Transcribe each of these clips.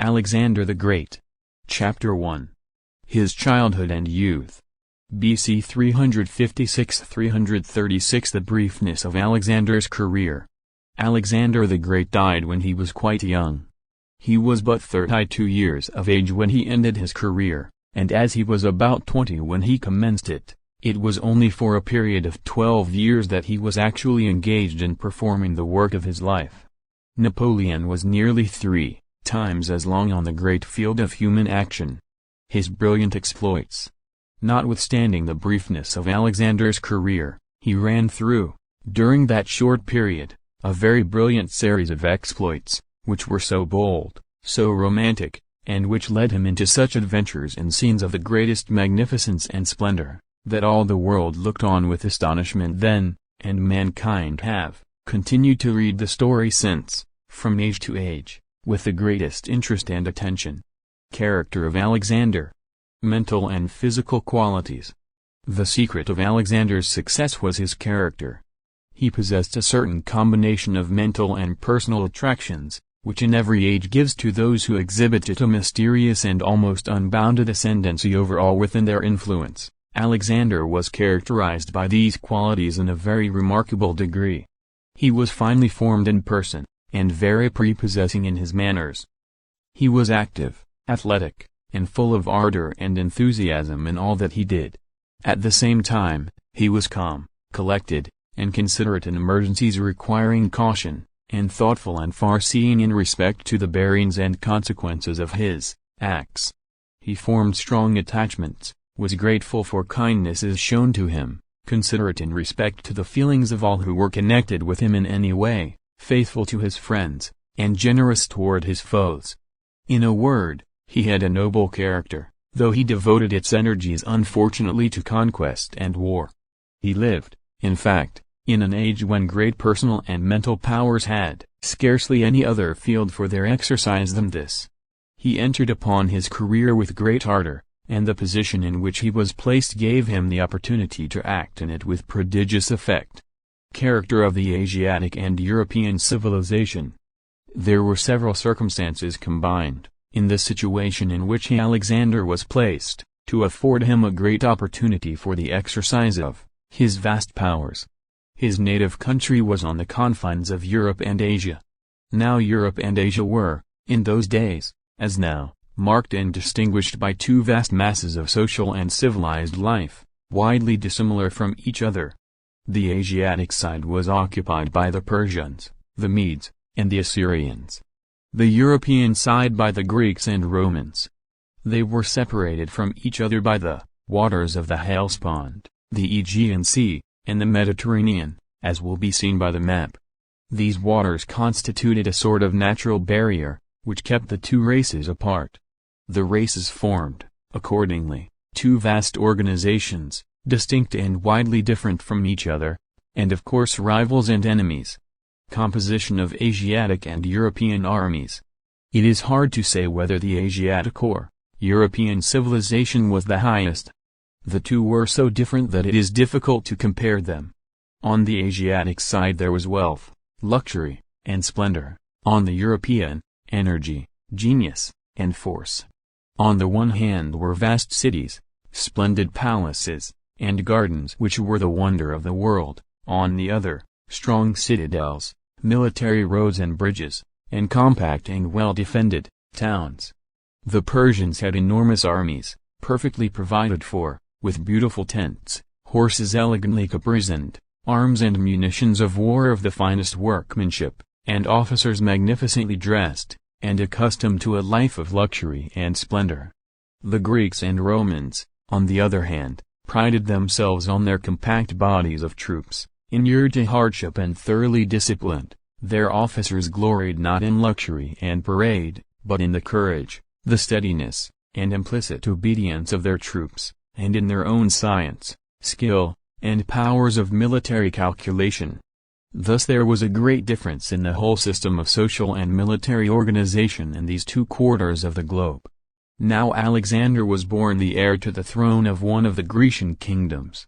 Alexander the Great. Chapter 1. His Childhood and Youth. BC 356–336. The briefness of Alexander's career. Alexander the Great died when he was quite young. He was but 32 years of age when he ended his career, and as he was about 20 when he commenced it, it was only for a period of 12 years that he was actually engaged in performing the work of his life. Napoleon was nearly 3 times as long on the great field of human action. His brilliant exploits. Notwithstanding the briefness of Alexander's career, he ran through, during that short period, a very brilliant series of exploits, which were so bold, so romantic, and which led him into such adventures and scenes of the greatest magnificence and splendor, that all the world looked on with astonishment then, and mankind have continued to read the story since, from age to age, with the greatest interest and attention. Character of Alexander. Mental and physical qualities. The secret of Alexander's success was his character. He possessed a certain combination of mental and personal attractions, which in every age gives to those who exhibit it a mysterious and almost unbounded ascendancy over all within their influence. Alexander was characterized by these qualities in a very remarkable degree. He was finely formed in person, and very prepossessing in his manners. He was active, athletic, and full of ardor and enthusiasm in all that he did. At the same time, he was calm, collected, and considerate in emergencies requiring caution, and thoughtful and far-seeing in respect to the bearings and consequences of his acts. He formed strong attachments, was grateful for kindnesses shown to him, considerate in respect to the feelings of all who were connected with him in any way, faithful to his friends, and generous toward his foes. In a word, he had a noble character, though he devoted its energies unfortunately to conquest and war. He lived, in fact, in an age when great personal and mental powers had scarcely any other field for their exercise than this. He entered upon his career with great ardor, and the position in which he was placed gave him the opportunity to act in it with prodigious effect. Character of the Asiatic and European civilization. There were several circumstances combined, in the situation in which Alexander was placed, to afford him a great opportunity for the exercise of his vast powers. His native country was on the confines of Europe and Asia. Now Europe and Asia were, in those days, as now, marked and distinguished by two vast masses of social and civilized life, widely dissimilar from each other. The Asiatic side was occupied by the Persians, the Medes, and the Assyrians. The European side by the Greeks and Romans. They were separated from each other by the waters of the Hellespont, the Aegean Sea, and the Mediterranean, as will be seen by the map. These waters constituted a sort of natural barrier, which kept the two races apart. The races formed, accordingly, two vast organizations, distinct and widely different from each other, and of course rivals and enemies. Composition of Asiatic and European armies. It is hard to say whether the Asiatic or European civilization was the highest. The two were so different that it is difficult to compare them. On the Asiatic side there was wealth, luxury, and splendor; on the European, energy, genius, and force. On the one hand were vast cities, splendid palaces, and gardens which were the wonder of the world; on the other, strong citadels, military roads and bridges, and compact and well-defended towns. The Persians had enormous armies, perfectly provided for, with beautiful tents, horses elegantly caparisoned, arms and munitions of war of the finest workmanship, and officers magnificently dressed, and accustomed to a life of luxury and splendor. The Greeks and Romans, on the other hand, prided themselves on their compact bodies of troops, inured to hardship and thoroughly disciplined. Their officers gloried not in luxury and parade, but in the courage, the steadiness, and implicit obedience of their troops, and in their own science, skill, and powers of military calculation. Thus there was a great difference in the whole system of social and military organization in these two quarters of the globe. Now Alexander was born the heir to the throne of one of the Grecian kingdoms.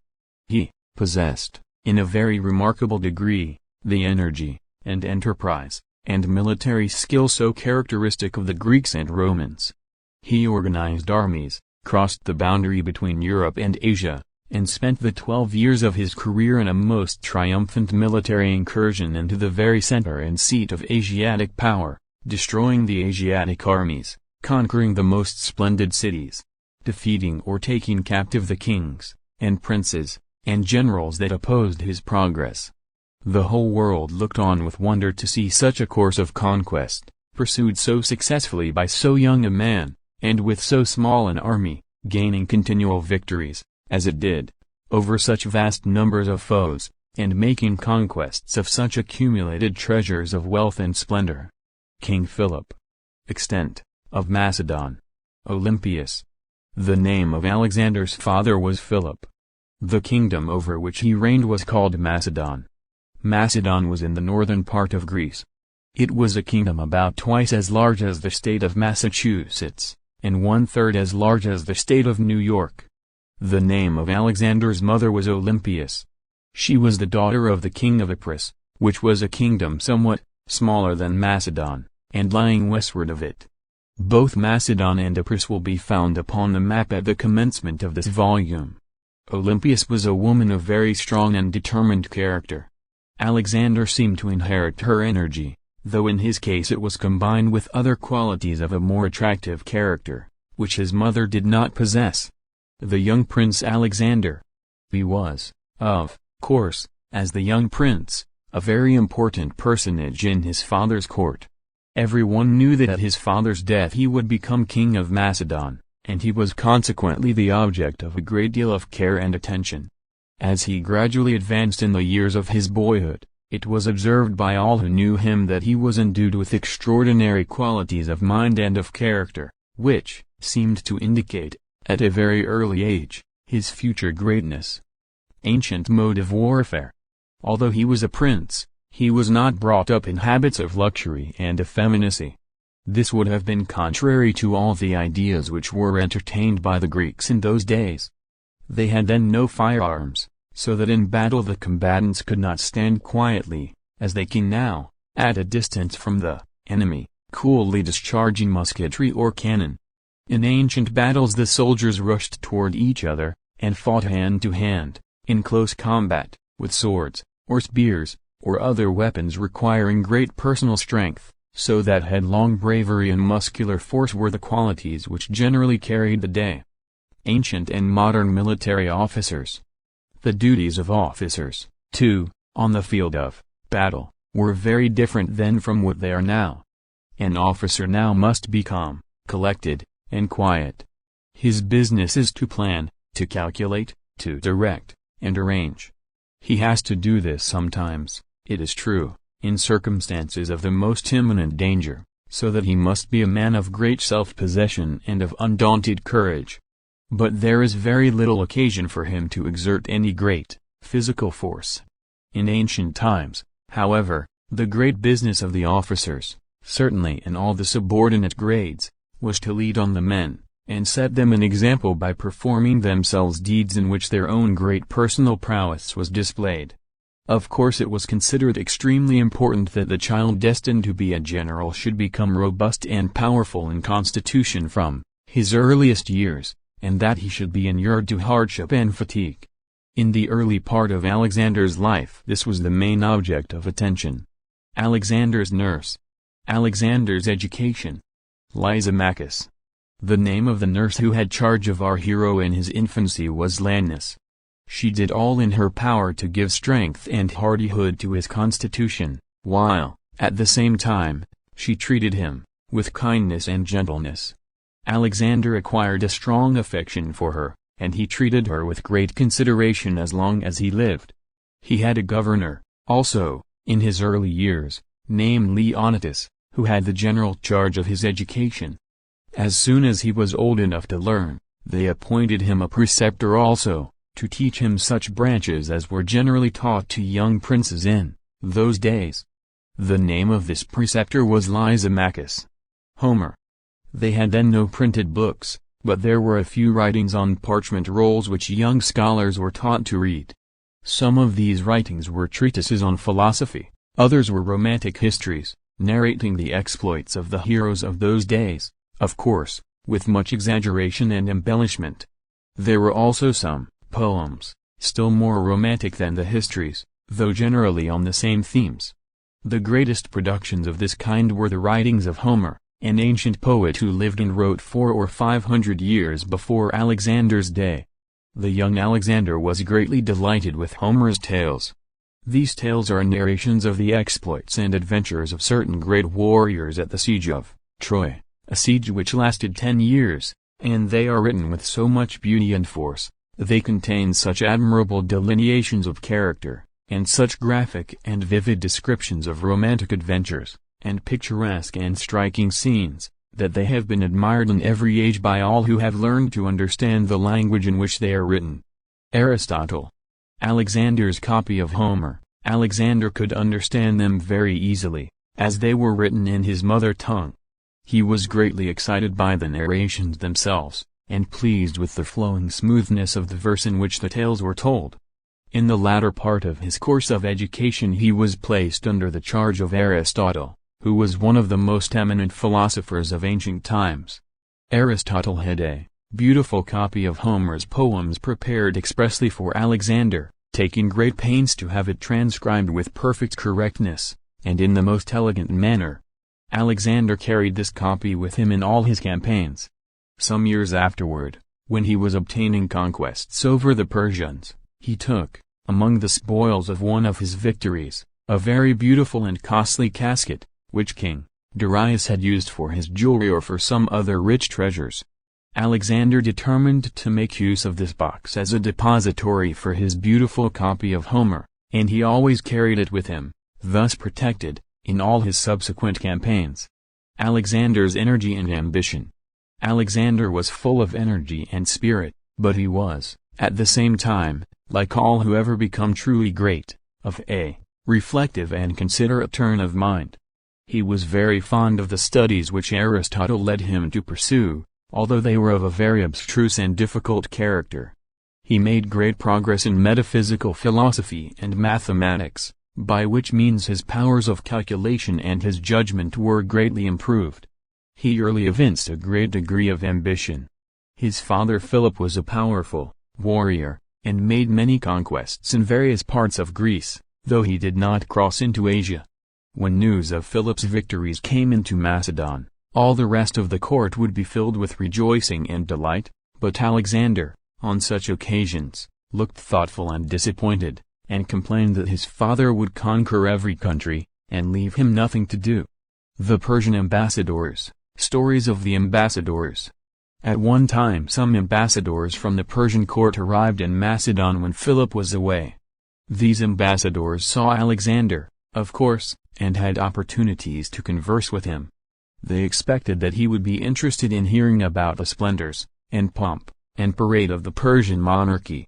He possessed, in a very remarkable degree, the energy and enterprise, and military skill so characteristic of the Greeks and Romans. He organized armies, crossed the boundary between Europe and Asia, and spent the 12 years of his career in a most triumphant military incursion into the very center and seat of Asiatic power, destroying the Asiatic armies, conquering the most splendid cities, defeating or taking captive the kings, and princes, and generals that opposed his progress. The whole world looked on with wonder to see such a course of conquest, pursued so successfully by so young a man, and with so small an army, gaining continual victories, as it did, over such vast numbers of foes, and making conquests of such accumulated treasures of wealth and splendor. King Philip. Extent, of Macedon. Olympias. The name of Alexander's father was Philip. The kingdom over which he reigned was called Macedon. Macedon was in the northern part of Greece. It was a kingdom about twice as large as the state of Massachusetts, and 1/3 as large as the state of New York. The name of Alexander's mother was Olympias. She was the daughter of the king of Epirus, which was a kingdom somewhat smaller than Macedon, and lying westward of it. Both Macedon and Epirus will be found upon the map at the commencement of this volume. Olympias was a woman of very strong and determined character. Alexander seemed to inherit her energy, though in his case it was combined with other qualities of a more attractive character, which his mother did not possess. The young Prince Alexander. He was, of course, as the young prince, a very important personage in his father's court. Everyone knew that at his father's death he would become king of Macedon, and he was consequently the object of a great deal of care and attention. As he gradually advanced in the years of his boyhood, it was observed by all who knew him that he was endued with extraordinary qualities of mind and of character, which seemed to indicate, at a very early age, his future greatness. Ancient mode of warfare. Although he was a prince, he was not brought up in habits of luxury and effeminacy. This would have been contrary to all the ideas which were entertained by the Greeks in those days. They had then no firearms, so that in battle the combatants could not stand quietly, as they can now, at a distance from the enemy, coolly discharging musketry or cannon. In ancient battles the soldiers rushed toward each other, and fought hand to hand, in close combat, with swords, or spears, or other weapons requiring great personal strength, so that headlong bravery and muscular force were the qualities which generally carried the day. Ancient and modern military officers. The duties of officers, too, on the field of battle, were very different then from what they are now. An officer now must be calm, collected, and quiet. His business is to plan, to calculate, to direct, and arrange. He has to do this sometimes, it is true, in circumstances of the most imminent danger, so that he must be a man of great self-possession and of undaunted courage. But there is very little occasion for him to exert any great physical force. In ancient times, however, the great business of the officers, certainly in all the subordinate grades, was to lead on the men, and set them an example by performing themselves deeds in which their own great personal prowess was displayed. Of course it was considered extremely important that the child destined to be a general should become robust and powerful in constitution from his earliest years, and that he should be inured to hardship and fatigue. In the early part of Alexander's life this was the main object of attention. Alexander's nurse. Alexander's education. Lysimachus. The name of the nurse who had charge of our hero in his infancy was Lannis. She did all in her power to give strength and hardihood to his constitution, while, at the same time, she treated him with kindness and gentleness. Alexander acquired a strong affection for her, and he treated her with great consideration as long as he lived. He had a governor, also, in his early years, named Leonatus, who had the general charge of his education. As soon as he was old enough to learn, they appointed him a preceptor also, to teach him such branches as were generally taught to young princes in those days. The name of this preceptor was Lysimachus. Homer. They had then no printed books, but there were a few writings on parchment rolls which young scholars were taught to read. Some of these writings were treatises on philosophy, others were romantic histories, narrating the exploits of the heroes of those days, of course, with much exaggeration and embellishment. There were also some poems, still more romantic than the histories, though generally on the same themes. The greatest productions of this kind were the writings of Homer, an ancient poet who lived and wrote 400 or 500 years before Alexander's day. The young Alexander was greatly delighted with Homer's tales. These tales are narrations of the exploits and adventures of certain great warriors at the siege of Troy, a siege which lasted 10 years, and they are written with so much beauty and force, they contain such admirable delineations of character, and such graphic and vivid descriptions of romantic adventures, and picturesque and striking scenes, that they have been admired in every age by all who have learned to understand the language in which they are written. Aristotle. Alexander's copy of Homer. Alexander could understand them very easily, as they were written in his mother tongue. He was greatly excited by the narrations themselves, and pleased with the flowing smoothness of the verse in which the tales were told. In the latter part of his course of education he was placed under the charge of Aristotle, who was one of the most eminent philosophers of ancient times. Aristotle had a beautiful copy of Homer's poems prepared expressly for Alexander, taking great pains to have it transcribed with perfect correctness, and in the most elegant manner. Alexander carried this copy with him in all his campaigns. Some years afterward, when he was obtaining conquests over the Persians, he took, among the spoils of one of his victories, a very beautiful and costly casket, which King Darius had used for his jewelry or for some other rich treasures. Alexander determined to make use of this box as a depository for his beautiful copy of Homer, and he always carried it with him, thus protected, in all his subsequent campaigns. Alexander's energy and ambition. Alexander was full of energy and spirit, but he was, at the same time, like all who ever become truly great, of a reflective and considerate turn of mind. He was very fond of the studies which Aristotle led him to pursue, although they were of a very abstruse and difficult character. He made great progress in metaphysical philosophy and mathematics, by which means his powers of calculation and his judgment were greatly improved. He early evinced a great degree of ambition. His father Philip was a powerful warrior, and made many conquests in various parts of Greece, though he did not cross into Asia. When news of Philip's victories came into Macedon, all the rest of the court would be filled with rejoicing and delight, but Alexander, on such occasions, looked thoughtful and disappointed, and complained that his father would conquer every country, and leave him nothing to do. The Persian ambassadors. Stories of the ambassadors. At one time some ambassadors from the Persian court arrived in Macedon when Philip was away. These ambassadors saw Alexander, of course, and had opportunities to converse with him. They expected that he would be interested in hearing about the splendors, and pomp, and parade of the Persian monarchy.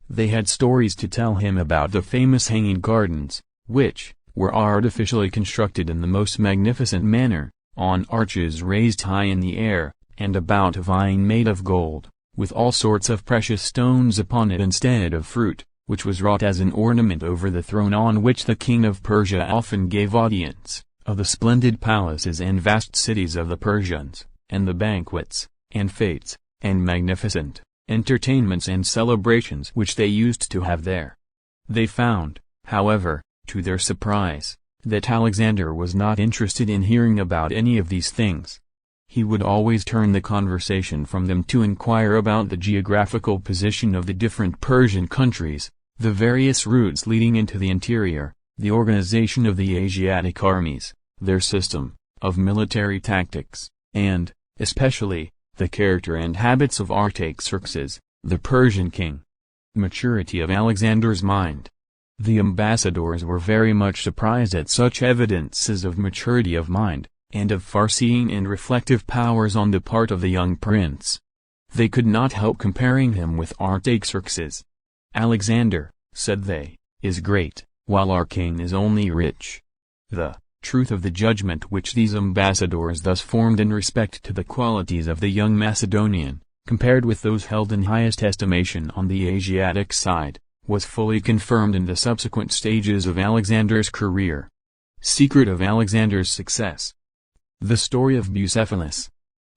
They had stories to tell him about the famous hanging gardens, which were artificially constructed in the most magnificent manner, on arches raised high in the air, and about a vine made of gold, with all sorts of precious stones upon it instead of fruit, which was wrought as an ornament over the throne on which the king of Persia often gave audience, of the splendid palaces and vast cities of the Persians, and the banquets, and fetes, and magnificent entertainments and celebrations which they used to have there. They found, however, to their surprise, that Alexander was not interested in hearing about any of these things. He would always turn the conversation from them to inquire about the geographical position of the different Persian countries, the various routes leading into the interior, the organization of the Asiatic armies, their system of military tactics, and, especially, the character and habits of Artaxerxes, the Persian king. Maturity of Alexander's mind. The ambassadors were very much surprised at such evidences of maturity of mind, and of far-seeing and reflective powers on the part of the young prince. They could not help comparing him with Artaxerxes. Alexander, said they, is great, while our king is only rich. The truth of the judgment which these ambassadors thus formed in respect to the qualities of the young Macedonian, compared with those held in highest estimation on the Asiatic side, was fully confirmed in the subsequent stages of Alexander's career. Secret of Alexander's success. The story of Bucephalus.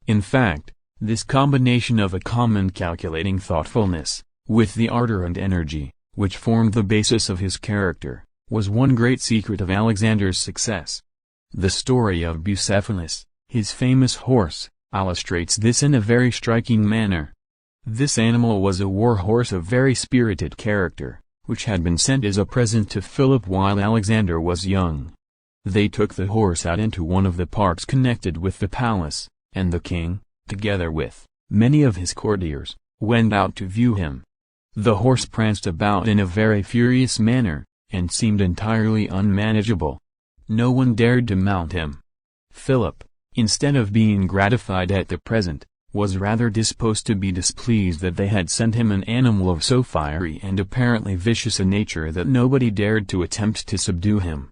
In fact, this combination of a calm and calculating thoughtfulness, with the ardor and energy, which formed the basis of his character, was one great secret of Alexander's success. The story of Bucephalus, his famous horse, illustrates this in a very striking manner. This animal was a war horse of very spirited character, which had been sent as a present to Philip while Alexander was young. They took the horse out into one of the parks connected with the palace, and the king, together with many of his courtiers, went out to view him. The horse pranced about in a very furious manner, and seemed entirely unmanageable. No one dared to mount him. Philip, instead of being gratified at the present, was rather disposed to be displeased that they had sent him an animal of so fiery and apparently vicious a nature that nobody dared to attempt to subdue him.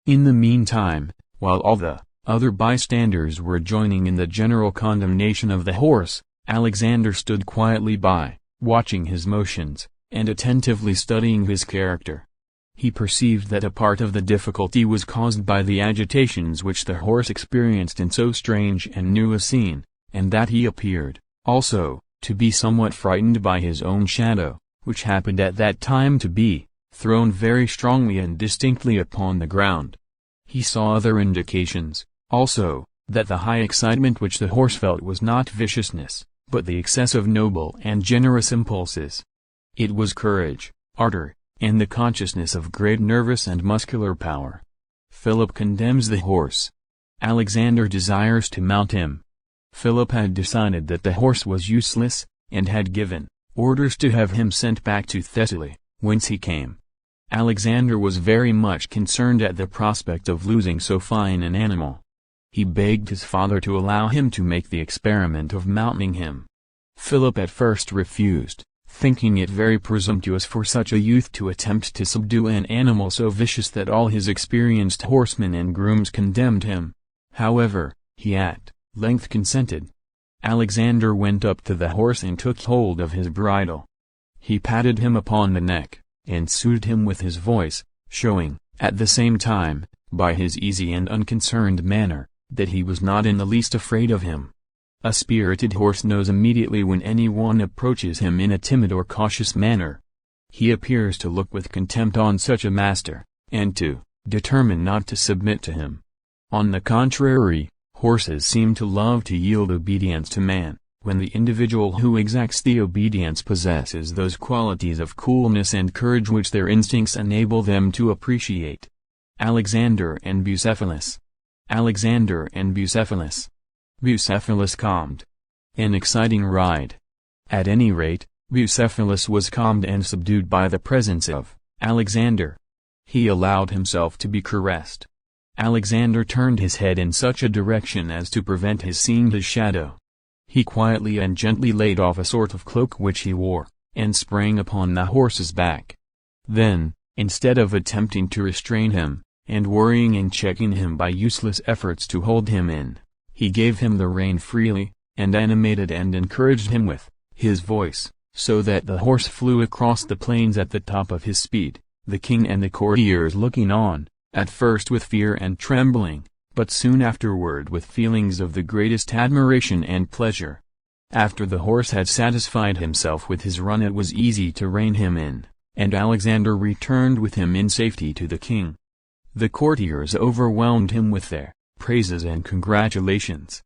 In the meantime, while all the other bystanders were joining in the general condemnation of the horse, Alexander stood quietly by, watching his motions, and attentively studying his character. He perceived that a part of the difficulty was caused by the agitations which the horse experienced in so strange and new a scene, and that he appeared, also, to be somewhat frightened by his own shadow, which happened at that time to be thrown very strongly and distinctly upon the ground. He saw other indications, also, that the high excitement which the horse felt was not viciousness, but the excess of noble and generous impulses. It was courage, ardor, and the consciousness of great nervous and muscular power. Philip condemns the horse. Alexander desires to mount him. Philip had decided that the horse was useless, and had given orders to have him sent back to Thessaly, whence he came. Alexander was very much concerned at the prospect of losing so fine an animal. He begged his father to allow him to make the experiment of mounting him. Philip at first refused, thinking it very presumptuous for such a youth to attempt to subdue an animal so vicious that all his experienced horsemen and grooms condemned him. However, he at length consented. Alexander went up to the horse and took hold of his bridle. He patted him upon the neck, and soothed him with his voice, showing, at the same time, by his easy and unconcerned manner, that he was not in the least afraid of him. A spirited horse knows immediately when any one approaches him in a timid or cautious manner. He appears to look with contempt on such a master, and to determine not to submit to him. On the contrary, horses seem to love to yield obedience to man, when the individual who exacts the obedience possesses those qualities of coolness and courage which their instincts enable them to appreciate. Alexander and Bucephalus. Alexander and Bucephalus. Bucephalus calmed. An exciting ride. At any rate, Bucephalus was calmed and subdued by the presence of Alexander. He allowed himself to be caressed. Alexander turned his head in such a direction as to prevent his seeing his shadow. He quietly and gently laid off a sort of cloak which he wore, and sprang upon the horse's back. Then, instead of attempting to restrain him, and worrying and checking him by useless efforts to hold him in, he gave him the rein freely, and animated and encouraged him with his voice, so that the horse flew across the plains at the top of his speed, the king and the courtiers looking on, at first with fear and trembling, but soon afterward with feelings of the greatest admiration and pleasure. After the horse had satisfied himself with his run, it was easy to rein him in, and Alexander returned with him in safety to the king. The courtiers overwhelmed him with their praises and congratulations.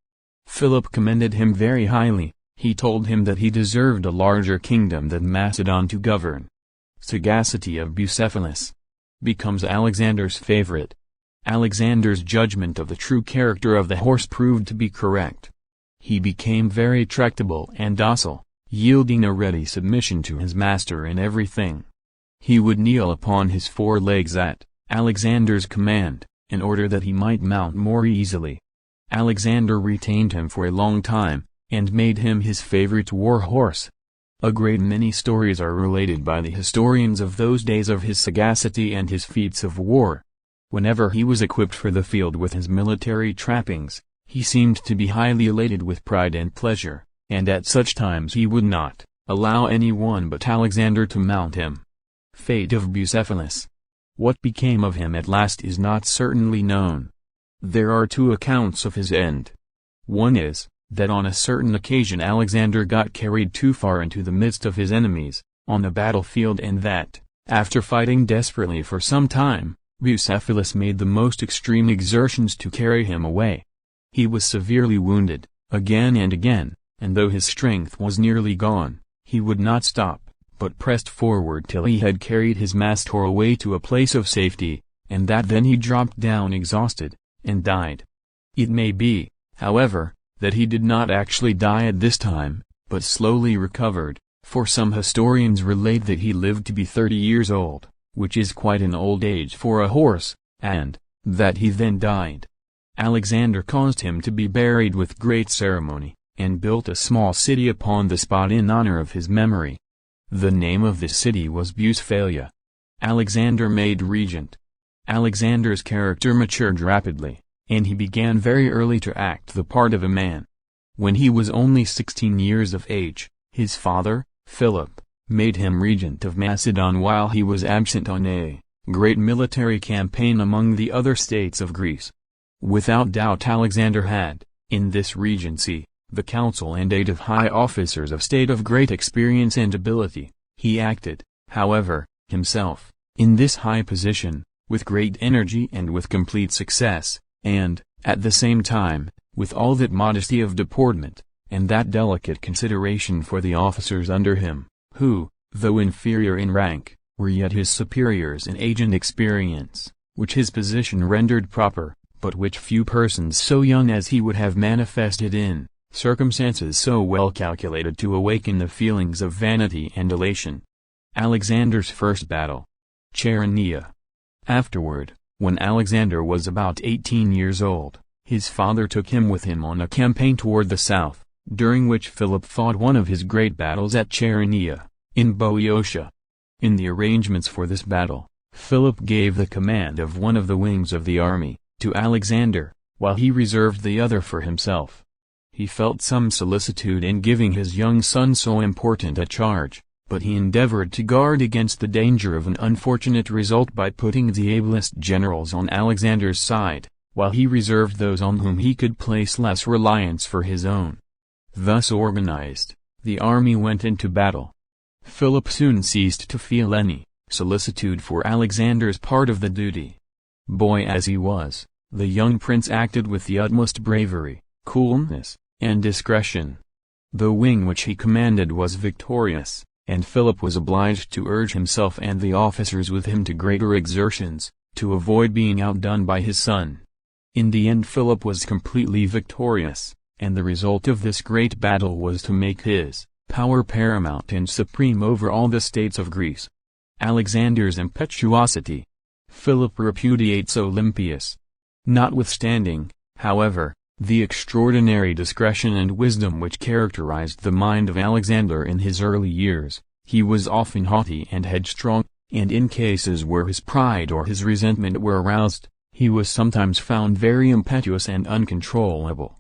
Philip commended him very highly. He told him that he deserved a larger kingdom than Macedon to govern. Sagacity of Bucephalus becomes Alexander's favorite. Alexander's judgment of the true character of the horse proved to be correct. He became very tractable and docile, yielding a ready submission to his master in everything. He would kneel upon his 4 legs at Alexander's command, in order that he might mount more easily. Alexander retained him for a long time, and made him his favorite war horse. A great many stories are related by the historians of those days of his sagacity and his feats of war. Whenever he was equipped for the field with his military trappings, he seemed to be highly elated with pride and pleasure, and at such times he would not allow any one but Alexander to mount him. Fate of Bucephalus. What became of him at last is not certainly known. There are two accounts of his end. One is, that on a certain occasion Alexander got carried too far into the midst of his enemies, on the battlefield, and that, after fighting desperately for some time, Bucephalus made the most extreme exertions to carry him away. He was severely wounded, again and again, and though his strength was nearly gone, he would not stop, but pressed forward till he had carried his master away to a place of safety, and that then he dropped down exhausted, and died. It may be, however, that he did not actually die at this time, but slowly recovered, for some historians relate that he lived to be 30 years old, which is quite an old age for a horse, and that he then died. Alexander caused him to be buried with great ceremony, and built a small city upon the spot in honor of his memory. The name of this city was Bucephalia. Alexander made regent. Alexander's character matured rapidly, and he began very early to act the part of a man. When he was only 16 years of age, his father, Philip, made him regent of Macedon while he was absent on a great military campaign among the other states of Greece. Without doubt Alexander had, in this regency, the council and aid of high officers of state of great experience and ability. He acted, however, himself, in this high position, with great energy and with complete success, and, at the same time, with all that modesty of deportment, and that delicate consideration for the officers under him, who, though inferior in rank, were yet his superiors in age and experience, which his position rendered proper, but which few persons so young as he would have manifested in circumstances so well calculated to awaken the feelings of vanity and elation. Alexander's first battle. Chaeronea. Afterward, when Alexander was about 18 years old, his father took him with him on a campaign toward the south, during which Philip fought one of his great battles at Chaeronea, in Boeotia. In the arrangements for this battle, Philip gave the command of one of the wings of the army to Alexander, while he reserved the other for himself. He felt some solicitude in giving his young son so important a charge, but he endeavored to guard against the danger of an unfortunate result by putting the ablest generals on Alexander's side, while he reserved those on whom he could place less reliance for his own. Thus organized, the army went into battle. Philip soon ceased to feel any solicitude for Alexander's part of the duty. Boy as he was, the young prince acted with the utmost bravery, coolness, and discretion. The wing which he commanded was victorious, and Philip was obliged to urge himself and the officers with him to greater exertions, to avoid being outdone by his son. In the end Philip was completely victorious, and the result of this great battle was to make his power paramount and supreme over all the states of Greece. Alexander's impetuosity. Philip repudiates Olympias. Notwithstanding, however, the extraordinary discretion and wisdom which characterized the mind of Alexander in his early years, he was often haughty and headstrong, and in cases where his pride or his resentment were aroused, he was sometimes found very impetuous and uncontrollable.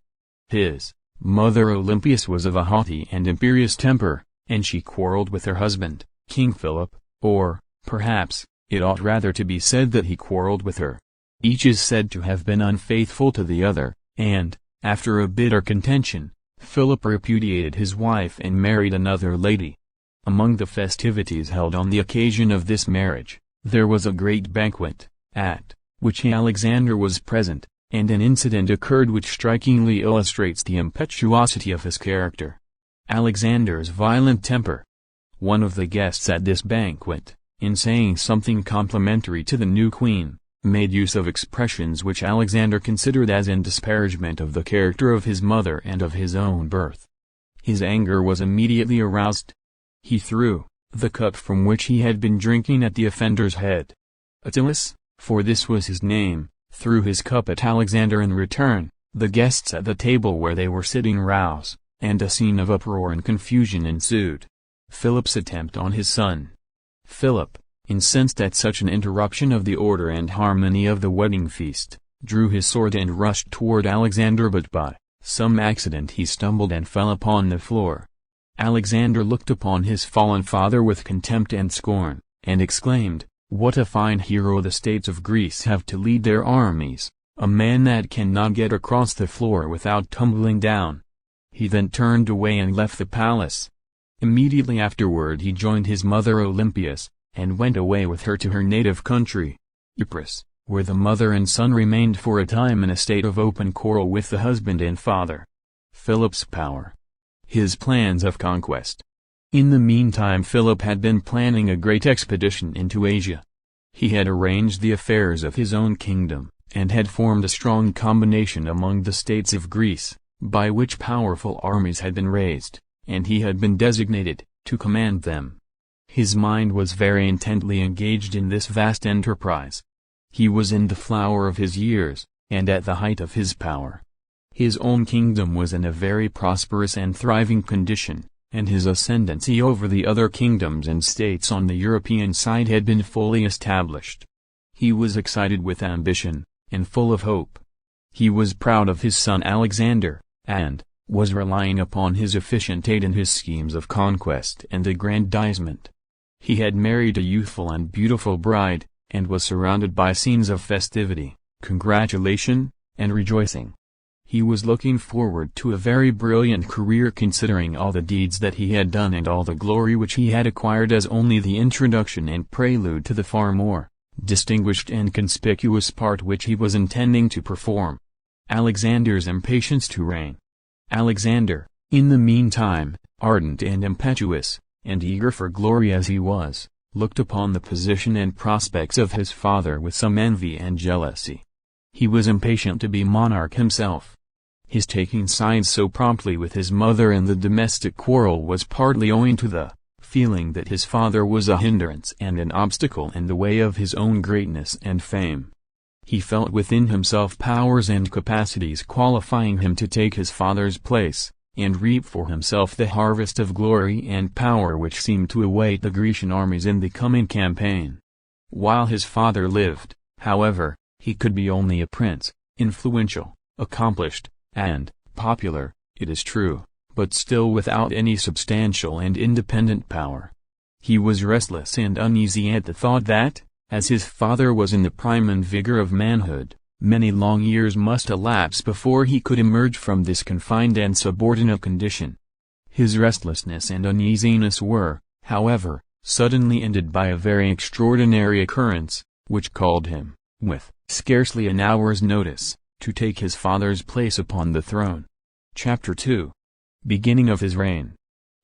His mother Olympias was of a haughty and imperious temper, and she quarreled with her husband, King Philip, or, perhaps, it ought rather to be said that he quarreled with her. Each is said to have been unfaithful to the other, and, after a bitter contention, Philip repudiated his wife and married another lady. Among the festivities held on the occasion of this marriage, there was a great banquet, at which Alexander was present, and an incident occurred which strikingly illustrates the impetuosity of his character. Alexander's violent temper. One of the guests at this banquet, in saying something complimentary to the new queen, made use of expressions which Alexander considered as in disparagement of the character of his mother and of his own birth. His anger was immediately aroused. He threw the cup from which he had been drinking at the offender's head. Attalus, for this was his name, threw his cup at Alexander in return. The guests at the table where they were sitting rose, and a scene of uproar and confusion ensued. Philip's attempt on his son. Philip, incensed at such an interruption of the order and harmony of the wedding feast, drew his sword and rushed toward Alexander, but by some accident he stumbled and fell upon the floor. Alexander looked upon his fallen father with contempt and scorn, and exclaimed, What a fine hero the states of Greece have to lead their armies, a man that cannot get across the floor without tumbling down." He then turned away and left the palace. Immediately afterward he joined his mother Olympias, and went away with her to her native country, Ypres, where the mother and son remained for a time in a state of open quarrel with the husband and father. Philip's power. His plans of conquest. In the meantime Philip had been planning a great expedition into Asia. He had arranged the affairs of his own kingdom, and had formed a strong combination among the states of Greece, by which powerful armies had been raised, and he had been designated to command them. His mind was very intently engaged in this vast enterprise. He was in the flower of his years, and at the height of his power. His own kingdom was in a very prosperous and thriving condition, and his ascendancy over the other kingdoms and states on the European side had been fully established. He was excited with ambition, and full of hope. He was proud of his son Alexander, and was relying upon his efficient aid in his schemes of conquest and aggrandizement. He had married a youthful and beautiful bride, and was surrounded by scenes of festivity, congratulation, and rejoicing. He was looking forward to a very brilliant career considering all the deeds that he had done and all the glory which he had acquired as only the introduction and prelude to the far more distinguished and conspicuous part which he was intending to perform. Alexander's impatience to reign. Alexander, in the meantime, ardent and impetuous, and eager for glory as he was, looked upon the position and prospects of his father with some envy and jealousy. He was impatient to be monarch himself. His taking sides so promptly with his mother in the domestic quarrel was partly owing to the feeling that his father was a hindrance and an obstacle in the way of his own greatness and fame. He felt within himself powers and capacities qualifying him to take his father's place, and reap for himself the harvest of glory and power which seemed to await the Grecian armies in the coming campaign. While his father lived, however, he could be only a prince, influential, accomplished, and popular, it is true, but still without any substantial and independent power. He was restless and uneasy at the thought that, as his father was in the prime and vigor of manhood, many long years must elapse before he could emerge from this confined and subordinate condition. His restlessness and uneasiness were, however, suddenly ended by a very extraordinary occurrence, which called him, with scarcely an hour's notice, to take his father's place upon the throne. Chapter 2. Beginning of his reign.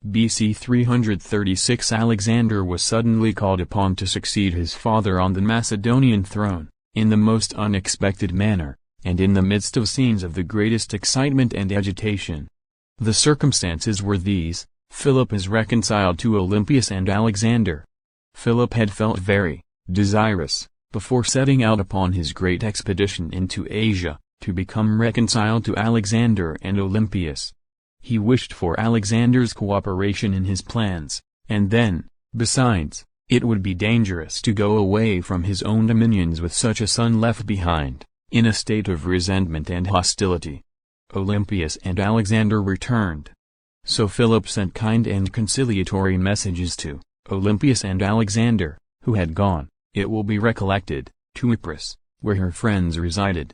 BC 336 Alexander was suddenly called upon to succeed his father on the Macedonian throne, in the most unexpected manner, and in the midst of scenes of the greatest excitement and agitation. The circumstances were these: Philip is reconciled to Olympias and Alexander. Philip had felt very desirous, before setting out upon his great expedition into Asia, to become reconciled to Alexander and Olympias. He wished for Alexander's cooperation in his plans, and then, besides, it would be dangerous to go away from his own dominions with such a son left behind, in a state of resentment and hostility. Olympias and Alexander returned. So Philip sent kind and conciliatory messages to Olympias and Alexander, who had gone, it will be recollected, to Ypres, where her friends resided.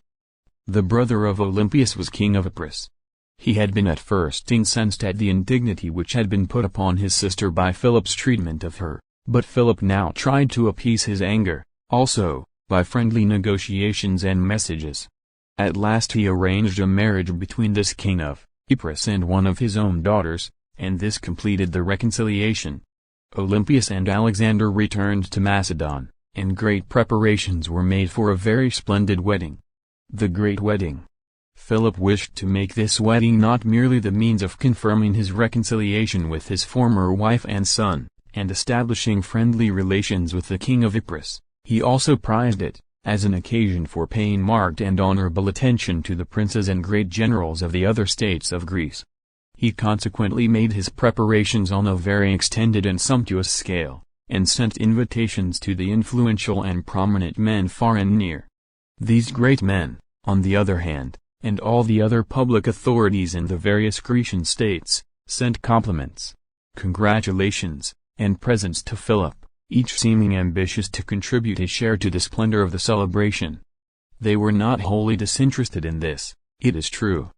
The brother of Olympias was king of Ypres. He had been at first incensed at the indignity which had been put upon his sister by Philip's treatment of her, but Philip now tried to appease his anger, also, by friendly negotiations and messages. At last he arranged a marriage between this king of Ypres and one of his own daughters, and this completed the reconciliation. Olympias and Alexander returned to Macedon, and great preparations were made for a very splendid wedding. The Great Wedding. Philip wished to make this wedding not merely the means of confirming his reconciliation with his former wife and son, and establishing friendly relations with the king of Ypres, he also prized it as an occasion for paying marked and honorable attention to the princes and great generals of the other states of Greece. He consequently made his preparations on a very extended and sumptuous scale, and sent invitations to the influential and prominent men far and near. These great men, on the other hand, and all the other public authorities in the various Grecian states, sent compliments, congratulations, and presents to Philip, each seeming ambitious to contribute his share to the splendor of the celebration. They were not wholly disinterested in this, it is true.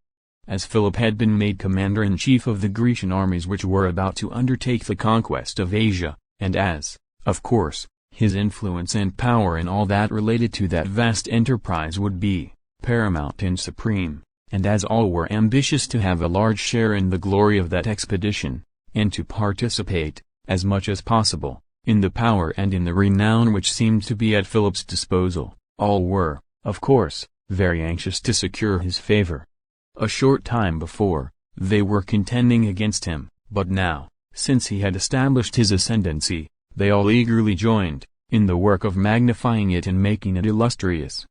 As Philip had been made commander-in-chief of the Grecian armies which were about to undertake the conquest of Asia, and as, of course, his influence and power in all that related to that vast enterprise would be paramount and supreme, and as all were ambitious to have a large share in the glory of that expedition, and to participate, as much as possible, in the power and in the renown which seemed to be at Philip's disposal, all were, of course, very anxious to secure his favor. A short time before, they were contending against him, but now, since he had established his ascendancy, they all eagerly joined in the work of magnifying it and making it illustrious.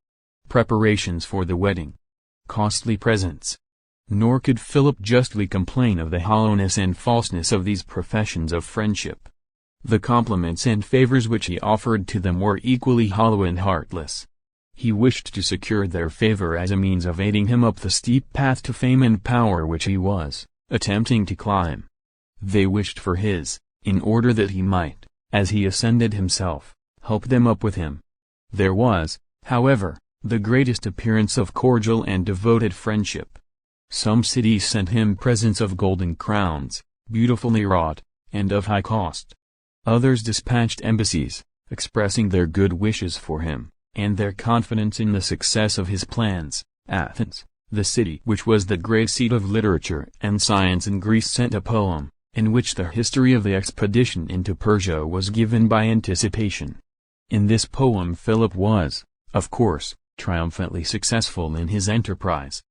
Preparations for the wedding. Costly presents. Nor could Philip justly complain of the hollowness and falseness of these professions of friendship. The compliments and favors which he offered to them were equally hollow and heartless. He wished to secure their favor as a means of aiding him up the steep path to fame and power which he was attempting to climb. They wished for his, in order that he might, as he ascended himself, help them up with him. There was, however, the greatest appearance of cordial and devoted friendship. Some cities sent him presents of golden crowns, beautifully wrought, and of high cost. Others dispatched embassies, expressing their good wishes for him, and their confidence in the success of his plans. Athens, the city which was the great seat of literature and science in Greece, sent a poem, in which the history of the expedition into Persia was given by anticipation. In this poem Philip was, of course, triumphantly successful in his enterprise.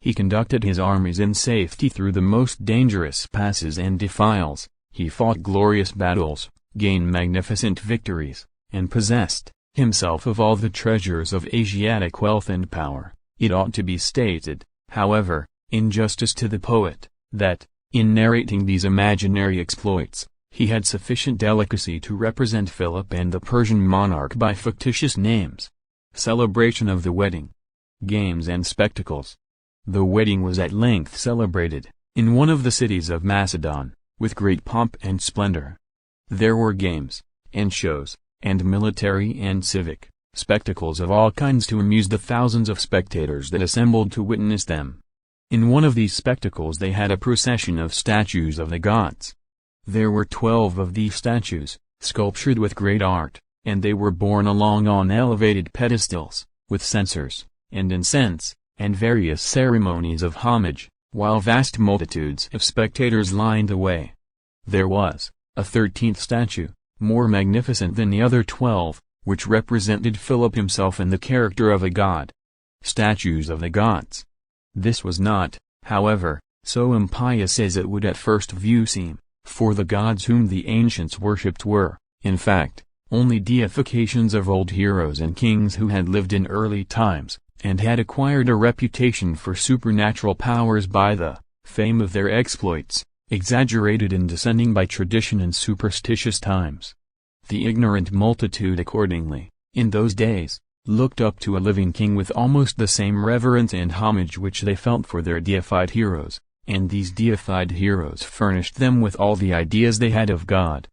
He conducted his armies in safety through the most dangerous passes and defiles, he fought glorious battles, gained magnificent victories, and possessed himself of all the treasures of Asiatic wealth and power. It ought to be stated, however, in justice to the poet, that, in narrating these imaginary exploits, he had sufficient delicacy to represent Philip and the Persian monarch by fictitious names. Celebration of the wedding. Games and spectacles. The wedding was at length celebrated, in one of the cities of Macedon, with great pomp and splendor. There were games, and shows, and military and civic spectacles of all kinds to amuse the thousands of spectators that assembled to witness them. In one of these spectacles they had a procession of statues of the gods. There were 12 of these statues, sculptured with great art, and they were borne along on elevated pedestals, with censers, and incense, and various ceremonies of homage, while vast multitudes of spectators lined the way. There was a 13th statue, more magnificent than the other 12, which represented Philip himself in the character of a god. Statues of the gods. This was not, however, so impious as it would at first view seem, for the gods whom the ancients worshipped were, in fact, only deifications of old heroes and kings who had lived in early times, and had acquired a reputation for supernatural powers by the fame of their exploits, exaggerated and descending by tradition in superstitious times. The ignorant multitude accordingly, in those days, looked up to a living king with almost the same reverence and homage which they felt for their deified heroes, and these deified heroes furnished them with all the ideas they had of God.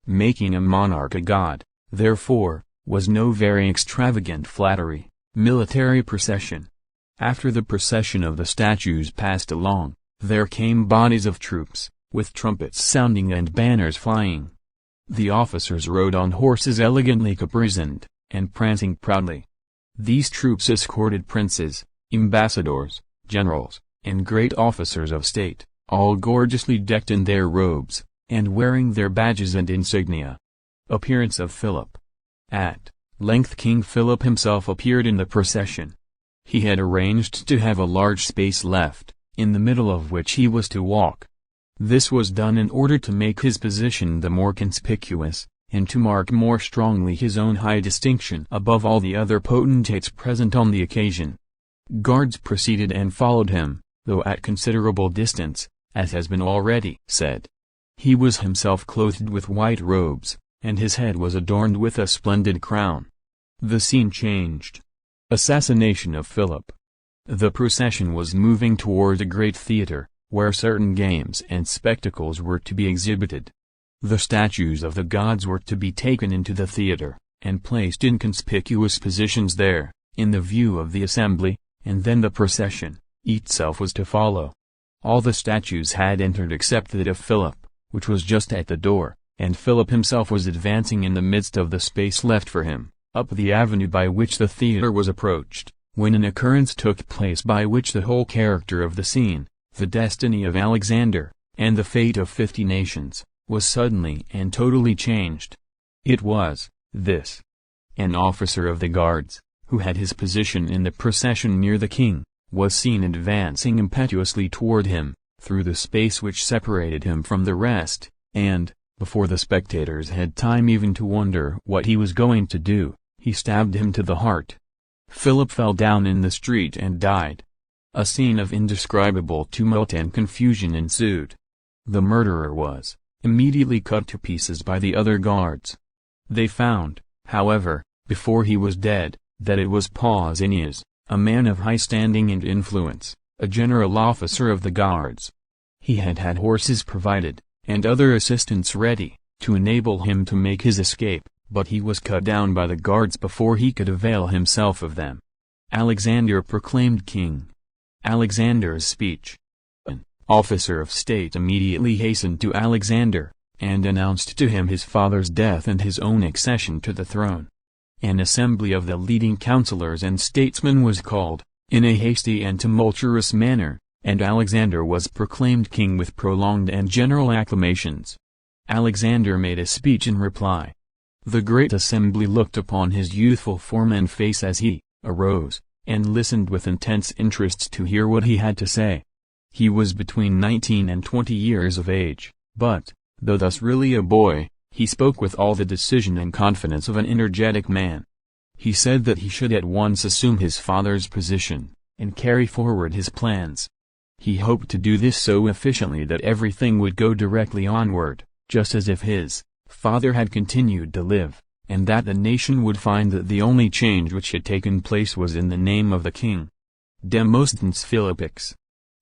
Making a monarch a god, therefore, was no very extravagant flattery. Military procession. After the procession of the statues passed along, there came bodies of troops, with trumpets sounding and banners flying. The officers rode on horses elegantly caparisoned, and prancing proudly. These troops escorted princes, ambassadors, generals, and great officers of state, all gorgeously decked in their robes, and wearing their badges and insignia. Appearance of Philip. At length King Philip himself appeared in the procession. He had arranged to have a large space left, in the middle of which he was to walk. This was done in order to make his position the more conspicuous, and to mark more strongly his own high distinction above all the other potentates present on the occasion. Guards preceded and followed him, though at considerable distance, as has been already said. He was himself clothed with white robes, and his head was adorned with a splendid crown. The scene changed. Assassination of Philip. The procession was moving toward a great theater, where certain games and spectacles were to be exhibited. The statues of the gods were to be taken into the theater, and placed in conspicuous positions there, in the view of the assembly, and then the procession itself was to follow. All the statues had entered except that of Philip, which was just at the door, and Philip himself was advancing in the midst of the space left for him, up the avenue by which the theater was approached, when an occurrence took place by which the whole character of the scene, the destiny of Alexander, and the fate of 50 nations, was suddenly and totally changed. It was this. An officer of the guards, who had his position in the procession near the king, was seen advancing impetuously toward him, through the space which separated him from the rest, and, before the spectators had time even to wonder what he was going to do, he stabbed him to the heart. Philip fell down in the street and died. A scene of indescribable tumult and confusion ensued. The murderer was immediately cut to pieces by the other guards. They found, however, before he was dead, that it was Pausanias, a man of high standing and influence, a general officer of the guards. He had had horses provided, and other assistants ready, to enable him to make his escape, but he was cut down by the guards before he could avail himself of them. Alexander proclaimed king. Alexander's speech. An officer of state immediately hastened to Alexander, and announced to him his father's death and his own accession to the throne. An assembly of the leading counselors and statesmen was called, in a hasty and tumultuous manner, and Alexander was proclaimed king with prolonged and general acclamations. Alexander made a speech in reply. The great assembly looked upon his youthful form and face as he arose, and listened with intense interest to hear what he had to say. He was between 19 and 20 years of age, but, though thus really a boy, he spoke with all the decision and confidence of an energetic man. He said that he should at once assume his father's position, and carry forward his plans. He hoped to do this so efficiently that everything would go directly onward, just as if his father had continued to live, and that the nation would find that the only change which had taken place was in the name of the king. Demosthenes Philippix.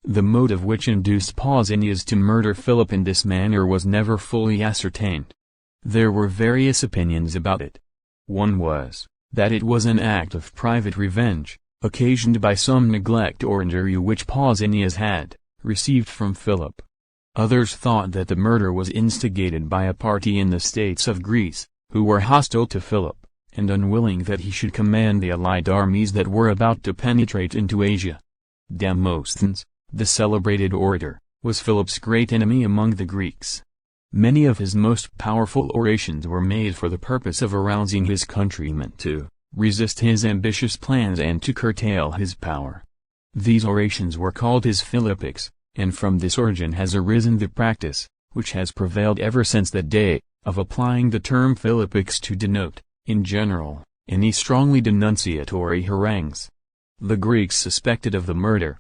The motive which induced Pausanias to murder Philip in this manner was never fully ascertained. There were various opinions about it. One was, that it was an act of private revenge, occasioned by some neglect or injury which Pausanias had received from Philip. Others thought that the murder was instigated by a party in the states of Greece, who were hostile to Philip, and unwilling that he should command the allied armies that were about to penetrate into Asia. Demosthenes, the celebrated orator, was Philip's great enemy among the Greeks. Many of his most powerful orations were made for the purpose of arousing his countrymen to resist his ambitious plans and to curtail his power. These orations were called his Philippics, and from this origin has arisen the practice, which has prevailed ever since that day, of applying the term Philippics to denote, in general, any strongly denunciatory harangues. The Greeks suspected of the murder.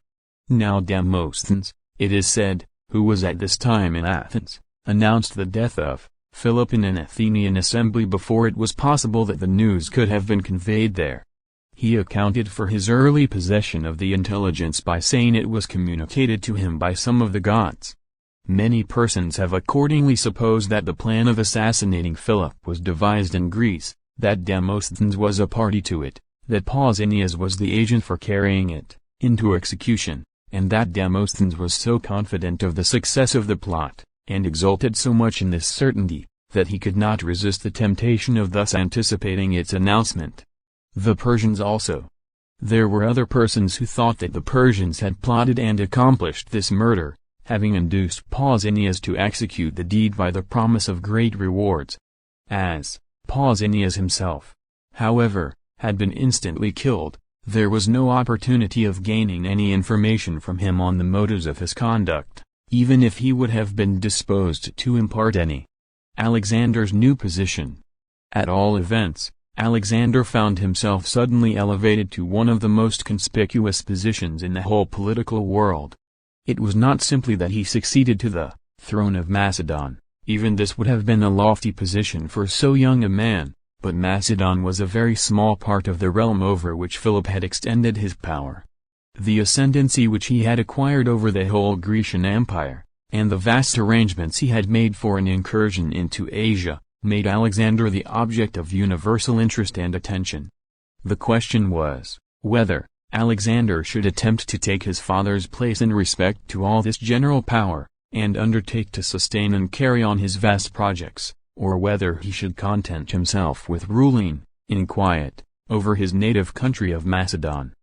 Now Demosthenes, it is said, who was at this time in Athens, announced the death of Philip in an Athenian assembly before it was possible that the news could have been conveyed there. He accounted for his early possession of the intelligence by saying it was communicated to him by some of the gods. Many persons have accordingly supposed that the plan of assassinating Philip was devised in Greece, that Demosthenes was a party to it, that Pausanias was the agent for carrying it into execution, and that Demosthenes was so confident of the success of the plot, and exulted so much in this certainty, that he could not resist the temptation of thus anticipating its announcement. The Persians also. There were other persons who thought that the Persians had plotted and accomplished this murder, having induced Pausanias to execute the deed by the promise of great rewards. As Pausanias himself, however, had been instantly killed, there was no opportunity of gaining any information from him on the motives of his conduct, even if he would have been disposed to impart any. Alexander's new position. At all events, Alexander found himself suddenly elevated to one of the most conspicuous positions in the whole political world. It was not simply that he succeeded to the throne of Macedon, even this would have been a lofty position for so young a man, but Macedon was a very small part of the realm over which Philip had extended his power. The ascendancy which he had acquired over the whole Grecian Empire, and the vast arrangements he had made for an incursion into Asia, made Alexander the object of universal interest and attention. The question was, whether Alexander should attempt to take his father's place in respect to all this general power, and undertake to sustain and carry on his vast projects, or whether he should content himself with ruling, in quiet, over his native country of Macedon.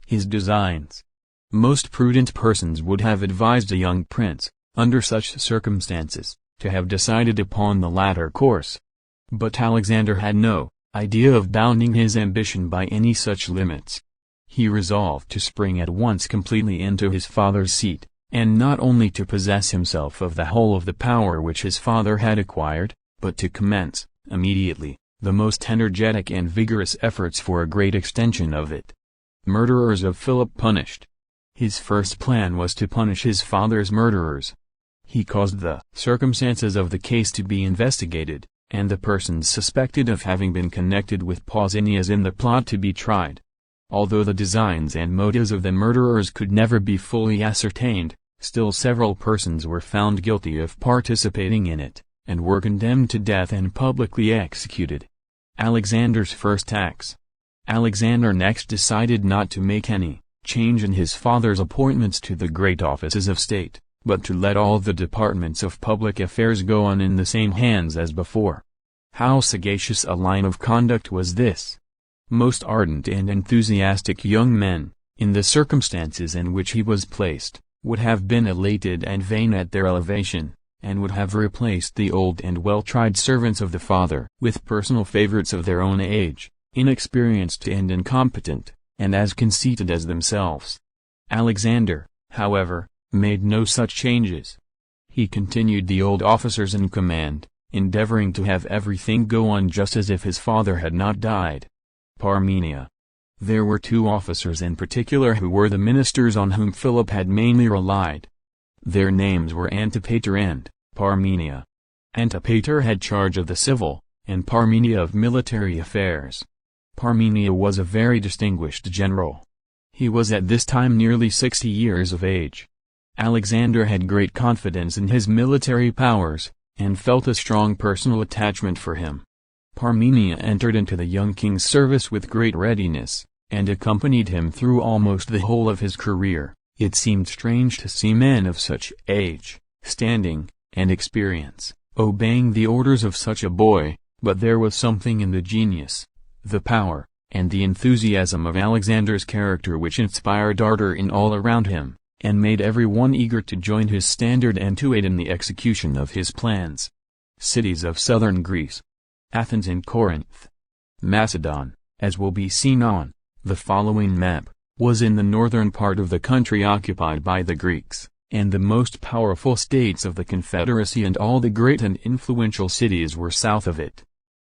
His designs. Most prudent persons would have advised a young prince, under such circumstances, to have decided upon the latter course. But Alexander had no idea of bounding his ambition by any such limits. He resolved to spring at once completely into his father's seat, and not only to possess himself of the whole of the power which his father had acquired, but to commence, immediately, the most energetic and vigorous efforts for a great extension of it. Murderers of Philip punished. His first plan was to punish his father's murderers. He caused the circumstances of the case to be investigated, and the persons suspected of having been connected with Pausanias in the plot to be tried. Although the designs and motives of the murderers could never be fully ascertained, still several persons were found guilty of participating in it, and were condemned to death and publicly executed. Alexander's first acts. Alexander next decided not to make any change in his father's appointments to the great offices of state, but to let all the departments of public affairs go on in the same hands as before. How sagacious a line of conduct was this! Most ardent and enthusiastic young men, in the circumstances in which he was placed, would have been elated and vain at their elevation, and would have replaced the old and well-tried servants of the father with personal favorites of their own age, inexperienced and incompetent, and as conceited as themselves. Alexander, however, made no such changes. He continued the old officers in command, endeavoring to have everything go on just as if his father had not died. Parmenia. There were two officers in particular who were the ministers on whom Philip had mainly relied. Their names were Antipater and Parmenia. Antipater had charge of the civil, and Parmenia of military affairs. Parmenia was a very distinguished general. He was at this time nearly 60 years of age. Alexander had great confidence in his military powers, and felt a strong personal attachment for him. Parmenia entered into the young king's service with great readiness, and accompanied him through almost the whole of his career. It seemed strange to see men of such age, standing, and experience, obeying the orders of such a boy, but there was something in the genius, the power, and the enthusiasm of Alexander's character which inspired ardor in all around him, and made every one eager to join his standard and to aid in the execution of his plans. Cities of southern Greece. Athens and Corinth. Macedon, as will be seen on the following map, was in the northern part of the country occupied by the Greeks, and the most powerful states of the Confederacy and all the great and influential cities were south of it.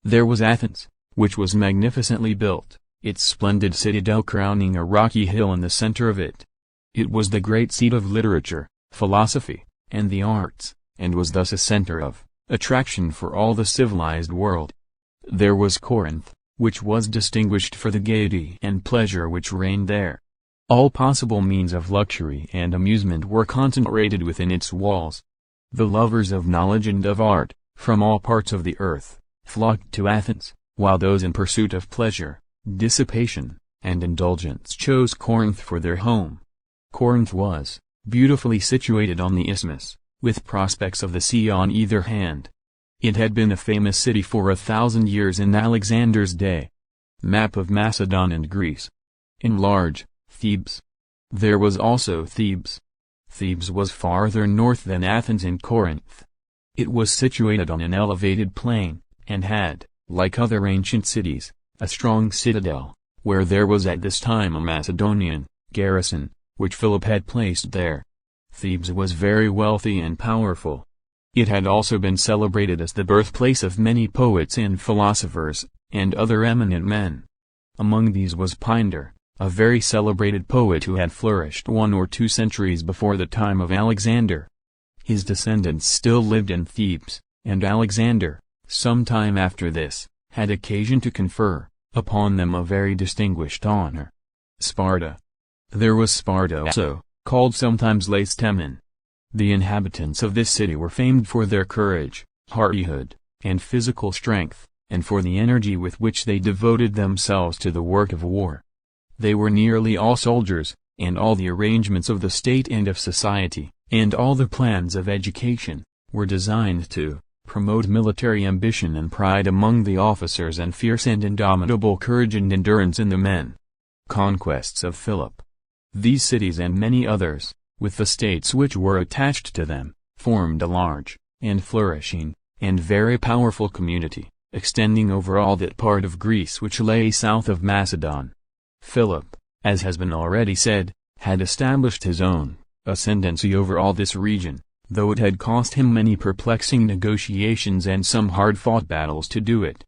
There was Athens, which was magnificently built, its splendid citadel crowning a rocky hill in the center of it. It was the great seat of literature, philosophy, and the arts, and was thus a center of attraction for all the civilized world. There was Corinth, which was distinguished for the gaiety and pleasure which reigned there. All possible means of luxury and amusement were concentrated within its walls. The lovers of knowledge and of art, from all parts of the earth, flocked to Athens, while those in pursuit of pleasure, dissipation, and indulgence chose Corinth for their home. Corinth was beautifully situated on the isthmus, with prospects of the sea on either hand. It had been a famous city for 1,000 years in Alexander's day. Map of Macedon and Greece. Enlarge, Thebes. There was also Thebes. Thebes was farther north than Athens and Corinth. It was situated on an elevated plain, and had, like other ancient cities, a strong citadel, where there was at this time a Macedonian garrison, which Philip had placed there. Thebes was very wealthy and powerful. It had also been celebrated as the birthplace of many poets and philosophers, and other eminent men. Among these was Pindar, a very celebrated poet who had flourished 1 or 2 centuries before the time of Alexander. His descendants still lived in Thebes, and Alexander, some time after this, had occasion to confer upon them a very distinguished honor. Sparta. There was Sparta also, called sometimes Lacedaemon. The inhabitants of this city were famed for their courage, hardihood, and physical strength, and for the energy with which they devoted themselves to the work of war. They were nearly all soldiers, and all the arrangements of the state and of society, and all the plans of education, were designed to promote military ambition and pride among the officers and fierce and indomitable courage and endurance in the men. Conquests of Philip. These cities and many others, with the states which were attached to them, formed a large, and flourishing, and very powerful community, extending over all that part of Greece which lay south of Macedon. Philip, as has been already said, had established his own ascendancy over all this region, though it had cost him many perplexing negotiations and some hard-fought battles to do it.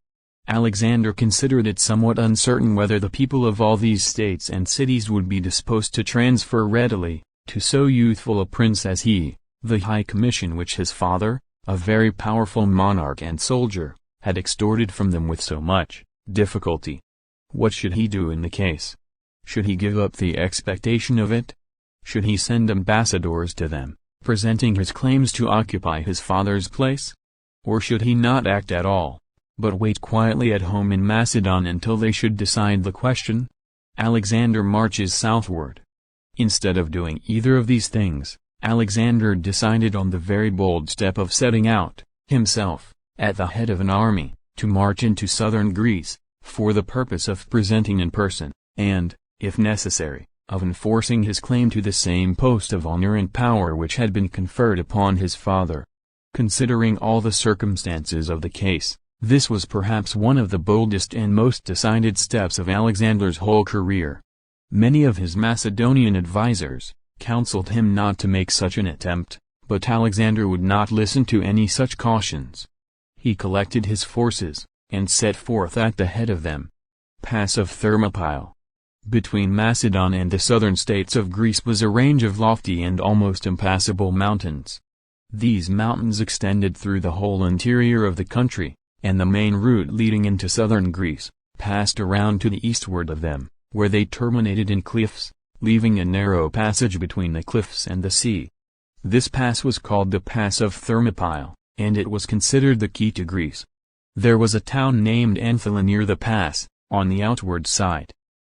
Alexander considered it somewhat uncertain whether the people of all these states and cities would be disposed to transfer readily, to so youthful a prince as he, the high commission which his father, a very powerful monarch and soldier, had extorted from them with so much difficulty. What should he do in the case? Should he give up the expectation of it? Should he send ambassadors to them, presenting his claims to occupy his father's place? Or should he not act at all, but wait quietly at home in Macedon until they should decide the question? Alexander marches southward. Instead of doing either of these things, Alexander decided on the very bold step of setting out, himself, at the head of an army, to march into southern Greece, for the purpose of presenting in person, and, if necessary, of enforcing his claim to the same post of honor and power which had been conferred upon his father. Considering all the circumstances of the case, this was perhaps one of the boldest and most decided steps of Alexander's whole career. Many of his Macedonian advisers counseled him not to make such an attempt, but Alexander would not listen to any such cautions. He collected his forces, and set forth at the head of them. Pass of Thermopylae. Between Macedon and the southern states of Greece was a range of lofty and almost impassable mountains. These mountains extended through the whole interior of the country, and the main route leading into southern Greece passed around to the eastward of them, where they terminated in cliffs, leaving a narrow passage between the cliffs and the sea. This pass was called the Pass of Thermopylae, and it was considered the key to Greece. There was a town named Anthylla near the pass, on the outward side.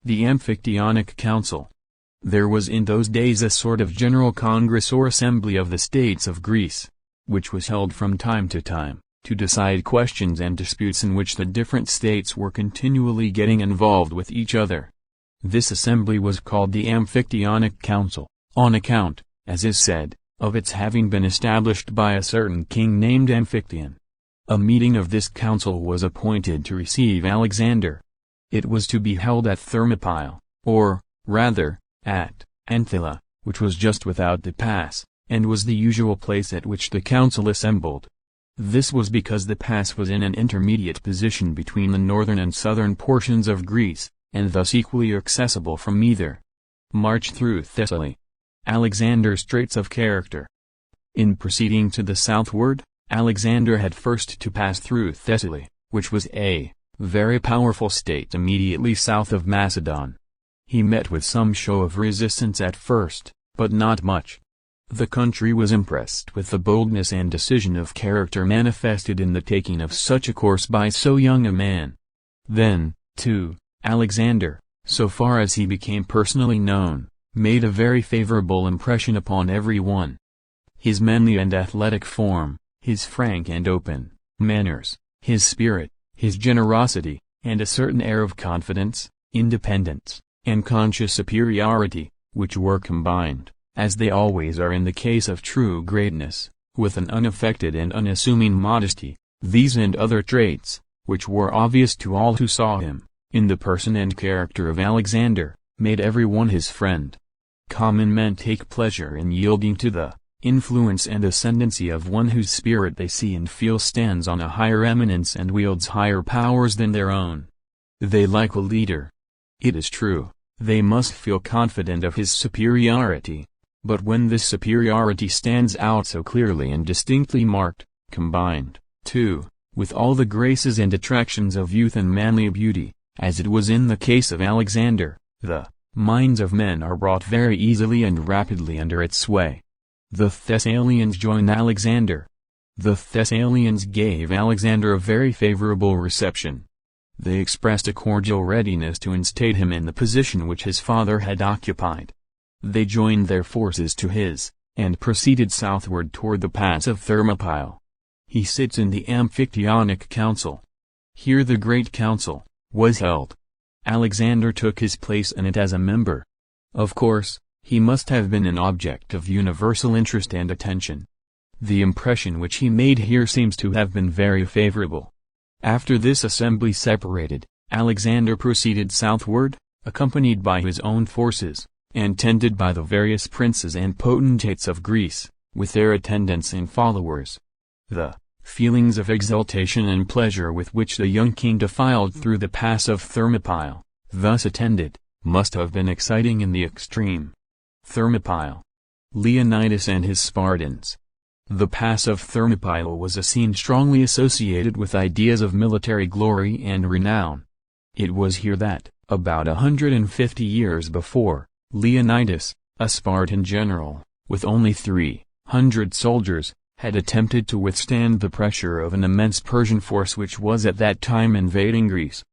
The Amphictyonic Council. There was in those days a sort of general congress or assembly of the states of Greece, which was held from time to time, to decide questions and disputes in which the different states were continually getting involved with each other. This assembly was called the Amphictyonic Council, on account, as is said, of its having been established by a certain king named Amphictyon. A meeting of this council was appointed to receive Alexander. It was to be held at Thermopylae, or, rather, at Anthylla, which was just without the pass, and was the usual place at which the council assembled. This was because the pass was in an intermediate position between the northern and southern portions of Greece, and thus equally accessible from either. March through Thessaly. Alexander's traits of character. In proceeding to the southward, Alexander had first to pass through Thessaly, which was a very powerful state immediately south of Macedon. He met with some show of resistance at first, but not much. The country was impressed with the boldness and decision of character manifested in the taking of such a course by so young a man. Then, too, Alexander, so far as he became personally known, made a very favorable impression upon every one. His manly and athletic form, his frank and open manners, his spirit, his generosity, and a certain air of confidence, independence, and conscious superiority, which were combined, as they always are in the case of true greatness, with an unaffected and unassuming modesty, these and other traits, which were obvious to all who saw him, in the person and character of Alexander, made every one his friend. Common men take pleasure in yielding to the influence and ascendancy of one whose spirit they see and feel stands on a higher eminence and wields higher powers than their own. They like a leader. It is true, they must feel confident of his superiority, but when this superiority stands out so clearly and distinctly marked, combined, too, with all the graces and attractions of youth and manly beauty, as it was in the case of Alexander, the minds of men are brought very easily and rapidly under its sway. The Thessalians joined Alexander. The Thessalians gave Alexander a very favorable reception. They expressed a cordial readiness to instate him in the position which his father had occupied. They joined their forces to his, and proceeded southward toward the pass of Thermopylae. He sits in the Amphictyonic Council. Here the Great Council was held. Alexander took his place in it as a member. Of course, he must have been an object of universal interest and attention. The impression which he made here seems to have been very favorable. After this assembly separated, Alexander proceeded southward, accompanied by his own forces, and tended by the various princes and potentates of Greece, with their attendants and followers. The feelings of exultation and pleasure with which the young king defiled through the pass of Thermopylae, thus attended, must have been exciting in the extreme. Thermopylae. Leonidas and his Spartans. The pass of Thermopylae was a scene strongly associated with ideas of military glory and renown. It was here that, about 150 years before, Leonidas, a Spartan general, with only 300 soldiers, had attempted to withstand the pressure of an immense Persian force which was at that time invading Greece.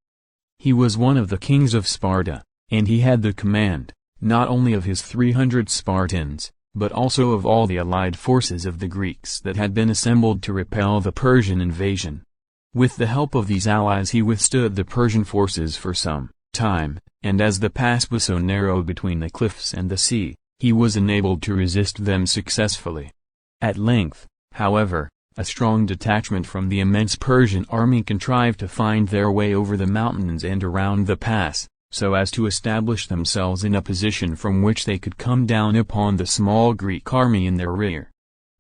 He was one of the kings of Sparta, and he had the command, not only of his 300 Spartans, but also of all the allied forces of the Greeks that had been assembled to repel the Persian invasion. With the help of these allies he withstood the Persian forces for some time, and as the pass was so narrow between the cliffs and the sea, he was enabled to resist them successfully. At length, however, a strong detachment from the immense Persian army contrived to find their way over the mountains and around the pass, so as to establish themselves in a position from which they could come down upon the small Greek army in their rear.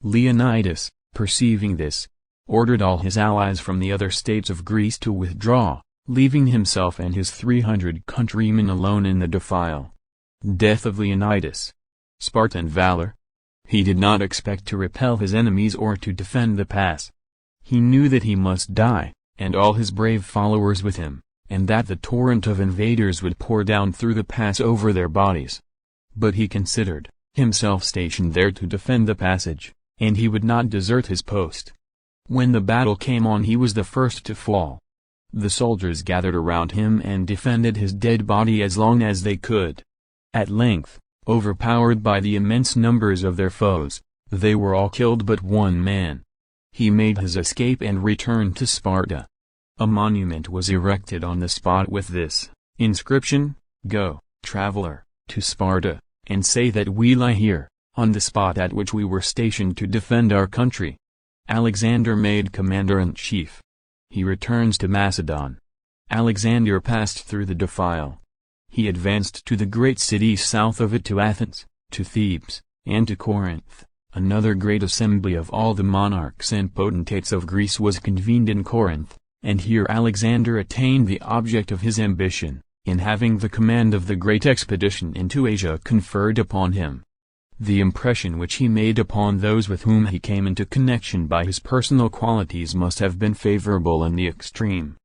Leonidas, perceiving this, ordered all his allies from the other states of Greece to withdraw, leaving himself and his 300 countrymen alone in the defile. Death of Leonidas. Spartan valor. He did not expect to repel his enemies or to defend the pass. He knew that he must die, and all his brave followers with him, and that the torrent of invaders would pour down through the pass over their bodies. But he considered himself stationed there to defend the passage, and he would not desert his post. When the battle came on he was the first to fall. The soldiers gathered around him and defended his dead body as long as they could. At length, overpowered by the immense numbers of their foes, they were all killed but one man. He made his escape and returned to Sparta. A monument was erected on the spot with this inscription: "Go, traveler, to Sparta, and say that we lie here, on the spot at which we were stationed to defend our country." Alexander made commander-in-chief. He returns to Macedon. Alexander passed through the defile. He advanced to the great cities south of it, to Athens, to Thebes, and to Corinth. Another great assembly of all the monarchs and potentates of Greece was convened in Corinth, and here Alexander attained the object of his ambition, in having the command of the great expedition into Asia conferred upon him. The impression which he made upon those with whom he came into connection by his personal qualities must have been favorable in the extreme.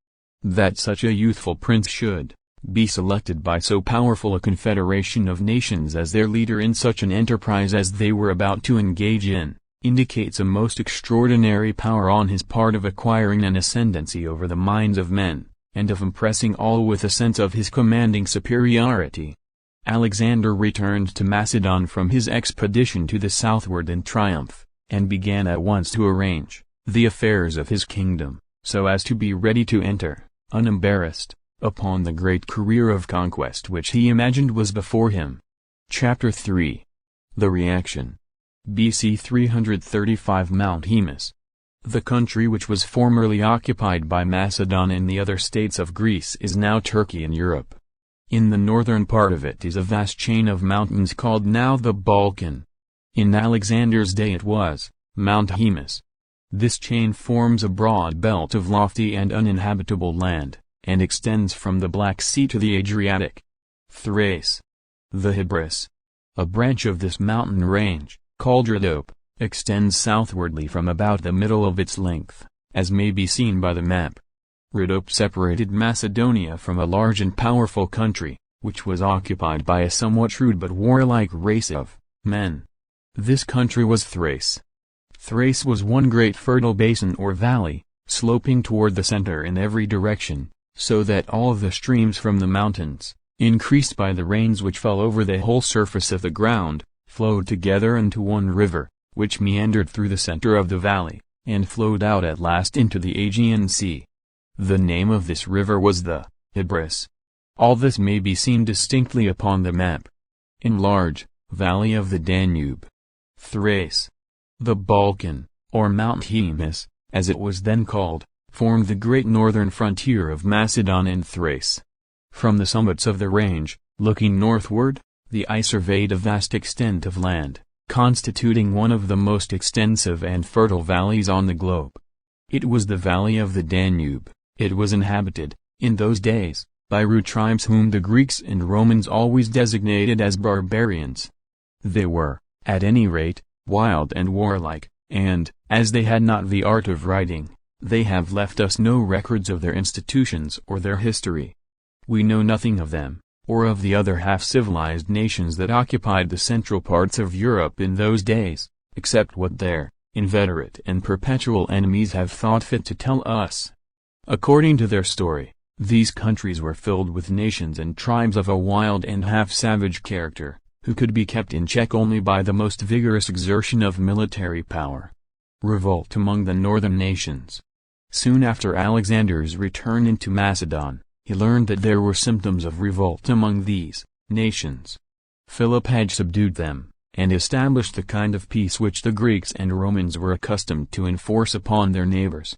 That such a youthful prince should be selected by so powerful a confederation of nations as their leader in such an enterprise as they were about to engage in, indicates a most extraordinary power on his part of acquiring an ascendancy over the minds of men, and of impressing all with a sense of his commanding superiority. Alexander returned to Macedon from his expedition to the southward in triumph, and began at once to arrange the affairs of his kingdom, so as to be ready to enter, unembarrassed, upon the great career of conquest which he imagined was before him. Chapter 3. The Reaction. BC 335 Mount Haemus. The country which was formerly occupied by Macedon and the other states of Greece is now Turkey in Europe. In the northern part of it is a vast chain of mountains called now the Balkan. In Alexander's day it was Mount Haemus. This chain forms a broad belt of lofty and uninhabitable land, and extends from the Black Sea to the Adriatic. Thrace. The Hebrus, a branch of this mountain range, called Rhodope, extends southwardly from about the middle of its length, as may be seen by the map. Rhodope separated Macedonia from a large and powerful country, which was occupied by a somewhat shrewd but warlike race of men. This country was Thrace. Thrace was one great fertile basin or valley, sloping toward the center in every direction, so that all the streams from the mountains, increased by the rains which fell over the whole surface of the ground, flowed together into one river, which meandered through the center of the valley, and flowed out at last into the Aegean Sea. The name of this river was the Ibris. All this may be seen distinctly upon the map. Enlarge, valley of the Danube. Thrace. The Balkan, or Mount Haemus, as it was then called, formed the great northern frontier of Macedon and Thrace. From the summits of the range, looking northward, the eye surveyed a vast extent of land, constituting one of the most extensive and fertile valleys on the globe. It was the valley of the Danube. It was inhabited, in those days, by rude tribes whom the Greeks and Romans always designated as barbarians. They were, at any rate, wild and warlike, and, as they had not the art of writing, they have left us no records of their institutions or their history. We know nothing of them, or of the other half-civilized nations that occupied the central parts of Europe in those days, except what their inveterate and perpetual enemies have thought fit to tell us. According to their story, these countries were filled with nations and tribes of a wild and half-savage character, who could be kept in check only by the most vigorous exertion of military power. Revolt among the northern nations. Soon after Alexander's return into Macedon, he learned that there were symptoms of revolt among these nations. Philip had subdued them, and established the kind of peace which the Greeks and Romans were accustomed to enforce upon their neighbors.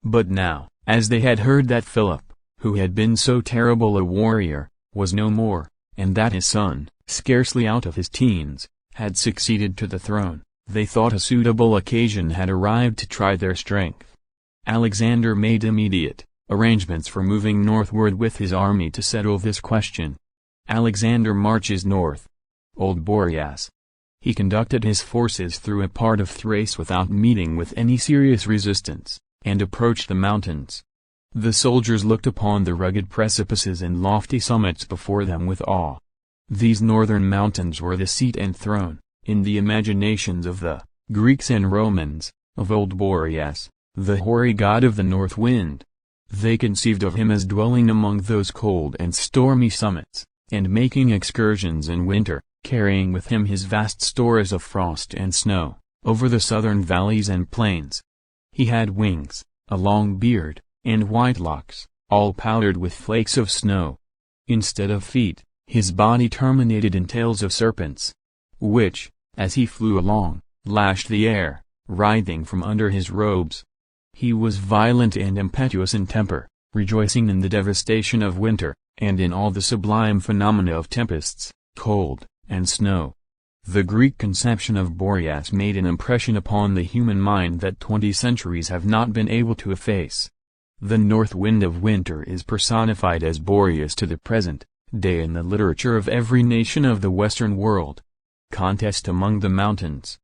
But now, as they had heard that Philip, who had been so terrible a warrior, was no more, and that his son, scarcely out of his teens, had succeeded to the throne, they thought a suitable occasion had arrived to try their strength. Alexander made immediate arrangements for moving northward with his army to settle this question. Alexander marches north. Old Boreas. He conducted his forces through a part of Thrace without meeting with any serious resistance, and approached the mountains. The soldiers looked upon the rugged precipices and lofty summits before them with awe. These northern mountains were the seat and throne, in the imaginations of the Greeks and Romans, of old Boreas, the hoary god of the north wind. They conceived of him as dwelling among those cold and stormy summits, and making excursions in winter, carrying with him his vast stores of frost and snow, over the southern valleys and plains. He had wings, a long beard, and white locks, all powdered with flakes of snow. Instead of feet, his body terminated in tails of serpents, which, as he flew along, lashed the air, writhing from under his robes. He was violent and impetuous in temper, rejoicing in the devastation of winter, and in all the sublime phenomena of tempests, cold, and snow. The Greek conception of Boreas made an impression upon the human mind that 20 centuries have not been able to efface. The north wind of winter is personified as Boreas to the present day in the literature of every nation of the Western world. Contest among the mountains.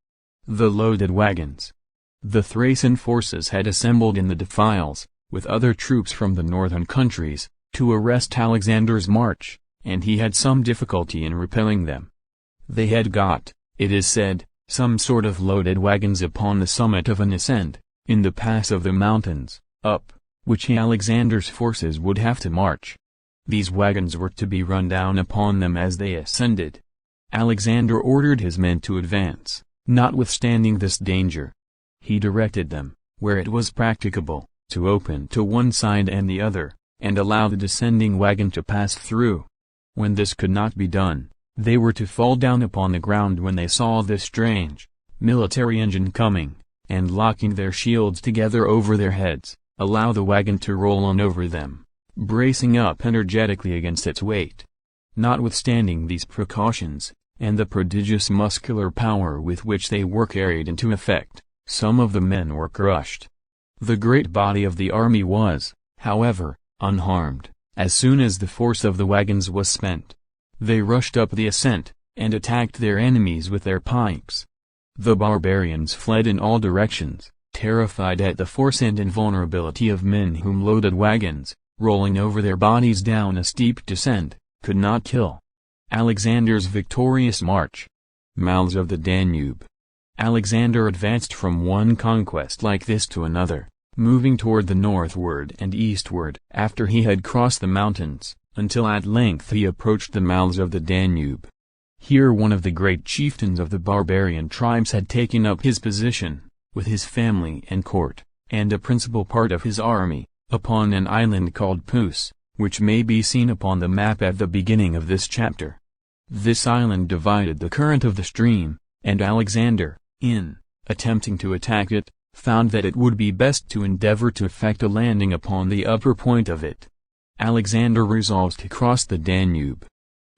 The loaded wagons. The Thracian forces had assembled in the defiles, with other troops from the northern countries, to arrest Alexander's march, and he had some difficulty in repelling them. They had got, it is said, some sort of loaded wagons upon the summit of an ascent, in the pass of the mountains, up which Alexander's forces would have to march. These wagons were to be run down upon them as they ascended. Alexander ordered his men to advance, notwithstanding this danger. He directed them, where it was practicable, to open to one side and the other, and allow the descending wagon to pass through. When this could not be done, they were to fall down upon the ground when they saw this strange military engine coming, and locking their shields together over their heads, allow the wagon to roll on over them, bracing up energetically against its weight. Notwithstanding these precautions, and the prodigious muscular power with which they were carried into effect, some of the men were crushed. The great body of the army was, however, unharmed. As soon as the force of the wagons was spent, they rushed up the ascent, and attacked their enemies with their pikes. The barbarians fled in all directions, terrified at the force and invulnerability of men whom loaded wagons, rolling over their bodies down a steep descent, could not kill. Alexander's victorious march. Mouths of the Danube. Alexander advanced from one conquest like this to another, moving toward the northward and eastward after he had crossed the mountains, until at length he approached the mouths of the Danube. Here one of the great chieftains of the barbarian tribes had taken up his position, with his family and court, and a principal part of his army, upon an island called Pus, which may be seen upon the map at the beginning of this chapter. This island divided the current of the stream, and Alexander, in attempting to attack it, found that it would be best to endeavor to effect a landing upon the upper point of it. Alexander resolved to cross the Danube.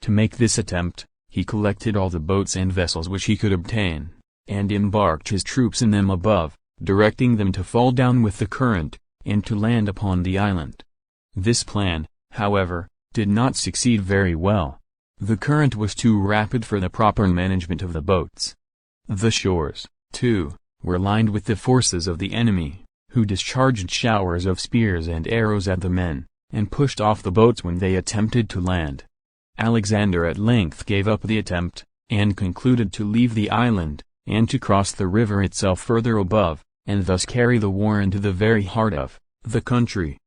To make this attempt, he collected all the boats and vessels which he could obtain, and embarked his troops in them above, directing them to fall down with the current, and to land upon the island. This plan, however, did not succeed very well. The current was too rapid for the proper management of the boats. The shores, too, were lined with the forces of the enemy, who discharged showers of spears and arrows at the men, and pushed off the boats when they attempted to land. Alexander at length gave up the attempt, and concluded to leave the island, and to cross the river itself further above, and thus carry the war into the very heart of the country.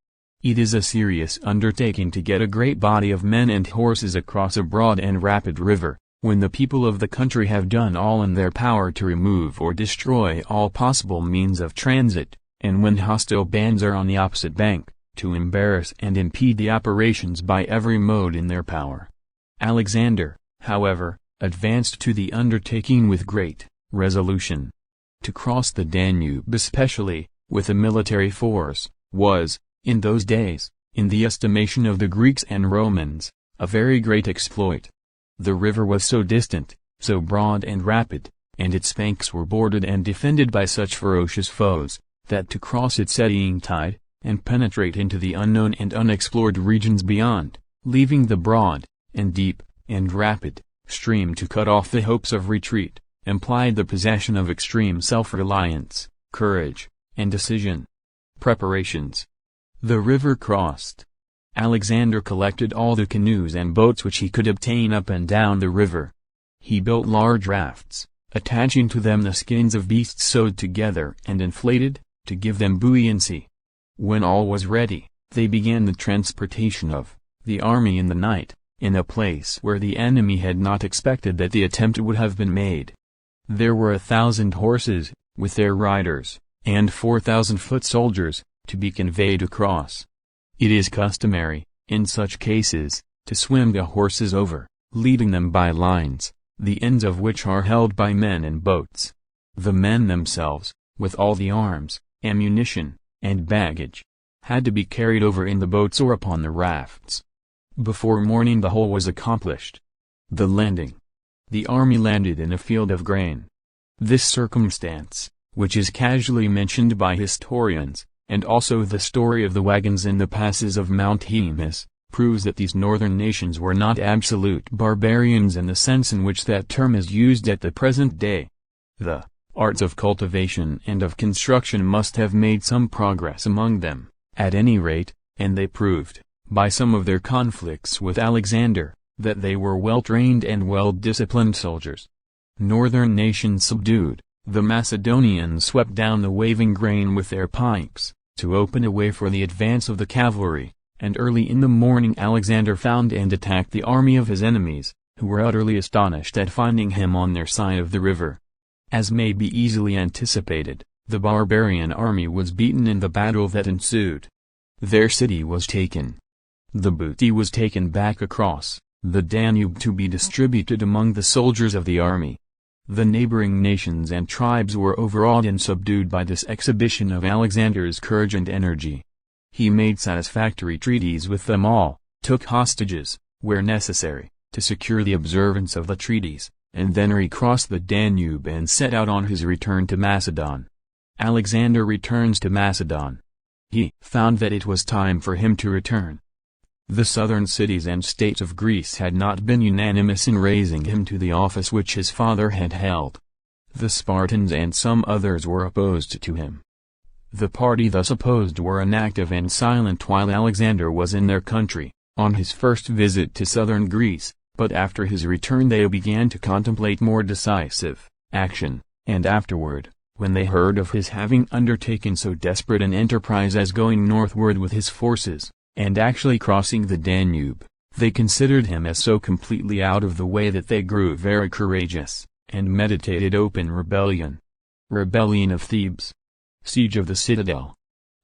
It is a serious undertaking to get a great body of men and horses across a broad and rapid river, when the people of the country have done all in their power to remove or destroy all possible means of transit, and when hostile bands are on the opposite bank, to embarrass and impede the operations by every mode in their power. Alexander, however, advanced to the undertaking with great resolution. To cross the Danube especially, with a military force, was, in those days, in the estimation of the Greeks and Romans, a very great exploit. The river was so distant, so broad and rapid, and its banks were bordered and defended by such ferocious foes, that to cross its eddying tide, and penetrate into the unknown and unexplored regions beyond, leaving the broad, and deep, and rapid, stream to cut off the hopes of retreat, implied the possession of extreme self-reliance, courage, and decision. Preparations. The river crossed. Alexander collected all the canoes and boats which he could obtain up and down the river. He built large rafts, attaching to them the skins of beasts sewed together and inflated, to give them buoyancy. When all was ready, they began the transportation of the army in the night, in a place where the enemy had not expected that the attempt would have been made. There were 1,000 horses, with their riders, and 4,000 foot soldiers, to be conveyed across. It is customary, in such cases, to swim the horses over, leading them by lines, the ends of which are held by men in boats. The men themselves, with all the arms, ammunition, and baggage, had to be carried over in the boats or upon the rafts. Before morning the whole was accomplished. The landing. The army landed in a field of grain. This circumstance, which is casually mentioned by historians, and also the story of the wagons in the passes of Mount Hemus, proves that these northern nations were not absolute barbarians in the sense in which that term is used at the present day. The arts of cultivation and of construction must have made some progress among them, at any rate, and they proved, by some of their conflicts with Alexander, that they were well-trained and well-disciplined soldiers. Northern nations subdued, the Macedonians swept down the waving grain with their pikes, to open a way for the advance of the cavalry, and early in the morning Alexander found and attacked the army of his enemies, who were utterly astonished at finding him on their side of the river. As may be easily anticipated, the barbarian army was beaten in the battle that ensued. Their city was taken. The booty was taken back across the Danube to be distributed among the soldiers of the army. The neighboring nations and tribes were overawed and subdued by this exhibition of Alexander's courage and energy. He made satisfactory treaties with them all, took hostages, where necessary, to secure the observance of the treaties, and then recrossed the Danube and set out on his return to Macedon. Alexander returns to Macedon. He found that it was time for him to return. The southern cities and states of Greece had not been unanimous in raising him to the office which his father had held. The Spartans and some others were opposed to him. The party thus opposed were inactive and silent while Alexander was in their country, on his first visit to southern Greece, but after his return they began to contemplate more decisive action, and afterward, when they heard of his having undertaken so desperate an enterprise as going northward with his forces, and actually crossing the Danube, they considered him as so completely out of the way that they grew very courageous, and meditated open rebellion. Rebellion of Thebes. Siege of the citadel.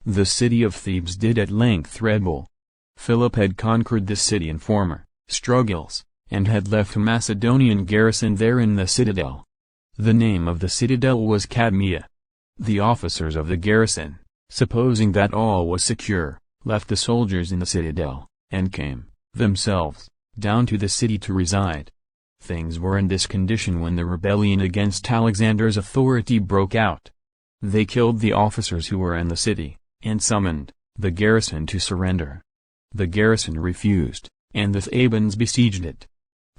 The city of Thebes did at length rebel. Philip had conquered the city in former struggles, and had left a Macedonian garrison there in the citadel. The name of the citadel was Cadmea. The officers of the garrison, supposing that all was secure, left the soldiers in the citadel, and came, themselves, down to the city to reside. Things were in this condition when the rebellion against Alexander's authority broke out. They killed the officers who were in the city, and summoned the garrison to surrender. The garrison refused, and the Thebans besieged it.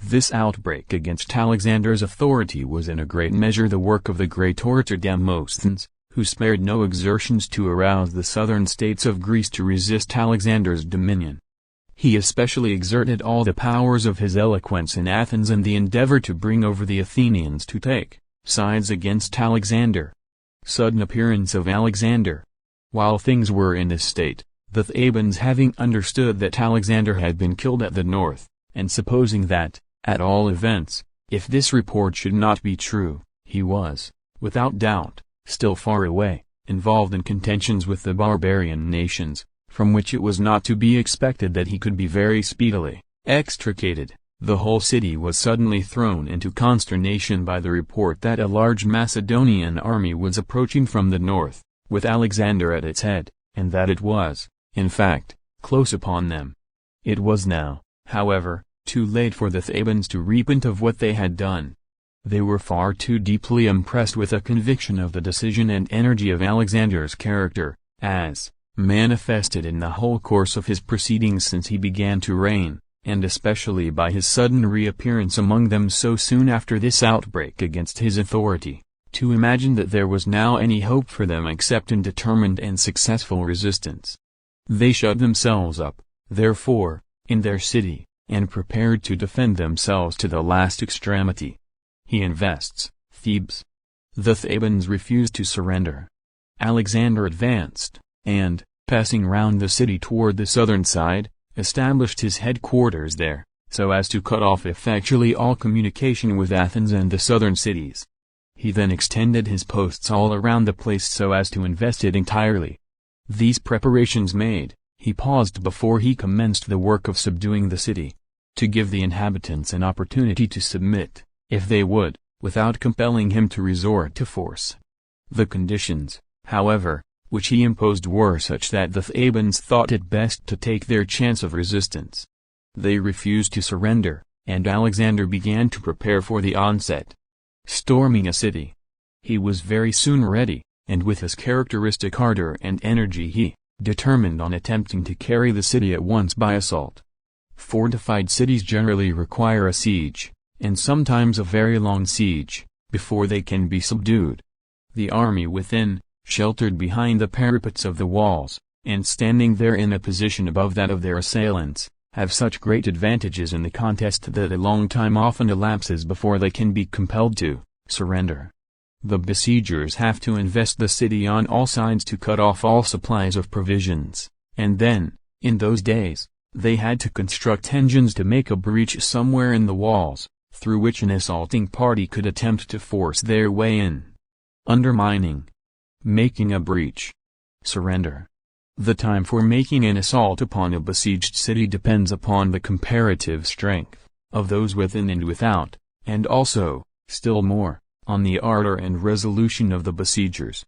This outbreak against Alexander's authority was in a great measure the work of the great orator Demosthenes, who spared no exertions to arouse the southern states of Greece to resist Alexander's dominion. He especially exerted all the powers of his eloquence in Athens in the endeavor to bring over the Athenians to take sides against Alexander. Sudden appearance of Alexander. While things were in this state, the Thebans having understood that Alexander had been killed at the north, and supposing that, at all events, if this report should not be true, he was, without doubt, still far away, involved in contentions with the barbarian nations, from which it was not to be expected that he could be very speedily extricated, the whole city was suddenly thrown into consternation by the report that a large Macedonian army was approaching from the north, with Alexander at its head, and that it was, in fact, close upon them. It was now, however, too late for the Thebans to repent of what they had done. They were far too deeply impressed with a conviction of the decision and energy of Alexander's character, as manifested in the whole course of his proceedings since he began to reign, and especially by his sudden reappearance among them so soon after this outbreak against his authority, to imagine that there was now any hope for them except in determined and successful resistance. They shut themselves up, therefore, in their city, and prepared to defend themselves to the last extremity. He invests Thebes. The Thebans refused to surrender. Alexander advanced, and, passing round the city toward the southern side, established his headquarters there, so as to cut off effectually all communication with Athens and the southern cities. He then extended his posts all around the place so as to invest it entirely. These preparations made, he paused before he commenced the work of subduing the city, to give the inhabitants an opportunity to submit, if they would, without compelling him to resort to force. The conditions, however, which he imposed were such that the Thebans thought it best to take their chance of resistance. They refused to surrender, and Alexander began to prepare for the onset. Storming a city. He was very soon ready, and with his characteristic ardor and energy he determined on attempting to carry the city at once by assault. Fortified cities generally require a siege, and sometimes a very long siege, before they can be subdued. The army within, sheltered behind the parapets of the walls, and standing there in a position above that of their assailants, have such great advantages in the contest that a long time often elapses before they can be compelled to surrender. The besiegers have to invest the city on all sides to cut off all supplies of provisions, and then, in those days, they had to construct engines to make a breach somewhere in the walls, through which an assaulting party could attempt to force their way in. Undermining. Making a breach. Surrender. The time for making an assault upon a besieged city depends upon the comparative strength of those within and without, and also, still more, on the ardor and resolution of the besiegers.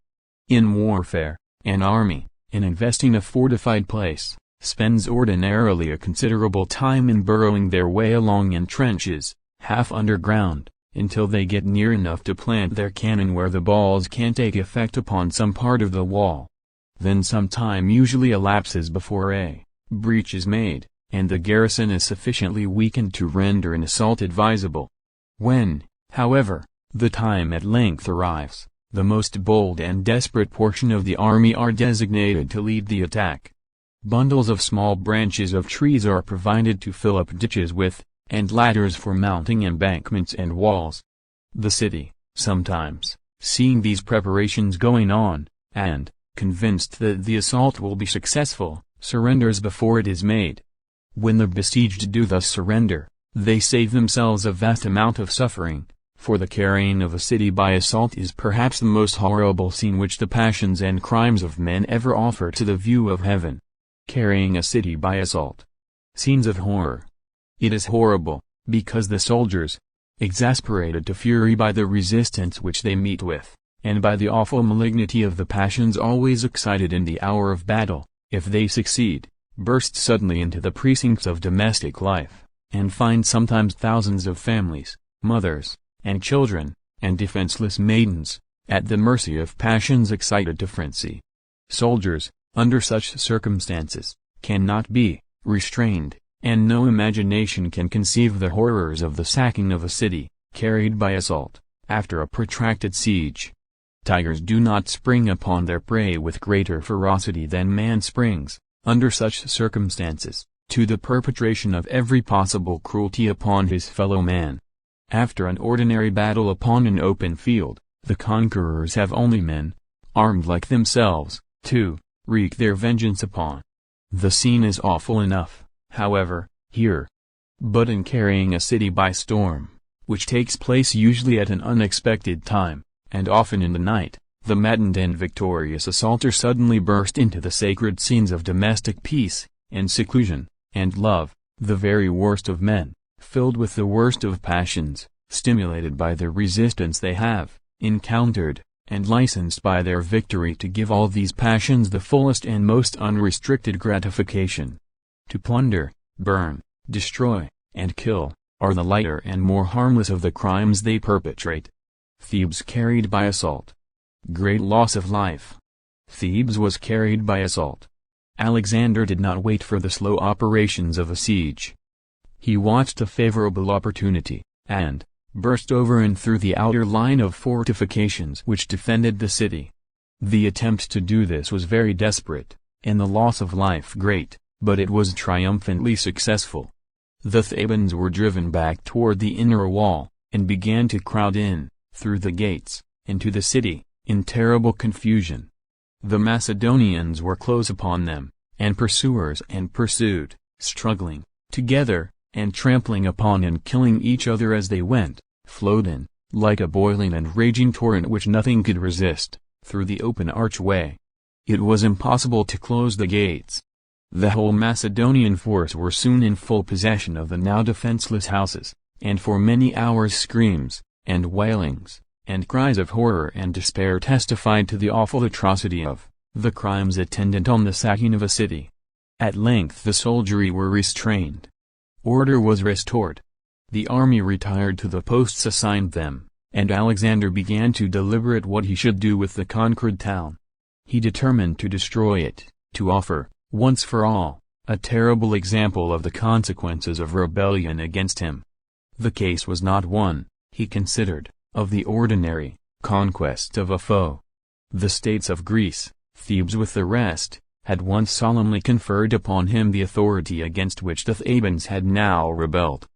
In warfare, an army, in investing a fortified place, spends ordinarily a considerable time in burrowing their way along in trenches, half underground, until they get near enough to plant their cannon where the balls can take effect upon some part of the wall. Then some time usually elapses before a breach is made, and the garrison is sufficiently weakened to render an assault advisable. When, however, the time at length arrives, the most bold and desperate portion of the army are designated to lead the attack. Bundles of small branches of trees are provided to fill up ditches with, and ladders for mounting embankments and walls. The city, sometimes, Seeing these preparations going on, and, convinced that the assault will be successful, surrenders before it is made. When the besieged do thus surrender, they save themselves a vast amount of suffering, for the carrying of a city by assault is perhaps the most horrible scene which the passions and crimes of men ever offer to the view of heaven. Carrying a city by assault. Scenes of horror. It is horrible, because the soldiers, exasperated to fury by the resistance which they meet with, and by the awful malignity of the passions always excited in the hour of battle, if they succeed, burst suddenly into the precincts of domestic life, and find sometimes thousands of families, mothers, and children, and defenseless maidens, at the mercy of passions excited to frenzy. Soldiers, under such circumstances, cannot be restrained, and no imagination can conceive the horrors of the sacking of a city, carried by assault, after a protracted siege. Tigers do not spring upon their prey with greater ferocity than man springs, under such circumstances, to the perpetration of every possible cruelty upon his fellow man. After an ordinary battle upon an open field, the conquerors have only men, armed like themselves, to wreak their vengeance upon. The scene is awful enough, however, here. But in carrying a city by storm, which takes place usually at an unexpected time, and often in the night, the maddened and victorious assaulter suddenly burst into the sacred scenes of domestic peace, and seclusion, and love, the very worst of men, filled with the worst of passions, stimulated by the resistance they have encountered, and licensed by their victory to give all these passions the fullest and most unrestricted gratification. To plunder, burn, destroy, and kill, are the lighter and more harmless of the crimes they perpetrate. Thebes carried by assault. Great loss of life. Thebes was carried by assault. Alexander did not wait for the slow operations of a siege. He watched a favorable opportunity, and burst over and through the outer line of fortifications which defended the city. The attempt to do this was very desperate, and the loss of life great, but it was triumphantly successful. The Thebans were driven back toward the inner wall, and began to crowd in, through the gates, into the city, in terrible confusion. The Macedonians were close upon them, and pursuers and pursued, struggling, together, and trampling upon and killing each other as they went, flowed in, like a boiling and raging torrent which nothing could resist, through the open archway. It was impossible to close the gates. The whole Macedonian force were soon in full possession of the now defenseless houses, and for many hours screams, and wailings, and cries of horror and despair testified to the awful atrocity of the crimes attendant on the sacking of a city. At length the soldiery were restrained. Order was restored. The army retired to the posts assigned them, and Alexander began to deliberate what he should do with the conquered town. He determined to destroy it, to offer, once for all, a terrible example of the consequences of rebellion against him. The case was not one, he considered, of the ordinary conquest of a foe. The states of Greece, Thebes with the rest, had once solemnly conferred upon him the authority against which the Thebans had now rebelled.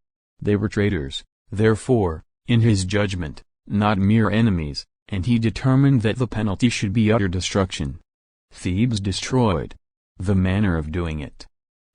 They were traitors, therefore, in his judgment, not mere enemies, and he determined that the penalty should be utter destruction. Thebes destroyed. The manner of doing it.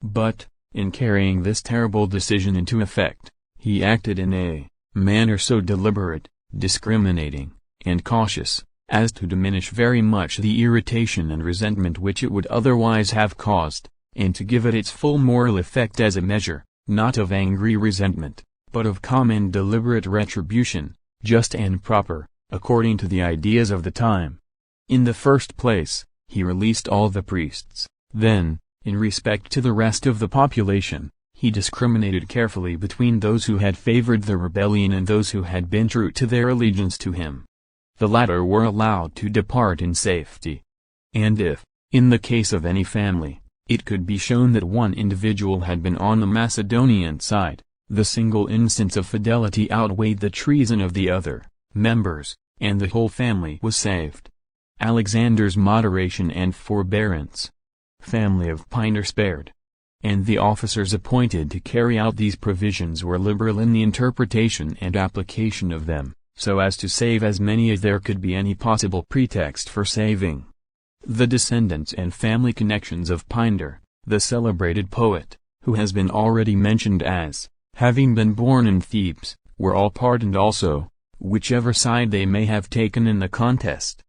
But, in carrying this terrible decision into effect, he acted in a manner so deliberate, discriminating, and cautious, as to diminish very much the irritation and resentment which it would otherwise have caused, and to give it its full moral effect as a measure, not of angry resentment, but of calm and deliberate retribution, just and proper, according to the ideas of the time. In the first place, he released all the priests. Then, in respect to the rest of the population, he discriminated carefully between those who had favored the rebellion and those who had been true to their allegiance to him. The latter were allowed to depart in safety. And if, in the case of any family, it could be shown that one individual had been on the Macedonian side, the single instance of fidelity outweighed the treason of the other members, and the whole family was saved. Alexander's moderation and forbearance. Family of Pinner spared. And the officers appointed to carry out these provisions were liberal in the interpretation and application of them, so as to save as many as there could be any possible pretext for saving. The descendants and family connections of Pindar, the celebrated poet, who has been already mentioned as having been born in Thebes, were all pardoned also, whichever side they may have taken in the contest.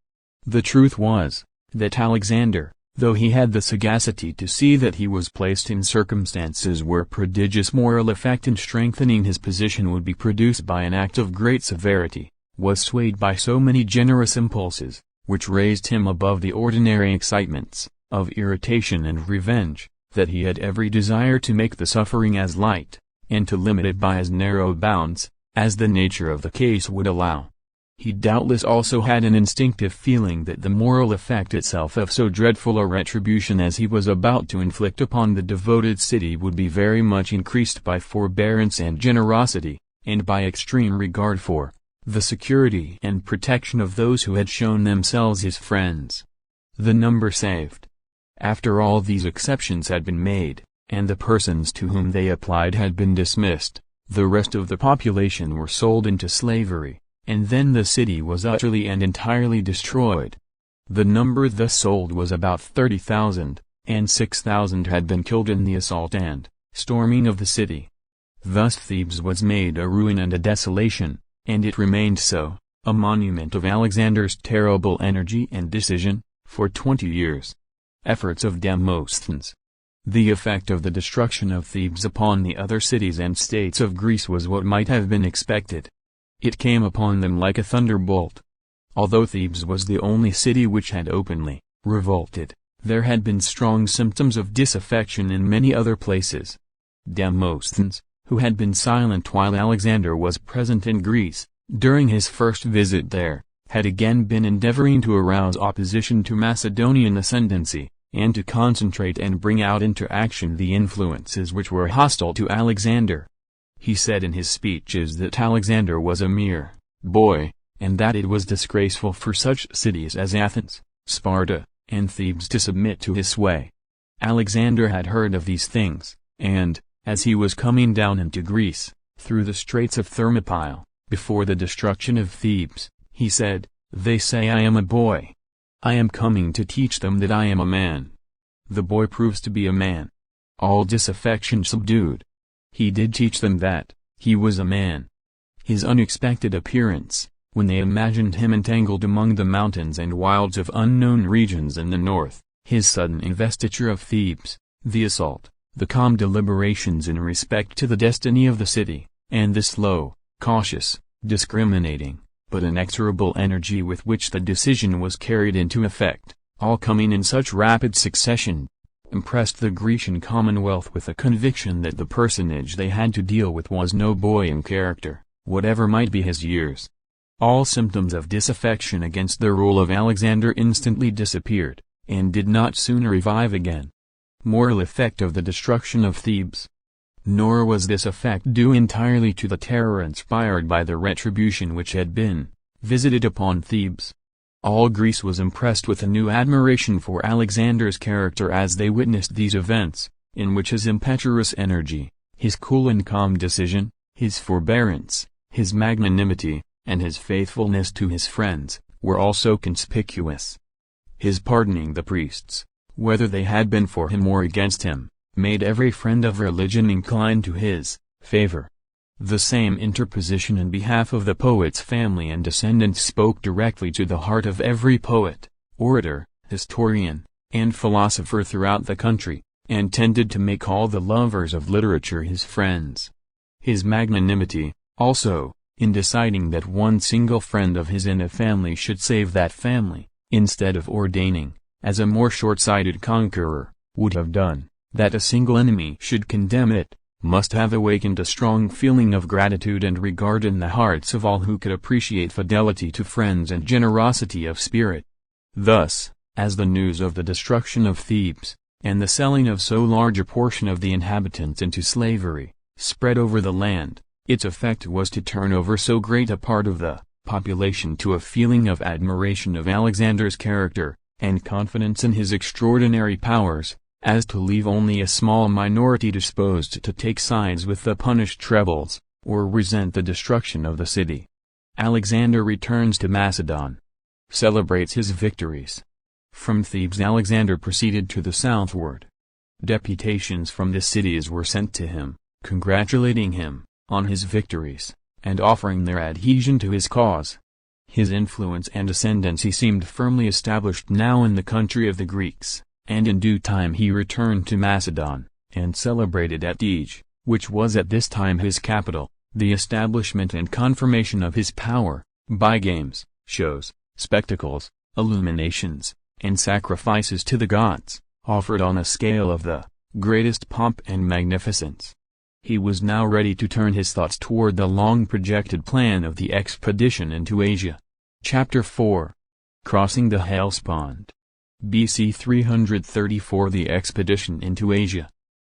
The truth was, that Alexander, though he had the sagacity to see that he was placed in circumstances where prodigious moral effect in strengthening his position would be produced by an act of great severity, was swayed by so many generous impulses, which raised him above the ordinary excitements of irritation and revenge, that he had every desire to make the suffering as light, and to limit it by as narrow bounds, as the nature of the case would allow. He doubtless also had an instinctive feeling that the moral effect itself of so dreadful a retribution as he was about to inflict upon the devoted city would be very much increased by forbearance and generosity, and by extreme regard for the security and protection of those who had shown themselves his friends. The number saved. After all these exceptions had been made, and the persons to whom they applied had been dismissed, the rest of the population were sold into slavery, and then the city was utterly and entirely destroyed. The number thus sold was about 30,000, and 6,000 had been killed in the assault and storming of the city. Thus Thebes was made a ruin and a desolation, and it remained so, a monument of Alexander's terrible energy and decision, for 20 years. Efforts of Demosthenes. The effect of the destruction of Thebes upon the other cities and states of Greece was what might have been expected. It came upon them like a thunderbolt. Although Thebes was the only city which had openly revolted, there had been strong symptoms of disaffection in many other places. Demosthenes, who had been silent while Alexander was present in Greece, during his first visit there, had again been endeavoring to arouse opposition to Macedonian ascendancy, and to concentrate and bring out into action the influences which were hostile to Alexander. He said in his speeches that Alexander was a mere boy, and that it was disgraceful for such cities as Athens, Sparta, and Thebes to submit to his sway. Alexander had heard of these things, and, as he was coming down into Greece, through the straits of Thermopylae, before the destruction of Thebes, he said, "They say I am a boy. I am coming to teach them that I am a man." The boy proves to be a man. All disaffection subdued. He did teach them that he was a man. His unexpected appearance, when they imagined him entangled among the mountains and wilds of unknown regions in the north, his sudden investiture of Thebes, the assault, the calm deliberations in respect to the destiny of the city, and the slow, cautious, discriminating, but inexorable energy with which the decision was carried into effect, all coming in such rapid succession, impressed the Grecian commonwealth with a conviction that the personage they had to deal with was no boy in character, whatever might be his years. All symptoms of disaffection against the rule of Alexander instantly disappeared, and did not soon revive again. Moral effect of the destruction of Thebes. Nor was this effect due entirely to the terror inspired by the retribution which had been visited upon Thebes. All Greece was impressed with a new admiration for Alexander's character as they witnessed these events, in which his impetuous energy, his cool and calm decision, his forbearance, his magnanimity, and his faithfulness to his friends, were all so conspicuous. His pardoning the priests, whether they had been for him or against him, made every friend of religion incline to his favor. The same interposition in behalf of the poet's family and descendants spoke directly to the heart of every poet, orator, historian, and philosopher throughout the country, and tended to make all the lovers of literature his friends. His magnanimity, also, in deciding that one single friend of his in a family should save that family, instead of ordaining, as a more short-sighted conqueror would have done, that a single enemy should condemn it, must have awakened a strong feeling of gratitude and regard in the hearts of all who could appreciate fidelity to friends and generosity of spirit. Thus, as the news of the destruction of Thebes, and the selling of so large a portion of the inhabitants into slavery, spread over the land, its effect was to turn over so great a part of the population to a feeling of admiration of Alexander's character, and confidence in his extraordinary powers, as to leave only a small minority disposed to take sides with the punished rebels, or resent the destruction of the city. Alexander returns to Macedon. Celebrates his victories. From Thebes Alexander proceeded to the southward. Deputations from the cities were sent to him, congratulating him on his victories, and offering their adhesion to his cause. His influence and ascendancy seemed firmly established now in the country of the Greeks, and in due time he returned to Macedon, and celebrated at Dege, which was at this time his capital, the establishment and confirmation of his power, by games, shows, spectacles, illuminations, and sacrifices to the gods, offered on a scale of the greatest pomp and magnificence. He was now ready to turn his thoughts toward the long-projected plan of the expedition into Asia. Chapter 4. Crossing the Hellespont. BC 334 The expedition into Asia.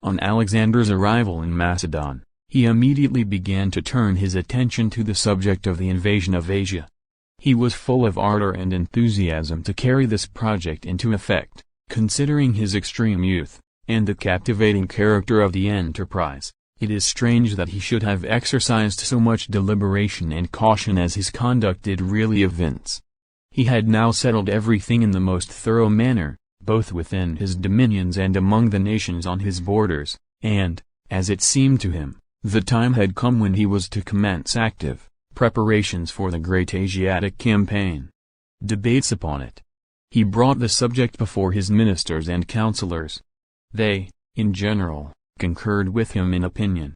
On Alexander's arrival in Macedon, he immediately began to turn his attention to the subject of the invasion of Asia. He was full of ardor and enthusiasm to carry this project into effect, considering his extreme youth, and the captivating character of the enterprise. It is strange that he should have exercised so much deliberation and caution as his conduct did really evince. He had now settled everything in the most thorough manner, both within his dominions and among the nations on his borders, and, as it seemed to him, the time had come when he was to commence active preparations for the great Asiatic campaign. Debates upon it. He brought the subject before his ministers and counselors. They, in general, concurred with him in opinion.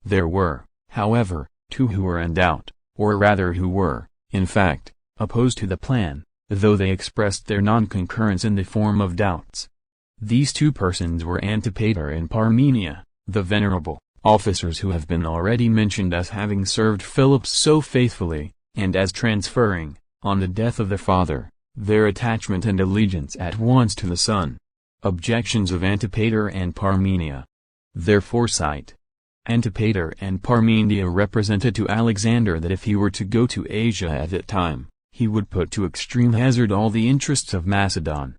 There were, however, two who were in doubt, or rather who were, in fact, opposed to the plan, though they expressed their non-concurrence in the form of doubts. These two persons were Antipater and Parmenia, the venerable officers who have been already mentioned as having served Philip so faithfully, and as transferring, on the death of the father, their attachment and allegiance at once to the son. Objections of Antipater and Parmenia. Their foresight. Antipater and Parmenia represented to Alexander that if he were to go to Asia at that time, he would put to extreme hazard all the interests of Macedon.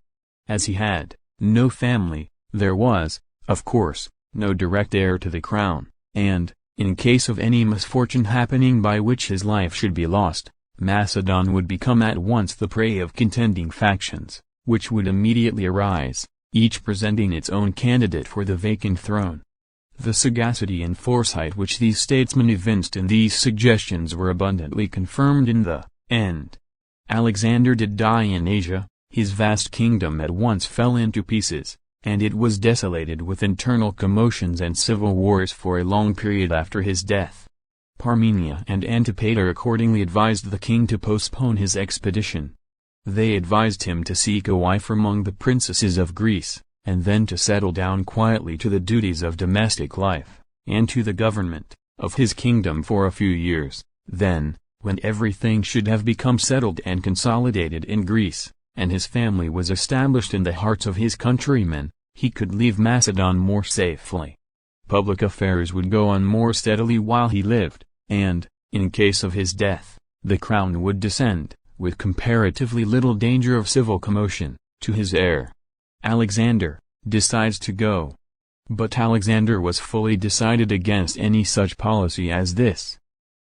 As he had no family, there was, of course, no direct heir to the crown, and, in case of any misfortune happening by which his life should be lost, Macedon would become at once the prey of contending factions, which would immediately arise, each presenting its own candidate for the vacant throne. The sagacity and foresight which these statesmen evinced in these suggestions were abundantly confirmed in the end. Alexander did die in Asia, his vast kingdom at once fell into pieces, and it was desolated with internal commotions and civil wars for a long period after his death. Parmenia and Antipater accordingly advised the king to postpone his expedition. They advised him to seek a wife among the princesses of Greece, and then to settle down quietly to the duties of domestic life, and to the government of his kingdom for a few years. Then, when everything should have become settled and consolidated in Greece, and his family was established in the hearts of his countrymen, he could leave Macedon more safely. Public affairs would go on more steadily while he lived, and, in case of his death, the crown would descend, with comparatively little danger of civil commotion, to his heir. Alexander decides to go. But Alexander was fully decided against any such policy as this.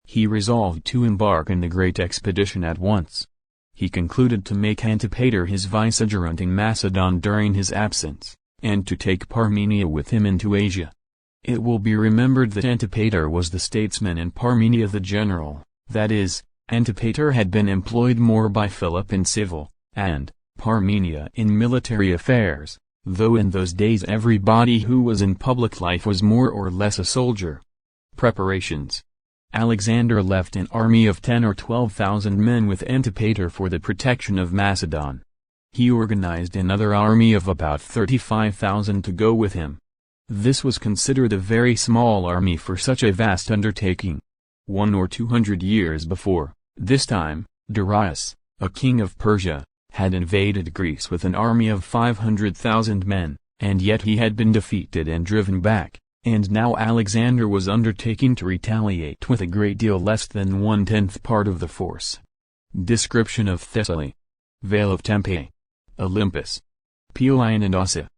He resolved to embark in the great expedition at once. He concluded to make Antipater his vicegerent in Macedon during his absence, and to take Parmenia with him into Asia. It will be remembered that Antipater was the statesman and Parmenia the general, that is, Antipater had been employed more by Philip in civil, and Parmenia in military affairs, though in those days everybody who was in public life was more or less a soldier. Preparations. Alexander left an army of 10 or 12,000 men with Antipater for the protection of Macedon. He organized another army of about 35,000 to go with him. This was considered a very small army for such a vast undertaking. 100 or 200 years before, this time, Darius, a king of Persia, had invaded Greece with an army of 500,000 men, and yet he had been defeated and driven back, and now Alexander was undertaking to retaliate with a great deal less than 1/10 part of the force. Description of Thessaly. Vale of Tempe. Olympus. Pelion and Ossa.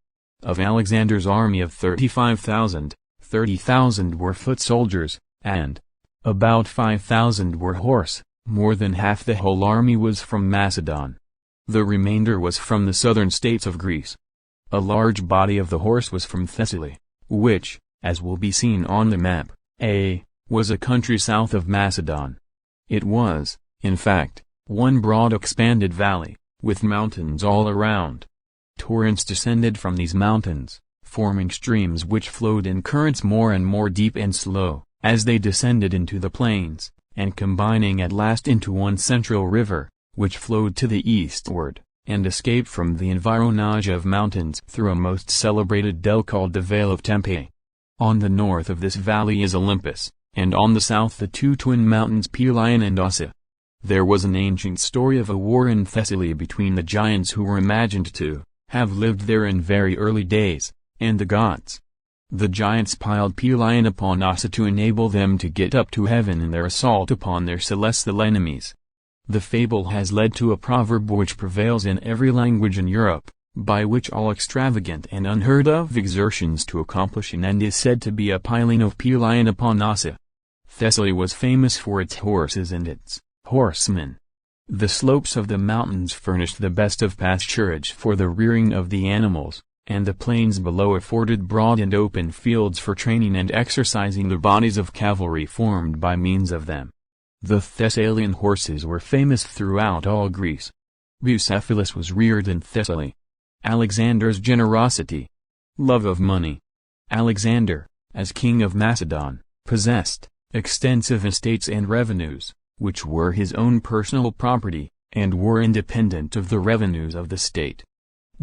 Of Alexander's army of 35,000, 30,000 were foot soldiers, and about 5,000 were horse, More than half the whole army was from Macedon. The remainder was from the southern states of Greece. A large body of the horse was from Thessaly, which, as will be seen on the map, was a country south of Macedon. It was, in fact, one broad expanded valley, with mountains all around. Torrents descended from these mountains, forming streams which flowed in currents more and more deep and slow, as they descended into the plains, and combining at last into one central river, which flowed to the eastward, and escaped from the environage of mountains through a most celebrated dell called the Vale of Tempe. On the north of this valley is Olympus, and on the south the two twin mountains Pelion and Ossa. There was an ancient story of a war in Thessaly between the giants who were imagined to have lived there in very early days, and the gods. The giants piled Pelion upon Ossa to enable them to get up to heaven in their assault upon their celestial enemies. The fable has led to a proverb which prevails in every language in Europe, by which all extravagant and unheard-of exertions to accomplish an end is said to be a piling of Pelion upon Ossa. Thessaly was famous for its horses and its horsemen. The slopes of the mountains furnished the best of pasturage for the rearing of the animals, and the plains below afforded broad and open fields for training and exercising the bodies of cavalry formed by means of them. The Thessalian horses were famous throughout all Greece. Bucephalus was reared in Thessaly. Alexander's generosity. Love of money. Alexander, as king of Macedon, possessed extensive estates and revenues, which were his own personal property, and were independent of the revenues of the state.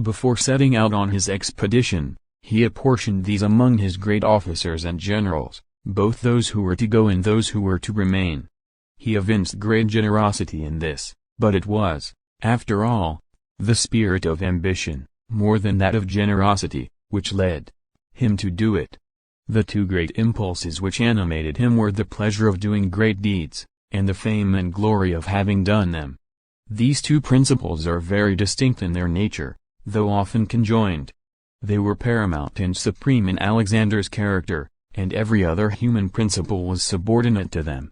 Before setting out on his expedition, he apportioned these among his great officers and generals, both those who were to go and those who were to remain. He evinced great generosity in this, but it was, after all, the spirit of ambition, more than that of generosity, which led him to do it. The two great impulses which animated him were the pleasure of doing great deeds, and the fame and glory of having done them. These two principles are very distinct in their nature, though often conjoined. They were paramount and supreme in Alexander's character, and every other human principle was subordinate to them.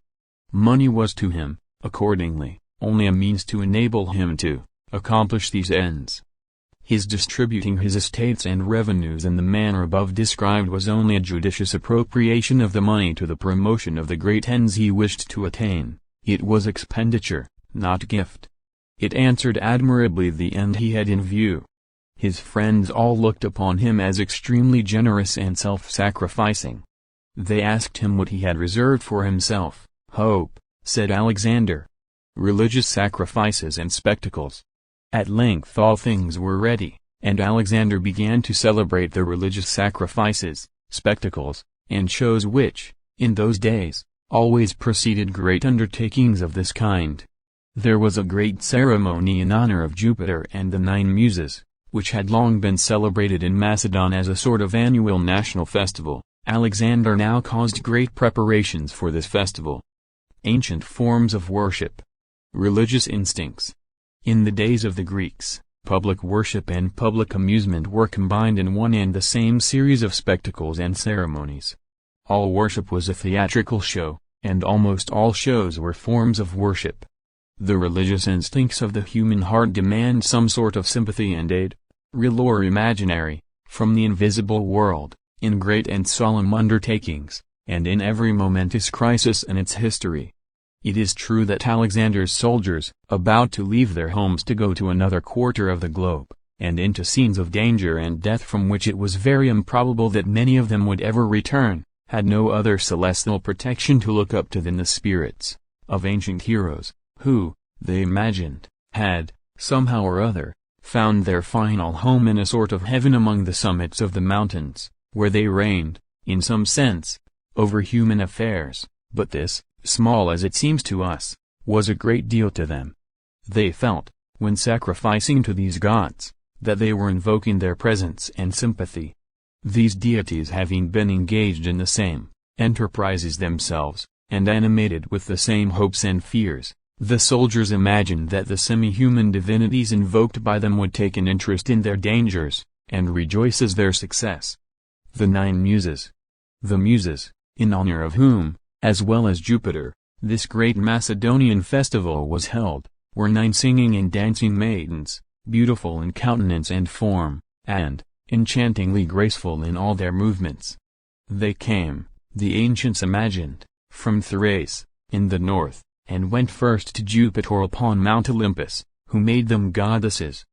Money was to him, accordingly, only a means to enable him to accomplish these ends. His distributing his estates and revenues in the manner above described was only a judicious appropriation of the money to the promotion of the great ends he wished to attain. It was expenditure, not gift. It answered admirably the end he had in view. His friends all looked upon him as extremely generous and self-sacrificing. They asked him what he had reserved for himself. Hope, said Alexander. Religious sacrifices and spectacles. At length all things were ready, and Alexander began to celebrate the religious sacrifices, spectacles, and shows which, in those days, always preceded great undertakings of this kind. There was a great ceremony in honor of Jupiter and the 9 Muses, which had long been celebrated in Macedon as a sort of annual national festival. Alexander now caused great preparations for this festival. Ancient forms of worship. Religious instincts. In the days of the Greeks, public worship and public amusement were combined in one and the same series of spectacles and ceremonies. All worship was a theatrical show, and almost all shows were forms of worship. The religious instincts of the human heart demand some sort of sympathy and aid, real or imaginary, from the invisible world, in great and solemn undertakings, and in every momentous crisis in its history. It is true that Alexander's soldiers, about to leave their homes to go to another quarter of the globe, and into scenes of danger and death from which it was very improbable that many of them would ever return, had no other celestial protection to look up to than the spirits of ancient heroes, who, they imagined, had, somehow or other, found their final home in a sort of heaven among the summits of the mountains, where they reigned, in some sense, over human affairs. But this, small as it seems to us, was a great deal to them. They felt, when sacrificing to these gods, that they were invoking their presence and sympathy. These deities having been engaged in the same enterprises themselves, and animated with the same hopes and fears, the soldiers imagined that the semi-human divinities invoked by them would take an interest in their dangers, and rejoice as their success. The 9 Muses. The Muses, in honor of whom, as well as Jupiter, This great Macedonian festival was held, where 9 singing and dancing maidens, beautiful in countenance and form, and enchantingly graceful in all their movements. They came, the ancients imagined, from Thrace, in the north, and went first to Jupiter upon Mount Olympus, who made them goddesses.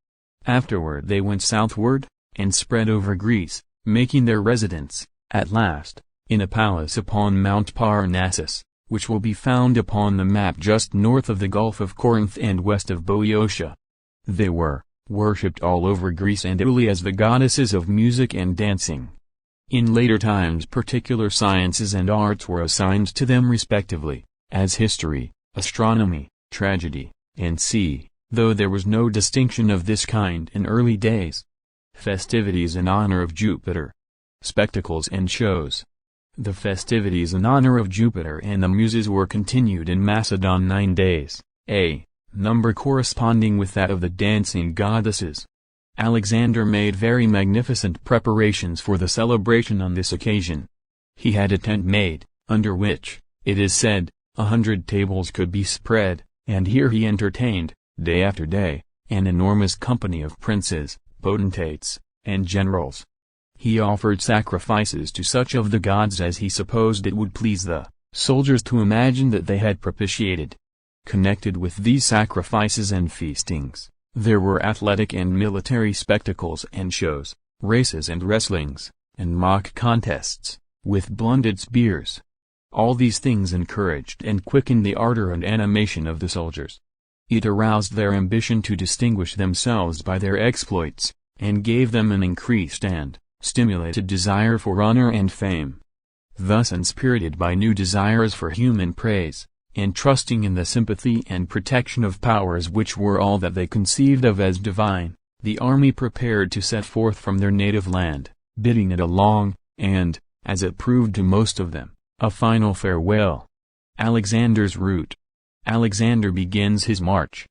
Afterward they went southward, and spread over Greece, making their residence, at last, in a palace upon Mount Parnassus, which will be found upon the map just north of the Gulf of Corinth and west of Boeotia. They were worshipped all over Greece and Italy as the goddesses of music and dancing. In later times particular sciences and arts were assigned to them respectively, as history, astronomy, tragedy, and sea, though there was no distinction of this kind in early days. Festivities in honor of Jupiter. Spectacles and shows. The festivities in honor of Jupiter and the Muses were continued in Macedon 9 days, a number corresponding with that of the dancing goddesses. Alexander made very magnificent preparations for the celebration on this occasion. He had a tent made, under which, it is said, 100 tables could be spread, and here he entertained, day after day, an enormous company of princes, potentates, and generals. He offered sacrifices to such of the gods as he supposed it would please the soldiers to imagine that they had propitiated. Connected with these sacrifices and feastings, there were athletic and military spectacles and shows, races and wrestlings, and mock contests, with blunted spears. All these things encouraged and quickened the ardor and animation of the soldiers. It aroused their ambition to distinguish themselves by their exploits, and gave them an increased and stimulated desire for honor and fame. Thus inspirited by new desires for human praise, and trusting in the sympathy and protection of powers which were all that they conceived of as divine, the army prepared to set forth from their native land, bidding it a long, and, as it proved to most of them, a final farewell. Alexander's route. Alexander begins his march.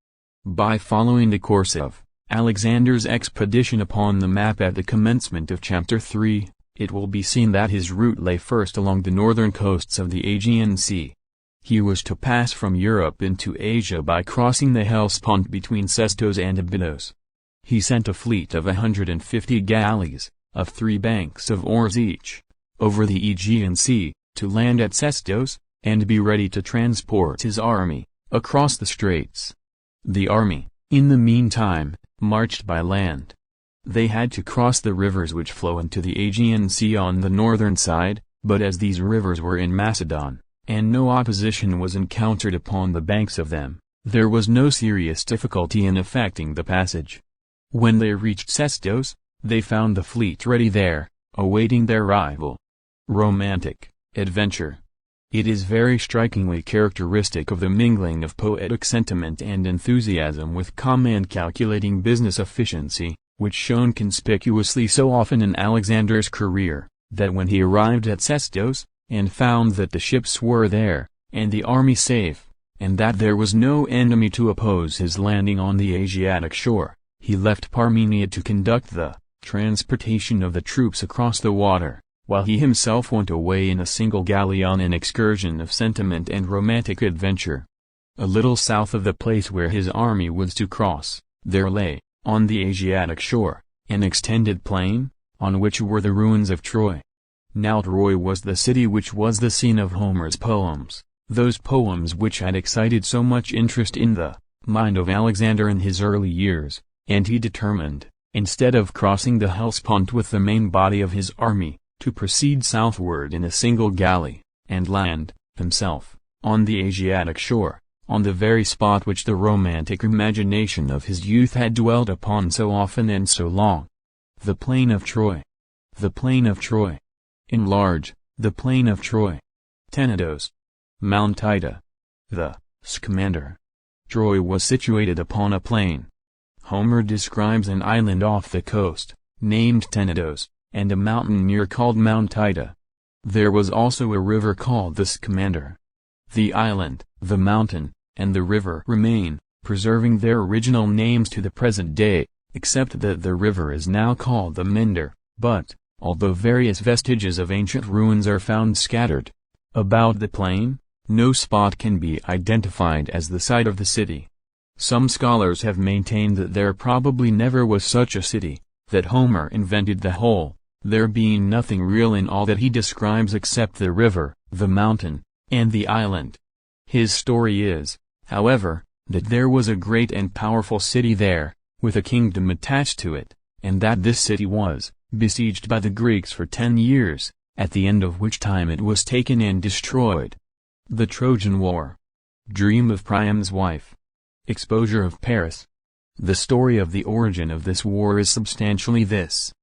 By following the course of Alexander's expedition upon the map at the commencement of Chapter 3, it will be seen that his route lay first along the northern coasts of the Aegean Sea. He was to pass from Europe into Asia by crossing the Hellespont between Sestos and Abydos. He sent a fleet of 150 galleys, of 3 banks of oars each, over the Aegean Sea, to land at Sestos, and be ready to transport his army across the straits. The army, in the meantime, marched by land. They had to cross the rivers which flow into the Aegean Sea on the northern side, but as these rivers were in Macedon, and no opposition was encountered upon the banks of them, there was no serious difficulty in effecting the passage. When they reached Sestos, they found the fleet ready there, awaiting their arrival. Romantic adventure. It is very strikingly characteristic of the mingling of poetic sentiment and enthusiasm with calm and calculating business efficiency, which shone conspicuously so often in Alexander's career, that when he arrived at Sestos, and found that the ships were there, and the army safe, and that there was no enemy to oppose his landing on the Asiatic shore, he left Parmenia to conduct the transportation of the troops across the water, while he himself went away in a single galley on an excursion of sentiment and romantic adventure. A little south of the place where his army was to cross, there lay, on the Asiatic shore, an extended plain, on which were the ruins of Troy. Now Troy was the city which was the scene of Homer's poems, those poems which had excited so much interest in the mind of Alexander in his early years, and he determined, instead of crossing the Hellespont with the main body of his army, to proceed southward in a single galley, and land, himself, on the Asiatic shore, on the very spot which the romantic imagination of his youth had dwelt upon so often and so long. The plain of Troy. The plain of Troy. Enlarge, the plain of Troy. Tenedos. Mount Ida. The Scamander. Troy was situated upon a plain. Homer describes an island off the coast, named Tenedos, and a mountain near called Mount Ida. There was also a river called the Scamander. The island, the mountain, and the river remain, preserving their original names to the present day, except that the river is now called the Minder, but, although various vestiges of ancient ruins are found scattered about the plain, No spot can be identified as the site of the city. Some scholars have maintained that there probably never was such a city, that Homer invented the whole, there being nothing real in all that he describes except the river, the mountain, and the island. His story is, however, that there was a great and powerful city there, with a kingdom attached to it, and that this city was besieged by the Greeks for 10 years, at the end of which time it was taken and destroyed. The Trojan War. Dream of Priam's wife. Exposure of Paris. The story of the origin of this war is substantially this.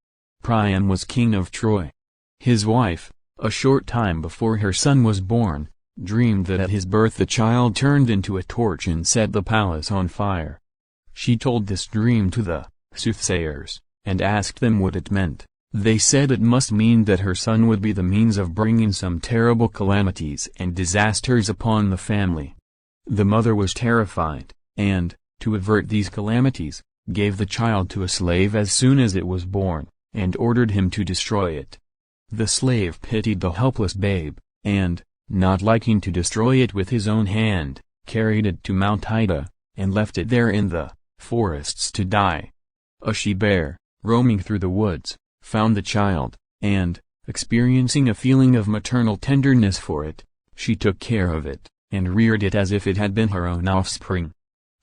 Priam was king of Troy. His wife, a short time before her son was born, dreamed that at his birth the child turned into a torch and set the palace on fire. She told this dream to the soothsayers, and asked them what it meant. They said it must mean that her son would be the means of bringing some terrible calamities and disasters upon the family. The mother was terrified, and, to avert these calamities, gave the child to a slave as soon as it was born, and ordered him to destroy it. The slave pitied the helpless babe, and, not liking to destroy it with his own hand, carried it to Mount Ida, and left it there in the forests to die. A she-bear, roaming through the woods, found the child, and, experiencing a feeling of maternal tenderness for it, she took care of it, and reared it as if it had been her own offspring.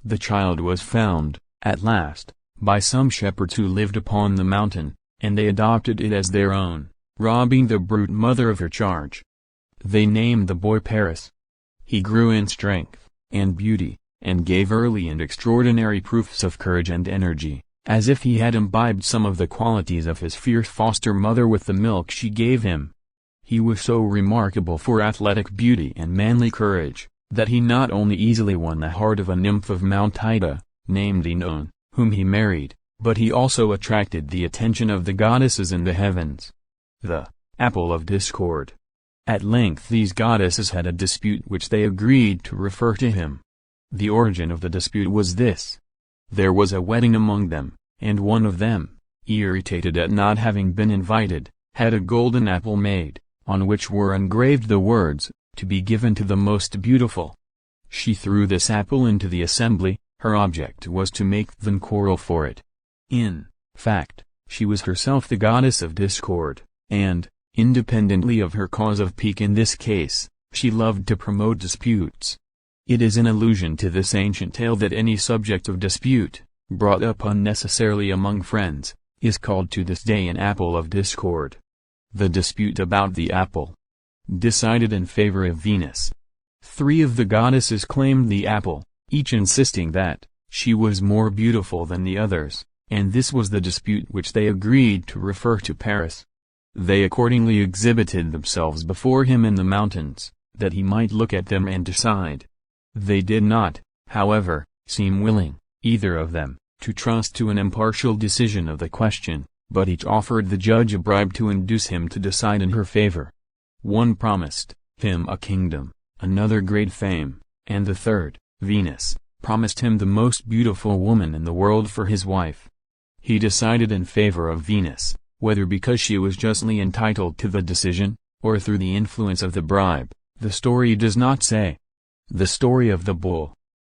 The child was found, at last, by some shepherds who lived upon the mountain, and they adopted it as their own, robbing the brute mother of her charge. They named the boy Paris. He grew in strength and beauty, and gave early and extraordinary proofs of courage and energy, as if he had imbibed some of the qualities of his fierce foster mother with the milk she gave him. He was so remarkable for athletic beauty and manly courage, that he not only easily won the heart of a nymph of Mount Ida, named Aenon, whom he married, but he also attracted the attention of the goddesses in the heavens. The apple of discord. At length these goddesses had a dispute which they agreed to refer to him. The origin of the dispute was this. There was a wedding among them, and one of them, irritated at not having been invited, had a golden apple made, on which were engraved the words, "To be given to the most beautiful." She threw this apple into the assembly. Her object was to make them quarrel for it. In fact, she was herself the goddess of discord, and, independently of her cause of pique in this case, she loved to promote disputes. It is in allusion to this ancient tale that any subject of dispute, brought up unnecessarily among friends, is called to this day an apple of discord. The dispute about the apple. Decided in favor of Venus. 3 of the goddesses claimed the apple, each insisting that she was more beautiful than the others, and this was the dispute which they agreed to refer to Paris. They accordingly exhibited themselves before him in the mountains, that he might look at them and decide. They did not, however, seem willing, either of them, to trust to an impartial decision of the question, but each offered the judge a bribe to induce him to decide in her favor. One promised him a kingdom, another great fame, and the third, Venus, promised him the most beautiful woman in the world for his wife. He decided in favor of Venus, whether because she was justly entitled to the decision, or through the influence of the bribe, the story does not say. The story of the bull.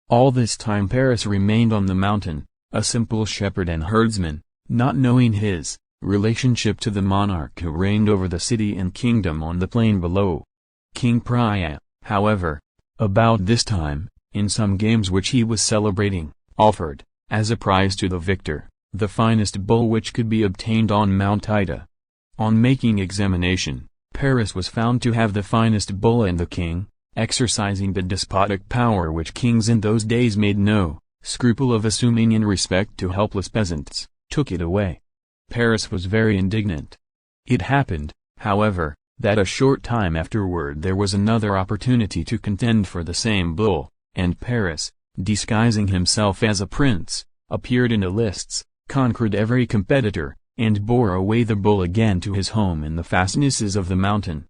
All this time Paris remained on the mountain, a simple shepherd and herdsman, not knowing his relationship to the monarch who reigned over the city and kingdom on the plain below. King Priam, however, about this time, in some games which he was celebrating, offered, as a prize to the victor, the finest bull which could be obtained on Mount Ida. On making examination, Paris was found to have the finest bull, and the king, exercising the despotic power which kings in those days made no scruple of assuming in respect to helpless peasants, took it away. Paris was very indignant. It happened, however, that a short time afterward there was another opportunity to contend for the same bull, and Paris, disguising himself as a prince, appeared in the lists, conquered every competitor, and bore away the bull again to his home in the fastnesses of the mountain.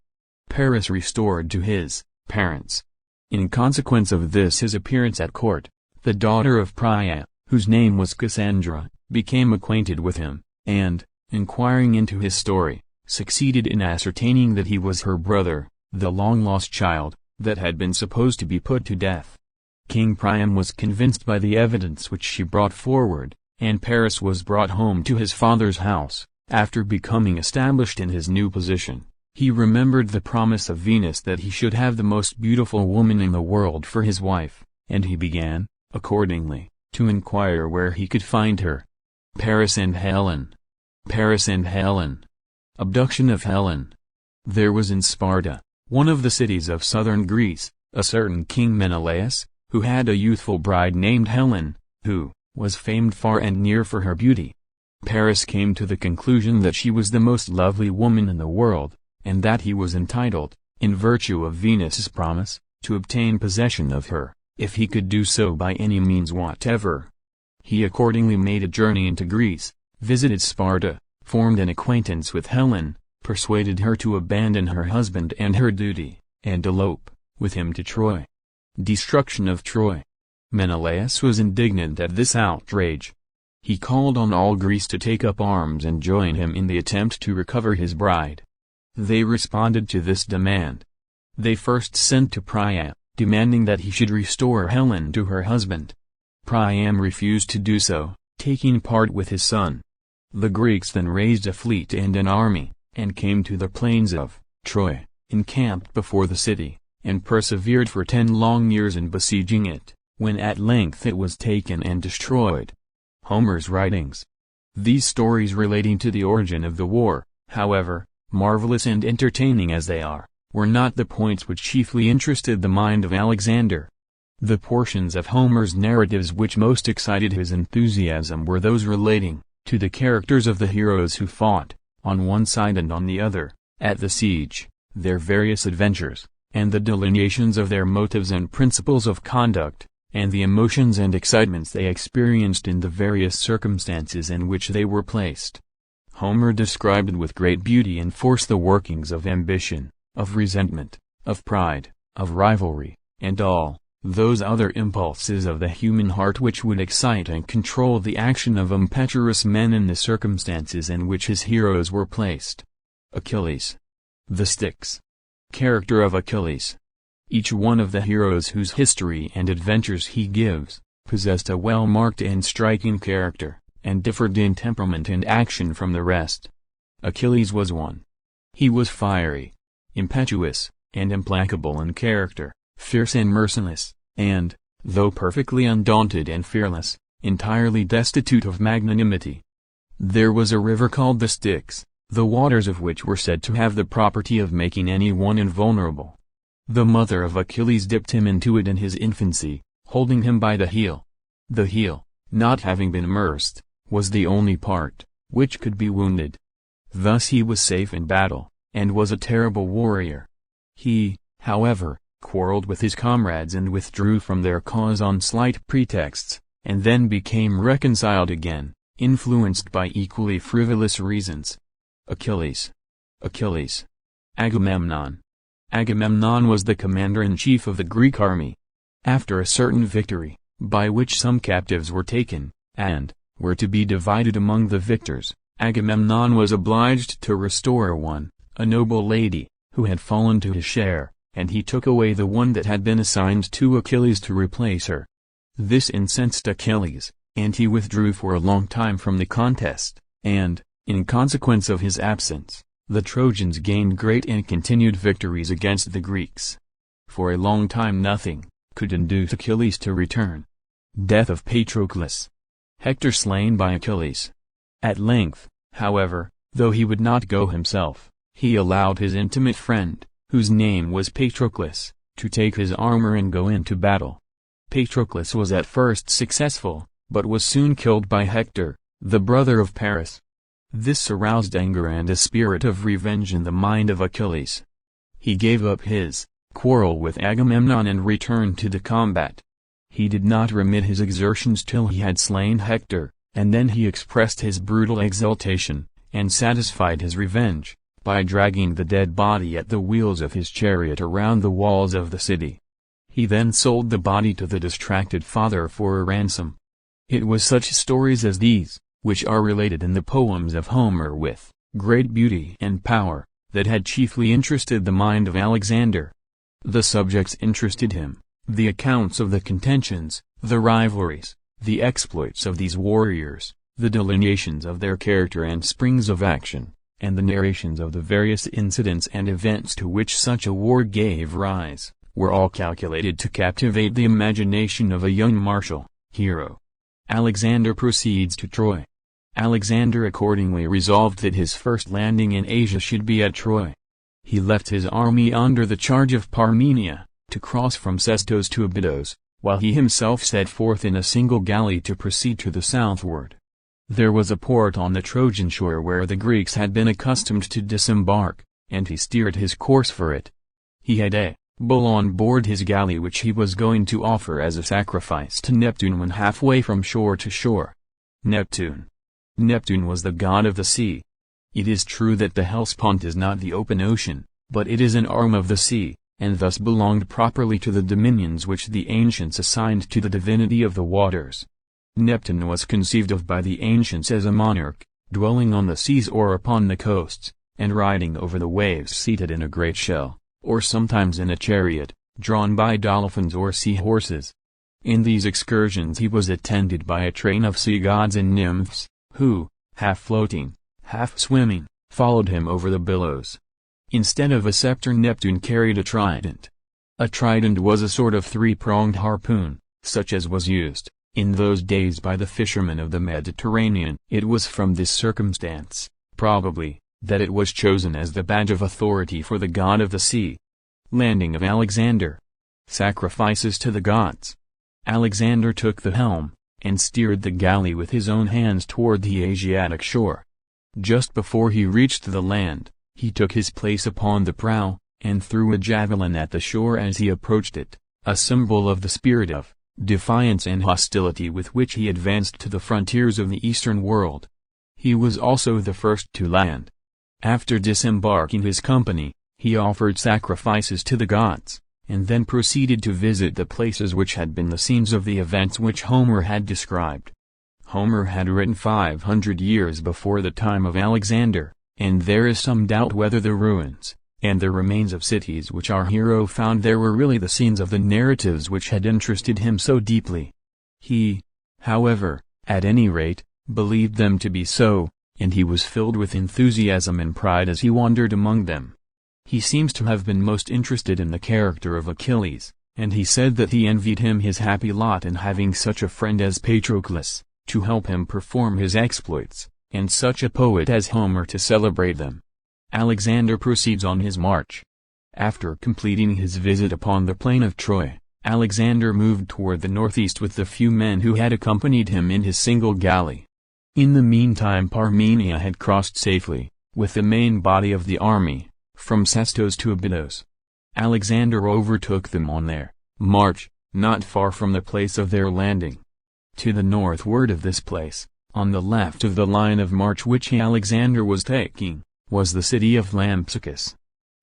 Paris restored to his parents. In consequence of this his appearance at court, the daughter of Priam, whose name was Cassandra, became acquainted with him, and, inquiring into his story, succeeded in ascertaining that he was her brother, the long-lost child, that had been supposed to be put to death. King Priam was convinced by the evidence which she brought forward, and Paris was brought home to his father's house. After becoming established in his new position, he remembered the promise of Venus that he should have the most beautiful woman in the world for his wife, and he began, accordingly, to inquire where he could find her. Paris and Helen. Paris and Helen. Abduction of Helen. There was in Sparta, one of the cities of southern Greece, a certain King Menelaus, who had a youthful bride named Helen, who was famed far and near for her beauty. Paris came to the conclusion that she was the most lovely woman in the world, and that he was entitled, in virtue of Venus's promise, to obtain possession of her, if he could do so by any means whatever. He accordingly made a journey into Greece, visited Sparta, formed an acquaintance with Helen, persuaded her to abandon her husband and her duty, and elope with him to Troy. Destruction of Troy. Menelaus was indignant at this outrage. He called on all Greece to take up arms and join him in the attempt to recover his bride. They responded to this demand. They first sent to Priam, demanding that he should restore Helen to her husband. Priam refused to do so, taking part with his son. The Greeks then raised a fleet and an army, and came to the plains of Troy, encamped before the city, and persevered for 10 long years in besieging it, when at length it was taken and destroyed. Homer's writings. These stories relating to the origin of the war, however, marvelous and entertaining as they are, were not the points which chiefly interested the mind of Alexander. The portions of Homer's narratives which most excited his enthusiasm were those relating to the characters of the heroes who fought, on one side and on the other, at the siege, their various adventures, and the delineations of their motives and principles of conduct, and the emotions and excitements they experienced in the various circumstances in which they were placed. Homer described with great beauty and force the workings of ambition, of resentment, of pride, of rivalry, and all those other impulses of the human heart which would excite and control the action of impetuous men in the circumstances in which his heroes were placed. Achilles. The Styx. Character of Achilles. Each one of the heroes whose history and adventures he gives, possessed a well-marked and striking character, and differed in temperament and action from the rest. Achilles was one. He was fiery, impetuous, and implacable in character, fierce and merciless, and, though perfectly undaunted and fearless, entirely destitute of magnanimity. There was a river called the Styx, the waters of which were said to have the property of making any one invulnerable. The mother of Achilles dipped him into it in his infancy, holding him by the heel. The heel, not having been immersed, was the only part which could be wounded. Thus he was safe in battle, and was a terrible warrior. He, however, quarreled with his comrades and withdrew from their cause on slight pretexts, and then became reconciled again, influenced by equally frivolous reasons. Achilles. Achilles. Agamemnon. Agamemnon was the commander-in-chief of the Greek army. After a certain victory, by which some captives were taken, and were to be divided among the victors, Agamemnon was obliged to restore one, a noble lady, who had fallen to his share, and he took away the one that had been assigned to Achilles to replace her. This incensed Achilles, and he withdrew for a long time from the contest, and, in consequence of his absence, the Trojans gained great and continued victories against the Greeks. For a long time nothing could induce Achilles to return. Death of Patroclus. Hector slain by Achilles. At length, however, though he would not go himself, he allowed his intimate friend, whose name was Patroclus, to take his armor and go into battle. Patroclus was at first successful, but was soon killed by Hector, the brother of Paris. This aroused anger and a spirit of revenge in the mind of Achilles. He gave up his quarrel with Agamemnon and returned to the combat. He did not remit his exertions till he had slain Hector, and then he expressed his brutal exultation, and satisfied his revenge, by dragging the dead body at the wheels of his chariot around the walls of the city. He then sold the body to the distracted father for a ransom. It was such stories as these, which are related in the poems of Homer with great beauty and power, that had chiefly interested the mind of Alexander. The subjects interested him, the accounts of the contentions, the rivalries, the exploits of these warriors, the delineations of their character and springs of action, and the narrations of the various incidents and events to which such a war gave rise, were all calculated to captivate the imagination of a young martial hero. Alexander proceeds to Troy. Alexander accordingly resolved that his first landing in Asia should be at Troy. He left his army under the charge of Parmenia, to cross from Sestos to Abydos, while he himself set forth in a single galley to proceed to the southward. There was a port on the Trojan shore where the Greeks had been accustomed to disembark, and he steered his course for it. He had a bull on board his galley which he was going to offer as a sacrifice to Neptune when halfway from shore to shore. Neptune was the god of the sea. It is true that the Hellespont is not the open ocean, but it is an arm of the sea, and thus belonged properly to the dominions which the ancients assigned to the divinity of the waters. Neptune was conceived of by the ancients as a monarch, dwelling on the seas or upon the coasts, and riding over the waves seated in a great shell, or sometimes in a chariot, drawn by dolphins or sea-horses. In these excursions he was attended by a train of sea gods and nymphs, who, half floating, half swimming, followed him over the billows. Instead of a scepter Neptune carried a trident. A trident was a sort of three-pronged harpoon, such as was used, in those days by the fishermen of the Mediterranean. It was from this circumstance, probably, that it was chosen as the badge of authority for the god of the sea. Landing of Alexander. Sacrifices to the gods. Alexander took the helm, and steered the galley with his own hands toward the Asiatic shore. Just before he reached the land, he took his place upon the prow, and threw a javelin at the shore as he approached it, a symbol of the spirit of defiance and hostility with which he advanced to the frontiers of the eastern world. He was also the first to land. After disembarking his company, he offered sacrifices to the gods, and then proceeded to visit the places which had been the scenes of the events which Homer had described. Homer had written 500 years before the time of Alexander, and there is some doubt whether the ruins, and the remains of cities which our hero found there were really the scenes of the narratives which had interested him so deeply. He, however, at any rate, believed them to be so, and he was filled with enthusiasm and pride as he wandered among them. He seems to have been most interested in the character of Achilles, and he said that he envied him his happy lot in having such a friend as Patroclus, to help him perform his exploits, and such a poet as Homer to celebrate them. Alexander proceeds on his march. After completing his visit upon the plain of Troy, Alexander moved toward the northeast with the few men who had accompanied him in his single galley. In the meantime Parmenia had crossed safely, with the main body of the army, from Sestos to Abydos. Alexander overtook them on their march, not far from the place of their landing. To the northward of this place, on the left of the line of march which Alexander was taking, was the city of Lampsacus.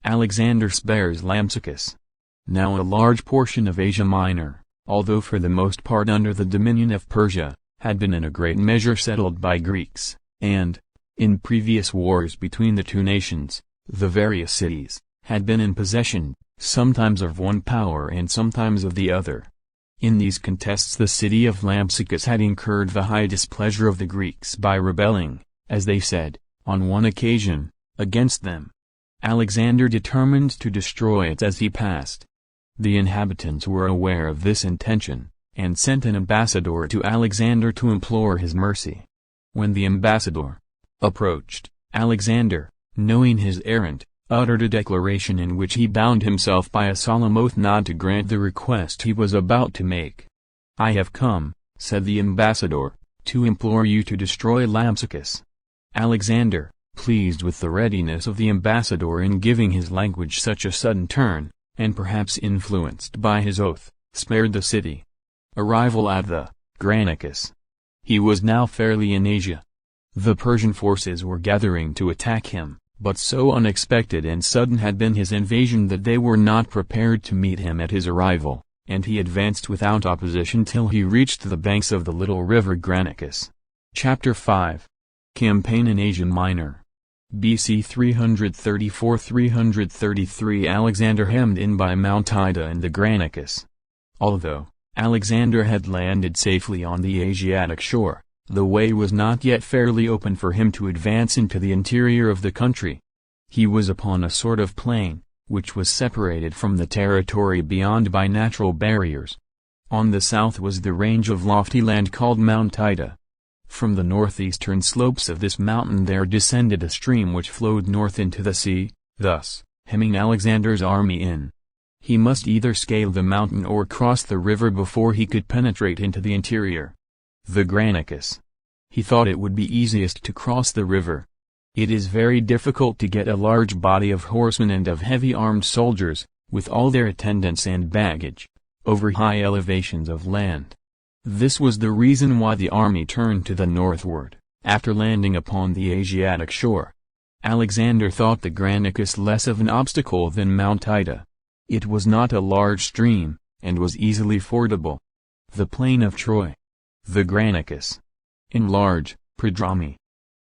Alexander spares Lampsacus. Now a large portion of Asia Minor, although for the most part under the dominion of Persia, had been in a great measure settled by Greeks, and, in previous wars between the two nations, the various cities, had been in possession, sometimes of one power and sometimes of the other. In these contests the city of Lampsacus had incurred the high displeasure of the Greeks by rebelling, as they said, on one occasion, against them. Alexander determined to destroy it as he passed. The inhabitants were aware of this intention, and sent an ambassador to Alexander to implore his mercy. When the ambassador approached, Alexander, knowing his errand, uttered a declaration in which he bound himself by a solemn oath not to grant the request he was about to make. "I have come," said the ambassador, "to implore you to destroy Lampsacus." Alexander, pleased with the readiness of the ambassador in giving his language such a sudden turn, and perhaps influenced by his oath, spared the city. Arrival at the Granicus. He was now fairly in Asia. The Persian forces were gathering to attack him, but so unexpected and sudden had been his invasion that they were not prepared to meet him at his arrival, and he advanced without opposition till he reached the banks of the little river Granicus. Chapter 5. Campaign in Asia Minor. BC 334–333 Alexander hemmed in by Mount Ida and the Granicus. Although Alexander had landed safely on the Asiatic shore, the way was not yet fairly open for him to advance into the interior of the country. He was upon a sort of plain, which was separated from the territory beyond by natural barriers. On the south was the range of lofty land called Mount Ida. From the northeastern slopes of this mountain there descended a stream which flowed north into the sea, thus hemming Alexander's army in. He must either scale the mountain or cross the river before he could penetrate into the interior. The Granicus. He thought it would be easiest to cross the river. It is very difficult to get a large body of horsemen and of heavy armed soldiers, with all their attendants and baggage, over high elevations of land. This was the reason why the army turned to the northward, after landing upon the Asiatic shore. Alexander thought the Granicus less of an obstacle than Mount Ida. It was not a large stream, and was easily fordable. The plain of Troy. The Granicus. In large, prodromi.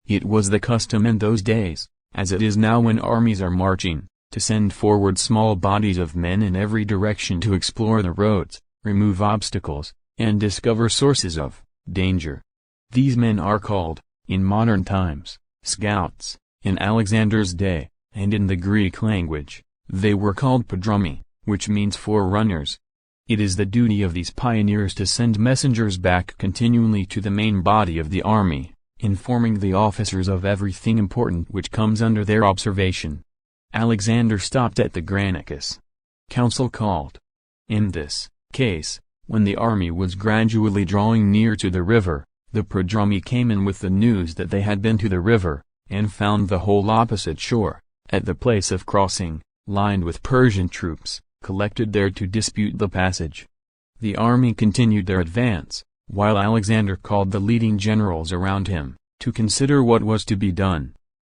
It was the custom in those days, as it is now when armies are marching, to send forward small bodies of men in every direction to explore the roads, remove obstacles, and discover sources of danger. These men are called, in modern times, scouts. In Alexander's day, and in the Greek language, they were called prodromi, which means forerunners. It is the duty of these pioneers to send messengers back continually to the main body of the army, informing the officers of everything important which comes under their observation. Alexander stopped at the Granicus. Council called. In this case, when the army was gradually drawing near to the river, the prodromi came in with the news that they had been to the river, and found the whole opposite shore, at the place of crossing, lined with Persian troops, collected there to dispute the passage. The army continued their advance, while Alexander called the leading generals around him, to consider what was to be done.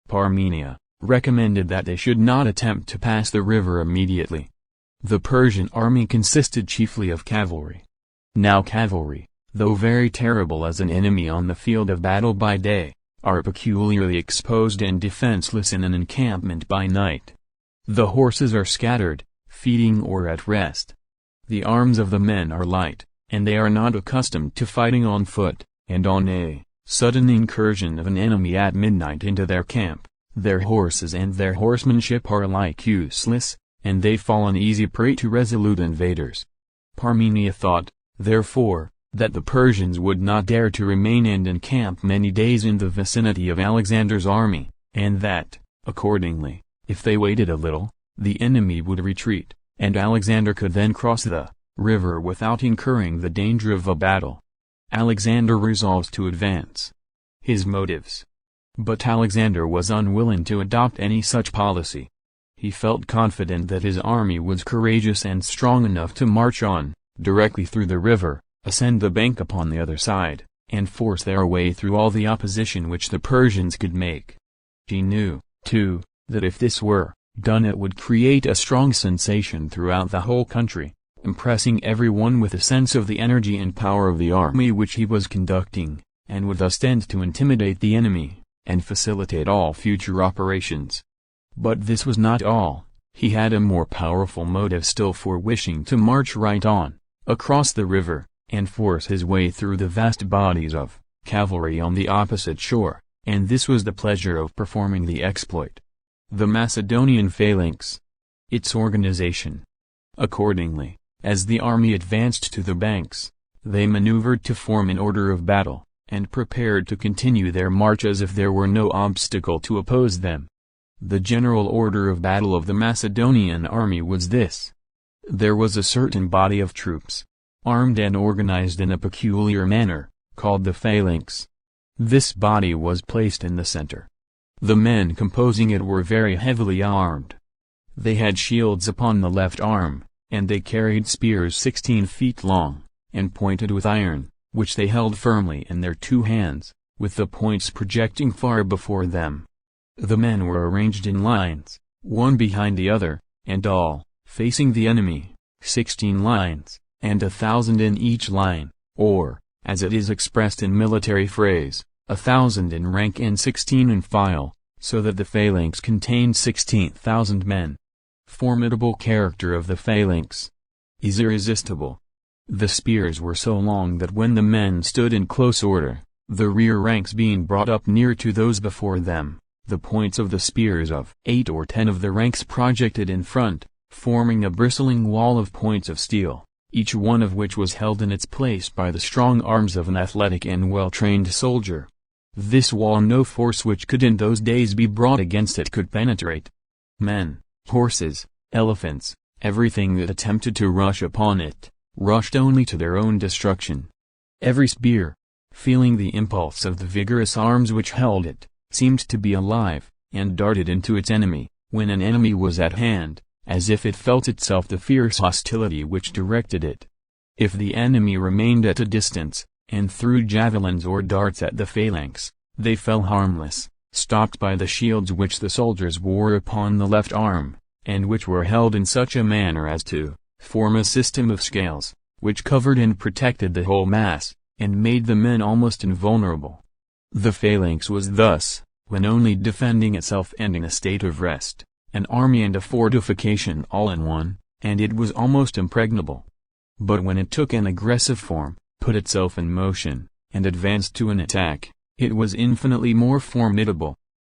Parmenia recommended that they should not attempt to pass the river immediately. The Persian army consisted chiefly of cavalry. Now cavalry, though very terrible as an enemy on the field of battle by day, are peculiarly exposed and defenseless in an encampment by night. The horses are scattered, feeding or at rest. The arms of the men are light, and they are not accustomed to fighting on foot, and on a sudden incursion of an enemy at midnight into their camp, their horses and their horsemanship are alike useless, and they fall an easy prey to resolute invaders. Parmenia thought, therefore, that the Persians would not dare to remain and encamp many days in the vicinity of Alexander's army, and that, accordingly, if they waited a little, the enemy would retreat, and Alexander could then cross the river without incurring the danger of a battle. Alexander resolves to advance. His motives. But Alexander was unwilling to adopt any such policy. He felt confident that his army was courageous and strong enough to march on, directly through the river, ascend the bank upon the other side, and force their way through all the opposition which the Persians could make. He knew, too, that if this were done it would create a strong sensation throughout the whole country, impressing everyone with a sense of the energy and power of the army which he was conducting, and would thus tend to intimidate the enemy, and facilitate all future operations. But this was not all. He had a more powerful motive still for wishing to march right on, across the river, and force his way through the vast bodies of cavalry on the opposite shore, and this was the pleasure of performing the exploit. The Macedonian phalanx. Its organization. Accordingly, as the army advanced to the banks, they maneuvered to form an order of battle, and prepared to continue their march as if there were no obstacle to oppose them. The general order of battle of the Macedonian army was this. There was a certain body of troops, armed and organized in a peculiar manner, called the phalanx. This body was placed in the center. The men composing it were very heavily armed. They had shields upon the left arm, and they carried spears 16 feet long, and pointed with iron, which they held firmly in their two hands, with the points projecting far before them. The men were arranged in lines, one behind the other, and all, facing the enemy, 16 lines, and 1,000 in each line, or, as it is expressed in military phrase, 1,000 in rank and 16 in file, so that the phalanx contained 16,000 men. Formidable character of the phalanx is irresistible. The spears were so long that when the men stood in close order, the rear ranks being brought up near to those before them, the points of the spears of 8 or 10 of the ranks projected in front, forming a bristling wall of points of steel, each one of which was held in its place by the strong arms of an athletic and well-trained soldier. This wall no force which could in those days be brought against it could penetrate. Men, horses, elephants, everything that attempted to rush upon it, rushed only to their own destruction. Every spear, feeling the impulse of the vigorous arms which held it, seemed to be alive, and darted into its enemy, when an enemy was at hand, as if it felt itself the fierce hostility which directed it. If the enemy remained at a distance, and threw javelins or darts at the phalanx, they fell harmless, stopped by the shields which the soldiers wore upon the left arm, and which were held in such a manner as to form a system of scales, which covered and protected the whole mass, and made the men almost invulnerable. The phalanx was thus, when only defending itself and in a state of rest, an army and a fortification all in one, and it was almost impregnable. But when it took an aggressive form, put itself in motion, and advanced to an attack, it was infinitely more formidable.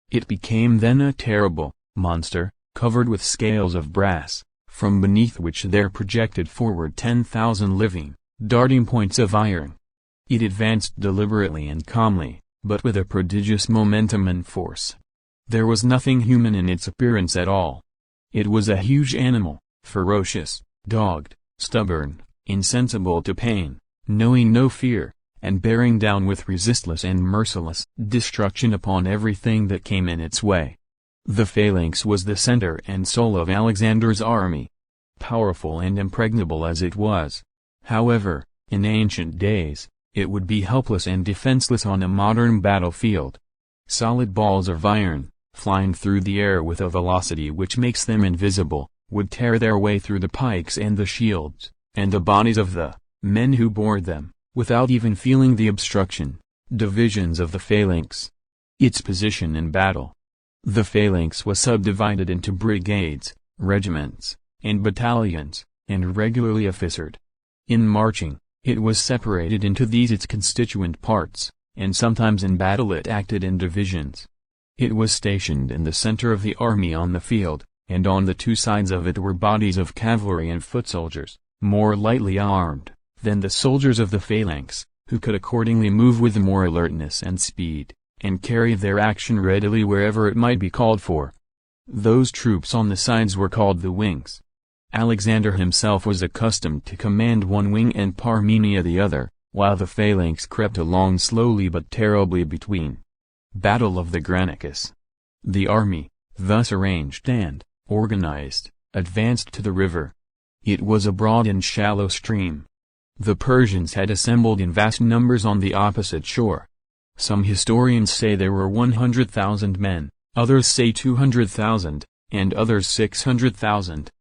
It became then a terrible monster, covered with scales of brass, from beneath which there projected forward 10,000 living, darting points of iron. It advanced deliberately and calmly, but with a prodigious momentum and force. There was nothing human in its appearance at all. It was a huge animal, ferocious, dogged, stubborn, insensible to pain, knowing no fear, and bearing down with resistless and merciless destruction upon everything that came in its way. The phalanx was the center and soul of Alexander's army. Powerful and impregnable as it was, however, in ancient days, it would be helpless and defenseless on a modern battlefield. Solid balls of iron, flying through the air with a velocity which makes them invisible, would tear their way through the pikes and the shields, and the bodies of the men who bore them, without even feeling the obstruction. Divisions of the phalanx. Its position in battle. The phalanx was subdivided into brigades, regiments, and battalions, and regularly officered. In marching, it was separated into these its constituent parts, and sometimes in battle it acted in divisions. It was stationed in the center of the army on the field, and on the two sides of it were bodies of cavalry and foot soldiers, more lightly armed than the soldiers of the phalanx, who could accordingly move with more alertness and speed, and carry their action readily wherever it might be called for. Those troops on the sides were called the wings. Alexander himself was accustomed to command one wing and Parmenia the other, while the phalanx crept along slowly but terribly between. Battle of the Granicus. The army, thus arranged and organized, advanced to the river. It was a broad and shallow stream. The Persians had assembled in vast numbers on the opposite shore. Some historians say there were 100,000 men, others say 200,000, and others 600,000.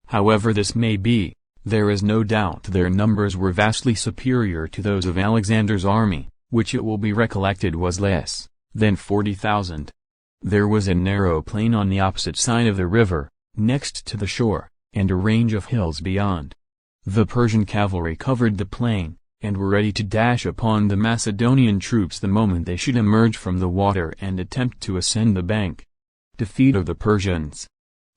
However this may be, there is no doubt their numbers were vastly superior to those of Alexander's army, which it will be recollected was less than 40,000. There was a narrow plain on the opposite side of the river, next to the shore, and a range of hills beyond. The Persian cavalry covered the plain, and were ready to dash upon the Macedonian troops the moment they should emerge from the water and attempt to ascend the bank. Defeat of the Persians.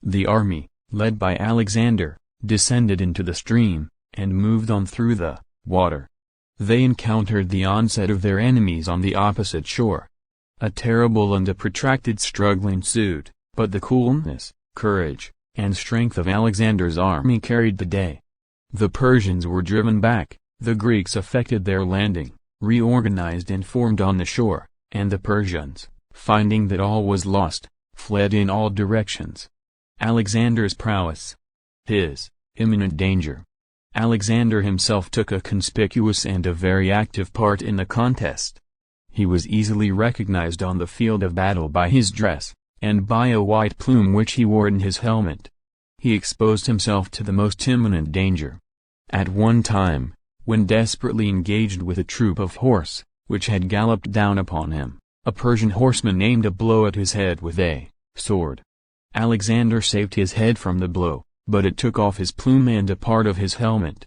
The army, led by Alexander, descended into the stream, and moved on through the water. They encountered the onset of their enemies on the opposite shore. A terrible and a protracted struggle ensued, but the coolness, courage, and strength of Alexander's army carried the day. The Persians were driven back, the Greeks effected their landing, reorganized and formed on the shore, and the Persians, finding that all was lost, fled in all directions. Alexander's prowess. His imminent danger. Alexander himself took a conspicuous and a very active part in the contest. He was easily recognized on the field of battle by his dress, and by a white plume which he wore in his helmet. He exposed himself to the most imminent danger. At one time, when desperately engaged with a troop of horse, which had galloped down upon him, A Persian horseman aimed a blow at his head with a sword. Alexander saved his head from the blow, but it took off his plume and a part of his helmet.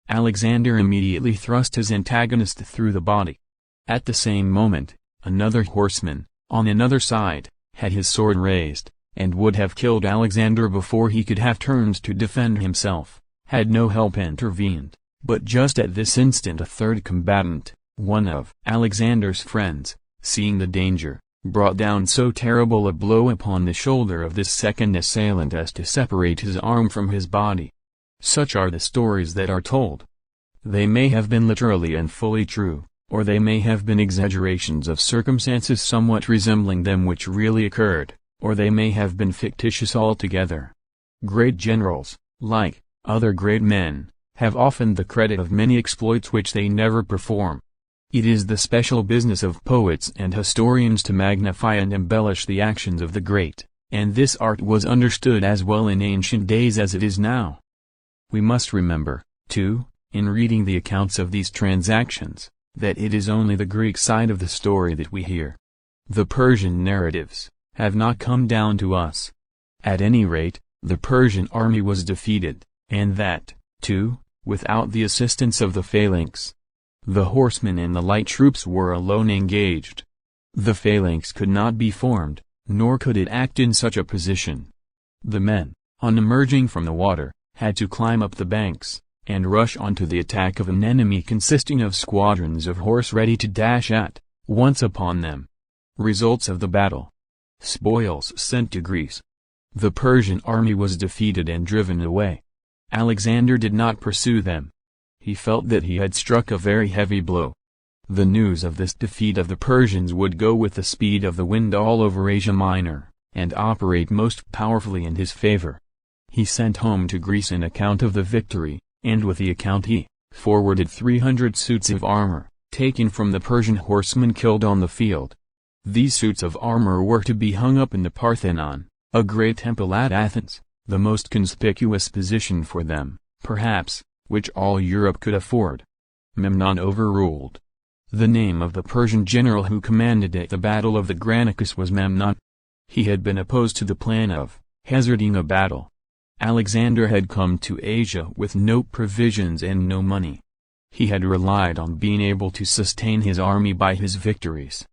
Alexander immediately thrust his antagonist through the body. At the same moment, another horseman, on another side, had his sword raised, and would have killed Alexander before he could have turned to defend himself, had no help intervened. But just at this instant a third combatant, one of Alexander's friends, seeing the danger, brought down so terrible a blow upon the shoulder of this second assailant as to separate his arm from his body. Such are the stories that are told. They may have been literally and fully true, or they may have been exaggerations of circumstances somewhat resembling them which really occurred, or they may have been fictitious altogether. Great generals, like other great men, have often the credit of many exploits which they never perform. It is the special business of poets and historians to magnify and embellish the actions of the great, and this art was understood as well in ancient days as it is now. We must remember, too, in reading the accounts of these transactions, that it is only the Greek side of the story that we hear. The Persian narratives have not come down to us. At any rate, the Persian army was defeated, and that, too, without the assistance of the phalanx. The horsemen and the light troops were alone engaged. The phalanx could not be formed, nor could it act in such a position. The men, on emerging from the water, had to climb up the banks, and rush onto the attack of an enemy consisting of squadrons of horse ready to dash at once upon them. Results of the battle. Spoils sent to Greece. The Persian army was defeated and driven away. Alexander did not pursue them. He felt that he had struck a very heavy blow. The news of this defeat of the Persians would go with the speed of the wind all over Asia Minor, and operate most powerfully in his favor. He sent home to Greece an account of the victory, and with the account he forwarded 300 suits of armor, taken from the Persian horsemen killed on the field. These suits of armor were to be hung up in the Parthenon, a great temple at Athens, the most conspicuous position for them, perhaps, which all Europe could afford. Memnon overruled. The name of the Persian general who commanded at the Battle of the Granicus was Memnon. He had been opposed to the plan of hazarding a battle. Alexander had come to Asia with no provisions and no money. He had relied on being able to sustain his army by his victories.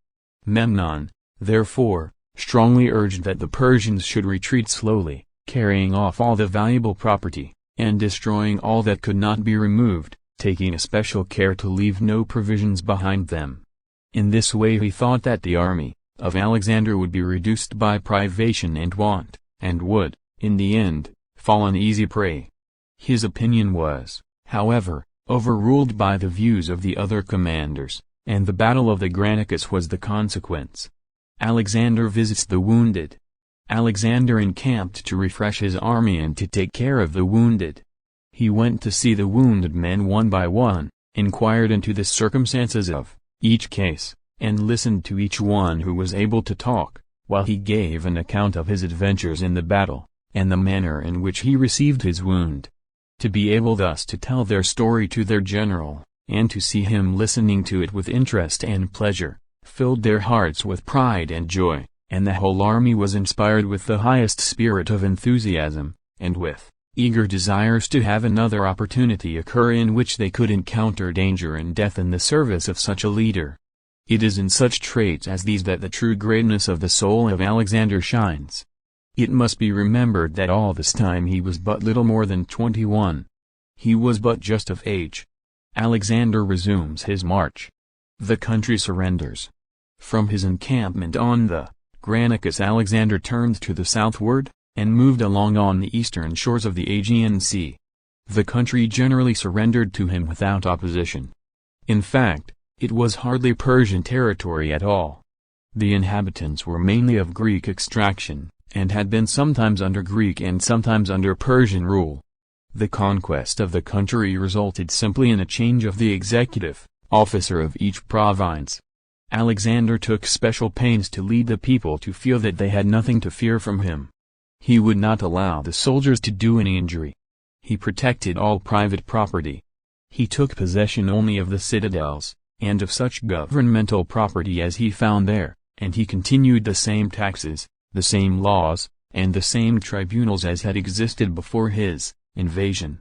Memnon, therefore, strongly urged that the Persians should retreat slowly, carrying off all the valuable property, and destroying all that could not be removed, taking especial care to leave no provisions behind them. In this way he thought that the army of Alexander would be reduced by privation and want, and would, in the end, fall an easy prey. His opinion was, however, overruled by the views of the other commanders, and the Battle of the Granicus was the consequence. Alexander visits the wounded. Alexander encamped to refresh his army and to take care of the wounded. He went to see the wounded men one by one, inquired into the circumstances of each case, and listened to each one who was able to talk, while he gave an account of his adventures in the battle, and the manner in which he received his wound. To be able thus to tell their story to their general, and to see him listening to it with interest and pleasure, filled their hearts with pride and joy, and the whole army was inspired with the highest spirit of enthusiasm, and with eager desires to have another opportunity occur in which they could encounter danger and death in the service of such a leader. It is in such traits as these that the true greatness of the soul of Alexander shines. It must be remembered that all this time he was but little more than 21. He was but just of age. Alexander resumes his march. The country surrenders. From his encampment on the Granicus Alexander turned to the southward, and moved along on the eastern shores of the Aegean Sea. The country generally surrendered to him without opposition. In fact, it was hardly Persian territory at all. The inhabitants were mainly of Greek extraction, and had been sometimes under Greek and sometimes under Persian rule. The conquest of the country resulted simply in a change of the executive officer of each province. Alexander took special pains to lead the people to feel that they had nothing to fear from him. He would not allow the soldiers to do any injury. He protected all private property. He took possession only of the citadels, and of such governmental property as he found there, and he continued the same taxes, the same laws, and the same tribunals as had existed before his invasion.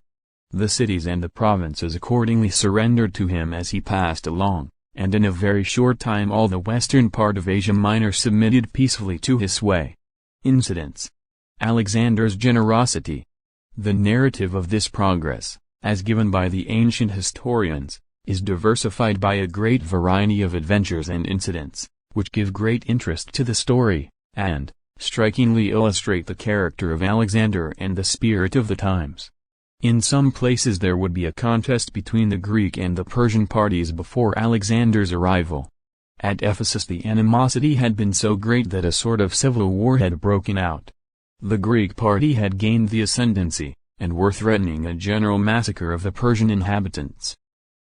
The cities and the provinces accordingly surrendered to him as he passed along, and in a very short time all the western part of Asia Minor submitted peacefully to his sway. Incidents. Alexander's generosity. The narrative of this progress, as given by the ancient historians, is diversified by a great variety of adventures and incidents, which give great interest to the story, and strikingly illustrate the character of Alexander and the spirit of the times. In some places there would be a contest between the Greek and the Persian parties before Alexander's arrival. At Ephesus the animosity had been so great that a sort of civil war had broken out. The Greek party had gained the ascendancy, and were threatening a general massacre of the Persian inhabitants.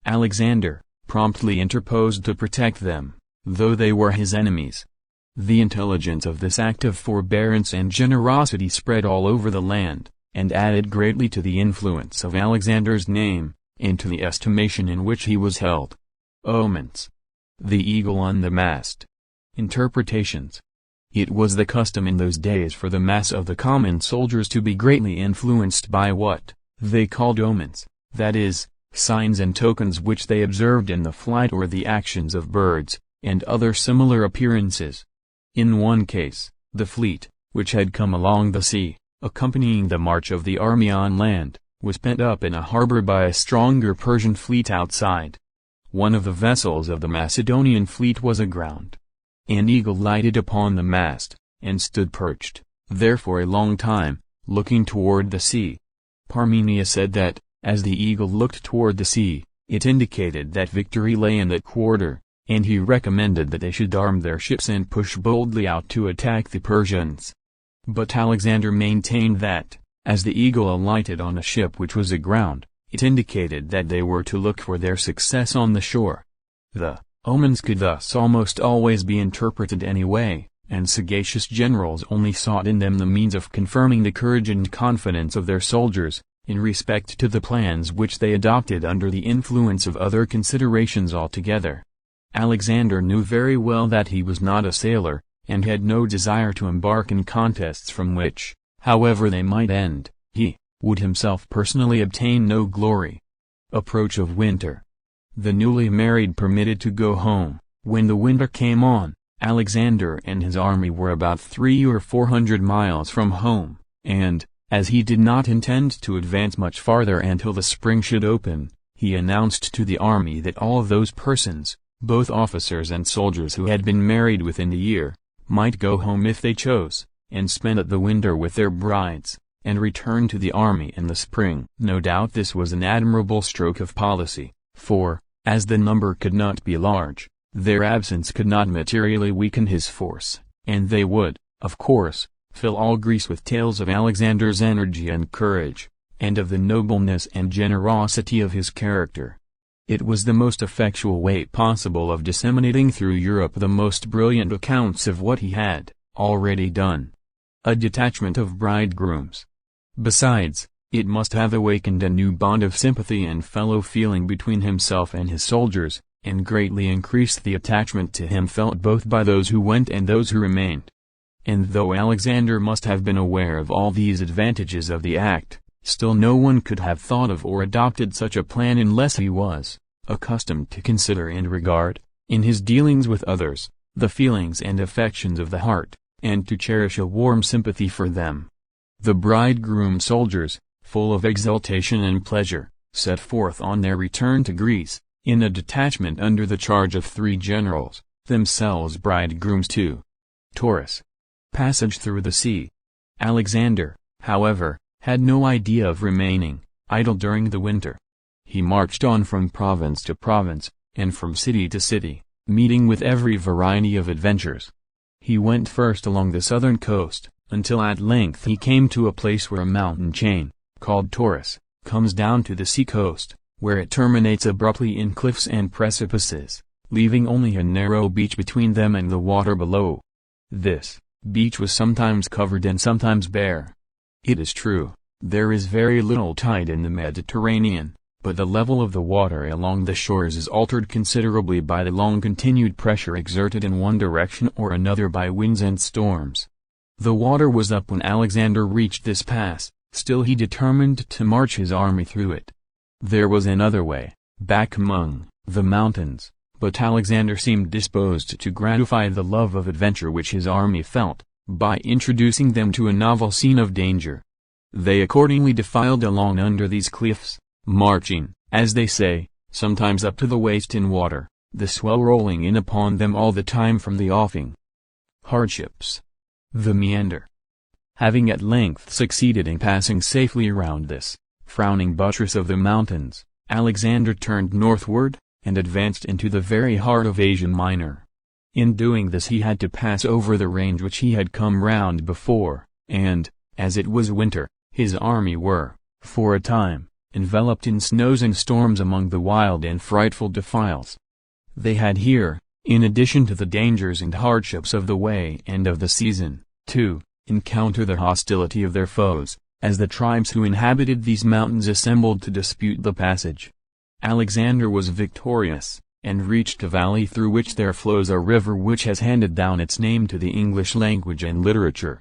Alexander promptly interposed to protect them, though they were his enemies. The intelligence of this act of forbearance and generosity spread all over the land, and added greatly to the influence of Alexander's name, and to the estimation in which he was held. Omens. The eagle on the mast. Interpretations. It was the custom in those days for the mass of the common soldiers to be greatly influenced by what they called omens, that is, signs and tokens which they observed in the flight or the actions of birds, and other similar appearances. In one case, the fleet, which had come along the sea, accompanying the march of the army on land, was pent up in a harbor by a stronger Persian fleet outside. One of the vessels of the Macedonian fleet was aground. An eagle lighted upon the mast, and stood perched, there for a long time, looking toward the sea. Parmenius said that, as the eagle looked toward the sea, it indicated that victory lay in that quarter, and he recommended that they should arm their ships and push boldly out to attack the Persians. But Alexander maintained that, as the eagle alighted on a ship which was aground, it indicated that they were to look for their success on the shore. The omens could thus almost always be interpreted any way, and sagacious generals only sought in them the means of confirming the courage and confidence of their soldiers, in respect to the plans which they adopted under the influence of other considerations altogether. Alexander knew very well that he was not a sailor, and had no desire to embark in contests from which, however they might end, he would himself personally obtain no glory. Approach of winter. The newly married permitted to go home. When the winter came on, Alexander and his army were about 300 or 400 miles from home, and, as he did not intend to advance much farther until the spring should open, he announced to the army that all those persons, both officers and soldiers who had been married within the year, might go home if they chose, and spend the winter with their brides, and return to the army in the spring. No doubt this was an admirable stroke of policy, for, as the number could not be large, their absence could not materially weaken his force, and they would, of course, fill all Greece with tales of Alexander's energy and courage, and of the nobleness and generosity of his character. It was the most effectual way possible of disseminating through Europe the most brilliant accounts of what he had already done. A detachment of bridegrooms. Besides, it must have awakened a new bond of sympathy and fellow-feeling between himself and his soldiers, and greatly increased the attachment to him felt both by those who went and those who remained. And though Alexander must have been aware of all these advantages of the act, still no one could have thought of or adopted such a plan unless he was accustomed to consider and regard, in his dealings with others, the feelings and affections of the heart, and to cherish a warm sympathy for them. The bridegroom soldiers, full of exultation and pleasure, set forth on their return to Greece, in a detachment under the charge of 3 generals, themselves bridegrooms too. Taurus. Passage through the sea. Alexander, however, had no idea of remaining idle during the winter. He marched on from province to province, and from city to city, meeting with every variety of adventures. He went first along the southern coast, until at length he came to a place where a mountain chain, called Taurus, comes down to the sea coast, where it terminates abruptly in cliffs and precipices, leaving only a narrow beach between them and the water below. This beach was sometimes covered and sometimes bare. It is true, there is very little tide in the Mediterranean, but the level of the water along the shores is altered considerably by the long-continued pressure exerted in one direction or another by winds and storms. The water was up when Alexander reached this pass, still he determined to march his army through it. There was another way, back among the mountains, but Alexander seemed disposed to gratify the love of adventure which his army felt, by introducing them to a novel scene of danger. They accordingly defiled along under these cliffs, marching, as they say, sometimes up to the waist in water, the swell rolling in upon them all the time from the offing. Hardships. The meander. Having at length succeeded in passing safely around this frowning buttress of the mountains, Alexander turned northward, and advanced into the very heart of Asia Minor. In doing this he had to pass over the range which he had come round before, and, as it was winter, his army were, for a time, enveloped in snows and storms among the wild and frightful defiles. They had here, in addition to the dangers and hardships of the way and of the season, to encounter the hostility of their foes, as the tribes who inhabited these mountains assembled to dispute the passage. Alexander was victorious, and reached a valley through which there flows a river which has handed down its name to the English language and literature.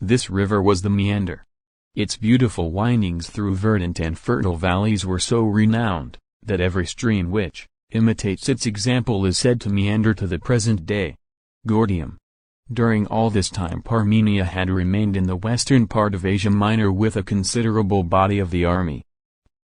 This river was the Meander. Its beautiful windings through verdant and fertile valleys were so renowned, that every stream which imitates its example is said to meander to the present day. Gordium. During all this time Parmenia had remained in the western part of Asia Minor with a considerable body of the army.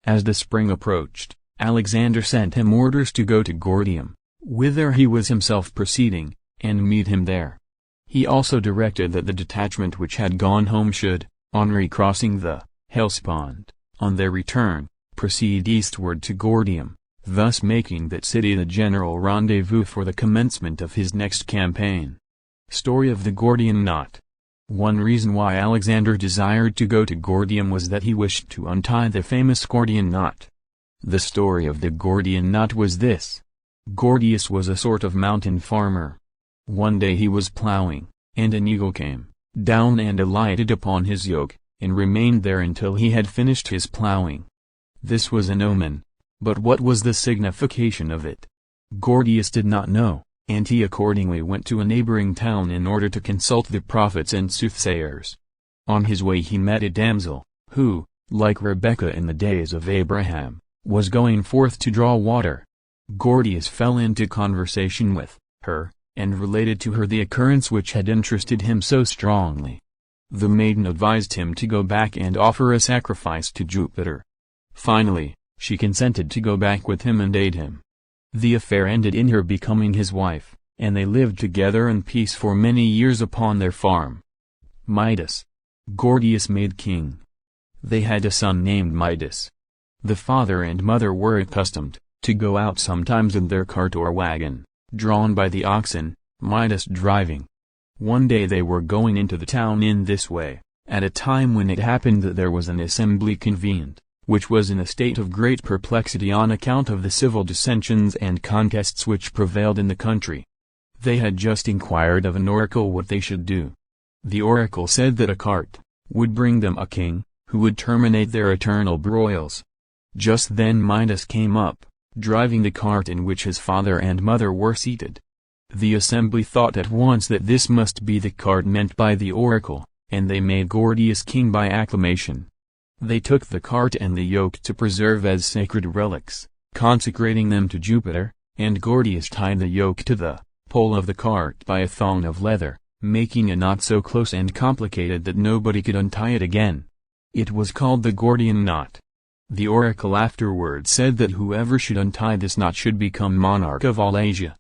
As the spring approached, Alexander sent him orders to go to Gordium, whither he was himself proceeding, and meet him there. He also directed that the detachment which had gone home should, on recrossing the Hellespont, on their return, proceed eastward to Gordium, thus making that city the general rendezvous for the commencement of his next campaign. Story of the Gordian Knot. One reason why Alexander desired to go to Gordium was that he wished to untie the famous Gordian knot. The story of the Gordian knot was this. Gordius was a sort of mountain farmer. One day he was plowing, and an eagle came down and alighted upon his yoke, and remained there until he had finished his plowing. This was an omen, but what was the signification of it? Gordius did not know, and he accordingly went to a neighboring town in order to consult the prophets and soothsayers. On his way he met a damsel, who, like Rebekah in the days of Abraham, was going forth to draw water. Gordius fell into conversation with her, and related to her the occurrence which had interested him so strongly. The maiden advised him to go back and offer a sacrifice to Jupiter. Finally, she consented to go back with him and aid him. The affair ended in her becoming his wife, and they lived together in peace for many years upon their farm. Midas. Gordius made king. They had a son named Midas. The father and mother were accustomed to go out sometimes in their cart or wagon, drawn by the oxen, Midas driving. One day they were going into the town in this way, at a time when it happened that there was an assembly convened, which was in a state of great perplexity on account of the civil dissensions and contests which prevailed in the country. They had just inquired of an oracle what they should do. The oracle said that a cart would bring them a king, who would terminate their eternal broils. Just then Midas came up, driving the cart in which his father and mother were seated. The assembly thought at once that this must be the cart meant by the oracle, and they made Gordius king by acclamation. They took the cart and the yoke to preserve as sacred relics, consecrating them to Jupiter, and Gordius tied the yoke to the pole of the cart by a thong of leather, making a knot so close and complicated that nobody could untie it again. It was called the Gordian knot. The oracle afterward said that whoever should untie this knot should become monarch of all Asia.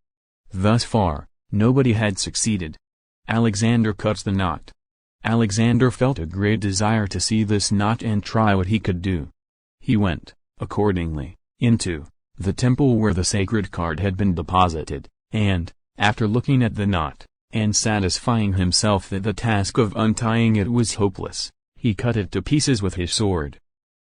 Thus far, nobody had succeeded. Alexander cuts the knot. Alexander felt a great desire to see this knot and try what he could do. He went, accordingly, into the temple where the sacred cart had been deposited, and, after looking at the knot, and satisfying himself that the task of untying it was hopeless, he cut it to pieces with his sword.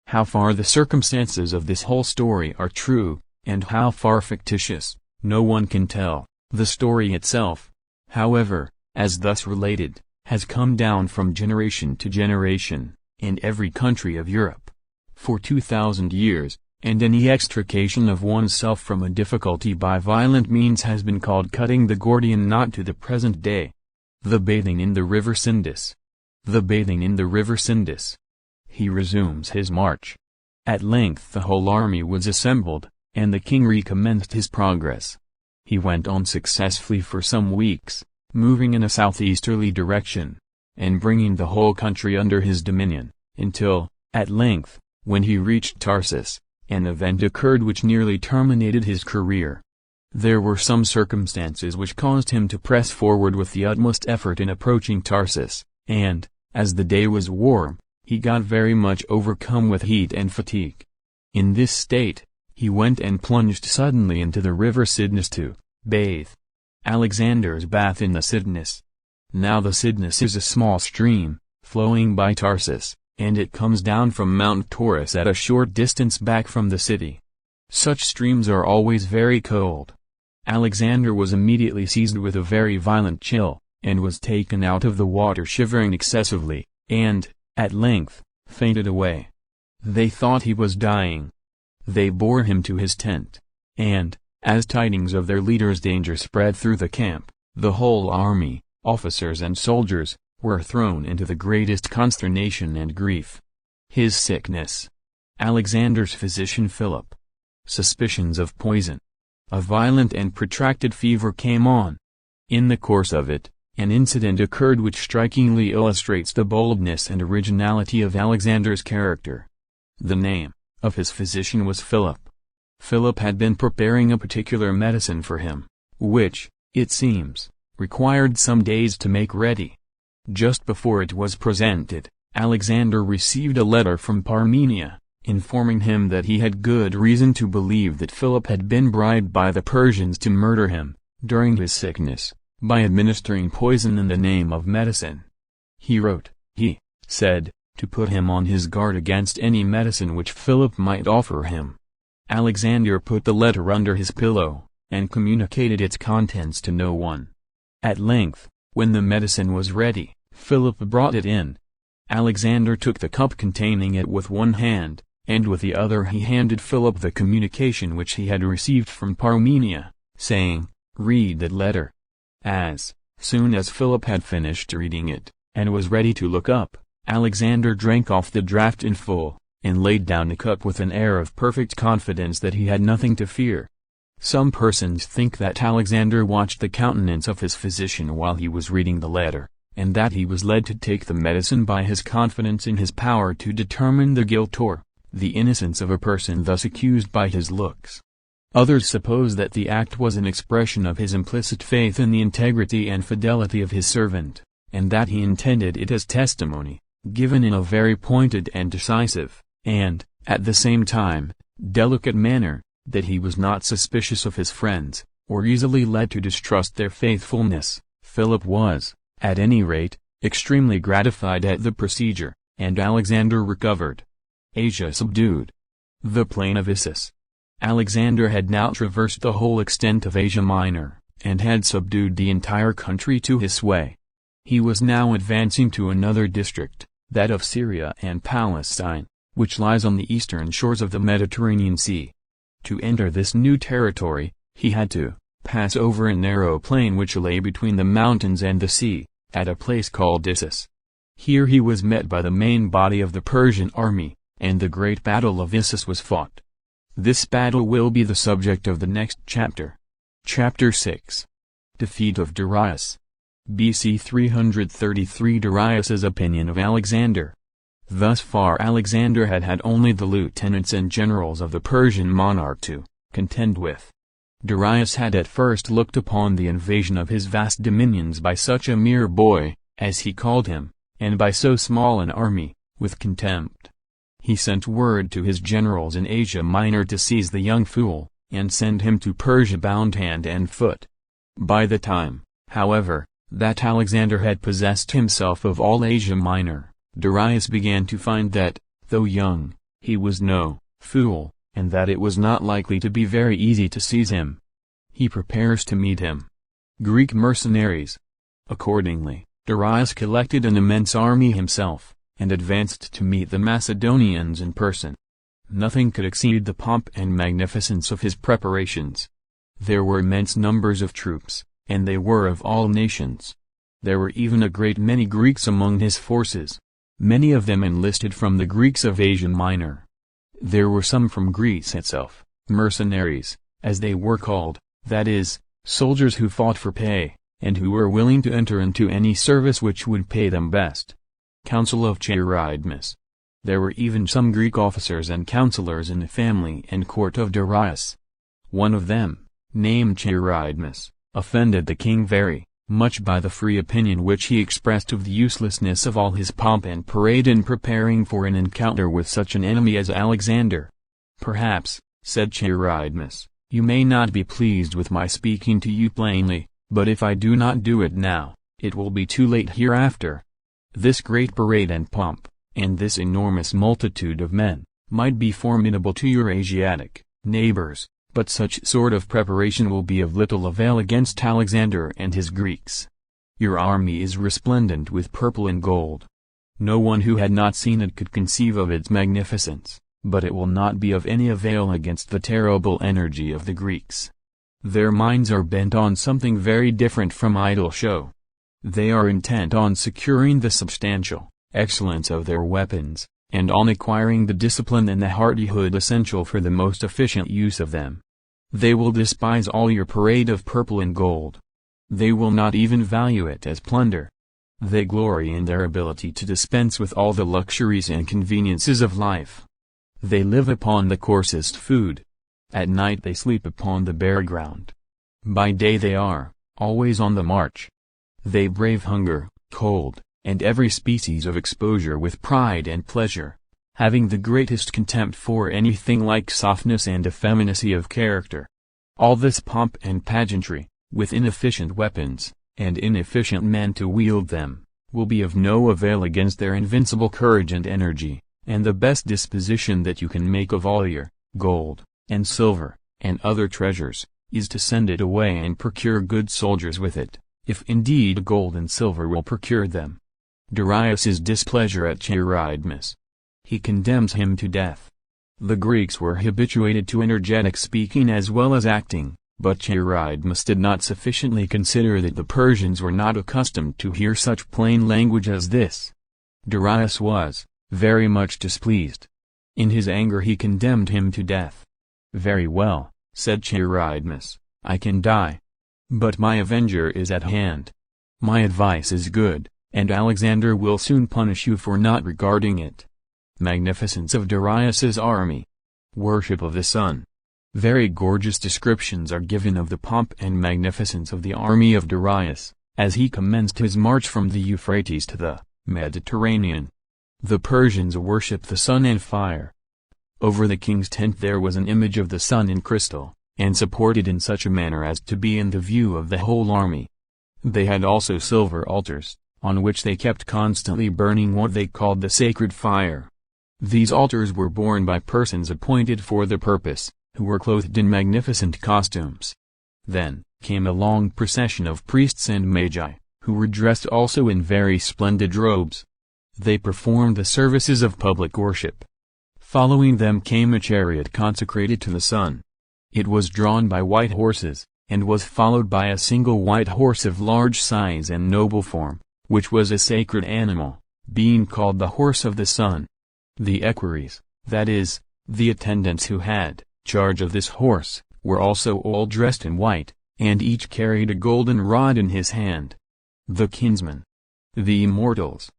How far the circumstances of this whole story are true, and how far fictitious, no one can tell. The story itself, however, as thus related, has come down from generation to generation, in every country of Europe. For 2,000 years, and any extrication of oneself from a difficulty by violent means has been called cutting the Gordian knot to the present day. The bathing in the river Sindus. The bathing in the river Sindus. He resumes his march. At length the whole army was assembled, and the king recommenced his progress. He went on successfully for some weeks, moving in a southeasterly direction, and bringing the whole country under his dominion, until, at length, when he reached Tarsus, an event occurred which nearly terminated his career. There were some circumstances which caused him to press forward with the utmost effort in approaching Tarsus, and, as the day was warm, he got very much overcome with heat and fatigue. In this state, he went and plunged suddenly into the river Cydnus to bathe. Alexander's bath in the Cydnus. Now the Cydnus is a small stream, flowing by Tarsus, and it comes down from Mount Taurus at a short distance back from the city. Such streams are always very cold. Alexander was immediately seized with a very violent chill, and was taken out of the water shivering excessively, and, at length, fainted away. They thought he was dying. They bore him to his tent, and, as tidings of their leader's danger spread through the camp, the whole army, officers and soldiers, were thrown into the greatest consternation and grief. His sickness. Alexander's physician Philip. Suspicions of poison. A violent and protracted fever came on. In the course of it, an incident occurred which strikingly illustrates the boldness and originality of Alexander's character. The name of his physician was Philip. Philip had been preparing a particular medicine for him, which, it seems, required some days to make ready. Just before it was presented, Alexander received a letter from Parmenia, informing him that he had good reason to believe that Philip had been bribed by the Persians to murder him, during his sickness, by administering poison in the name of medicine. He wrote, he said, to put him on his guard against any medicine which Philip might offer him. Alexander put the letter under his pillow, and communicated its contents to no one. At length, when the medicine was ready, Philip brought it in. Alexander took the cup containing it with one hand, and with the other he handed Philip the communication which he had received from Parmenia, saying, "Read that letter." As soon as Philip had finished reading it, and was ready to look up, Alexander drank off the draught in full, and laid down the cup with an air of perfect confidence that he had nothing to fear. Some persons think that Alexander watched the countenance of his physician while he was reading the letter, and that he was led to take the medicine by his confidence in his power to determine the guilt or the innocence of a person thus accused by his looks. Others suppose that the act was an expression of his implicit faith in the integrity and fidelity of his servant, and that he intended it as testimony, given in a very pointed and decisive, and, at the same time, delicate manner, that he was not suspicious of his friends, or easily led to distrust their faithfulness. Philip was, at any rate, extremely gratified at the procedure, and Alexander recovered. Asia subdued. The plain of Issus. Alexander had now traversed the whole extent of Asia Minor, and had subdued the entire country to his sway. He was now advancing to another district, that of Syria and Palestine, which lies on the eastern shores of the Mediterranean Sea. To enter this new territory, he had to pass over a narrow plain which lay between the mountains and the sea, at a place called Issus. Here he was met by the main body of the Persian army, and the great battle of Issus was fought. This battle will be the subject of the next chapter. Chapter 6. Defeat of Darius. BC 333. Darius's opinion of Alexander. Thus far Alexander had had only the lieutenants and generals of the Persian monarch to contend with. Darius had at first looked upon the invasion of his vast dominions by such a mere boy, as he called him, and by so small an army, with contempt. He sent word to his generals in Asia Minor to seize the young fool, and send him to Persia bound hand and foot. By the time, however, that Alexander had possessed himself of all Asia Minor, Darius began to find that, though young, he was no fool, and that it was not likely to be very easy to seize him. He prepares to meet him. Greek mercenaries. Accordingly, Darius collected an immense army himself, and advanced to meet the Macedonians in person. Nothing could exceed the pomp and magnificence of his preparations. There were immense numbers of troops, and they were of all nations. There were even a great many Greeks among his forces. Many of them enlisted from the Greeks of Asia Minor. There were some from Greece itself, mercenaries, as they were called, that is, soldiers who fought for pay, and who were willing to enter into any service which would pay them best. Council of Chaeredemus. There were even some Greek officers and counselors in the family and court of Darius. One of them, named Chaeredemus, offended the king very much by the free opinion which he expressed of the uselessness of all his pomp and parade in preparing for an encounter with such an enemy as Alexander. "Perhaps," said Chaeredemus, "you may not be pleased with my speaking to you plainly, but if I do not do it now, it will be too late hereafter. This great parade and pomp, and this enormous multitude of men, might be formidable to your Asiatic neighbors, but such sort of preparation will be of little avail against Alexander and his Greeks. Your army is resplendent with purple and gold. No one who had not seen it could conceive of its magnificence, but it will not be of any avail against the terrible energy of the Greeks. Their minds are bent on something very different from idle show. They are intent on securing the substantial excellence of their weapons, and on acquiring the discipline and the hardihood essential for the most efficient use of them. They will despise all your parade of purple and gold. They will not even value it as plunder. They glory in their ability to dispense with all the luxuries and conveniences of life. They live upon the coarsest food. At night they sleep upon the bare ground. By day they are always on the march. They brave hunger, cold, and every species of exposure with pride and pleasure, having the greatest contempt for anything like softness and effeminacy of character. All this pomp and pageantry, with inefficient weapons, and inefficient men to wield them, will be of no avail against their invincible courage and energy, and the best disposition that you can make of all your gold, and silver, and other treasures, is to send it away and procure good soldiers with it, if indeed gold and silver will procure them." Darius's displeasure at Chaeredemus. He condemns him to death. The Greeks were habituated to energetic speaking as well as acting, but Chaeredemus did not sufficiently consider that the Persians were not accustomed to hear such plain language as this. Darius was very much displeased. In his anger he condemned him to death. "Very well," said Chaeredemus, "I can die. But my avenger is at hand. My advice is good, and Alexander will soon punish you for not regarding it." Magnificence of Darius's army. Worship of the sun. Very gorgeous descriptions are given of the pomp and magnificence of the army of Darius, as he commenced his march from the Euphrates to the Mediterranean. The Persians worship the sun and fire. Over the king's tent there was an image of the sun in crystal, and supported in such a manner as to be in the view of the whole army. They had also silver altars, on which they kept constantly burning what they called the sacred fire. These altars were borne by persons appointed for the purpose, who were clothed in magnificent costumes. Then came a long procession of priests and magi, who were dressed also in very splendid robes. They performed the services of public worship. Following them came a chariot consecrated to the sun. It was drawn by white horses, and was followed by a single white horse of large size and noble form, which was a sacred animal, being called the horse of the sun. The equerries, that is, the attendants who had charge of this horse, were also all dressed in white, and each carried a golden rod in his hand. The kinsmen. The immortals.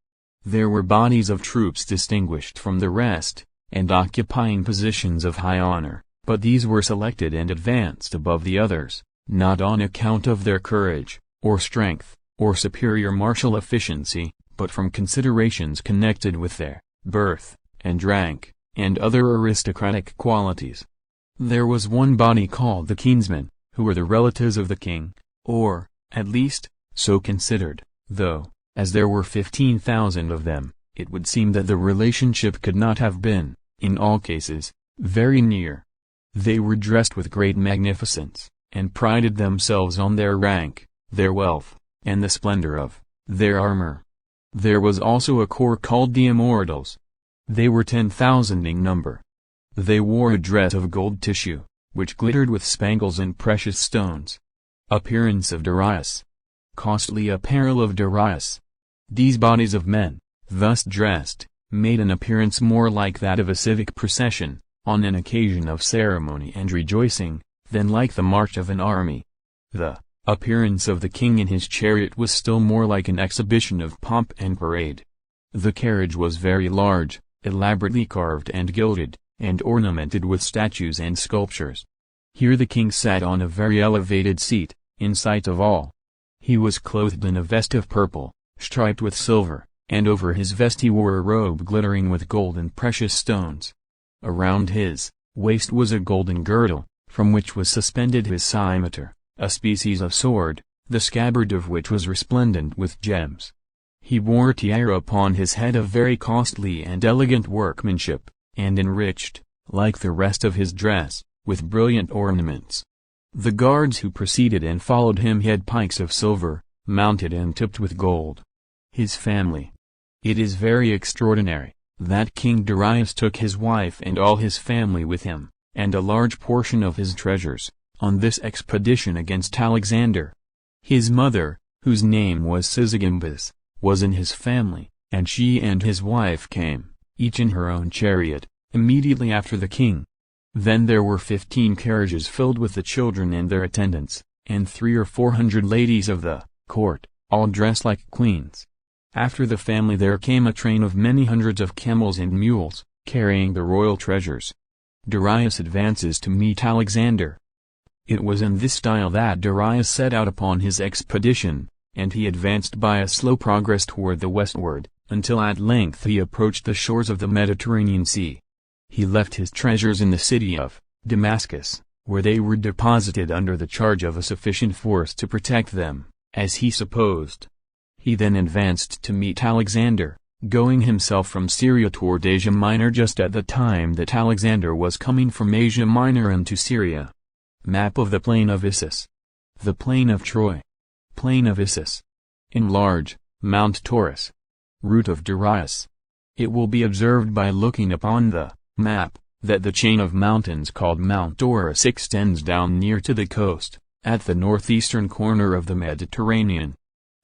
There were bodies of troops distinguished from the rest, and occupying positions of high honor, but these were selected and advanced above the others, not on account of their courage, or strength, or superior martial efficiency, but from considerations connected with their birth, and rank, and other aristocratic qualities. There was one body called the kinsmen, who were the relatives of the king, or, at least, so considered, though, as there were 15,000 of them, it would seem that the relationship could not have been, in all cases, very near. They were dressed with great magnificence, and prided themselves on their rank, their wealth, and the splendor of their armor. There was also a corps called the immortals. They were 10,000 in number. They wore a dress of gold tissue, which glittered with spangles and precious stones. Appearance of Darius. Costly apparel of Darius. These bodies of men, thus dressed, made an appearance more like that of a civic procession, on an occasion of ceremony and rejoicing, than like the march of an army. The appearance of the king in his chariot was still more like an exhibition of pomp and parade. The carriage was very large, elaborately carved and gilded, and ornamented with statues and sculptures. Here the king sat on a very elevated seat, in sight of all. He was clothed in a vest of purple, striped with silver, and over his vest he wore a robe glittering with gold and precious stones. Around his waist was a golden girdle, from which was suspended his scimitar, a species of sword, the scabbard of which was resplendent with gems. He wore a tiara upon his head of very costly and elegant workmanship, and enriched, like the rest of his dress, with brilliant ornaments. The guards who preceded and followed him had pikes of silver, mounted and tipped with gold. His family. It is very extraordinary, that King Darius took his wife and all his family with him, and a large portion of his treasures, on this expedition against Alexander. His mother, whose name was Sysigambis, was in his family, and she and his wife came, each in her own chariot, immediately after the king. Then there were 15 carriages filled with the children and their attendants, and 300 or 400 ladies of the court, all dressed like queens. After the family there came a train of many hundreds of camels and mules, carrying the royal treasures. Darius advances to meet Alexander. It was in this style that Darius set out upon his expedition, and he advanced by a slow progress toward the westward, until at length he approached the shores of the Mediterranean Sea. He left his treasures in the city of Damascus, where they were deposited under the charge of a sufficient force to protect them, as he supposed. He then advanced to meet Alexander, going himself from Syria toward Asia Minor just at the time that Alexander was coming from Asia Minor into Syria. Map of the Plain of Issus. The Plain of Troy. Plain of Issus. Enlarge, Mount Taurus. Route of Darius. It will be observed by looking upon the map, that the chain of mountains called Mount Taurus extends down near to the coast, at the northeastern corner of the Mediterranean.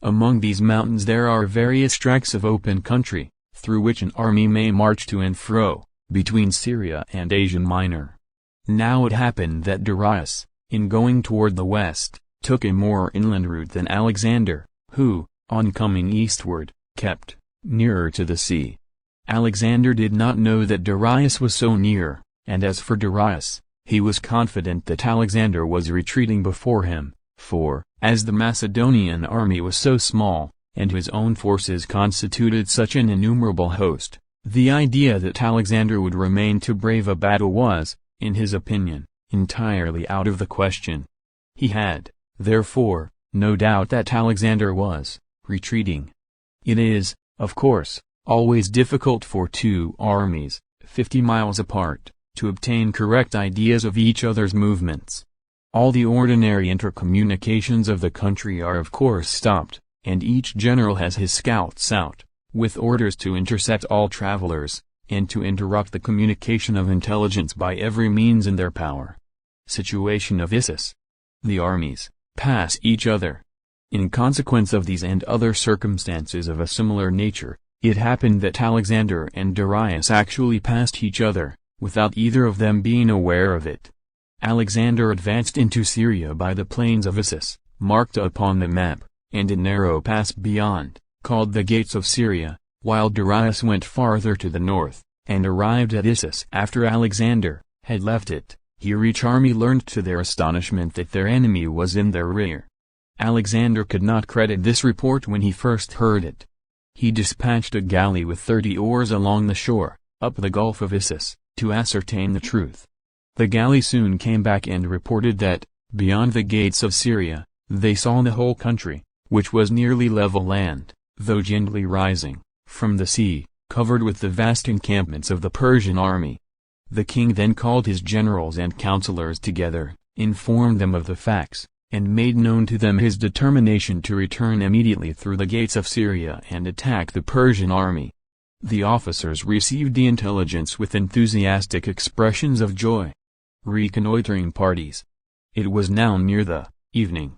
Among these mountains there are various tracts of open country, through which an army may march to and fro, between Syria and Asia Minor. Now it happened that Darius, in going toward the west, took a more inland route than Alexander, who, on coming eastward, kept nearer to the sea. Alexander did not know that Darius was so near, and as for Darius, he was confident that Alexander was retreating before him, for, as the Macedonian army was so small, and his own forces constituted such an innumerable host, the idea that Alexander would remain to brave a battle was, in his opinion, entirely out of the question. He had, therefore, no doubt that Alexander was retreating. It is, of course, always difficult for two armies, 50 miles apart, to obtain correct ideas of each other's movements. All the ordinary intercommunications of the country are of course stopped, and each general has his scouts out, with orders to intercept all travelers, and to interrupt the communication of intelligence by every means in their power. Situation of Issus. The armies pass each other. In consequence of these and other circumstances of a similar nature, it happened that Alexander and Darius actually passed each other, without either of them being aware of it. Alexander advanced into Syria by the plains of Issus, marked upon the map, and a narrow pass beyond, called the Gates of Syria, while Darius went farther to the north, and arrived at Issus after Alexander had left it. Here each army learned to their astonishment that their enemy was in their rear. Alexander could not credit this report when he first heard it. He dispatched a galley with 30 oars along the shore, up the Gulf of Issus, to ascertain the truth. The galley soon came back and reported that, beyond the gates of Syria, they saw the whole country, which was nearly level land, though gently rising, from the sea, covered with the vast encampments of the Persian army. The king then called his generals and counselors together, informed them of the facts, and made known to them his determination to return immediately through the gates of Syria and attack the Persian army. The officers received the intelligence with enthusiastic expressions of joy. Reconnoitering parties. It was now near the evening.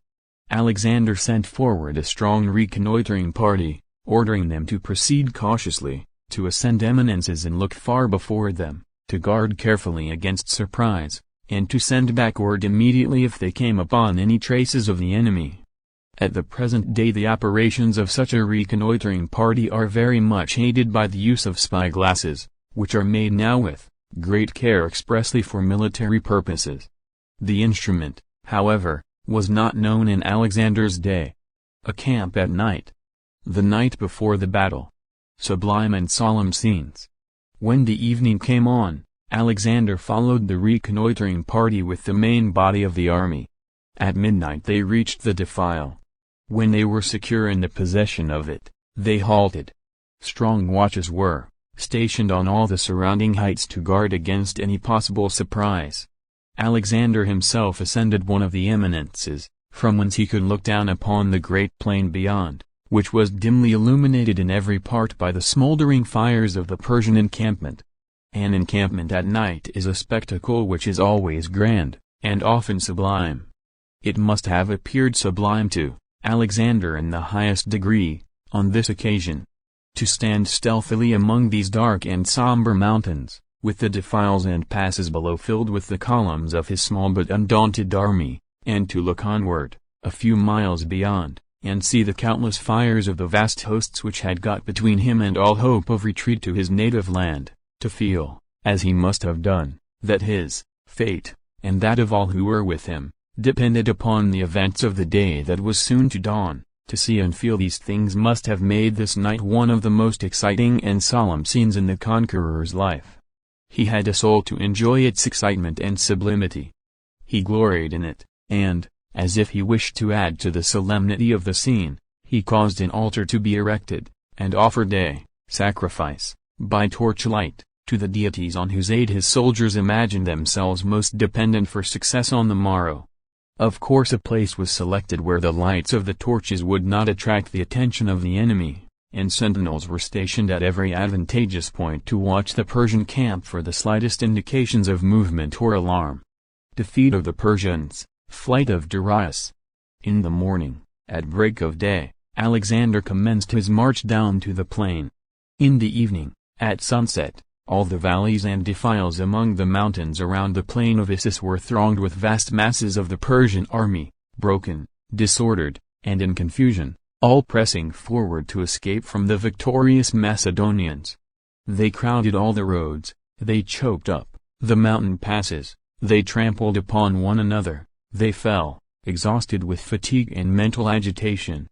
Alexander sent forward a strong reconnoitering party, ordering them to proceed cautiously, to ascend eminences and look far before them, to guard carefully against surprise, and to send back word immediately if they came upon any traces of the enemy. At the present day the operations of such a reconnoitering party are very much aided by the use of spyglasses, which are made now with great care expressly for military purposes. The instrument, however, was not known in Alexander's day. A camp at night. The night before the battle. Sublime and solemn scenes. When the evening came on, Alexander followed the reconnoitering party with the main body of the army. At midnight they reached the defile. When they were secure in the possession of it, they halted. Strong watches were stationed on all the surrounding heights to guard against any possible surprise. Alexander himself ascended one of the eminences, from whence he could look down upon the great plain beyond, which was dimly illuminated in every part by the smoldering fires of the Persian encampment. An encampment at night is a spectacle which is always grand, and often sublime. It must have appeared sublime to Alexander in the highest degree, on this occasion. To stand stealthily among these dark and somber mountains, with the defiles and passes below filled with the columns of his small but undaunted army, and to look onward, a few miles beyond, and see the countless fires of the vast hosts which had got between him and all hope of retreat to his native land, to feel, as he must have done, that his fate, and that of all who were with him, depended upon the events of the day that was soon to dawn. To see and feel these things must have made this night one of the most exciting and solemn scenes in the conqueror's life. He had a soul to enjoy its excitement and sublimity. He gloried in it, and, as if he wished to add to the solemnity of the scene, he caused an altar to be erected, and offered a sacrifice, by torchlight, to the deities on whose aid his soldiers imagined themselves most dependent for success on the morrow. Of course a place was selected where the lights of the torches would not attract the attention of the enemy, and sentinels were stationed at every advantageous point to watch the Persian camp for the slightest indications of movement or alarm. Defeat of the Persians, flight of Darius. In the morning, at break of day, Alexander commenced his march down to the plain. In the evening, at sunset, all the valleys and defiles among the mountains around the plain of Issus were thronged with vast masses of the Persian army, broken, disordered, and in confusion, all pressing forward to escape from the victorious Macedonians. They crowded all the roads, they choked up the mountain passes, they trampled upon one another, they fell, exhausted with fatigue and mental agitation.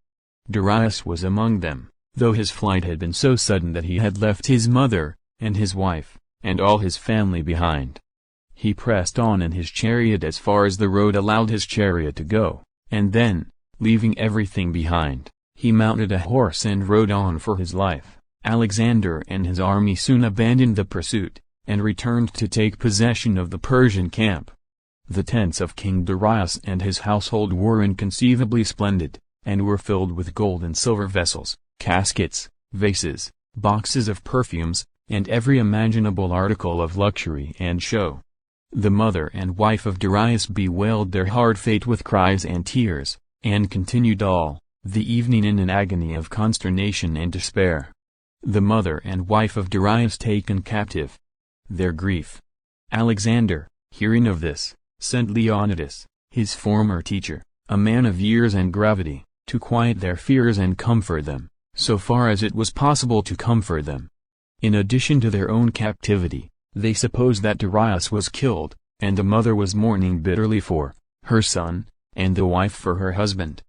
Darius was among them, though his flight had been so sudden that he had left his mother, and his wife, and all his family behind. He pressed on in his chariot as far as the road allowed his chariot to go, and then, leaving everything behind, he mounted a horse and rode on for his life. Alexander and his army soon abandoned the pursuit, and returned to take possession of the Persian camp. The tents of King Darius and his household were inconceivably splendid, and were filled with gold and silver vessels, caskets, vases, boxes of perfumes, and every imaginable article of luxury and show. The mother and wife of Darius bewailed their hard fate with cries and tears, and continued all the evening in an agony of consternation and despair. The mother and wife of Darius taken captive. Their grief. Alexander, hearing of this, sent Leonidas, his former teacher, a man of years and gravity, to quiet their fears and comfort them, so far as it was possible to comfort them. In addition to their own captivity, they supposed that Darius was killed, and the mother was mourning bitterly for her son, and the wife for her husband.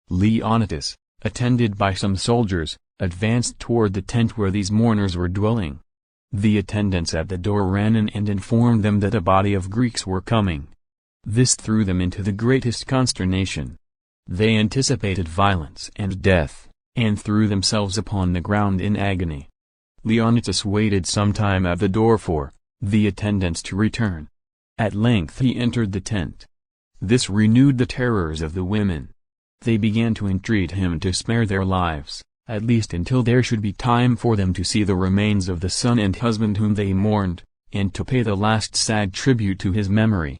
Leonidas, attended by some soldiers, advanced toward the tent where these mourners were dwelling. The attendants at the door ran in and informed them that a body of Greeks were coming. This threw them into the greatest consternation. They anticipated violence and death, and threw themselves upon the ground in agony. Leonidas waited some time at the door for the attendants to return. At length he entered the tent. This renewed the terrors of the women. They began to entreat him to spare their lives, at least until there should be time for them to see the remains of the son and husband whom they mourned, and to pay the last sad tribute to his memory.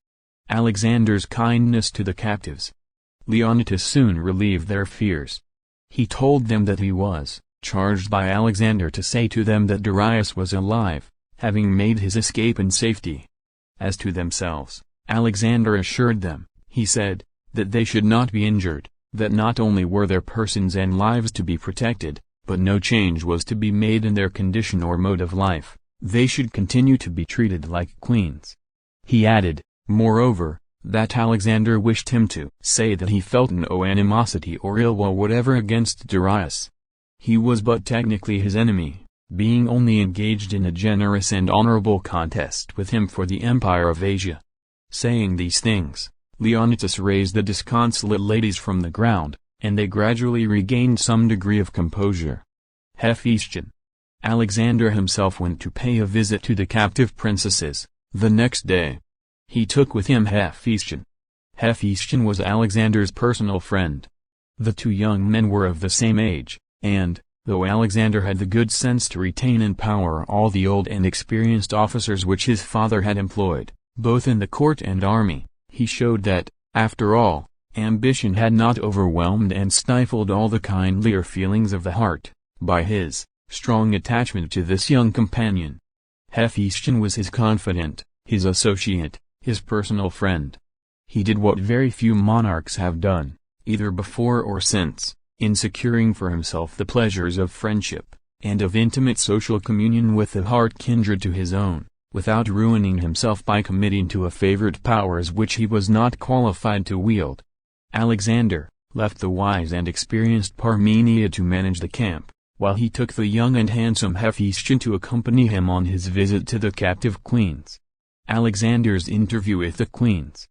Alexander's kindness to the captives. Leonidas soon relieved their fears. He told them that he was charged by Alexander to say to them that Darius was alive, having made his escape in safety. As to themselves, Alexander assured them, he said, that they should not be injured, that not only were their persons and lives to be protected, but no change was to be made in their condition or mode of life, they should continue to be treated like queens. He added, moreover, that Alexander wished him to say that he felt no animosity or ill will whatever against Darius. He was but technically his enemy, being only engaged in a generous and honorable contest with him for the empire of Asia. Saying these things, Leonidas raised the disconsolate ladies from the ground, and they gradually regained some degree of composure. Hephaestion. Alexander himself went to pay a visit to the captive princesses, the next day. He took with him Hephaestion. Hephaestion was Alexander's personal friend. The two young men were of the same age, and, though Alexander had the good sense to retain in power all the old and experienced officers which his father had employed, both in the court and army, he showed that, after all, ambition had not overwhelmed and stifled all the kindlier feelings of the heart, by his strong attachment to this young companion. Hephaestion was his confidant, his associate, his personal friend. He did what very few monarchs have done, either before or since, in securing for himself the pleasures of friendship, and of intimate social communion with a heart kindred to his own, without ruining himself by committing to a favorite powers which he was not qualified to wield. Alexander left the wise and experienced Parmenia to manage the camp, while he took the young and handsome Hephaestion to accompany him on his visit to the captive queens. Alexander's interview with the queens.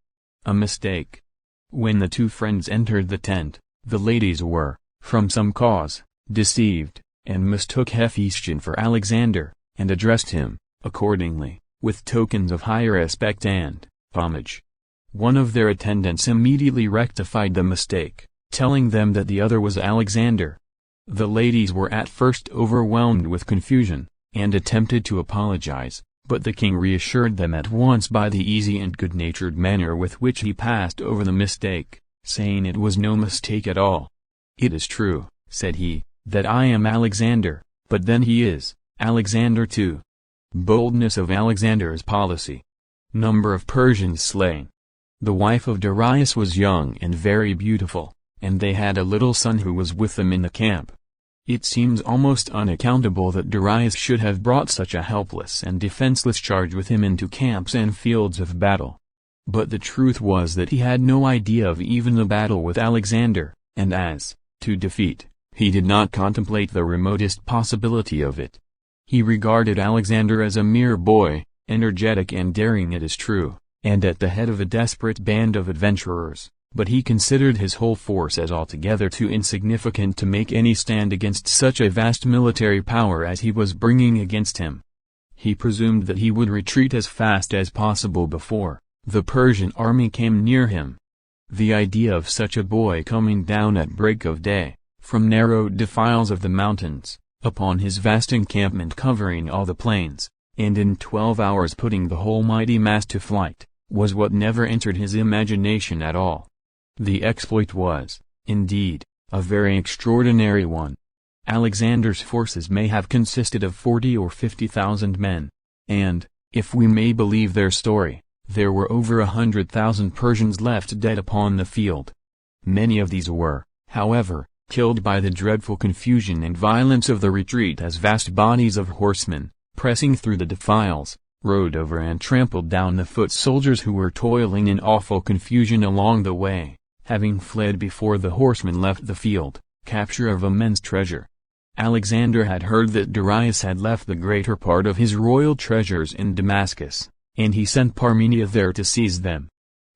A mistake. When the two friends entered the tent, the ladies were, from some cause, deceived, and mistook Hephaestion for Alexander, and addressed him, accordingly, with tokens of high respect and homage. One of their attendants immediately rectified the mistake, telling them that the other was Alexander. The ladies were at first overwhelmed with confusion, and attempted to apologize, but the king reassured them at once by the easy and good-natured manner with which he passed over the mistake, saying it was no mistake at all. "It is true," said he, "that I am Alexander, but then he is Alexander too." Boldness of Alexander's policy. Number of Persians slain. The wife of Darius was young and very beautiful, and they had a little son who was with them in the camp. It seems almost unaccountable that Darius should have brought such a helpless and defenseless charge with him into camps and fields of battle. But the truth was that he had no idea of even the battle with Alexander, and as to defeat, he did not contemplate the remotest possibility of it. He regarded Alexander as a mere boy, energetic and daring it is true, and at the head of a desperate band of adventurers, but he considered his whole force as altogether too insignificant to make any stand against such a vast military power as he was bringing against him. He presumed that he would retreat as fast as possible before the Persian army came near him. The idea of such a boy coming down at break of day, from narrow defiles of the mountains, upon his vast encampment covering all the plains, and in 12 hours putting the whole mighty mass to flight, was what never entered his imagination at all. The exploit was, indeed, a very extraordinary one. Alexander's forces may have consisted of 40 or 50,000 men, and, if we may believe their story, there were over 100,000 Persians left dead upon the field. Many of these were, however, killed by the dreadful confusion and violence of the retreat as vast bodies of horsemen, pressing through the defiles, rode over and trampled down the foot soldiers who were toiling in awful confusion along the way, having fled before the horsemen left the field. Capture of immense treasure. Alexander had heard that Darius had left the greater part of his royal treasures in Damascus, and he sent Parmenia there to seize them.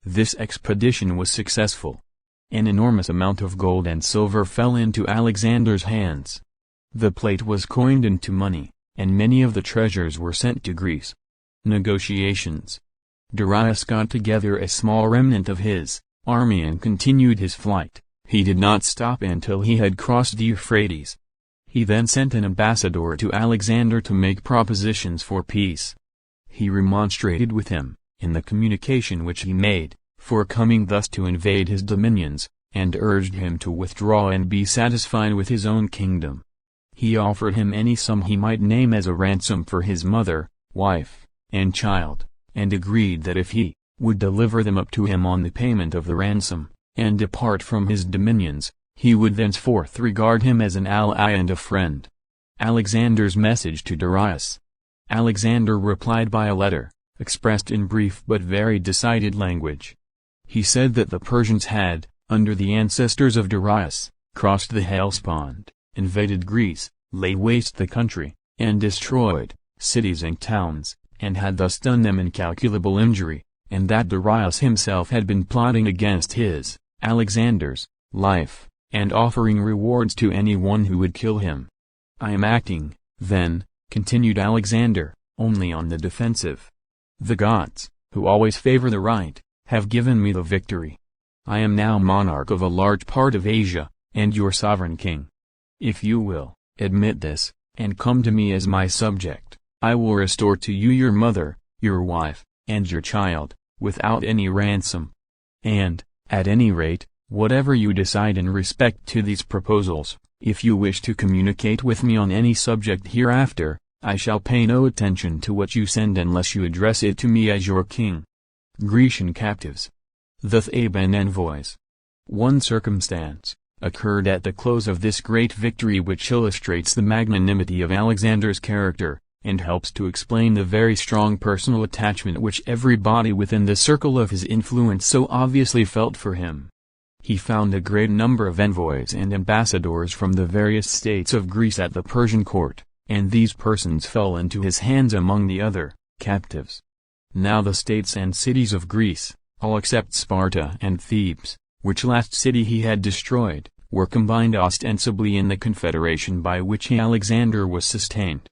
This expedition was successful. An enormous amount of gold and silver fell into Alexander's hands. The plate was coined into money, and many of the treasures were sent to Greece. Negotiations. Darius got together a small remnant of his army and continued his flight. He did not stop until he had crossed the Euphrates. He then sent an ambassador to Alexander to make propositions for peace. He remonstrated with him, in the communication which he made, for coming thus to invade his dominions, and urged him to withdraw and be satisfied with his own kingdom. He offered him any sum he might name as a ransom for his mother, wife, and child, and agreed that if he would deliver them up to him on the payment of the ransom, and depart from his dominions, he would thenceforth regard him as an ally and a friend. Alexander's message to Darius. Alexander replied by a letter, expressed in brief but very decided language. He said that the Persians had, under the ancestors of Darius, crossed the Hellespont, invaded Greece, laid waste the country, and destroyed cities and towns, and had thus done them incalculable injury, and that Darius himself had been plotting against his, Alexander's, life, and offering rewards to anyone who would kill him. I am acting, then, continued Alexander, only on the defensive. The gods, who always favor the right, have given me the victory. I am now monarch of a large part of Asia, and your sovereign king. If you will admit this, and come to me as my subject, I will restore to you your mother, your wife, and your child, without any ransom. And, at any rate, whatever you decide in respect to these proposals, if you wish to communicate with me on any subject hereafter, I shall pay no attention to what you send unless you address it to me as your king. Grecian captives. The Theban envoys. One circumstance occurred at the close of this great victory which illustrates the magnanimity of Alexander's character, and helps to explain the very strong personal attachment which everybody within the circle of his influence so obviously felt for him. He found a great number of envoys and ambassadors from the various states of Greece at the Persian court, and these persons fell into his hands among the other captives. Now the states and cities of Greece, all except Sparta and Thebes, which last city he had destroyed, were combined ostensibly in the confederation by which Alexander was sustained.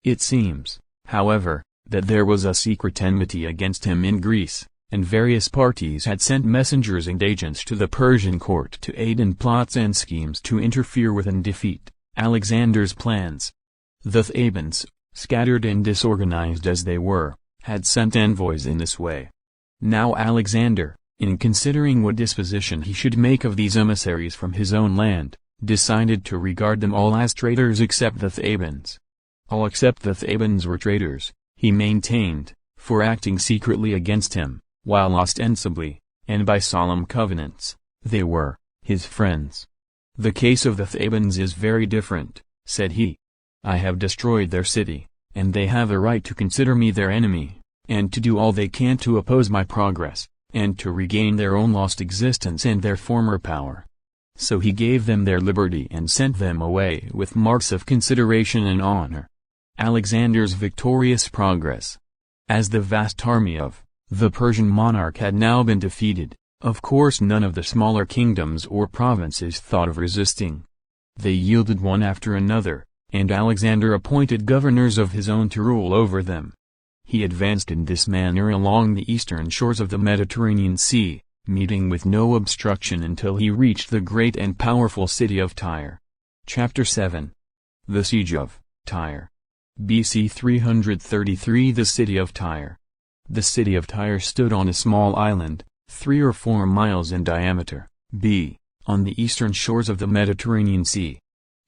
It seems, however, that there was a secret enmity against him in Greece, and various parties had sent messengers and agents to the Persian court to aid in plots and schemes to interfere with and defeat Alexander's plans. The Thebans, scattered and disorganized as they were, had sent envoys in this way. Now Alexander, in considering what disposition he should make of these emissaries from his own land, decided to regard them all as traitors except the Thebans. All except the Thebans were traitors, he maintained, for acting secretly against him, while ostensibly, and by solemn covenants, they were his friends. The case of the Thebans is very different, said he. I have destroyed their city, and they have a right to consider me their enemy, and to do all they can to oppose my progress, and to regain their own lost existence and their former power. So he gave them their liberty and sent them away with marks of consideration and honor. Alexander's victorious progress. As the vast army of the Persian monarch had now been defeated, of course none of the smaller kingdoms or provinces thought of resisting. They yielded one after another, and Alexander appointed governors of his own to rule over them. He advanced in this manner along the eastern shores of the Mediterranean Sea, meeting with no obstruction until he reached the great and powerful city of Tyre. Chapter 7. The Siege of Tyre. BC 333. The city of Tyre. The city of Tyre stood on a small island, 3 or 4 miles in diameter, on the eastern shores of the Mediterranean Sea.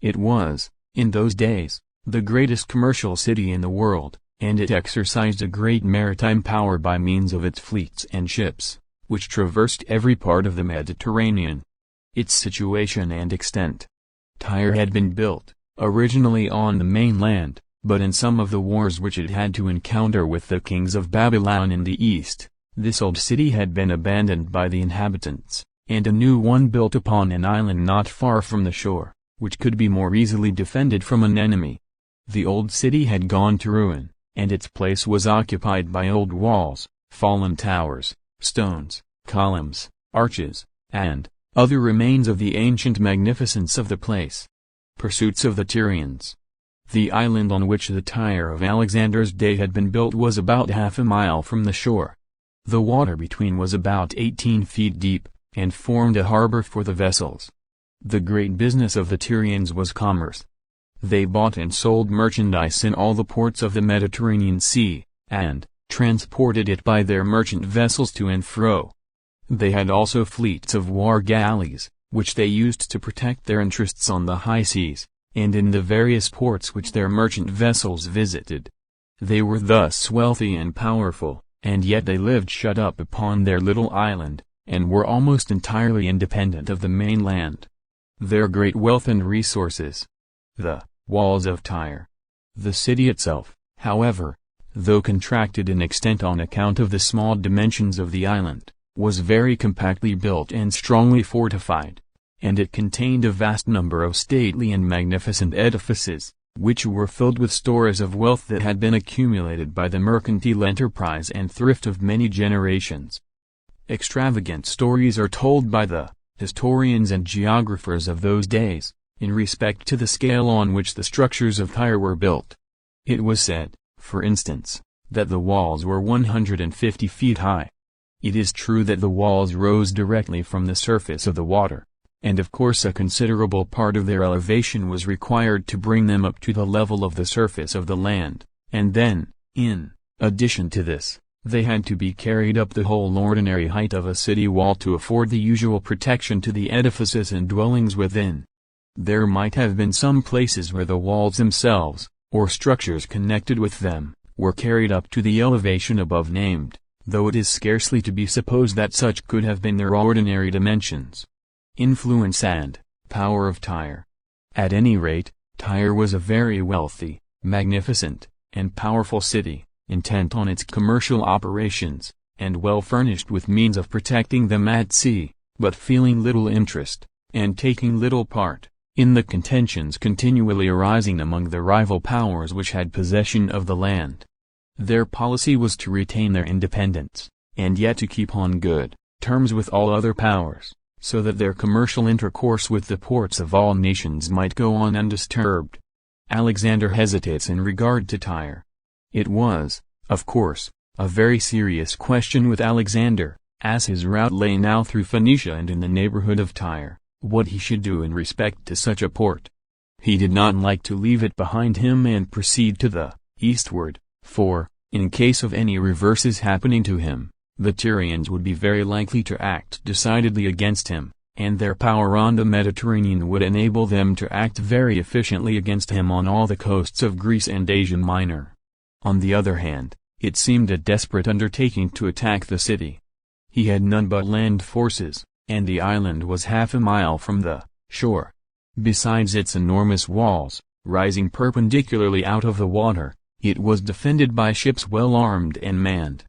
It was, in those days, the greatest commercial city in the world, and it exercised a great maritime power by means of its fleets and ships, which traversed every part of the Mediterranean. Its situation and extent. Tyre had been built, originally on the mainland, but in some of the wars which it had to encounter with the kings of Babylon in the east, this old city had been abandoned by the inhabitants, and a new one built upon an island not far from the shore, which could be more easily defended from an enemy. The old city had gone to ruin, and its place was occupied by old walls, fallen towers, stones, columns, arches, and other remains of the ancient magnificence of the place. Pursuits of the Tyrians. The island on which the Tyre of Alexander's day had been built was about half a mile from the shore. The water between was about 18 feet deep, and formed a harbor for the vessels. The great business of the Tyrians was commerce. They bought and sold merchandise in all the ports of the Mediterranean Sea, and transported it by their merchant vessels to and fro. They had also fleets of war galleys, which they used to protect their interests on the high seas, and in the various ports which their merchant vessels visited. They were thus wealthy and powerful, and yet they lived shut up upon their little island, and were almost entirely independent of the mainland. Their great wealth and resources. The walls of Tyre. The city itself, however, though contracted in extent on account of the small dimensions of the island, was very compactly built and strongly fortified, and it contained a vast number of stately and magnificent edifices, which were filled with stores of wealth that had been accumulated by the mercantile enterprise and thrift of many generations. Extravagant stories are told by the historians and geographers of those days, in respect to the scale on which the structures of Tyre were built. It was said, for instance, that the walls were 150 feet high. It is true that the walls rose directly from the surface of the water, and of course a considerable part of their elevation was required to bring them up to the level of the surface of the land, and then, in addition to this, they had to be carried up the whole ordinary height of a city wall to afford the usual protection to the edifices and dwellings within. There might have been some places where the walls themselves, or structures connected with them, were carried up to the elevation above named, though it is scarcely to be supposed that such could have been their ordinary dimensions. Influence and power of Tyre. At any rate, Tyre was a very wealthy, magnificent, and powerful city, intent on its commercial operations, and well furnished with means of protecting them at sea, but feeling little interest, and taking little part, in the contentions continually arising among the rival powers which had possession of the land. Their policy was to retain their independence, and yet to keep on good terms with all other powers, so that their commercial intercourse with the ports of all nations might go on undisturbed. Alexander hesitates in regard to Tyre. It was, of course, a very serious question with Alexander, as his route lay now through Phoenicia and in the neighborhood of Tyre, what he should do in respect to such a port. He did not like to leave it behind him and proceed to the eastward, for, in case of any reverses happening to him, the Tyrians would be very likely to act decidedly against him, and their power on the Mediterranean would enable them to act very efficiently against him on all the coasts of Greece and Asia Minor. On the other hand, it seemed a desperate undertaking to attack the city. He had none but land forces, and the island was half a mile from the shore. Besides its enormous walls, rising perpendicularly out of the water, it was defended by ships well armed and manned.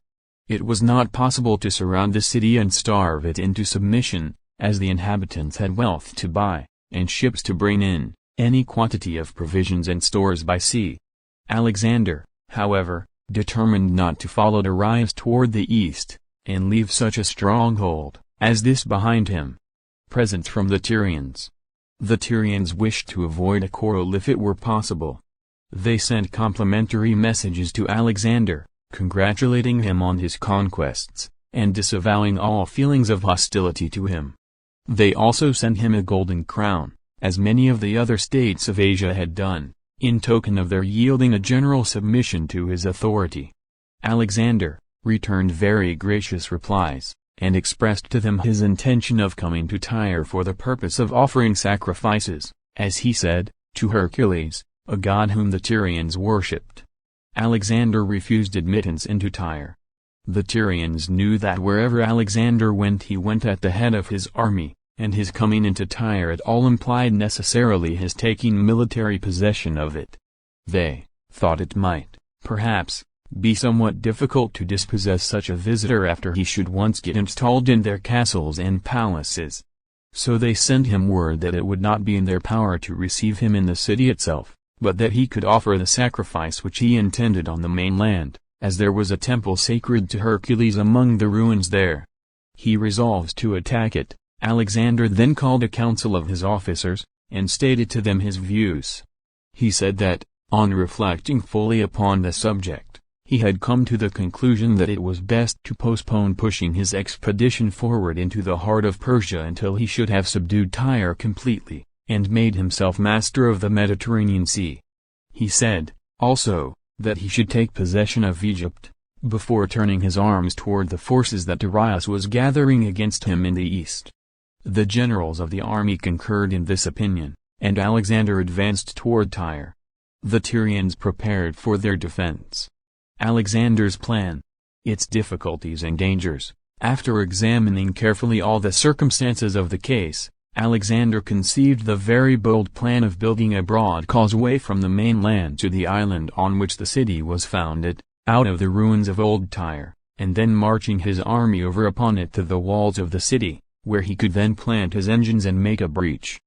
It was not possible to surround the city and starve it into submission, as the inhabitants had wealth to buy, and ships to bring in, any quantity of provisions and stores by sea. Alexander, however, determined not to follow Darius toward the east, and leave such a stronghold as this behind him. Presents from the Tyrians. The Tyrians wished to avoid a quarrel if it were possible. They sent complimentary messages to Alexander, congratulating him on his conquests, and disavowing all feelings of hostility to him. They also sent him a golden crown, as many of the other states of Asia had done, in token of their yielding a general submission to his authority. Alexander returned very gracious replies, and expressed to them his intention of coming to Tyre for the purpose of offering sacrifices, as he said, to Hercules, a god whom the Tyrians worshipped. Alexander refused admittance into Tyre. The Tyrians knew that wherever Alexander went he went at the head of his army, and his coming into Tyre at all implied necessarily his taking military possession of it. They thought it might, perhaps, be somewhat difficult to dispossess such a visitor after he should once get installed in their castles and palaces. So they sent him word that it would not be in their power to receive him in the city itself, but that he could offer the sacrifice which he intended on the mainland, as there was a temple sacred to Hercules among the ruins there. He resolves to attack it. Alexander then called a council of his officers, and stated to them his views. He said that, on reflecting fully upon the subject, he had come to the conclusion that it was best to postpone pushing his expedition forward into the heart of Persia until he should have subdued Tyre completely, and made himself master of the Mediterranean Sea. He said, also, that he should take possession of Egypt, before turning his arms toward the forces that Darius was gathering against him in the east. The generals of the army concurred in this opinion, and Alexander advanced toward Tyre. The Tyrians prepared for their defense. Alexander's plan. Its difficulties and dangers. After examining carefully all the circumstances of the case, Alexander conceived the very bold plan of building a broad causeway from the mainland to the island on which the city was founded, out of the ruins of old Tyre, and then marching his army over upon it to the walls of the city, where he could then plant his engines and make a breach.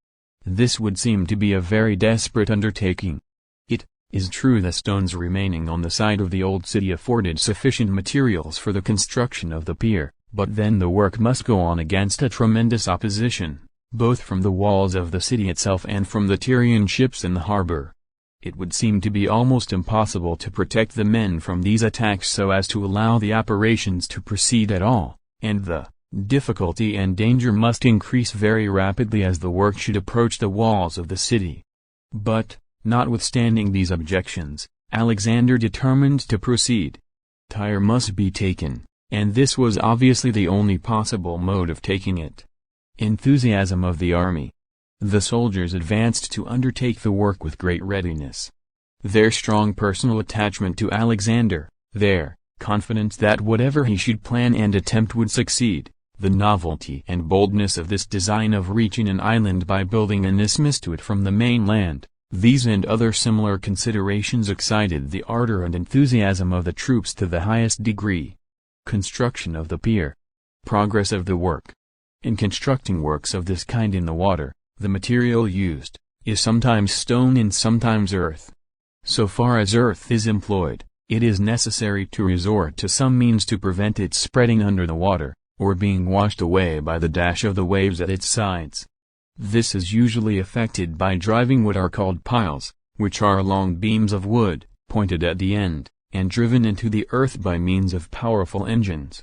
This would seem to be a very desperate undertaking. It is true the stones remaining on the site of the old city afforded sufficient materials for the construction of the pier, but then the work must go on against a tremendous opposition, both from the walls of the city itself and from the Tyrian ships in the harbor. It would seem to be almost impossible to protect the men from these attacks so as to allow the operations to proceed at all, and the difficulty and danger must increase very rapidly as the work should approach the walls of the city. But, notwithstanding these objections, Alexander determined to proceed. Tyre must be taken, and this was obviously the only possible mode of taking it. Enthusiasm of the army. The soldiers advanced to undertake the work with great readiness. Their strong personal attachment to Alexander, their confidence that whatever he should plan and attempt would succeed, the novelty and boldness of this design of reaching an island by building an isthmus to it from the mainland, these and other similar considerations excited the ardor and enthusiasm of the troops to the highest degree. Construction of the pier. Progress of the work. In constructing works of this kind in the water, the material used is sometimes stone and sometimes earth. So far as earth is employed, it is necessary to resort to some means to prevent its spreading under the water, or being washed away by the dash of the waves at its sides. This is usually effected by driving what are called piles, which are long beams of wood, pointed at the end, and driven into the earth by means of powerful engines.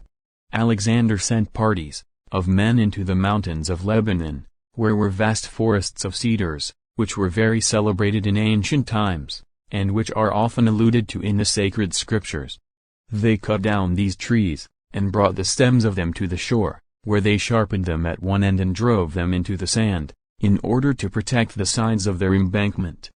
Alexander sent parties of men into the mountains of Lebanon, where were vast forests of cedars, which were very celebrated in ancient times, and which are often alluded to in the sacred scriptures. They cut down these trees, and brought the stems of them to the shore, where they sharpened them at one end and drove them into the sand, in order to protect the sides of their embankment.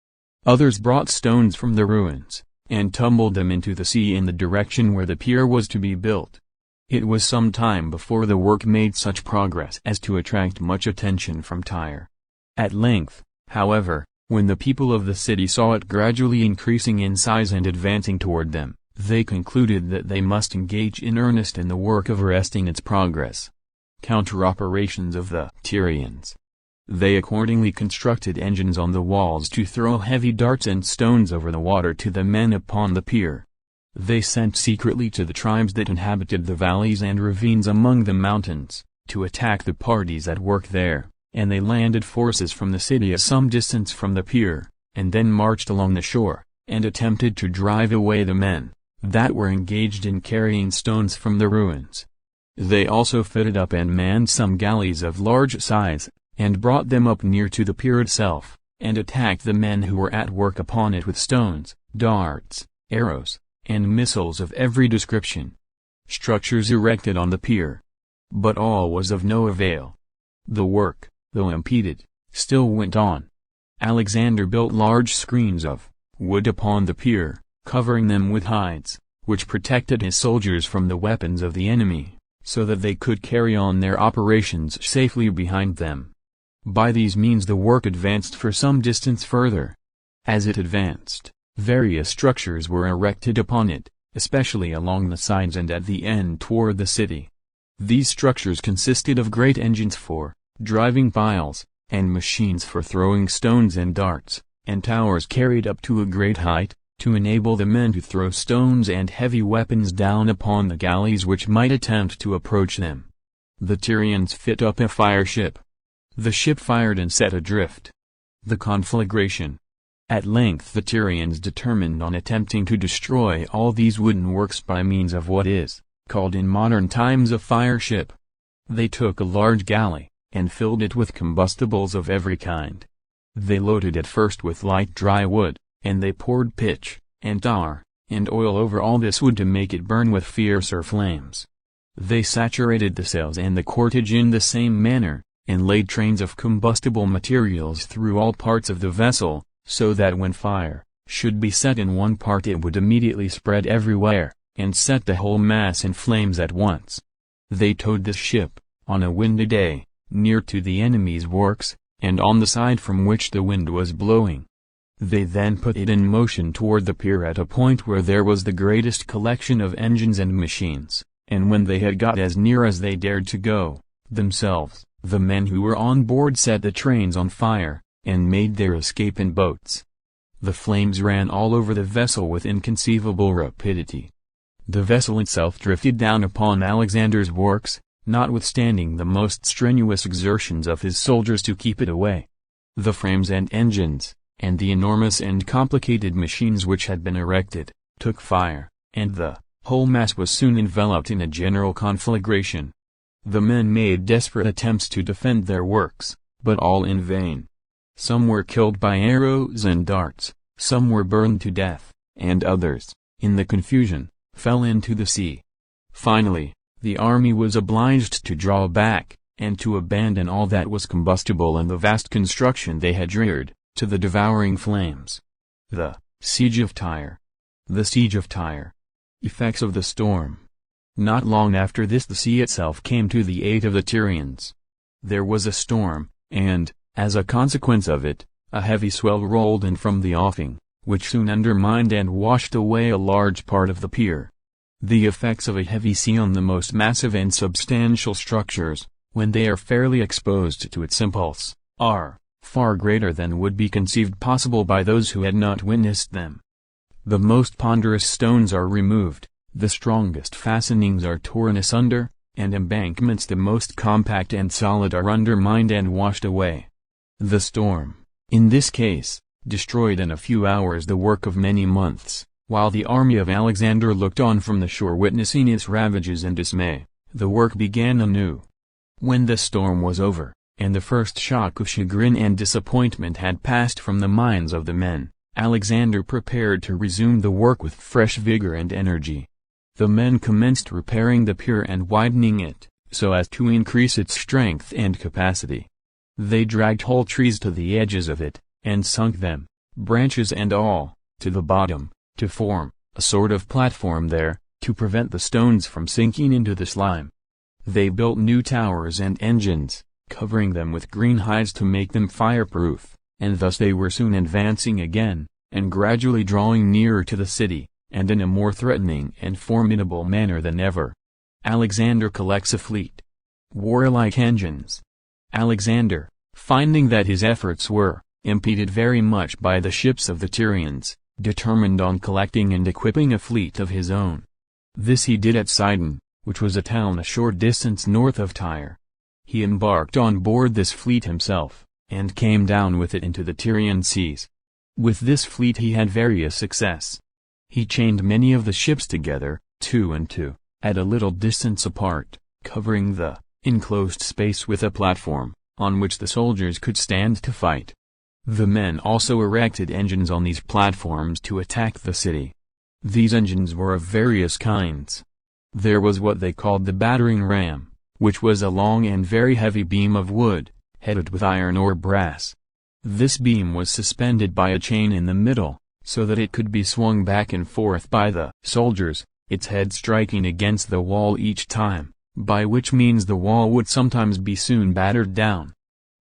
Others brought stones from the ruins, and tumbled them into the sea in the direction where the pier was to be built. It was some time before the work made such progress as to attract much attention from Tyre. At length, however, when the people of the city saw it gradually increasing in size and advancing toward them, they concluded that they must engage in earnest in the work of arresting its progress. Counter-operations of the Tyrians. They accordingly constructed engines on the walls to throw heavy darts and stones over the water to the men upon the pier. They sent secretly to the tribes that inhabited the valleys and ravines among the mountains, to attack the parties at work there, and they landed forces from the city at some distance from the pier, and then marched along the shore, and attempted to drive away the men that were engaged in carrying stones from the ruins. They also fitted up and manned some galleys of large size, and brought them up near to the pier itself, and attacked the men who were at work upon it with stones, darts, arrows, and missiles of every description. Structures erected on the pier. But all was of no avail. The work, though impeded, still went on. Alexander built large screens of wood upon the pier, covering them with hides, which protected his soldiers from the weapons of the enemy, so that they could carry on their operations safely behind them. By these means the work advanced for some distance further. As it advanced, various structures were erected upon it, especially along the sides and at the end toward the city. These structures consisted of great engines for driving piles, and machines for throwing stones and darts, and towers carried up to a great height, to enable the men to throw stones and heavy weapons down upon the galleys which might attempt to approach them. The Tyrians fit up a fire ship. The ship fired and set adrift. The conflagration. At length the Tyrians determined on attempting to destroy all these wooden works by means of what is called in modern times a fire ship. They took a large galley, and filled it with combustibles of every kind. They loaded it first with light dry wood, and they poured pitch, and tar, and oil over all this wood to make it burn with fiercer flames. They saturated the sails and the cordage in the same manner, and laid trains of combustible materials through all parts of the vessel, so that when fire should be set in one part it would immediately spread everywhere, and set the whole mass in flames at once. They towed the ship, on a windy day, near to the enemy's works, and on the side from which the wind was blowing. They then put it in motion toward the pier at a point where there was the greatest collection of engines and machines, and when they had got as near as they dared to go, themselves, the men who were on board set the trains on fire, and made their escape in boats. The flames ran all over the vessel with inconceivable rapidity. The vessel itself drifted down upon Alexander's works, notwithstanding the most strenuous exertions of his soldiers to keep it away. The frames and engines, and the enormous and complicated machines which had been erected, took fire, and the whole mass was soon enveloped in a general conflagration. The men made desperate attempts to defend their works, but all in vain. Some were killed by arrows and darts, some were burned to death, and others, in the confusion, fell into the sea. Finally, the army was obliged to draw back, and to abandon all that was combustible and the vast construction they had reared, to the devouring flames. The Siege of Tyre. The Siege of Tyre. Effects of the storm. Not long after this the sea itself came to the aid of the Tyrians. There was a storm, and, as a consequence of it, a heavy swell rolled in from the offing, which soon undermined and washed away a large part of the pier. The effects of a heavy sea on the most massive and substantial structures, when they are fairly exposed to its impulse, are far greater than would be conceived possible by those who had not witnessed them. The most ponderous stones are removed, the strongest fastenings are torn asunder, and embankments the most compact and solid are undermined and washed away. The storm, in this case, destroyed in a few hours the work of many months, while the army of Alexander looked on from the shore witnessing its ravages and dismay. The work began anew. When the storm was over, and the first shock of chagrin and disappointment had passed from the minds of the men, Alexander prepared to resume the work with fresh vigor and energy. The men commenced repairing the pier and widening it, so as to increase its strength and capacity. They dragged whole trees to the edges of it, and sunk them, branches and all, to the bottom, to form a sort of platform there, to prevent the stones from sinking into the slime. They built new towers and engines, covering them with green hides to make them fireproof, and thus they were soon advancing again, and gradually drawing nearer to the city, and in a more threatening and formidable manner than ever. Alexander collects a fleet. Warlike engines. Alexander, finding that his efforts were impeded very much by the ships of the Tyrians, determined on collecting and equipping a fleet of his own. This he did at Sidon, which was a town a short distance north of Tyre. He embarked on board this fleet himself, and came down with it into the Tyrian seas. With this fleet he had various success. He chained many of the ships together, 2 and 2, at a little distance apart, covering the enclosed space with a platform, on which the soldiers could stand to fight. The men also erected engines on these platforms to attack the city. These engines were of various kinds. There was what they called the battering ram, which was a long and very heavy beam of wood, headed with iron or brass. This beam was suspended by a chain in the middle, so that it could be swung back and forth by the soldiers, its head striking against the wall each time, by which means the wall would sometimes be soon battered down.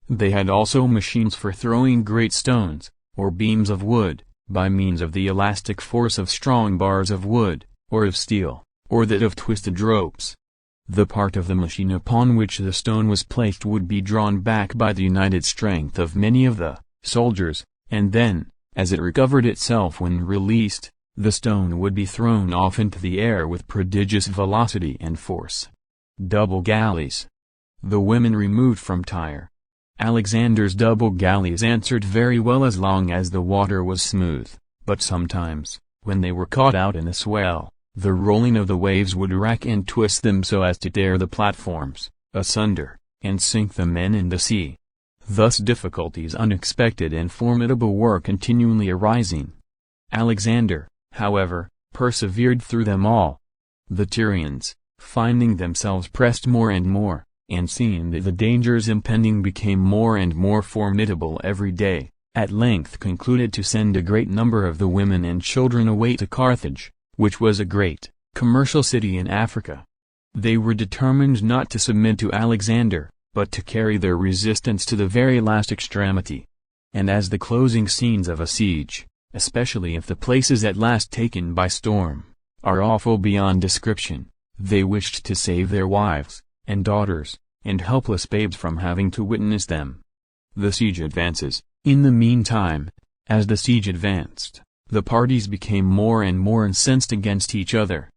They had also machines for throwing great stones, or beams of wood, by means of the elastic force of strong bars of wood, or of steel, or that of twisted ropes. The part of the machine upon which the stone was placed would be drawn back by the united strength of many of the soldiers, and then, as it recovered itself when released, the stone would be thrown off into the air with prodigious velocity and force. Double galleys. The women removed from Tyre. Alexander's double galleys answered very well as long as the water was smooth, but sometimes, when they were caught out in a swell, the rolling of the waves would rack and twist them so as to tear the platforms asunder, and sink the men in the sea. Thus difficulties unexpected and formidable were continually arising. Alexander, however, persevered through them all. The Tyrians, finding themselves pressed more and more, and seeing that the dangers impending became more and more formidable every day, at length concluded to send a great number of the women and children away to Carthage, which was a great, commercial city in Africa. They were determined not to submit to Alexander, but to carry their resistance to the very last extremity. And as the closing scenes of a siege, especially if the place is at last taken by storm, are awful beyond description, they wished to save their wives, and daughters, and helpless babes from having to witness them. The siege advances. In the meantime, as the siege advanced, the parties became more and more incensed against each other.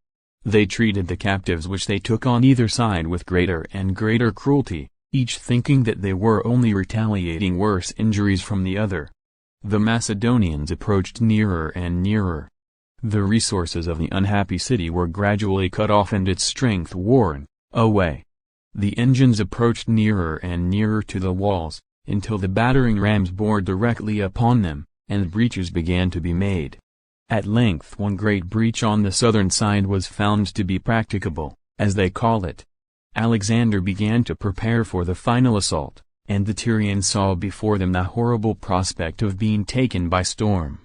They treated the captives which they took on either side with greater and greater cruelty, each thinking that they were only retaliating worse injuries from the other. The Macedonians approached nearer and nearer. The resources of the unhappy city were gradually cut off and its strength worn away. The engines approached nearer and nearer to the walls, until the battering rams bore directly upon them, and breaches began to be made. At length one great breach on the southern side was found to be practicable, as they call it. Alexander began to prepare for the final assault, and the Tyrians saw before them the horrible prospect of being taken by storm.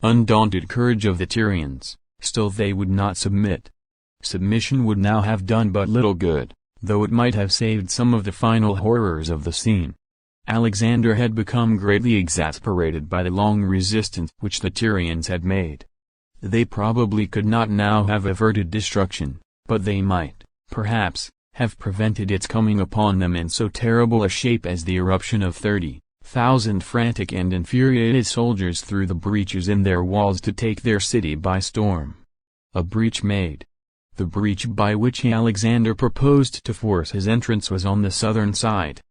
Undaunted courage of the Tyrians, still they would not submit. Submission would now have done but little good, though it might have saved some of the final horrors of the scene. Alexander had become greatly exasperated by the long resistance which the Tyrians had made. They probably could not now have averted destruction, but they might, perhaps, have prevented its coming upon them in so terrible a shape as the eruption of 30,000 frantic and infuriated soldiers through the breaches in their walls to take their city by storm. A breach made. The breach by which Alexander proposed to force his entrance was on the southern side.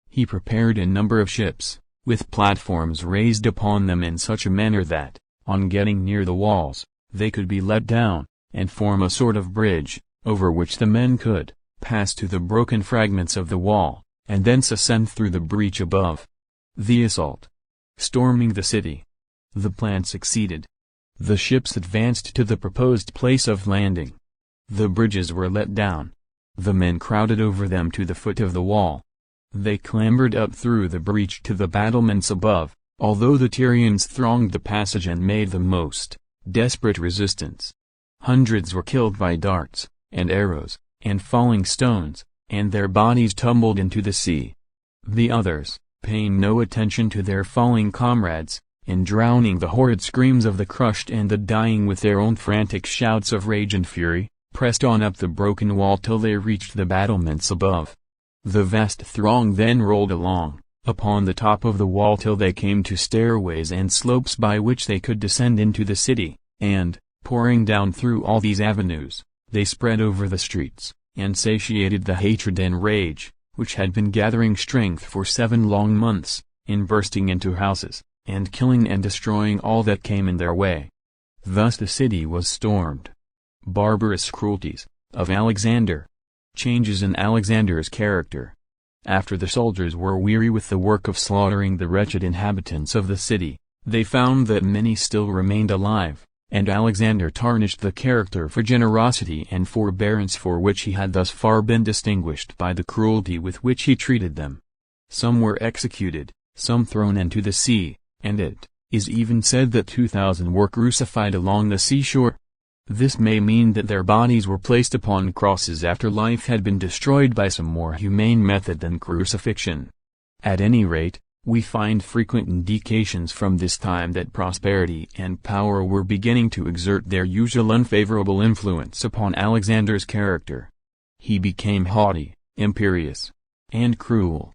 He prepared a number of ships, with platforms raised upon them in such a manner that, on getting near the walls, they could be let down, and form a sort of bridge, over which the men could pass to the broken fragments of the wall, and thence ascend through the breach above. The assault. Storming the city. The plan succeeded. The ships advanced to the proposed place of landing. The bridges were let down. The men crowded over them to the foot of the wall. They clambered up through the breach to the battlements above, although the Tyrians thronged the passage and made the most desperate resistance. Hundreds were killed by darts, and arrows, and falling stones, and their bodies tumbled into the sea. The others, paying no attention to their falling comrades, and drowning the horrid screams of the crushed and the dying with their own frantic shouts of rage and fury, pressed on up the broken wall till they reached the battlements above. The vast throng then rolled along, upon the top of the wall till they came to stairways and slopes by which they could descend into the city, and, pouring down through all these avenues, they spread over the streets, and satiated the hatred and rage, which had been gathering strength for 7 long months, in bursting into houses, and killing and destroying all that came in their way. Thus the city was stormed. Barbarous cruelties of Alexander. Changes in Alexander's character. After the soldiers were weary with the work of slaughtering the wretched inhabitants of the city, they found that many still remained alive, and Alexander tarnished the character for generosity and forbearance for which he had thus far been distinguished by the cruelty with which he treated them. Some were executed, some thrown into the sea, and it is even said that 2,000 were crucified along the seashore. This may mean that their bodies were placed upon crosses after life had been destroyed by some more humane method than crucifixion. At any rate, we find frequent indications from this time that prosperity and power were beginning to exert their usual unfavorable influence upon Alexander's character. He became haughty, imperious, and cruel.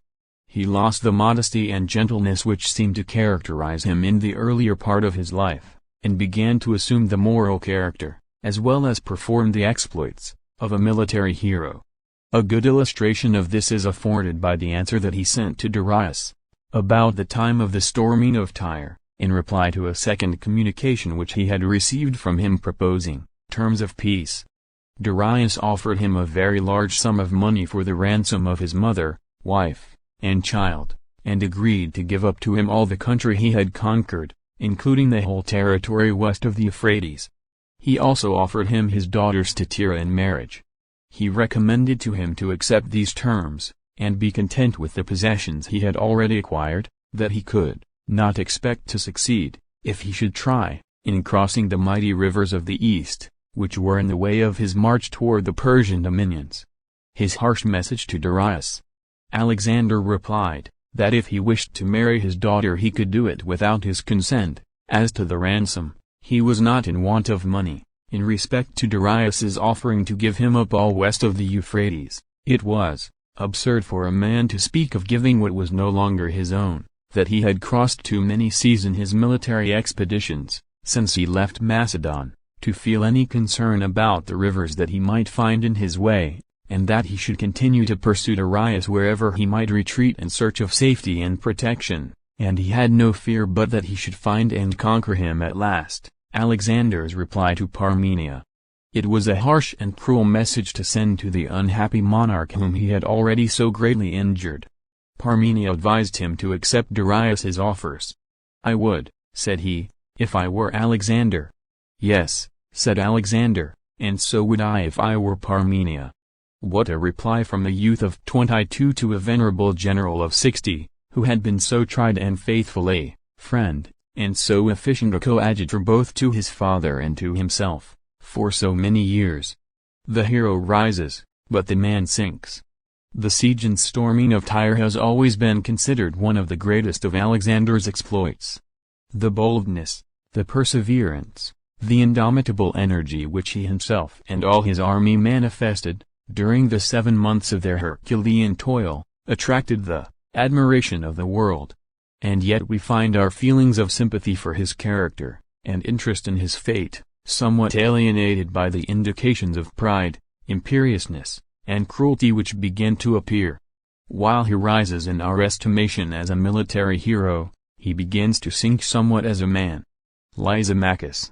He lost the modesty and gentleness which seemed to characterize him in the earlier part of his life, and began to assume the moral character, as well as perform the exploits, of a military hero. A good illustration of this is afforded by the answer that he sent to Darius, about the time of the storming of Tyre, in reply to a second communication which he had received from him proposing terms of peace. Darius offered him a very large sum of money for the ransom of his mother, wife, and child, and agreed to give up to him all the country he had conquered, including the whole territory west of the Euphrates. He also offered him his daughter Statira in marriage. He recommended to him to accept these terms, and be content with the possessions he had already acquired, that he could not expect to succeed, if he should try, in crossing the mighty rivers of the east, which were in the way of his march toward the Persian dominions. His harsh message to Darius. Alexander replied, that if he wished to marry his daughter he could do it without his consent. As to the ransom, he was not in want of money. In respect to Darius's offering to give him up all west of the Euphrates, it was absurd for a man to speak of giving what was no longer his own, that he had crossed too many seas in his military expeditions, since he left Macedon, to feel any concern about the rivers that he might find in his way, and that he should continue to pursue Darius wherever he might retreat in search of safety and protection, and he had no fear but that he should find and conquer him at last. Alexander's reply to Parmenia. It was a harsh and cruel message to send to the unhappy monarch whom he had already so greatly injured. Parmenia advised him to accept Darius's offers. "I would," said he, "if I were Alexander." "Yes," said Alexander, "and so would I if I were Parmenia." What a reply from a youth of 22 to a venerable general of 60, who had been so tried and faithful a friend, and so efficient a coadjutor both to his father and to himself, for so many years. The hero rises, but the man sinks. The siege and storming of Tyre has always been considered one of the greatest of Alexander's exploits. The boldness, the perseverance, the indomitable energy which he himself and all his army manifested, during the 7 months of their Herculean toil, attracted the admiration of the world. And yet we find our feelings of sympathy for his character, and interest in his fate, somewhat alienated by the indications of pride, imperiousness, and cruelty which begin to appear. While he rises in our estimation as a military hero, he begins to sink somewhat as a man. Lysimachus.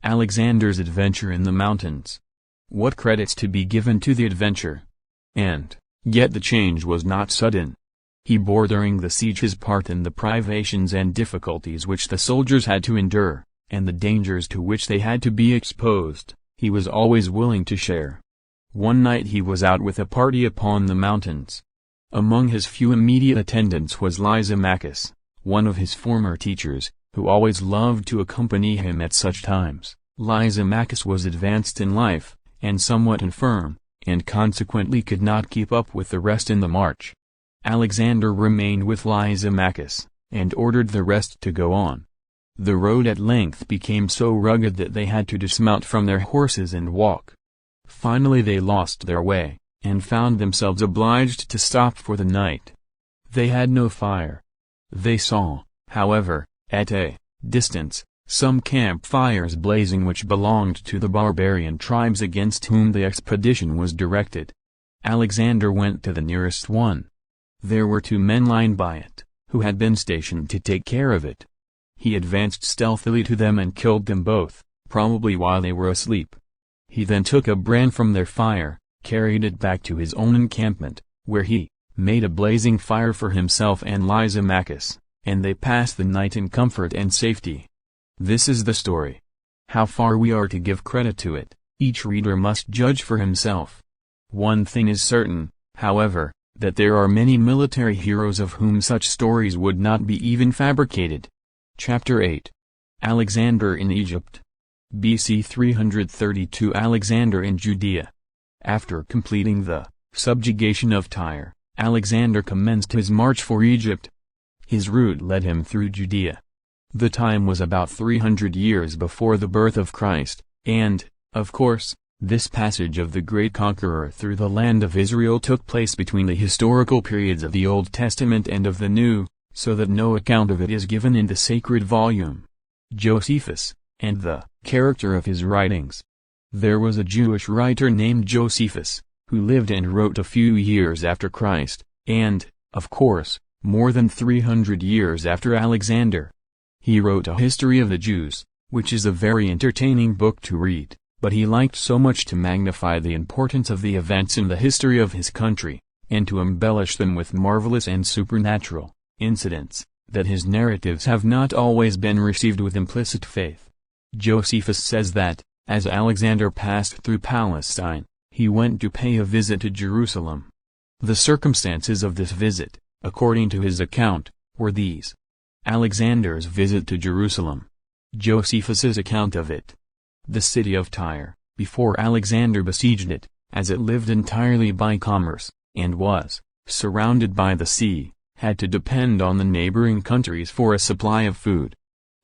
Alexander's adventure in the mountains. What credits to be given to the adventure! And yet the change was not sudden. He bore during the siege his part in the privations and difficulties which the soldiers had to endure, and the dangers to which they had to be exposed, he was always willing to share. One night he was out with a party upon the mountains. Among his few immediate attendants was Lysimachus, one of his former teachers, who always loved to accompany him at such times. Lysimachus was advanced in life, and somewhat infirm, and consequently could not keep up with the rest in the march. Alexander remained with Lysimachus, and ordered the rest to go on. The road at length became so rugged that they had to dismount from their horses and walk. Finally they lost their way, and found themselves obliged to stop for the night. They had no fire. They saw, however, at a distance, some campfires blazing which belonged to the barbarian tribes against whom the expedition was directed. Alexander went to the nearest one. There were 2 men lying by it, who had been stationed to take care of it. He advanced stealthily to them and killed them both, probably while they were asleep. He then took a brand from their fire, carried it back to his own encampment, where he made a blazing fire for himself and Lysimachus, and they passed the night in comfort and safety. This is the story. How far we are to give credit to it, each reader must judge for himself. One thing is certain, however, that there are many military heroes of whom such stories would not be even fabricated. Chapter 8. Alexander in Egypt. BC 332 Alexander in Judea. After completing the subjugation of Tyre, Alexander commenced his march for Egypt. His route led him through Judea. The time was about 300 years before the birth of Christ, and, of course, this passage of the great conqueror through the land of Israel took place between the historical periods of the Old Testament and of the New, so that no account of it is given in the sacred volume. Josephus, and the character of his writings. There was a Jewish writer named Josephus, who lived and wrote a few years after Christ, and, of course, more than 300 years after Alexander. He wrote a history of the Jews, which is a very entertaining book to read, but he liked so much to magnify the importance of the events in the history of his country, and to embellish them with marvelous and supernatural, incidents, that his narratives have not always been received with implicit faith. Josephus says that, as Alexander passed through Palestine, he went to pay a visit to Jerusalem. The circumstances of this visit, according to his account, were these. Alexander's visit to Jerusalem. Josephus's account of it. The city of Tyre, before Alexander besieged it, as it lived entirely by commerce, and was surrounded by the sea, had to depend on the neighboring countries for a supply of food.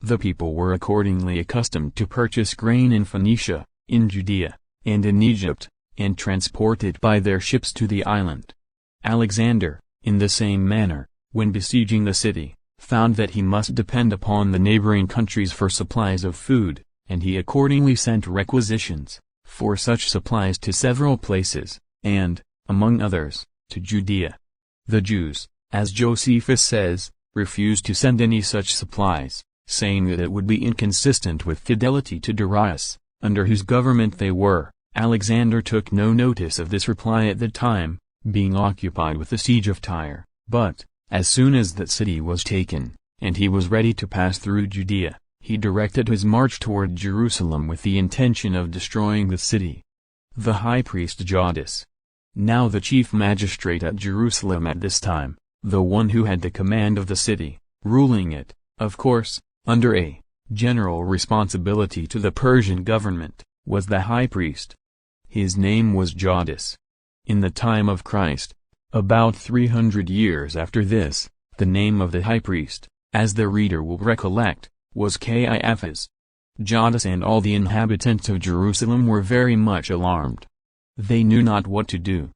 The people were accordingly accustomed to purchase grain in Phoenicia, in Judea, and in Egypt, and transport it by their ships to the island. Alexander, in the same manner, when besieging the city, found that he must depend upon the neighboring countries for supplies of food, and he accordingly sent requisitions for such supplies to several places, and, among others, to Judea. The Jews, as Josephus says, refused to send any such supplies, saying that it would be inconsistent with fidelity to Darius, under whose government they were. Alexander took no notice of this reply at the time, being occupied with the siege of Tyre, but, as soon as that city was taken, and he was ready to pass through Judea, he directed his march toward Jerusalem with the intention of destroying the city. The high priest Jodus, now the chief magistrate at Jerusalem at this time, the one who had the command of the city, ruling it, of course, under a general responsibility to the Persian government, was the high priest. His name was Jodus. In the time of Christ, about 300 years after this, the name of the high priest, as the reader will recollect, was Caiaphas. Jodus and all the inhabitants of Jerusalem were very much alarmed. They knew not what to do.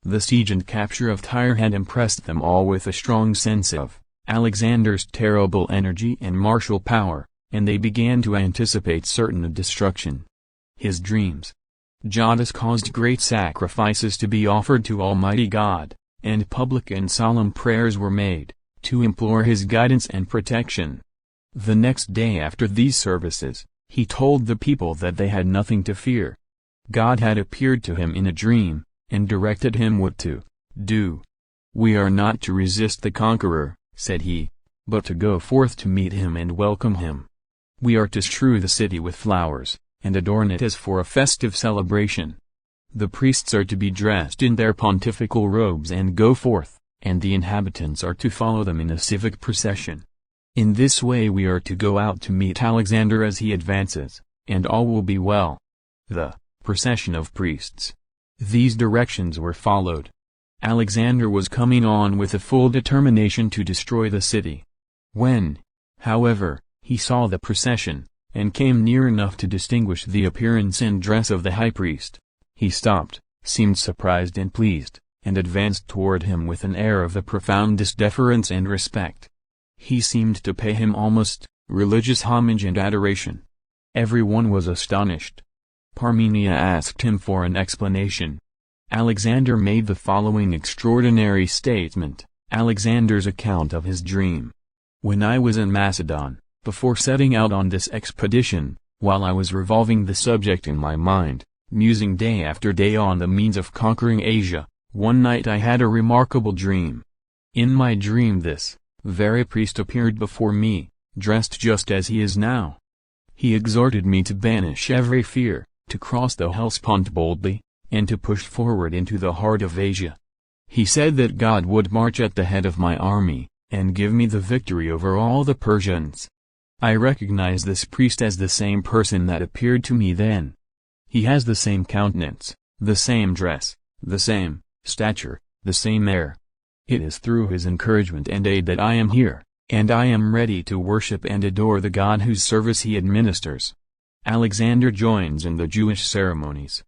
The siege and capture of Tyre had impressed them all with a strong sense of Alexander's terrible energy and martial power, and they began to anticipate certain destruction. His dreams. Jodus caused great sacrifices to be offered to Almighty God, and public and solemn prayers were made, to implore his guidance and protection. The next day after these services, he told the people that they had nothing to fear. God had appeared to him in a dream, and directed him what to do. "We are not to resist the conqueror," said he, "but to go forth to meet him and welcome him. We are to strew the city with flowers, and adorn it as for a festive celebration. The priests are to be dressed in their pontifical robes and go forth, and the inhabitants are to follow them in a civic procession. In this way we are to go out to meet Alexander as he advances, and all will be well." The procession of priests. These directions were followed. Alexander was coming on with a full determination to destroy the city. When, however, he saw the procession, and came near enough to distinguish the appearance and dress of the high priest, he stopped, seemed surprised and pleased, and advanced toward him with an air of the profoundest deference and respect. He seemed to pay him almost religious homage and adoration. Every one was astonished. Parmenia asked him for an explanation. Alexander made the following extraordinary statement, Alexander's account of his dream. "When I was in Macedon, before setting out on this expedition, while I was revolving the subject in my mind, musing day after day on the means of conquering Asia, one night I had a remarkable dream. In my dream this very priest appeared before me, dressed just as he is now. He exhorted me to banish every fear, to cross the Hellespont boldly, and to push forward into the heart of Asia. He said that God would march at the head of my army, and give me the victory over all the Persians. I recognize this priest as the same person that appeared to me then. He has the same countenance, the same dress, the same stature, the same air. It is through his encouragement and aid that I am here, and I am ready to worship and adore the God whose service he administers." Alexander joins in the Jewish ceremonies.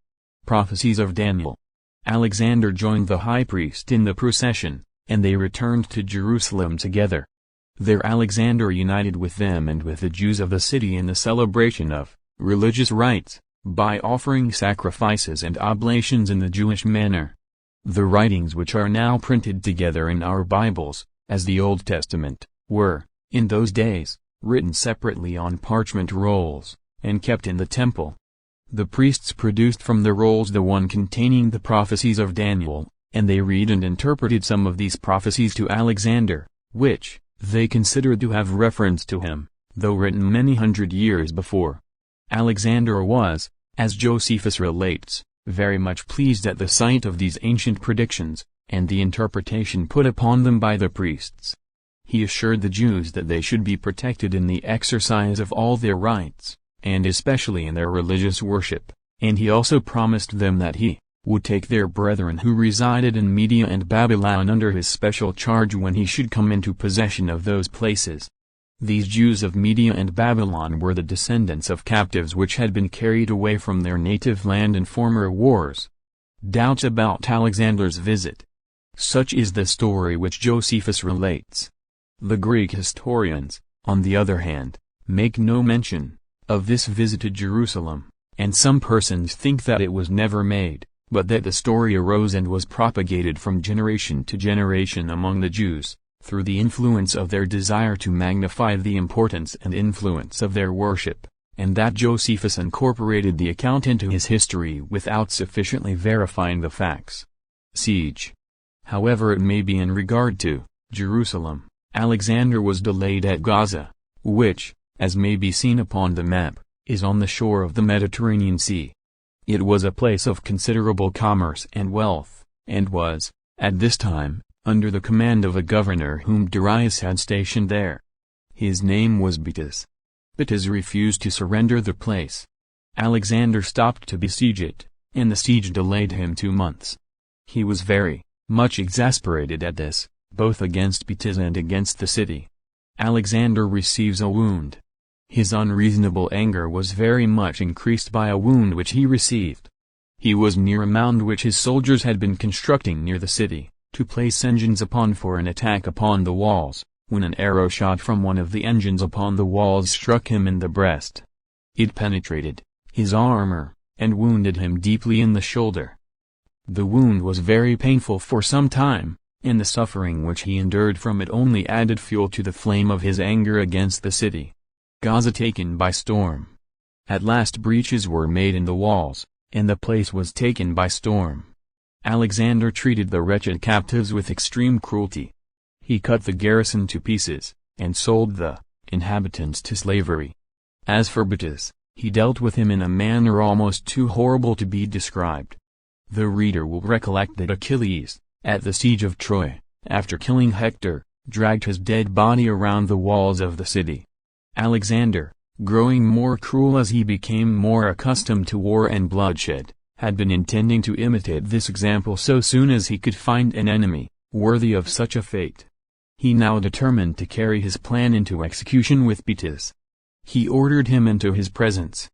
Prophecies of Daniel. Alexander joined the high priest in the procession, and they returned to Jerusalem together. There Alexander united with them and with the Jews of the city in the celebration of religious rites, by offering sacrifices and oblations in the Jewish manner. The writings which are now printed together in our Bibles, as the Old Testament, were, in those days, written separately on parchment rolls, and kept in the temple. The priests produced from the rolls the one containing the prophecies of Daniel, and they read and interpreted some of these prophecies to Alexander, which they considered to have reference to him, though written many hundred years before. Alexander was, as Josephus relates, very much pleased at the sight of these ancient predictions, and the interpretation put upon them by the priests. He assured the Jews that they should be protected in the exercise of all their rights, and especially in their religious worship, and he also promised them that he would take their brethren who resided in Media and Babylon under his special charge when he should come into possession of those places. These Jews of Media and Babylon were the descendants of captives which had been carried away from their native land in former wars. Doubts about Alexander's visit. Such is the story which Josephus relates. The Greek historians, on the other hand, make no mention of this visit to Jerusalem, and some persons think that it was never made, but that the story arose and was propagated from generation to generation among the Jews, through the influence of their desire to magnify the importance and influence of their worship, and that Josephus incorporated the account into his history without sufficiently verifying the facts. Siege. However it may be in regard to Jerusalem, Alexander was delayed at Gaza, which, as may be seen upon the map, is on the shore of the Mediterranean Sea. It was a place of considerable commerce and wealth, and was, at this time, under the command of a governor whom Darius had stationed there. His name was Betis. Betis refused to surrender the place. Alexander stopped to besiege it, and the siege delayed him 2 months. He was very much exasperated at this, both against Betis and against the city. Alexander receives a wound. His unreasonable anger was very much increased by a wound which he received. He was near a mound which his soldiers had been constructing near the city, to place engines upon for an attack upon the walls, when an arrow shot from one of the engines upon the walls struck him in the breast. It penetrated his armor, and wounded him deeply in the shoulder. The wound was very painful for some time, and the suffering which he endured from it only added fuel to the flame of his anger against the city. Gaza taken by storm. At last breaches were made in the walls, and the place was taken by storm. Alexander treated the wretched captives with extreme cruelty. He cut the garrison to pieces, and sold the inhabitants to slavery. As for Betis, he dealt with him in a manner almost too horrible to be described. The reader will recollect that Achilles, at the siege of Troy, after killing Hector, dragged his dead body around the walls of the city. Alexander, growing more cruel as he became more accustomed to war and bloodshed, had been intending to imitate this example so soon as he could find an enemy worthy of such a fate. He now determined to carry his plan into execution with Betis. He ordered him into his presence.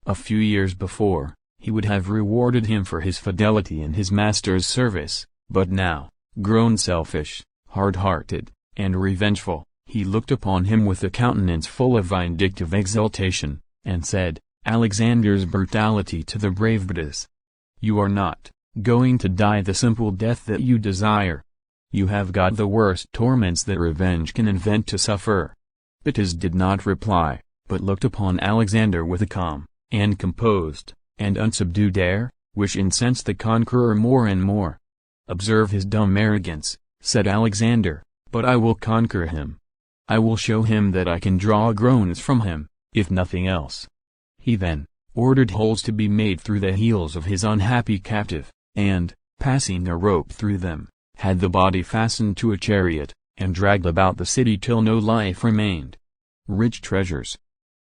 A few years before, he would have rewarded him for his fidelity in his master's service, but now, grown selfish, hard-hearted, and revengeful, he looked upon him with a countenance full of vindictive exultation, and said, Alexander's brutality to the brave Betis: "You are not going to die the simple death that you desire. You have got the worst torments that revenge can invent to suffer." Betis did not reply, but looked upon Alexander with a calm, and composed, and unsubdued air, which incensed the conqueror more and more. "Observe his dumb arrogance," said Alexander, "but I will conquer him. I will show him that I can draw groans from him, if nothing else." He then ordered holes to be made through the heels of his unhappy captive, and, passing a rope through them, had the body fastened to a chariot, and dragged about the city till no life remained. Rich treasures.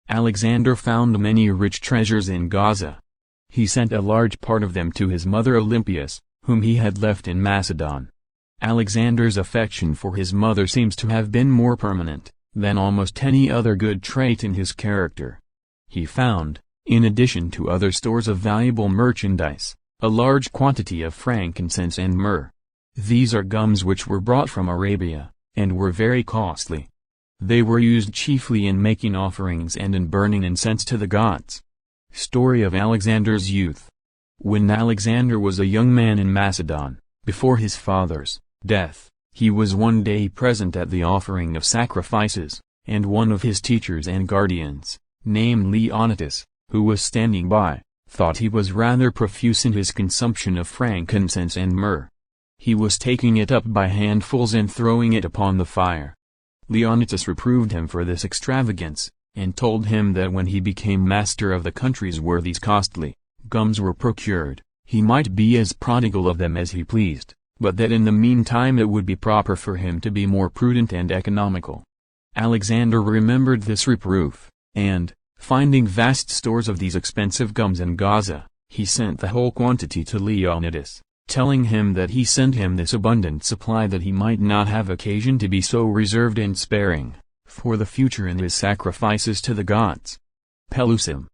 Alexander found many rich treasures in Gaza. He sent a large part of them to his mother Olympias, whom he had left in Macedon. Alexander's affection for his mother seems to have been more permanent than almost any other good trait in his character. He found, in addition to other stores of valuable merchandise, a large quantity of frankincense and myrrh. These are gums which were brought from Arabia, and were very costly. They were used chiefly in making offerings and in burning incense to the gods. Story of Alexander's youth. When Alexander was a young man in Macedon, before his father's death, he was one day present at the offering of sacrifices, and one of his teachers and guardians, named Leonatus, who was standing by, thought he was rather profuse in his consumption of frankincense and myrrh. He was taking it up by handfuls and throwing it upon the fire, Leonidas reproved him for this extravagance, and told him that when he became master of the countries where these costly gums were procured, he might be as prodigal of them as he pleased, but that in the meantime it would be proper for him to be more prudent and economical. Alexander remembered this reproof, and, finding vast stores of these expensive gums in Gaza, he sent the whole quantity to Leonidas, telling him that he sent him this abundant supply that he might not have occasion to be so reserved and sparing for the future in his sacrifices to the gods. Pelusium.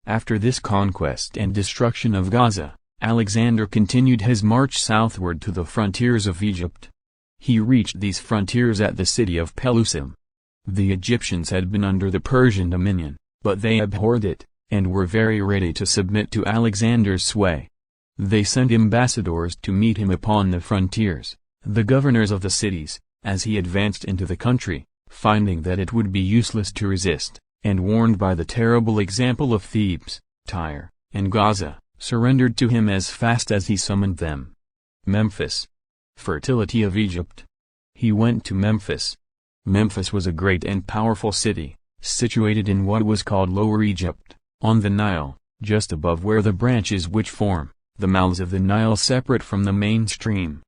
After this conquest and destruction of Gaza, Alexander continued his march southward to the frontiers of Egypt. He reached these frontiers at the city of Pelusium. The Egyptians had been under the Persian dominion, but they abhorred it, and were very ready to submit to Alexander's sway. They sent ambassadors to meet him upon the frontiers, the governors of the cities, as he advanced into the country, finding that it would be useless to resist, and warned by the terrible example of Thebes, Tyre, and Gaza, surrendered to him as fast as he summoned them. Memphis. Fertility of Egypt. He went to Memphis. Memphis was a great and powerful city, situated in what was called Lower Egypt, on the Nile, just above where the branches which form the mouths of the Nile separate from the main stream.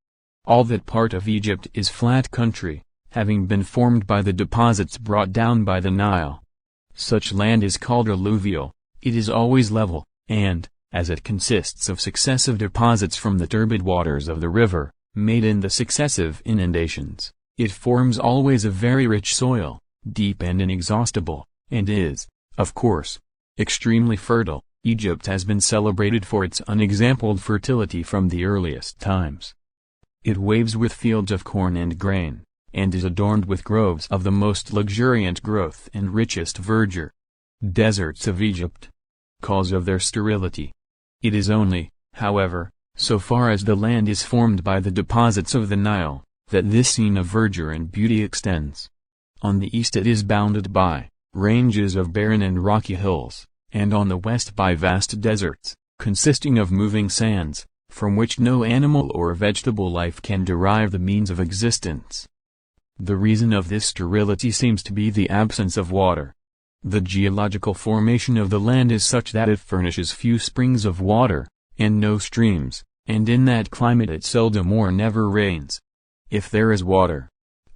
All that part of Egypt is flat country, having been formed by the deposits brought down by the Nile. Such land is called alluvial. It is always level, and, as it consists of successive deposits from the turbid waters of the river, made in the successive inundations, it forms always a very rich soil, deep and inexhaustible, and is, of course, extremely fertile. Egypt has been celebrated for its unexampled fertility from the earliest times. It waves with fields of corn and grain, and is adorned with groves of the most luxuriant growth and richest verdure. Deserts of Egypt. Cause of their sterility. It is only, however, so far as the land is formed by the deposits of the Nile, that this scene of verdure and beauty extends. On the east it is bounded by ranges of barren and rocky hills, and on the west by vast deserts, consisting of moving sands, from which no animal or vegetable life can derive the means of existence. The reason of this sterility seems to be the absence of water. The geological formation of the land is such that it furnishes few springs of water, and no streams, and in that climate it seldom or never rains. If there is water,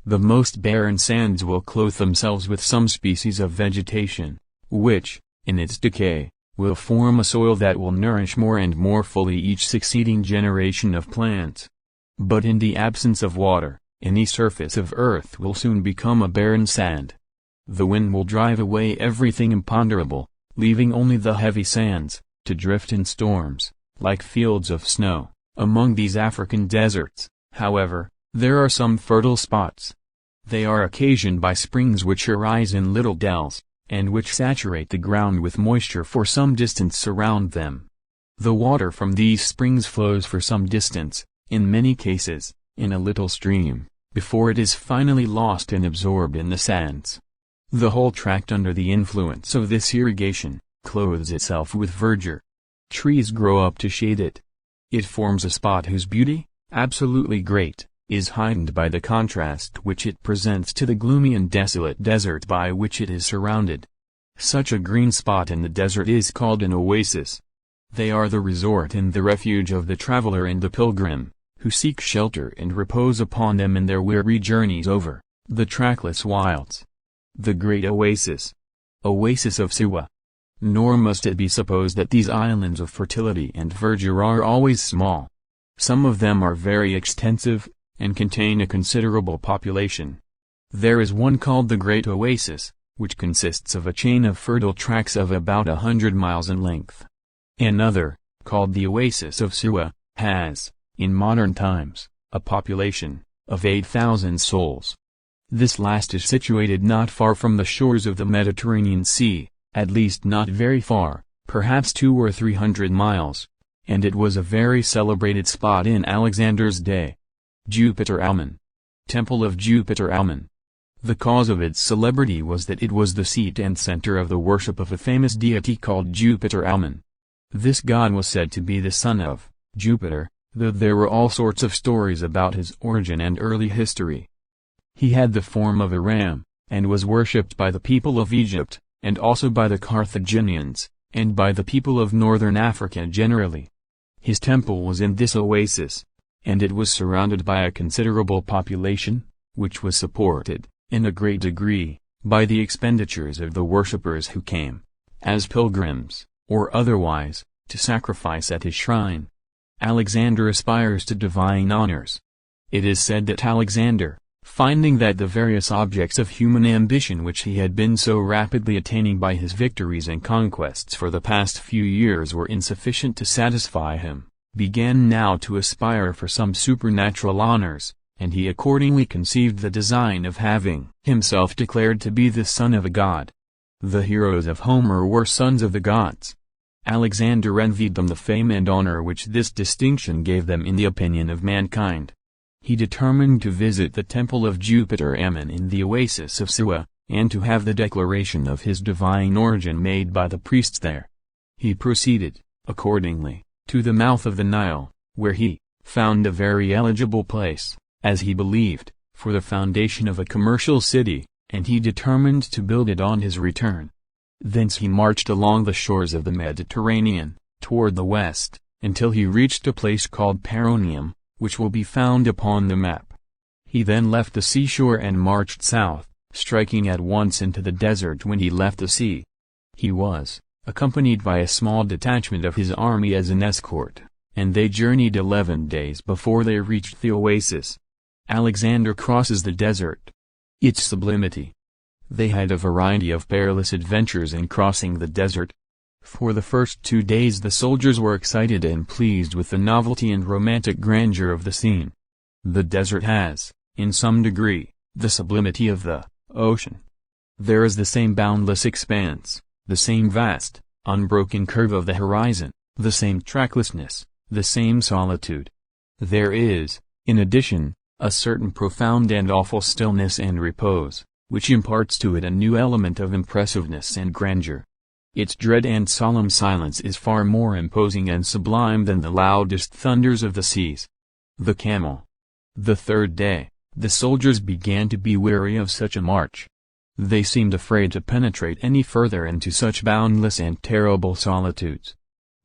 the most barren sands will clothe themselves with some species of vegetation, which, in its decay, will form a soil that will nourish more and more fully each succeeding generation of plants. But in the absence of water, any surface of earth will soon become a barren sand. The wind will drive away everything imponderable, leaving only the heavy sands, to drift in storms, like fields of snow. Among these African deserts, however, there are some fertile spots. They are occasioned by springs which arise in little dells, and which saturate the ground with moisture for some distance around them. The water from these springs flows for some distance, in many cases, in a little stream, before it is finally lost and absorbed in the sands. The whole tract under the influence of this irrigation, clothes itself with verdure. Trees grow up to shade it. It forms a spot whose beauty, absolutely great, is heightened by the contrast which it presents to the gloomy and desolate desert by which it is surrounded. Such a green spot in the desert is called an oasis. They are the resort and the refuge of the traveler and the pilgrim, who seek shelter and repose upon them in their weary journeys over the trackless wilds. The Great Oasis. Oasis of Siwa. Nor must it be supposed that these islands of fertility and verdure are always small. Some of them are very extensive, and contain a considerable population. There is one called the Great Oasis, which consists of a chain of fertile tracts of about 100 miles in length. Another, called the Oasis of Siwa, has, in modern times, a population of 8,000 souls. This last is situated not far from the shores of the Mediterranean Sea, at least not very far, perhaps 200 or 300 miles, and it was a very celebrated spot in Alexander's day. Jupiter Ammon. Temple of Jupiter Ammon. The cause of its celebrity was that it was the seat and center of the worship of a famous deity called Jupiter Ammon. This god was said to be the son of Jupiter, though there were all sorts of stories about his origin and early history. He had the form of a ram, and was worshipped by the people of Egypt, and also by the Carthaginians, and by the people of northern Africa generally. His temple was in this oasis, and it was surrounded by a considerable population, which was supported, in a great degree, by the expenditures of the worshippers who came, as pilgrims, or otherwise, to sacrifice at his shrine. Alexander aspires to divine honors. It is said that Alexander, finding that the various objects of human ambition which he had been so rapidly attaining by his victories and conquests for the past few years were insufficient to satisfy him, began now to aspire for some supernatural honors, and he accordingly conceived the design of having himself declared to be the son of a god. The heroes of Homer were sons of the gods. Alexander envied them the fame and honor which this distinction gave them in the opinion of mankind. He determined to visit the temple of Jupiter Ammon in the oasis of Suwa, and to have the declaration of his divine origin made by the priests there. He proceeded, accordingly, to the mouth of the Nile, where he found a very eligible place, as he believed, for the foundation of a commercial city, and he determined to build it on his return. Thence he marched along the shores of the Mediterranean, toward the west, until he reached a place called Paronium, which will be found upon the map. He then left the seashore and marched south, striking at once into the desert when he left the sea. He was accompanied by a small detachment of his army as an escort, and they journeyed 11 days before they reached the oasis. Alexander crosses the desert. Its sublimity. They had a variety of perilous adventures in crossing the desert. For the first 2 days the soldiers were excited and pleased with the novelty and romantic grandeur of the scene. The desert has, in some degree, the sublimity of the ocean. There is the same boundless expanse, the same vast, unbroken curve of the horizon, the same tracklessness, the same solitude. There is, in addition, a certain profound and awful stillness and repose, which imparts to it a new element of impressiveness and grandeur. Its dread and solemn silence is far more imposing and sublime than the loudest thunders of the seas. The camel. The 3rd day, the soldiers began to be weary of such a march. They seemed afraid to penetrate any further into such boundless and terrible solitudes.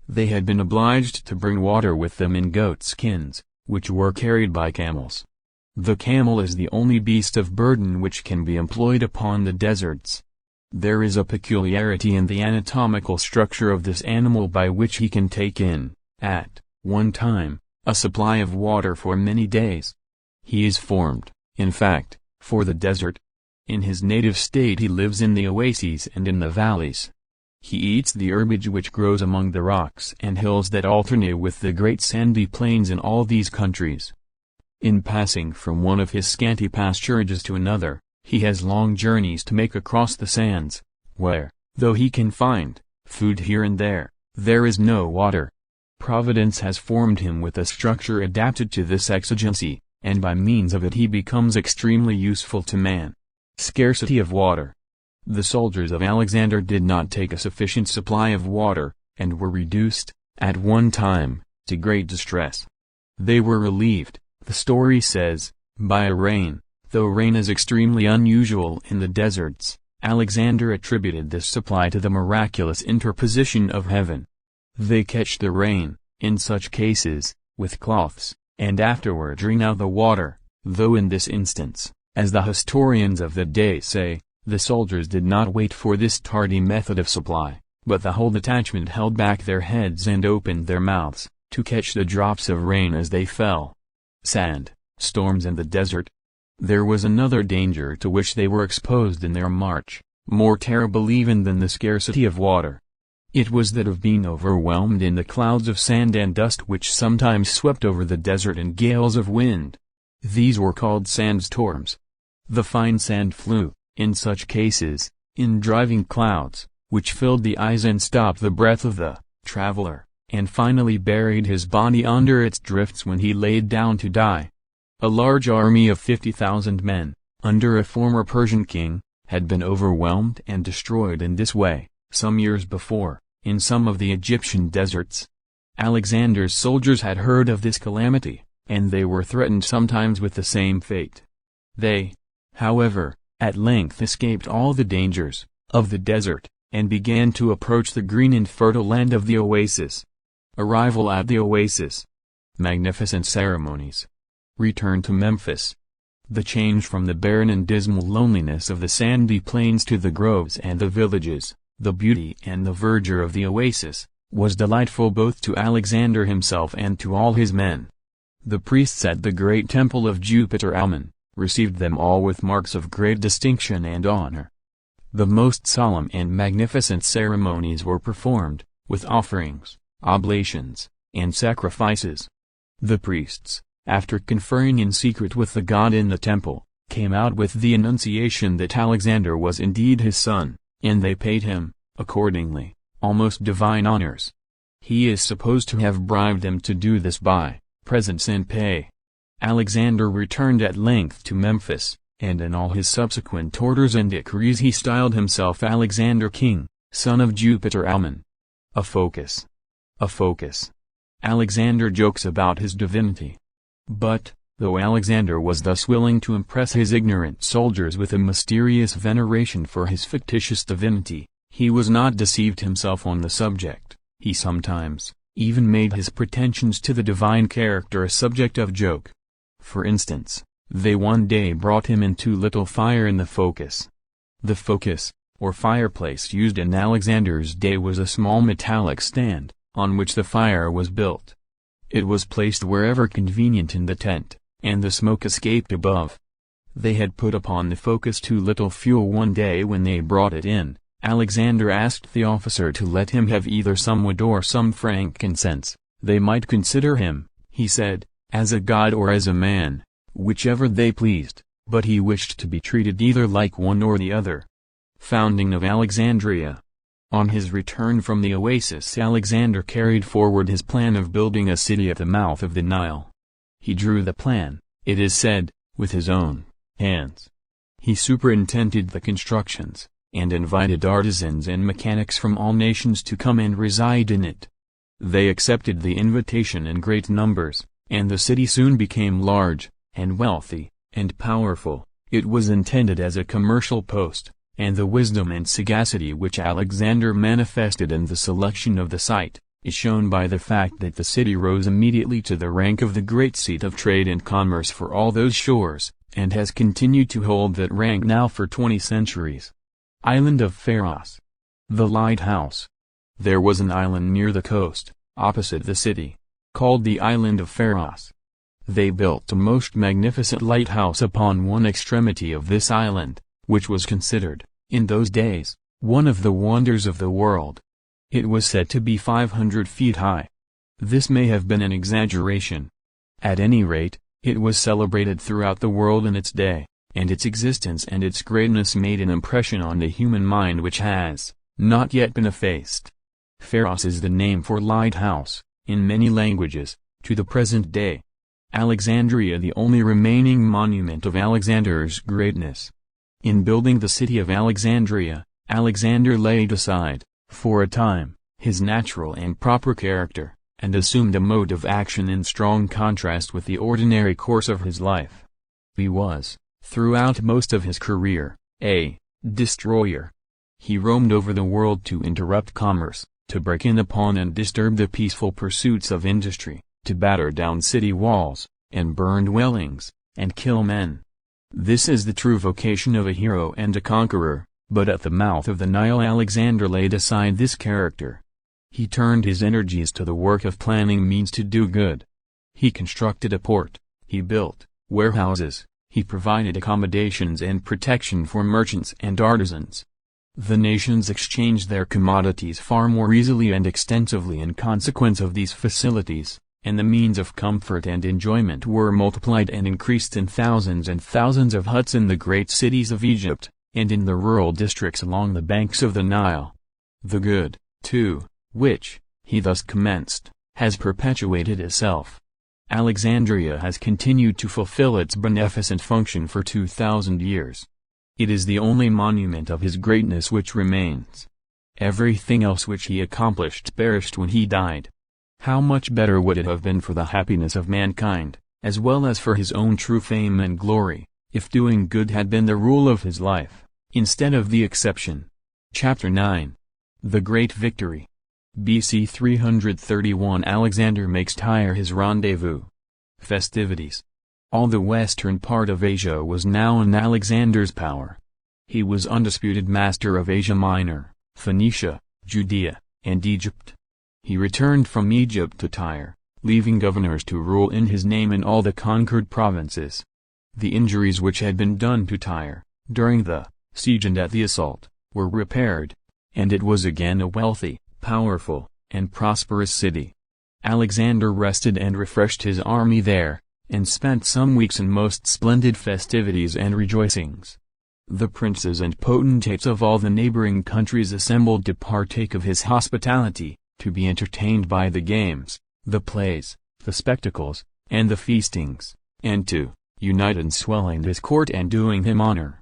They had been obliged to bring water with them in goat skins, which were carried by camels. The camel is the only beast of burden which can be employed upon the deserts. There is a peculiarity in the anatomical structure of this animal by which he can take in, at one time, a supply of water for many days. He is formed, in fact, for the desert. In his native state he lives in the oases and in the valleys. He eats the herbage which grows among the rocks and hills that alternate with the great sandy plains in all these countries. In passing from one of his scanty pasturages to another, he has long journeys to make across the sands, where, though he can find food here and there is no water. Providence has formed him with a structure adapted to this exigency, and by means of it he becomes extremely useful to man. Scarcity of water. The soldiers of Alexander did not take a sufficient supply of water, and were reduced, at one time, to great distress. They were relieved, the story says, by a rain. Though rain is extremely unusual in the deserts, Alexander attributed this supply to the miraculous interposition of heaven. They catch the rain, in such cases, with cloths, and afterward wring out the water, though in this instance, as the historians of the day say, the soldiers did not wait for this tardy method of supply, but the whole detachment held back their heads and opened their mouths, to catch the drops of rain as they fell. Sand, storms in the desert. There was another danger to which they were exposed in their march, more terrible even than the scarcity of water. It was that of being overwhelmed in the clouds of sand and dust which sometimes swept over the desert in gales of wind. These were called sandstorms. The fine sand flew, in such cases, in driving clouds, which filled the eyes and stopped the breath of the traveler, and finally buried his body under its drifts when he laid down to die. A large army of 50,000 men, under a former Persian king, had been overwhelmed and destroyed in this way, some years before, in some of the Egyptian deserts. Alexander's soldiers had heard of this calamity, and they were threatened sometimes with the same fate. They however, at length escaped all the dangers of the desert, and began to approach the green and fertile land of the oasis. Arrival at the oasis. Magnificent ceremonies. Return to Memphis. The change from the barren and dismal loneliness of the sandy plains to the groves and the villages, the beauty and the verdure of the oasis, was delightful both to Alexander himself and to all his men. The priests at the great temple of Jupiter Ammon received them all with marks of great distinction and honor. The most solemn and magnificent ceremonies were performed, with offerings, oblations, and sacrifices. The priests, after conferring in secret with the god in the temple, came out with the annunciation that Alexander was indeed his son, and they paid him, accordingly, almost divine honors. He is supposed to have bribed them to do this by presents and pay. Alexander returned at length to Memphis, and in all his subsequent orders and decrees he styled himself Alexander King, son of Jupiter Ammon. A focus. A focus. Alexander jokes about his divinity. But, though Alexander was thus willing to impress his ignorant soldiers with a mysterious veneration for his fictitious divinity, he was not deceived himself on the subject. He sometimes even made his pretensions to the divine character a subject of joke. For instance, they one day brought him in too little fire in the focus. The focus, or fireplace used in Alexander's day, was a small metallic stand, on which the fire was built. It was placed wherever convenient in the tent, and the smoke escaped above. They had put upon the focus too little fuel one day when they brought it in. Alexander asked the officer to let him have either some wood or some frankincense. They might consider him, he said, as a god or as a man, whichever they pleased, but he wished to be treated either like one or the other. Founding of Alexandria. On his return from the oasis, Alexander carried forward his plan of building a city at the mouth of the Nile. He drew the plan, it is said, with his own hands. He superintended the constructions, and invited artisans and mechanics from all nations to come and reside in it. They accepted the invitation in great numbers, and the city soon became large, and wealthy, and powerful. It was intended as a commercial post, and the wisdom and sagacity which Alexander manifested in the selection of the site is shown by the fact that the city rose immediately to the rank of the great seat of trade and commerce for all those shores, and has continued to hold that rank now for 20 centuries. Island of Pharos. The lighthouse. There was an island near the coast, opposite the city, called the Island of Pharos. They built a most magnificent lighthouse upon one extremity of this island, which was considered, in those days, one of the wonders of the world. It was said to be 500 feet high. This may have been an exaggeration. At any rate, it was celebrated throughout the world in its day, and its existence and its greatness made an impression on the human mind which has not yet been effaced. Pharos is the name for lighthouse, in many languages, to the present day. Alexandria, the only remaining monument of Alexander's greatness. In building the city of Alexandria, Alexander laid aside, for a time, his natural and proper character, and assumed a mode of action in strong contrast with the ordinary course of his life. He was, throughout most of his career, a destroyer. He roamed over the world to interrupt commerce, to break in upon and disturb the peaceful pursuits of industry, to batter down city walls, and burn dwellings, and kill men. This is the true vocation of a hero and a conqueror, but at the mouth of the Nile Alexander laid aside this character. He turned his energies to the work of planning means to do good. He constructed a port, he built warehouses, he provided accommodations and protection for merchants and artisans. The nations exchanged their commodities far more easily and extensively in consequence of these facilities, and the means of comfort and enjoyment were multiplied and increased in thousands and thousands of huts in the great cities of Egypt, and in the rural districts along the banks of the Nile. The good, too, which, he thus commenced, has perpetuated itself. Alexandria has continued to fulfill its beneficent function for 2,000 years. It is the only monument of his greatness which remains. Everything else which he accomplished perished when he died. How much better would it have been for the happiness of mankind, as well as for his own true fame and glory, if doing good had been the rule of his life, instead of the exception. Chapter 9. The Great Victory. BC 331 Alexander makes Tyre his rendezvous. Festivities. All the western part of Asia was now in Alexander's power. He was undisputed master of Asia Minor, Phoenicia, Judea, and Egypt. He returned from Egypt to Tyre, leaving governors to rule in his name in all the conquered provinces. The injuries which had been done to Tyre, during the siege and at the assault, were repaired, and it was again a wealthy, powerful, and prosperous city. Alexander rested and refreshed his army there, and spent some weeks in most splendid festivities and rejoicings. The princes and potentates of all the neighboring countries assembled to partake of his hospitality, to be entertained by the games, the plays, the spectacles, and the feastings, and to unite in swelling his court and doing him honor.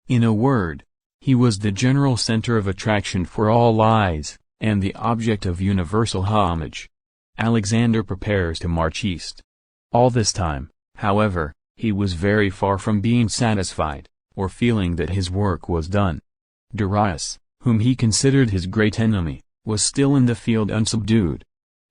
In a word, he was the general center of attraction for all eyes, and the object of universal homage. Alexander prepares to march east. All this time, however, he was very far from being satisfied, or feeling that his work was done. Darius, whom he considered his great enemy, was still in the field unsubdued.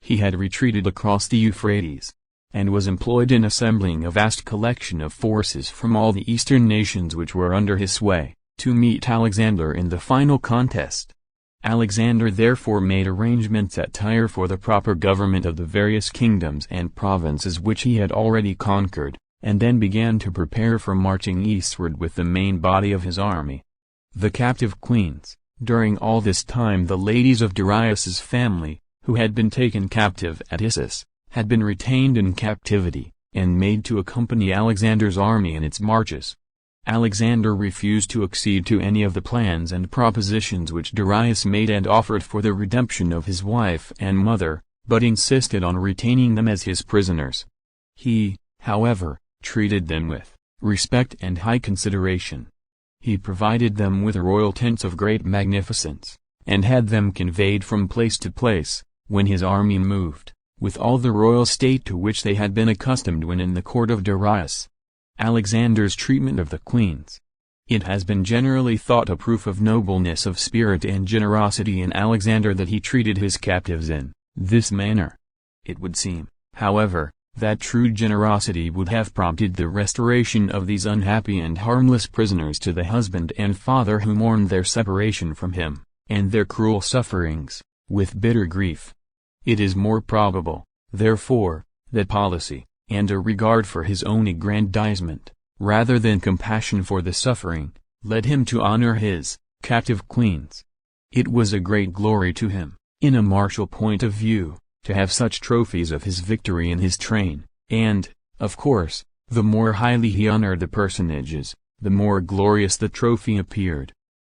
He had retreated across the Euphrates, and was employed in assembling a vast collection of forces from all the eastern nations which were under his sway, to meet Alexander in the final contest. Alexander therefore made arrangements at Tyre for the proper government of the various kingdoms and provinces which he had already conquered, and then began to prepare for marching eastward with the main body of his army. The captive queens, during all this time the ladies of Darius's family, who had been taken captive at Issus, had been retained in captivity, and made to accompany Alexander's army in its marches. Alexander refused to accede to any of the plans and propositions which Darius made and offered for the redemption of his wife and mother, but insisted on retaining them as his prisoners. He, however, treated them with respect and high consideration. He provided them with royal tents of great magnificence, and had them conveyed from place to place, when his army moved, with all the royal state to which they had been accustomed when in the court of Darius. Alexander's treatment of the queens. It has been generally thought a proof of nobleness of spirit and generosity in Alexander that he treated his captives in this manner. It would seem, however, that true generosity would have prompted the restoration of these unhappy and harmless prisoners to the husband and father who mourned their separation from him, and their cruel sufferings, with bitter grief. It is more probable, therefore, that policy, and a regard for his own aggrandizement, rather than compassion for the suffering, led him to honor his captive queens. It was a great glory to him, in a martial point of view, to have such trophies of his victory in his train, and, of course, the more highly he honored the personages, the more glorious the trophy appeared.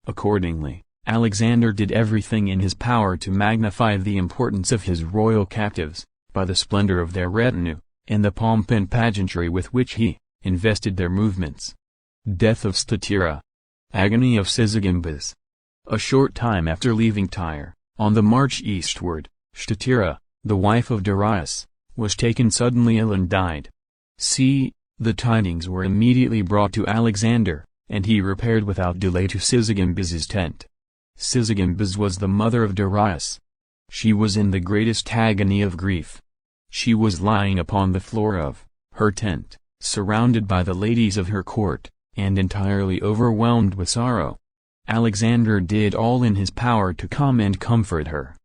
Accordingly, Alexander did everything in his power to magnify the importance of his royal captives, by the splendor of their retinue, and the pomp and pageantry with which he invested their movements. Death of Statira. Agony of Sysigambis. A short time after leaving Tyre, on the march eastward, Statira, the wife of Darius, was taken suddenly ill and died. The tidings were immediately brought to Alexander, and he repaired without delay to Sysigambis's tent. Sysigambis was the mother of Darius. She was in the greatest agony of grief. She was lying upon the floor of her tent, surrounded by the ladies of her court, and entirely overwhelmed with sorrow. Alexander did all in his power to calm and comfort her.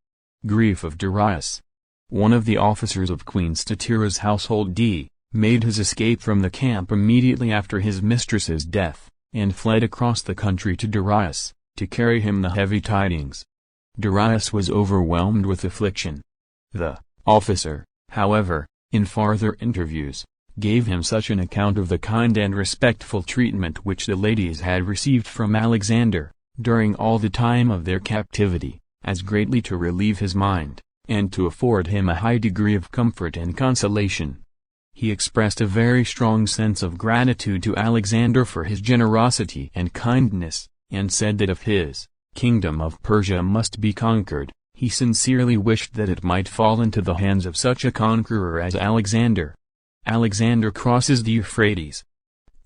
Grief of Darius. One of the officers of Queen Statira's household made his escape from the camp immediately after his mistress's death, and fled across the country to Darius, to carry him the heavy tidings. Darius was overwhelmed with affliction. The officer, however, in farther interviews, gave him such an account of the kind and respectful treatment which the ladies had received from Alexander, during all the time of their captivity, as greatly to relieve his mind, and to afford him a high degree of comfort and consolation. He expressed a very strong sense of gratitude to Alexander for his generosity and kindness, and said that if his kingdom of Persia must be conquered, he sincerely wished that it might fall into the hands of such a conqueror as Alexander. Alexander crosses the Euphrates.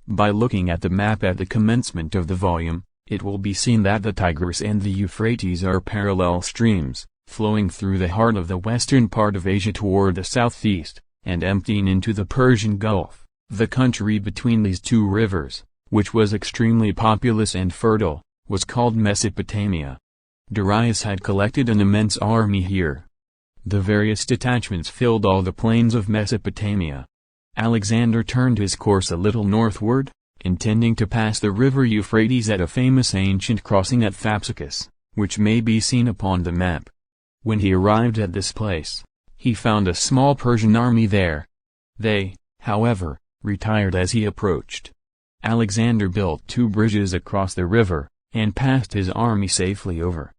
By looking at the map at the commencement of the volume, it will be seen that the Tigris and the Euphrates are parallel streams, flowing through the heart of the western part of Asia toward the southeast, and emptying into the Persian Gulf. The country between these two rivers, which was extremely populous and fertile, was called Mesopotamia. Darius had collected an immense army here. The various detachments filled all the plains of Mesopotamia. Alexander turned his course a little northward, intending to pass the river Euphrates at a famous ancient crossing at Thapsacus, which may be seen upon the map. When he arrived at this place, he found a small Persian army there. They, however, retired as he approached. Alexander built 2 bridges across the river, and passed his army safely over.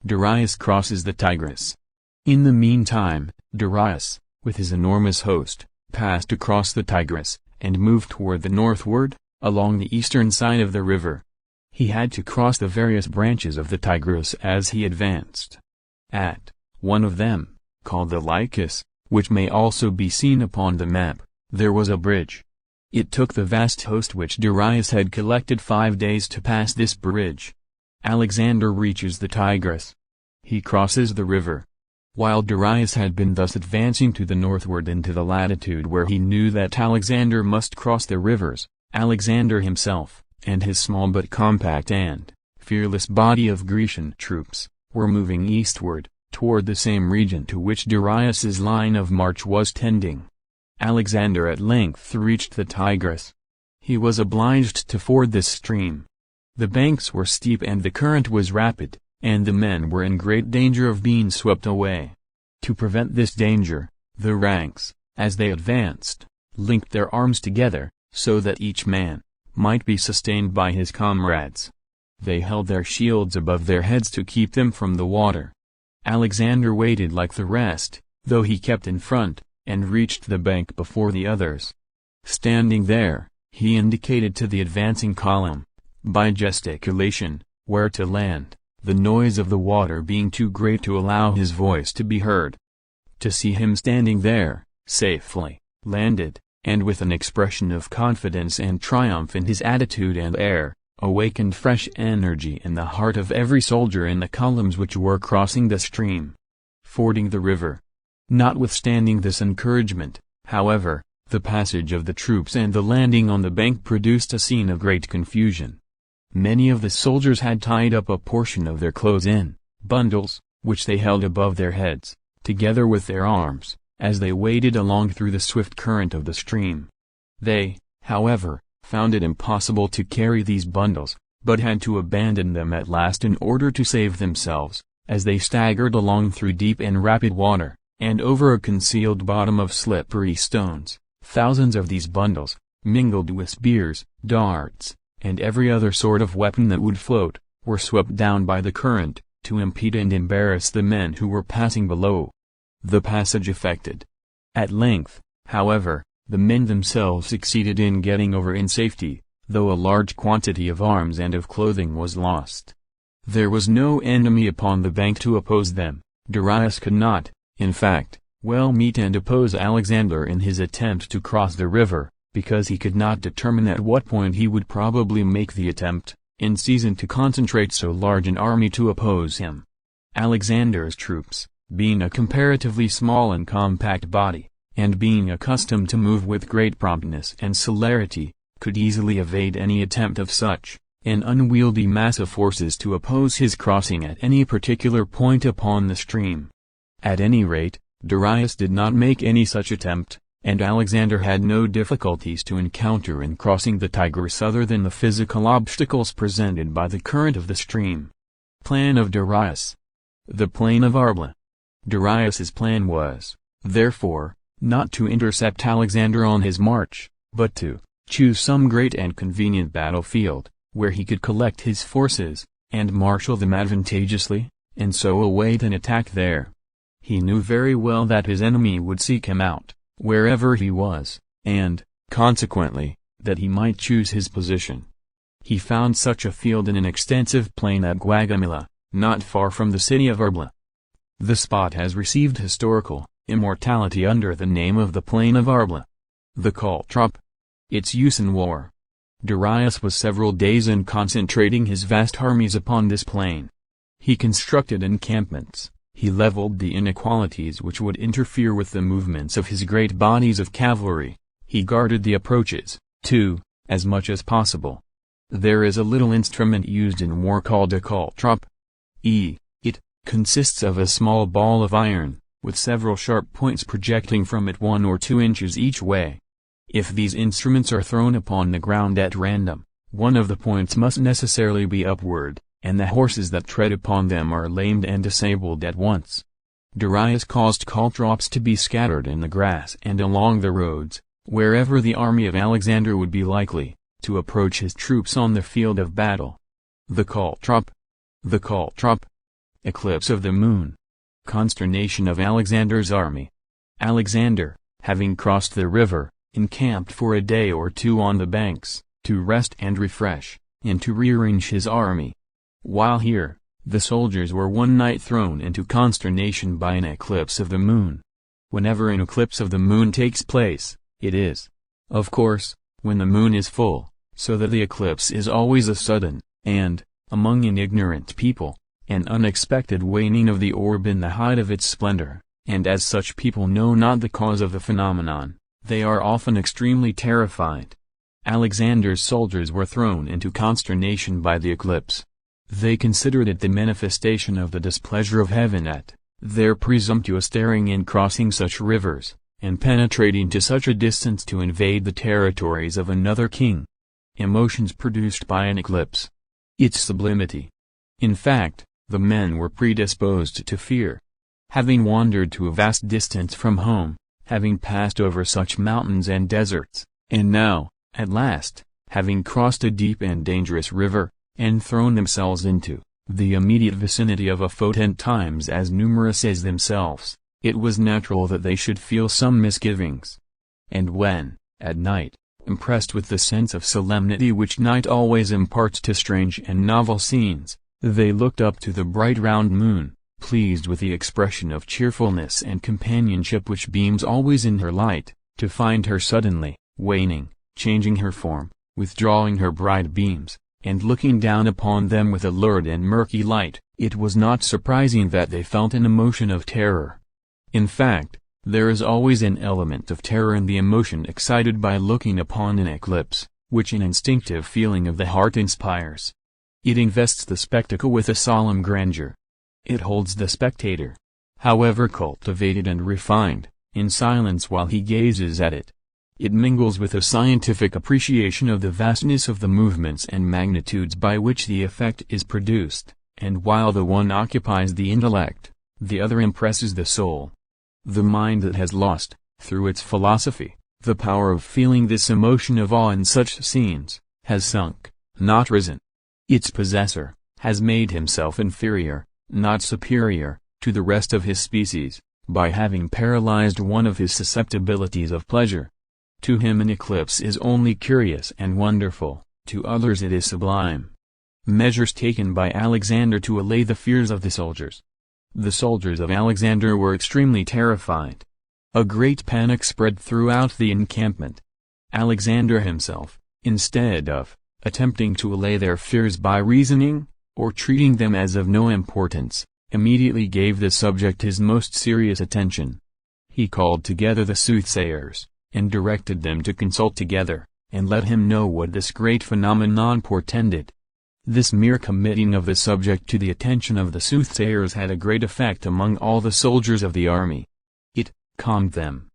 Darius crosses the Tigris. In the meantime, Darius, with his enormous host, passed across the Tigris, and moved toward the northward, along the eastern side of the river. He had to cross the various branches of the Tigris as he advanced. At one of them, called the Lycus, which may also be seen upon the map, there was a bridge. It took the vast host which Darius had collected 5 days to pass this bridge. Alexander reaches the Tigris. He crosses the river. While Darius had been thus advancing to the northward into the latitude where he knew that Alexander must cross the rivers, Alexander himself, and his small but compact and fearless body of Grecian troops, were moving eastward, toward the same region to which Darius's line of march was tending. Alexander at length reached the Tigris. He was obliged to ford this stream. The banks were steep and the current was rapid, and the men were in great danger of being swept away. To prevent this danger, the ranks, as they advanced, linked their arms together, so that each man might be sustained by his comrades. They held their shields above their heads to keep them from the water. Alexander waited like the rest, though he kept in front, and reached the bank before the others. Standing there, he indicated to the advancing column, by gesticulation, where to land, the noise of the water being too great to allow his voice to be heard. To see him standing there, safely landed, and with an expression of confidence and triumph in his attitude and air, awakened fresh energy in the heart of every soldier in the columns which were crossing the stream, fording the river. Notwithstanding this encouragement, however, the passage of the troops and the landing on the bank produced a scene of great confusion. Many of the soldiers had tied up a portion of their clothes in bundles, which they held above their heads, together with their arms, as they waded along through the swift current of the stream. They, however, found it impossible to carry these bundles, but had to abandon them at last in order to save themselves, as they staggered along through deep and rapid water, and over a concealed bottom of slippery stones. Thousands of these bundles, mingled with spears, darts, and every other sort of weapon that would float, were swept down by the current, to impede and embarrass the men who were passing below. The passage effected. At length, however, the men themselves succeeded in getting over in safety, though a large quantity of arms and of clothing was lost. There was no enemy upon the bank to oppose them. Darius could not, in fact, well meet and oppose Alexander in his attempt to cross the river, because he could not determine at what point he would probably make the attempt, in season to concentrate so large an army to oppose him. Alexander's troops, being a comparatively small and compact body, and being accustomed to move with great promptness and celerity, could easily evade any attempt of such an unwieldy mass of forces to oppose his crossing at any particular point upon the stream. At any rate, Darius did not make any such attempt, and Alexander had no difficulties to encounter in crossing the Tigris other than the physical obstacles presented by the current of the stream. Plan of Darius. The plain of Arbela. Darius's plan was, therefore, not to intercept Alexander on his march, but to choose some great and convenient battlefield, where he could collect his forces, and marshal them advantageously, and so await an attack there. He knew very well that his enemy would seek him out, wherever he was, and, consequently, that he might choose his position. He found such a field in an extensive plain at Gaugamela, not far from the city of Arbela. The spot has received historical immortality under the name of the plain of Arbela. The caltrop. Its use in war. Darius was several days in concentrating his vast armies upon this plain. He constructed encampments, he leveled the inequalities which would interfere with the movements of his great bodies of cavalry, he guarded the approaches, too, as much as possible. There is a little instrument used in war called a caltrop. It consists of a small ball of iron, with several sharp points projecting from it 1 or 2 inches each way. If these instruments are thrown upon the ground at random, one of the points must necessarily be upward, and the horses that tread upon them are lamed and disabled at once. Darius caused caltrops to be scattered in the grass and along the roads, wherever the army of Alexander would be likely to approach his troops on the field of battle. The caltrop. Eclipse of the moon. Consternation of Alexander's army. Alexander, having crossed the river, encamped for a day or 2 on the banks, to rest and refresh, and to rearrange his army. While here, the soldiers were one night thrown into consternation by an eclipse of the moon. Whenever an eclipse of the moon takes place, it is, of course, when the moon is full, so that the eclipse is always a sudden, and, among an ignorant people, an unexpected waning of the orb in the height of its splendor, and as such people know not the cause of the phenomenon, they are often extremely terrified. Alexander's soldiers were thrown into consternation by the eclipse. They considered it the manifestation of the displeasure of heaven at their presumptuous daring in crossing such rivers, and penetrating to such a distance to invade the territories of another king. Emotions produced by an eclipse. Its sublimity. In fact, the men were predisposed to fear. Having wandered to a vast distance from home, having passed over such mountains and deserts, and now, at last, having crossed a deep and dangerous river, and thrown themselves into the immediate vicinity of a foe 10 times as numerous as themselves, it was natural that they should feel some misgivings. And when, at night, impressed with the sense of solemnity which night always imparts to strange and novel scenes, they looked up to the bright round moon, pleased with the expression of cheerfulness and companionship which beams always in her light, to find her suddenly waning, changing her form, withdrawing her bright beams, and looking down upon them with a lurid and murky light, it was not surprising that they felt an emotion of terror. In fact, there is always an element of terror in the emotion excited by looking upon an eclipse, which an instinctive feeling of the heart inspires. It invests the spectacle with a solemn grandeur. It holds the spectator, however cultivated and refined, in silence while he gazes at it. It mingles with a scientific appreciation of the vastness of the movements and magnitudes by which the effect is produced, and while the one occupies the intellect, the other impresses the soul. The mind that has lost, through its philosophy, the power of feeling this emotion of awe in such scenes, has sunk, not risen. Its possessor has made himself inferior, not superior, to the rest of his species, by having paralyzed one of his susceptibilities of pleasure. To him an eclipse is only curious and wonderful, to others it is sublime. Measures taken by Alexander to allay the fears of the soldiers. The soldiers of Alexander were extremely terrified. A great panic spread throughout the encampment. Alexander himself, instead of attempting to allay their fears by reasoning, or treating them as of no importance, immediately gave the subject his most serious attention. He called together the soothsayers, and directed them to consult together, and let him know what this great phenomenon portended. This mere committing of the subject to the attention of the soothsayers had a great effect among all the soldiers of the army. It calmed them.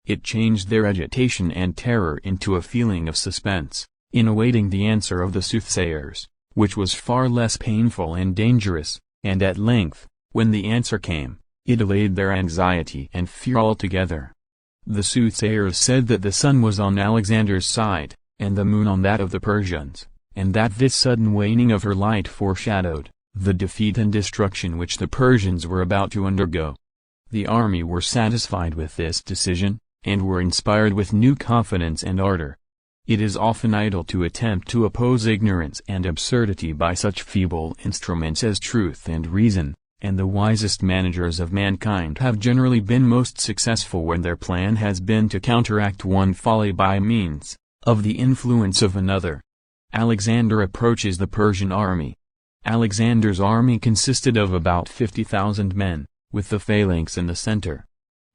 It changed their agitation and terror into a feeling of suspense, in awaiting the answer of the soothsayers, which was far less painful and dangerous, and at length, when the answer came, it allayed their anxiety and fear altogether. The soothsayers said that the sun was on Alexander's side, and the moon on that of the Persians, and that this sudden waning of her light foreshadowed the defeat and destruction which the Persians were about to undergo. The army were satisfied with this decision, and were inspired with new confidence and ardor. It is often idle to attempt to oppose ignorance and absurdity by such feeble instruments as truth and reason, and the wisest managers of mankind have generally been most successful when their plan has been to counteract one folly by means of the influence of another. Alexander approaches the Persian army. Alexander's army consisted of about 50,000 men, with the phalanx in the center.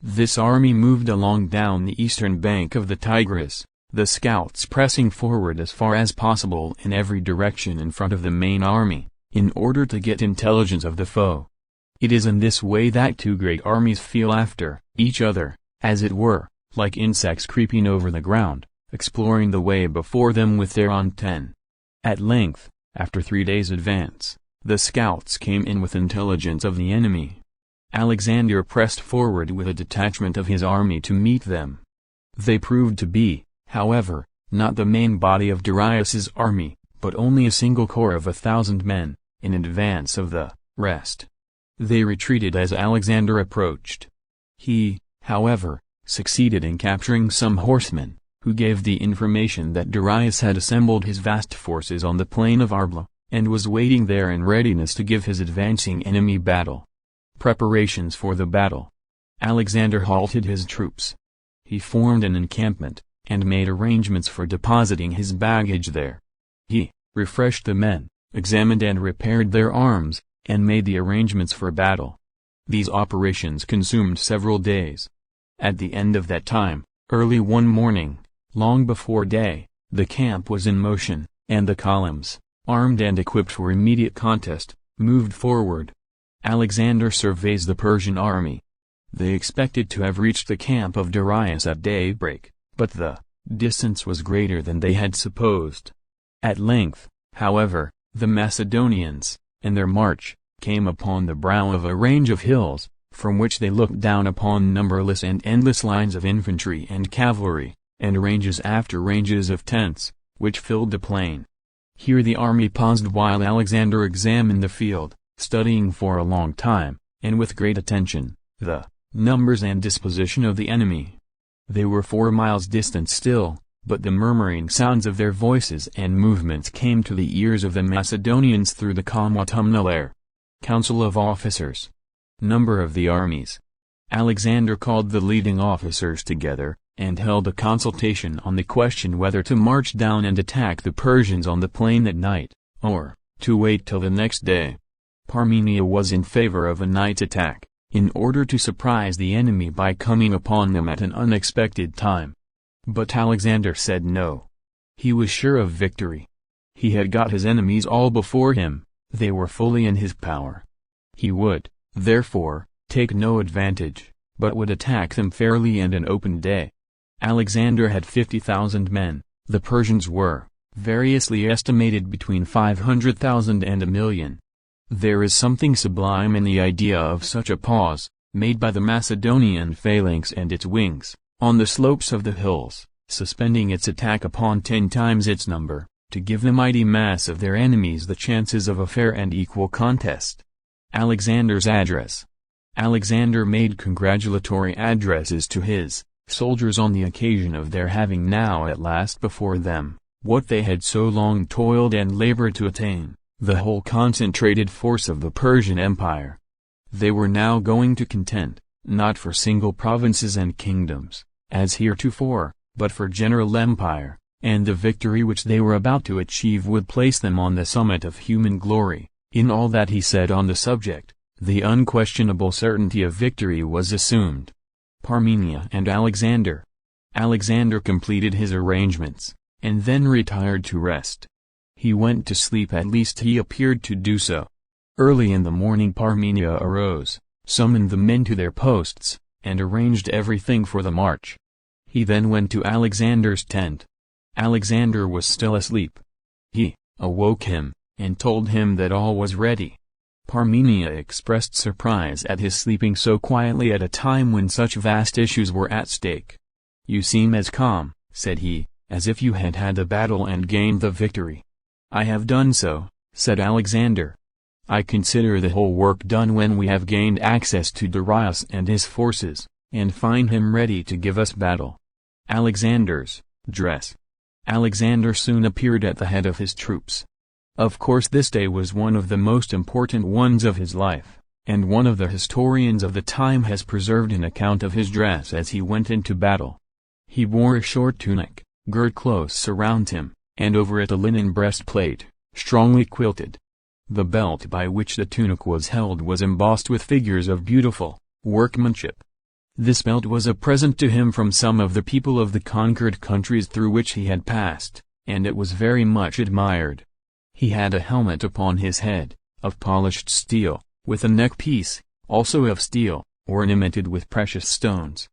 This army moved along down the eastern bank of the Tigris, the scouts pressing forward as far as possible in every direction in front of the main army, in order to get intelligence of the foe. It is in this way that two great armies feel after each other, as it were, like insects creeping over the ground, exploring the way before them with their antennae. At length, after 3 days' advance, the scouts came in with intelligence of the enemy. Alexander pressed forward with a detachment of his army to meet them. They proved to be, however, not the main body of Darius's army, but only a single corps of 1,000 men, in advance of the rest. They retreated as Alexander approached. He, however, succeeded in capturing some horsemen, who gave the information that Darius had assembled his vast forces on the plain of Arbela, and was waiting there in readiness to give his advancing enemy battle. Preparations for the battle. Alexander halted his troops. He formed an encampment, and made arrangements for depositing his baggage there. He refreshed the men, examined and repaired their arms, and made the arrangements for battle. These operations consumed several days. At the end of that time, early one morning, long before day, the camp was in motion, and the columns, armed and equipped for immediate contest, moved forward. Alexander surveys the Persian army. They expected to have reached the camp of Darius at daybreak, but the distance was greater than they had supposed. At length, however, the Macedonians, in their march, came upon the brow of a range of hills, from which they looked down upon numberless and endless lines of infantry and cavalry, and ranges after ranges of tents, which filled the plain. Here the army paused while Alexander examined the field, studying for a long time, and with great attention, the numbers and disposition of the enemy. They were 4 miles distant still, but the murmuring sounds of their voices and movements came to the ears of the Macedonians through the calm autumnal air. Council of Officers. Number of the armies. Alexander called the leading officers together, and held a consultation on the question whether to march down and attack the Persians on the plain that night, or to wait till the next day. Parmenio was in favor of a night attack, in order to surprise the enemy by coming upon them at an unexpected time. But Alexander said no. He was sure of victory. He had got his enemies all before him, they were fully in his power. He would, therefore, take no advantage, but would attack them fairly and in open day. Alexander had 50,000 men, the Persians were, variously estimated between 500,000 and 1,000,000. There is something sublime in the idea of such a pause, made by the Macedonian phalanx and its wings, on the slopes of the hills, suspending its attack upon 10 times its number, to give the mighty mass of their enemies the chances of a fair and equal contest. Alexander's address. Alexander made congratulatory addresses to his soldiers on the occasion of their having now at last before them, what they had so long toiled and labored to attain, the whole concentrated force of the Persian Empire. They were now going to contend, not for single provinces and kingdoms, as heretofore, but for general empire, and the victory which they were about to achieve would place them on the summit of human glory. In all that he said on the subject, the unquestionable certainty of victory was assumed. Parmenio and Alexander. Alexander completed his arrangements, and then retired to rest. He went to sleep, at least he appeared to do so. Early in the morning Parmenio arose, summoned the men to their posts, and arranged everything for the march. He then went to Alexander's tent. Alexander was still asleep. He awoke him, and told him that all was ready. Parmenio expressed surprise at his sleeping so quietly at a time when such vast issues were at stake. "You seem as calm," said he, "as if you had had a battle and gained the victory." "I have done so," said Alexander. "I consider the whole work done when we have gained access to Darius and his forces, and find him ready to give us battle." Alexander's dress. Alexander soon appeared at the head of his troops. Of course this day was one of the most important ones of his life, and one of the historians of the time has preserved an account of his dress as he went into battle. He wore a short tunic, girt close around him, and over it a linen breastplate, strongly quilted. The belt by which the tunic was held was embossed with figures of beautiful workmanship. This belt was a present to him from some of the people of the conquered countries through which he had passed, and it was very much admired. He had a helmet upon his head, of polished steel, with a neck-piece, also of steel, ornamented with precious stones.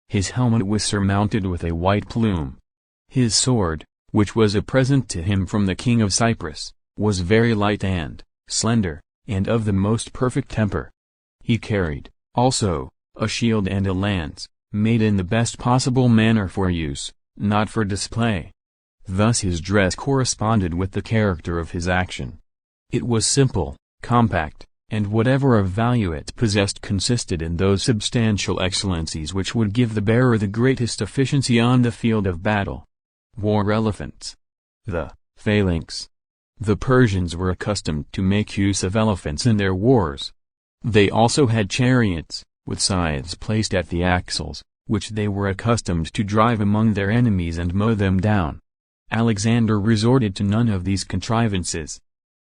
His helmet was surmounted with a white plume. His sword, which was a present to him from the king of Cyprus, was very light and slender, and of the most perfect temper. He carried, also, a shield and a lance, made in the best possible manner for use, not for display. Thus his dress corresponded with the character of his action. It was simple, compact, and whatever of value it possessed consisted in those substantial excellencies which would give the bearer the greatest efficiency on the field of battle. War elephants. The phalanx. The Persians were accustomed to make use of elephants in their wars. They also had chariots, with scythes placed at the axles, which they were accustomed to drive among their enemies and mow them down. Alexander resorted to none of these contrivances.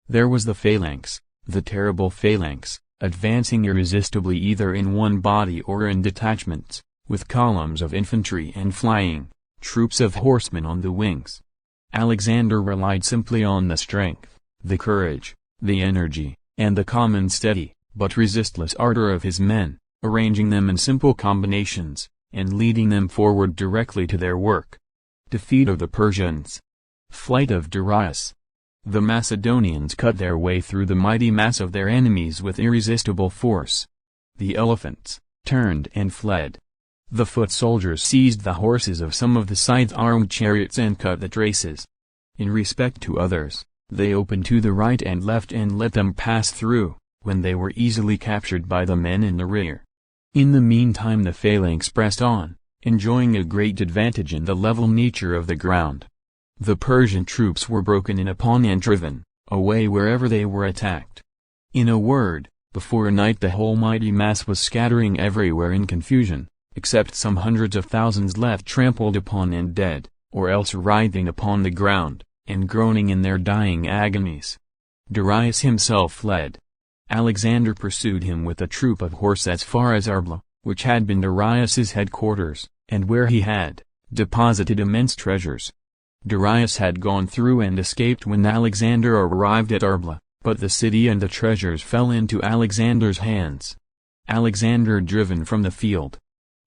There was the phalanx, the terrible phalanx, advancing irresistibly either in one body or in detachments, with columns of infantry and flying troops of horsemen on the wings. Alexander relied simply on the strength, the courage, the energy, and the common steady, but resistless ardor of his men, arranging them in simple combinations, and leading them forward directly to their work. Defeat of the Persians. Flight of Darius. The Macedonians cut their way through the mighty mass of their enemies with irresistible force. The elephants turned and fled. The foot soldiers seized the horses of some of the scythe-armed chariots and cut the traces. In respect to others, they opened to the right and left and let them pass through, when they were easily captured by the men in the rear. In the meantime the phalanx pressed on, enjoying a great advantage in the level nature of the ground. The Persian troops were broken in upon and driven away wherever they were attacked. In a word, before night the whole mighty mass was scattering everywhere in confusion, except some hundreds of thousands left trampled upon and dead, or else writhing upon the ground, and groaning in their dying agonies. Darius himself fled. Alexander pursued him with a troop of horse as far as Arbela, which had been Darius's headquarters, and where he had deposited immense treasures. Darius had gone through and escaped when Alexander arrived at Arbela, but the city and the treasures fell into Alexander's hands. Alexander driven from the field.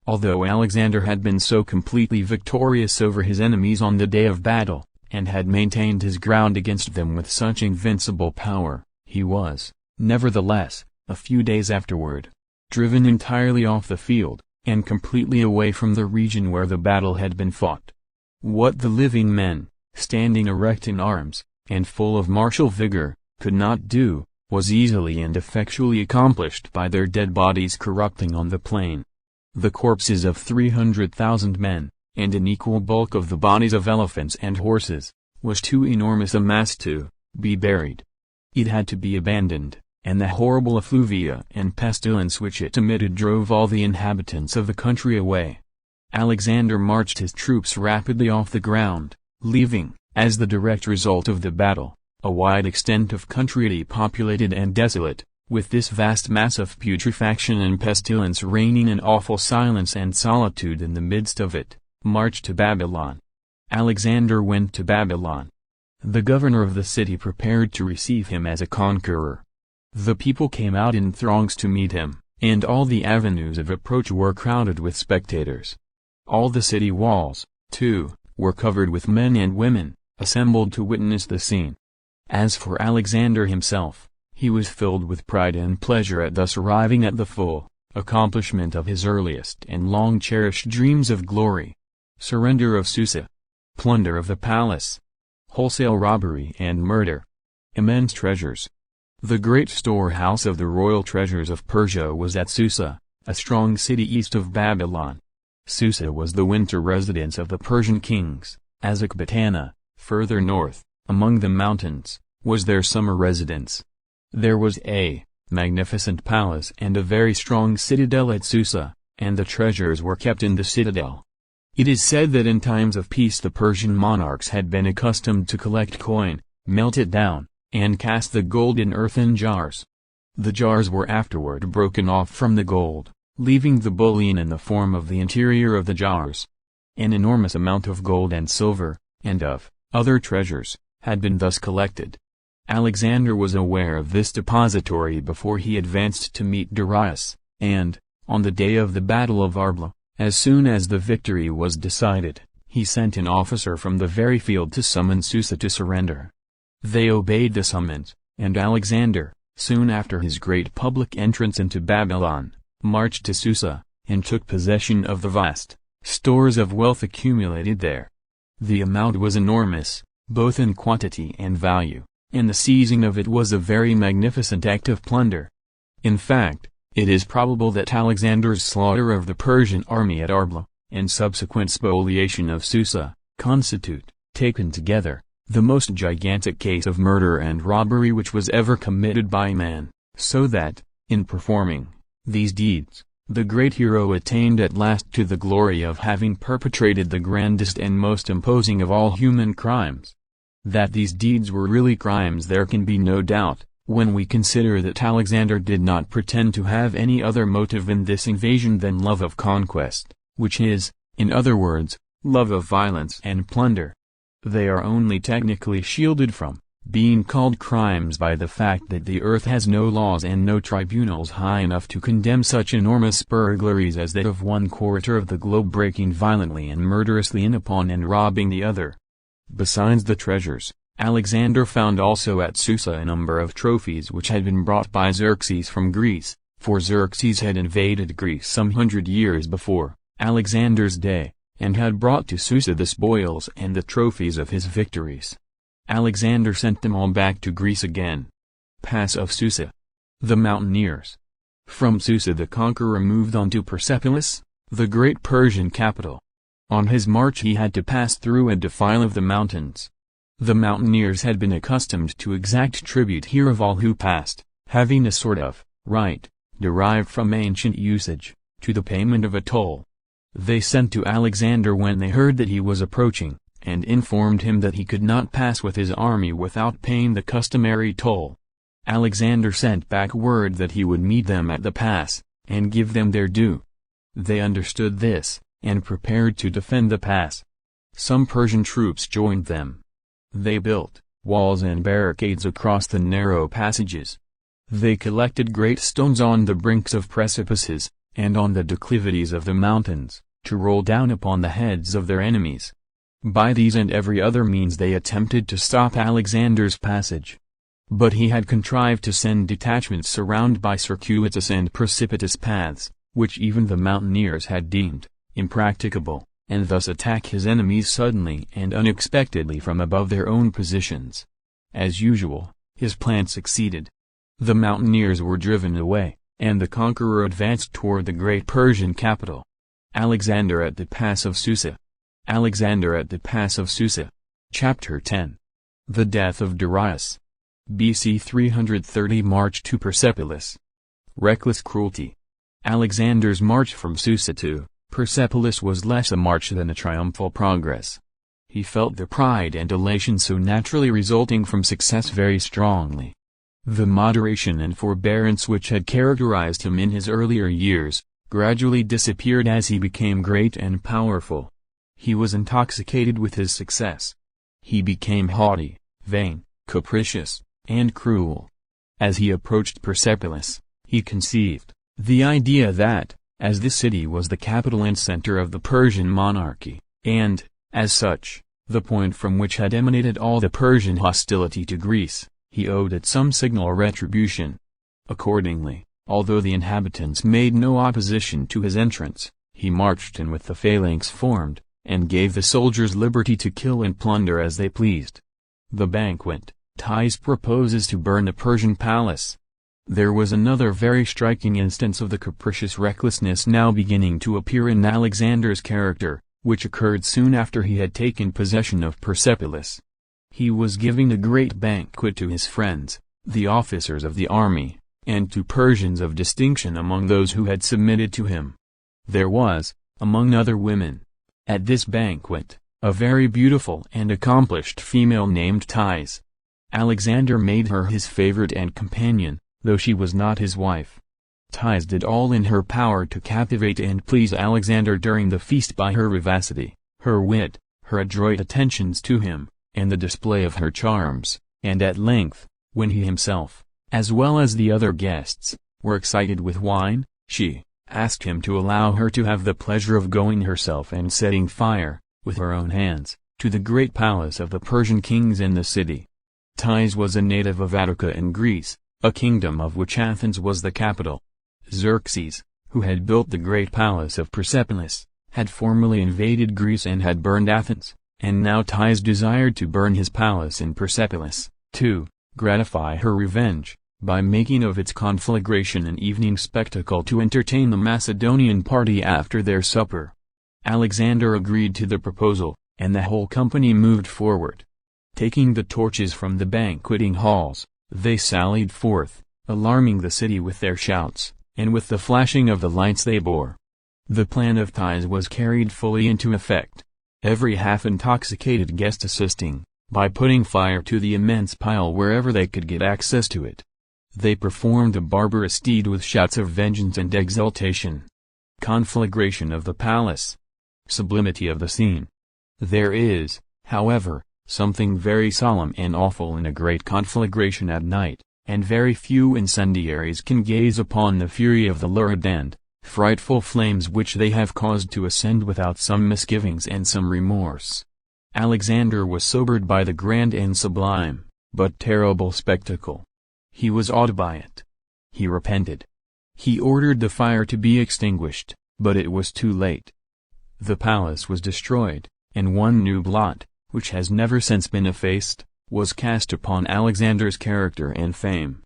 Although Alexander had been so completely victorious over his enemies on the day of battle, and had maintained his ground against them with such invincible power, he was, nevertheless, a few days afterward, driven entirely off the field, and completely away from the region where the battle had been fought. What the living men, standing erect in arms, and full of martial vigor, could not do, was easily and effectually accomplished by their dead bodies corrupting on the plain. The corpses of 300,000 men, and an equal bulk of the bodies of elephants and horses, was too enormous a mass to be buried. It had to be abandoned, and the horrible effluvia and pestilence which it emitted drove all the inhabitants of the country away. Alexander marched his troops rapidly off the ground, leaving, as the direct result of the battle, a wide extent of country depopulated and desolate, with this vast mass of putrefaction and pestilence reigning in awful silence and solitude in the midst of it. March to Babylon. Alexander went to Babylon. The governor of the city prepared to receive him as a conqueror. The people came out in throngs to meet him, and all the avenues of approach were crowded with spectators. All the city walls, too, were covered with men and women, assembled to witness the scene. As for Alexander himself, he was filled with pride and pleasure at thus arriving at the full accomplishment of his earliest and long-cherished dreams of glory. Surrender of Susa. Plunder of the palace. Wholesale robbery and murder. Immense treasures. The great storehouse of the royal treasures of Persia was at Susa, a strong city east of Babylon. Susa was the winter residence of the Persian kings. Ecbatana, further north, among the mountains, was their summer residence. There was a magnificent palace and a very strong citadel at Susa, and the treasures were kept in the citadel. It is said that in times of peace the Persian monarchs had been accustomed to collect coin, melt it down, and cast the gold in earthen jars. The jars were afterward broken off from the gold, leaving the bullion in the form of the interior of the jars. An enormous amount of gold and silver, and of other treasures, had been thus collected. Alexander was aware of this depository before he advanced to meet Darius, and, on the day of the Battle of Arbela, as soon as the victory was decided, he sent an officer from the very field to summon Susa to surrender. They obeyed the summons, and Alexander, soon after his great public entrance into Babylon, marched to Susa, and took possession of the vast stores of wealth accumulated there. The amount was enormous, both in quantity and value, and the seizing of it was a very magnificent act of plunder. In fact, it is probable that Alexander's slaughter of the Persian army at Arbela, and subsequent spoliation of Susa, constitute, taken together, the most gigantic case of murder and robbery which was ever committed by man, so that, in performing these deeds, the great hero attained at last to the glory of having perpetrated the grandest and most imposing of all human crimes. That these deeds were really crimes there can be no doubt, when we consider that Alexander did not pretend to have any other motive in this invasion than love of conquest, which is, in other words, love of violence and plunder. They are only technically shielded from being called crimes by the fact that the earth has no laws and no tribunals high enough to condemn such enormous burglaries as that of one quarter of the globe breaking violently and murderously in upon and robbing the other. Besides the treasures, Alexander found also at Susa a number of trophies which had been brought by Xerxes from Greece, for Xerxes had invaded Greece some 100 years before Alexander's day, and had brought to Susa the spoils and the trophies of his victories. Alexander sent them all back to Greece again. Pass of Susa. The mountaineers. From Susa the conqueror moved on to Persepolis, the great Persian capital. On his march he had to pass through a defile of the mountains. The mountaineers had been accustomed to exact tribute here of all who passed, having a sort of right, derived from ancient usage, to the payment of a toll. They sent to Alexander when they heard that he was approaching, and informed him that he could not pass with his army without paying the customary toll. Alexander sent back word that he would meet them at the pass, and give them their due. They understood this, and prepared to defend the pass. Some Persian troops joined them. They built walls and barricades across the narrow passages. They collected great stones on the brinks of precipices, and on the declivities of the mountains, to roll down upon the heads of their enemies. By these and every other means they attempted to stop Alexander's passage. But he had contrived to send detachments surrounded by circuitous and precipitous paths, which even the mountaineers had deemed impracticable, and thus attack his enemies suddenly and unexpectedly from above their own positions. As usual, his plan succeeded. The mountaineers were driven away, and the conqueror advanced toward the great Persian capital. Alexander at the Pass of Susa. Alexander at the Pass of Susa. Chapter 10. The death of Darius. BC 330 March to Persepolis. Reckless cruelty. Alexander's march from Susa to Persepolis was less a march than a triumphal progress. He felt the pride and elation so naturally resulting from success very strongly. The moderation and forbearance which had characterized him in his earlier years, gradually disappeared as he became great and powerful. He was intoxicated with his success. He became haughty, vain, capricious, and cruel. As he approached Persepolis, he conceived the idea that, as this city was the capital and center of the Persian monarchy, and, as such, the point from which had emanated all the Persian hostility to Greece, he owed it some signal retribution. Accordingly, although the inhabitants made no opposition to his entrance, he marched in with the phalanx formed, and gave the soldiers liberty to kill and plunder as they pleased. The banquet, Thais proposes to burn the Persian palace. There was another very striking instance of the capricious recklessness now beginning to appear in Alexander's character, which occurred soon after he had taken possession of Persepolis. He was giving a great banquet to his friends, the officers of the army, and to Persians of distinction among those who had submitted to him. There was, among other women, At this banquet, a very beautiful and accomplished female named Thais. Alexander made her his favorite and companion, though she was not his wife. Thais did all in her power to captivate and please Alexander during the feast by her vivacity, her wit, her adroit attentions to him, and the display of her charms, and at length, when he himself, as well as the other guests, were excited with wine, she asked him to allow her to have the pleasure of going herself and setting fire, with her own hands, to the great palace of the Persian kings in the city. Thais was a native of Attica in Greece, a kingdom of which Athens was the capital. Xerxes, who had built the great palace of Persepolis, had formerly invaded Greece and had burned Athens, and now Thais desired to burn his palace in Persepolis, to gratify her revenge, by making of its conflagration an evening spectacle to entertain the Macedonian party after their supper. Alexander agreed to the proposal, and the whole company moved forward. Taking the torches from the banqueting halls, they sallied forth, alarming the city with their shouts, and with the flashing of the lights they bore. The plan of Thais was carried fully into effect, every half-intoxicated guest assisting, by putting fire to the immense pile wherever they could get access to it. They performed a barbarous deed with shouts of vengeance and exultation. Conflagration of the palace. Sublimity of the scene. There is, however, something very solemn and awful in a great conflagration at night, and very few incendiaries can gaze upon the fury of the lurid and frightful flames which they have caused to ascend without some misgivings and some remorse. Alexander was sobered by the grand and sublime, but terrible spectacle. He was awed by it. He repented. He ordered the fire to be extinguished, but it was too late. The palace was destroyed, and one new blot, which has never since been effaced, was cast upon Alexander's character and fame.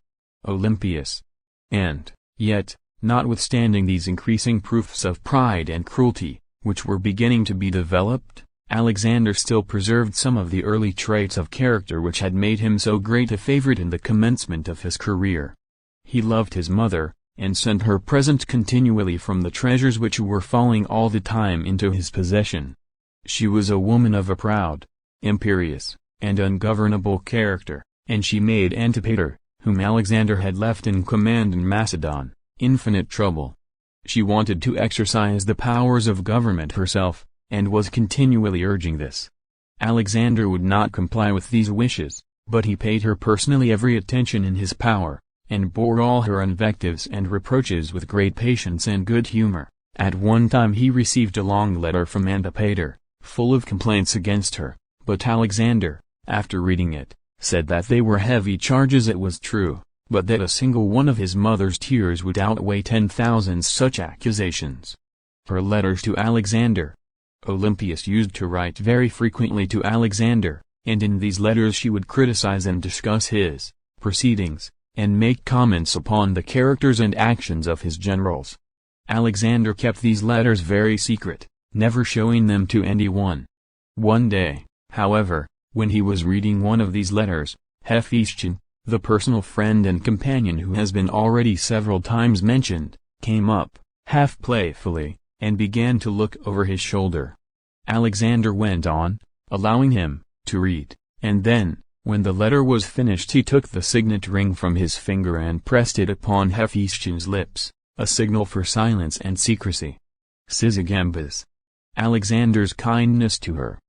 Olympius. And, yet, notwithstanding these increasing proofs of pride and cruelty, which were beginning to be developed, Alexander still preserved some of the early traits of character which had made him so great a favorite in the commencement of his career. He loved his mother, and sent her presents continually from the treasures which were falling all the time into his possession. She was a woman of a proud, imperious, and ungovernable character, and she made Antipater, whom Alexander had left in command in Macedon, infinite trouble. She wanted to exercise the powers of government herself, and was continually urging this. Alexander would not comply with these wishes, but he paid her personally every attention in his power, and bore all her invectives and reproaches with great patience and good humor. At one time he received a long letter from Antipater, full of complaints against her, but Alexander, after reading it, said that they were heavy charges. It was true, but that a single one of his mother's tears would outweigh 10,000 such accusations. Her letters to Alexander. Olympius used to write very frequently to Alexander, and in these letters she would criticize and discuss his proceedings, and make comments upon the characters and actions of his generals. Alexander kept these letters very secret, never showing them to anyone. One day, however, when he was reading one of these letters, Hephaestion, the personal friend and companion who has been already several times mentioned, came up, half playfully, and began to look over his shoulder. Alexander went on, allowing him to read, and then, when the letter was finished, he took the signet ring from his finger and pressed it upon Hephaestion's lips, a signal for silence and secrecy. Sysigambis. Alexander's kindness to her.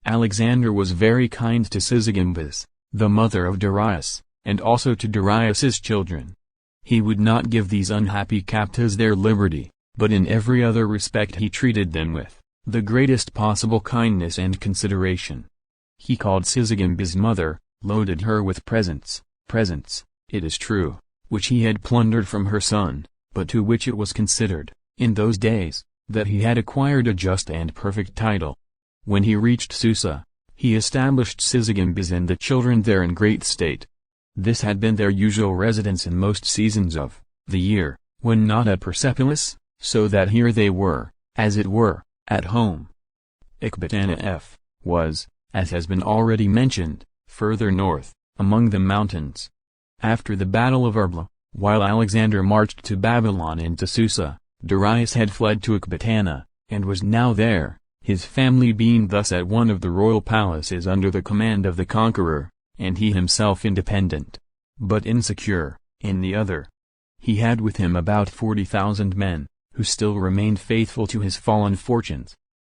Alexander was very kind to Sysigambis, the mother of Darius, and also to Darius's children. He would not give these unhappy captives their liberty, but in every other respect he treated them with the greatest possible kindness and consideration. He called Sysigambis mother, loaded her with presents, it is true, which he had plundered from her son, but to which it was considered, in those days, that he had acquired a just and perfect title. When he reached Susa, he established Sysigambis and the children there in great state. This had been their usual residence in most seasons of the year, when not at Persepolis, so that here they were, as it were, at home. Ecbatana F. was, as has been already mentioned, further north, among the mountains. After the Battle of Arbela, while Alexander marched to Babylon and to Susa, Darius had fled to Ecbatana, and was now there, his family being thus at one of the royal palaces under the command of the conqueror, and he himself independent, but insecure, in the other. He had with him about 40,000 men, who still remained faithful to his fallen fortunes.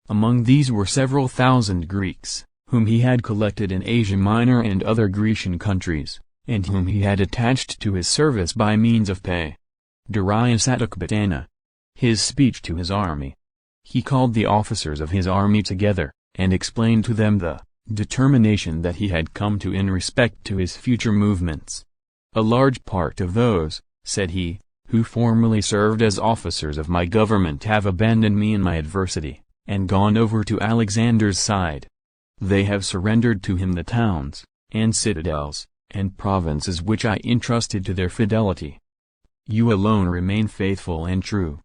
Among these were several thousand Greeks, whom he had collected in Asia Minor and other Grecian countries, and whom he had attached to his service by means of pay. Darius at Ecbatana. His speech to his army. He called the officers of his army together, and explained to them the determination that he had come to in respect to his future movements. "A large part of those," said he, "who formerly served as officers of my government have abandoned me in my adversity, and gone over to Alexander's side. They have surrendered to him the towns, and citadels, and provinces which I entrusted to their fidelity. You alone remain faithful and true.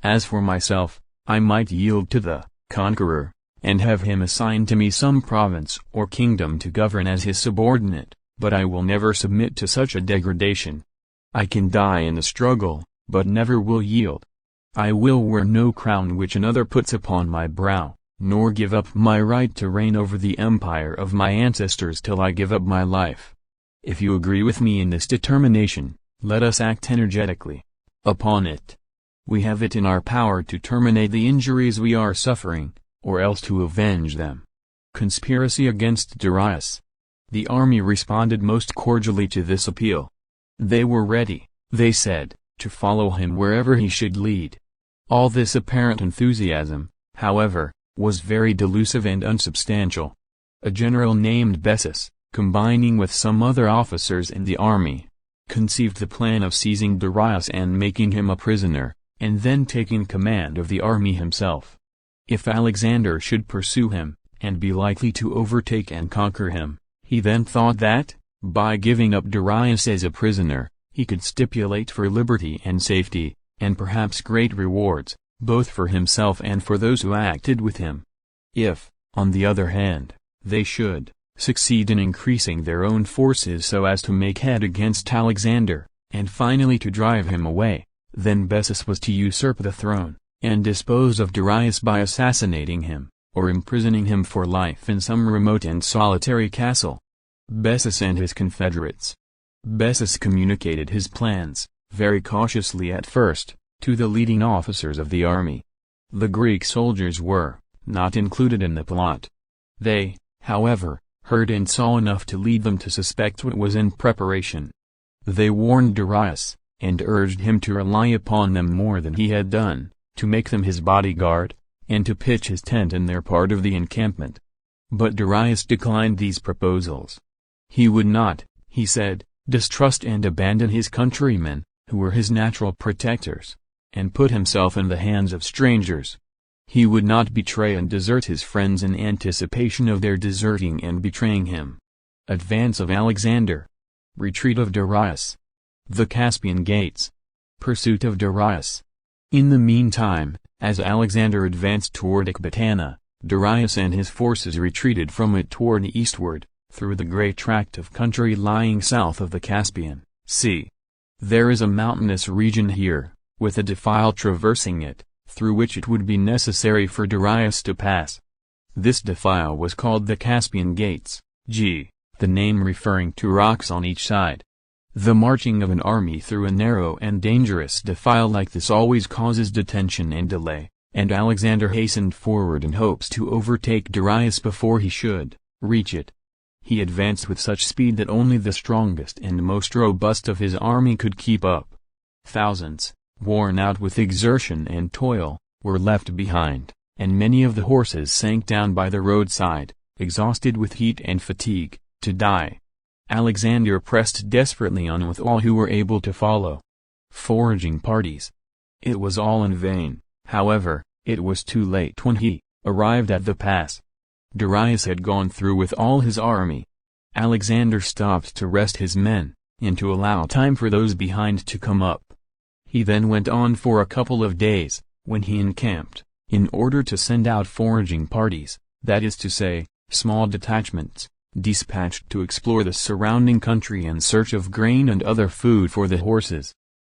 As for myself, I might yield to the conqueror, and have him assign to me some province or kingdom to govern as his subordinate, but I will never submit to such a degradation. I can die in the struggle, but never will yield. I will wear no crown which another puts upon my brow, nor give up my right to reign over the empire of my ancestors till I give up my life. If you agree with me in this determination, let us act energetically upon it. We have it in our power to terminate the injuries we are suffering, or else to avenge them." Conspiracy against Darius. The army responded most cordially to this appeal. They were ready, they said, to follow him wherever he should lead. All this apparent enthusiasm, however, was very delusive and unsubstantial. A general named Bessus, combining with some other officers in the army, conceived the plan of seizing Darius and making him a prisoner, and then taking command of the army himself. If Alexander should pursue him, and be likely to overtake and conquer him, he then thought that, by giving up Darius as a prisoner, he could stipulate for liberty and safety, and perhaps great rewards, both for himself and for those who acted with him. If, on the other hand, they should succeed in increasing their own forces so as to make head against Alexander, and finally to drive him away, then Bessus was to usurp the throne, and dispose of Darius by assassinating him, or imprisoning him for life in some remote and solitary castle. Bessus and his confederates. Bessus communicated his plans, very cautiously at first, to the leading officers of the army. The Greek soldiers were not included in the plot. They, however, heard and saw enough to lead them to suspect what was in preparation. They warned Darius, and urged him to rely upon them more than he had done, to make them his bodyguard, and to pitch his tent in their part of the encampment. But Darius declined these proposals. He would not, he said, distrust and abandon his countrymen, who were his natural protectors, and put himself in the hands of strangers. He would not betray and desert his friends in anticipation of their deserting and betraying him. Advance of Alexander. Retreat of Darius. The Caspian Gates. Pursuit of Darius. In the meantime, as Alexander advanced toward Ecbatana, Darius and his forces retreated from it toward eastward, through the great tract of country lying south of the Caspian Sea. There is a mountainous region here, with a defile traversing it, through which it would be necessary for Darius to pass. This defile was called the Caspian Gates, the name referring to rocks on each side. The marching of an army through a narrow and dangerous defile like this always causes detention and delay, and Alexander hastened forward in hopes to overtake Darius before he should reach it. He advanced with such speed that only the strongest and most robust of his army could keep up. Thousands, worn out with exertion and toil, were left behind, and many of the horses sank down by the roadside, exhausted with heat and fatigue, to die. Alexander pressed desperately on with all who were able to follow. Foraging parties. It was all in vain, however. It was too late when he arrived at the pass. Darius had gone through with all his army. Alexander stopped to rest his men, and to allow time for those behind to come up. He then went on for a couple of days, when he encamped, in order to send out foraging parties, that is to say, small detachments, dispatched to explore the surrounding country in search of grain and other food for the horses.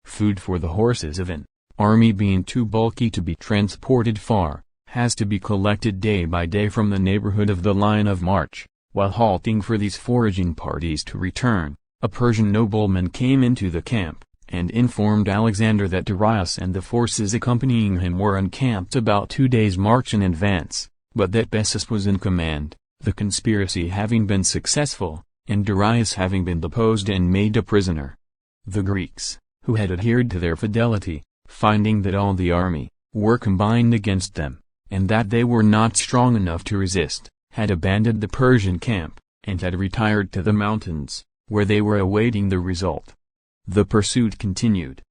Food for the horses of an army being too bulky to be transported far, has to be collected day by day from the neighborhood of the line of march. While halting for these foraging parties to return, a Persian nobleman came into the camp, and informed Alexander that Darius and the forces accompanying him were encamped about 2 days' march in advance, but that Bessus was in command, the conspiracy having been successful, and Darius having been deposed and made a prisoner. The Greeks, who had adhered to their fidelity, finding that all the army were combined against them, and that they were not strong enough to resist, had abandoned the Persian camp, and had retired to the mountains, where they were awaiting the result. The pursuit continued.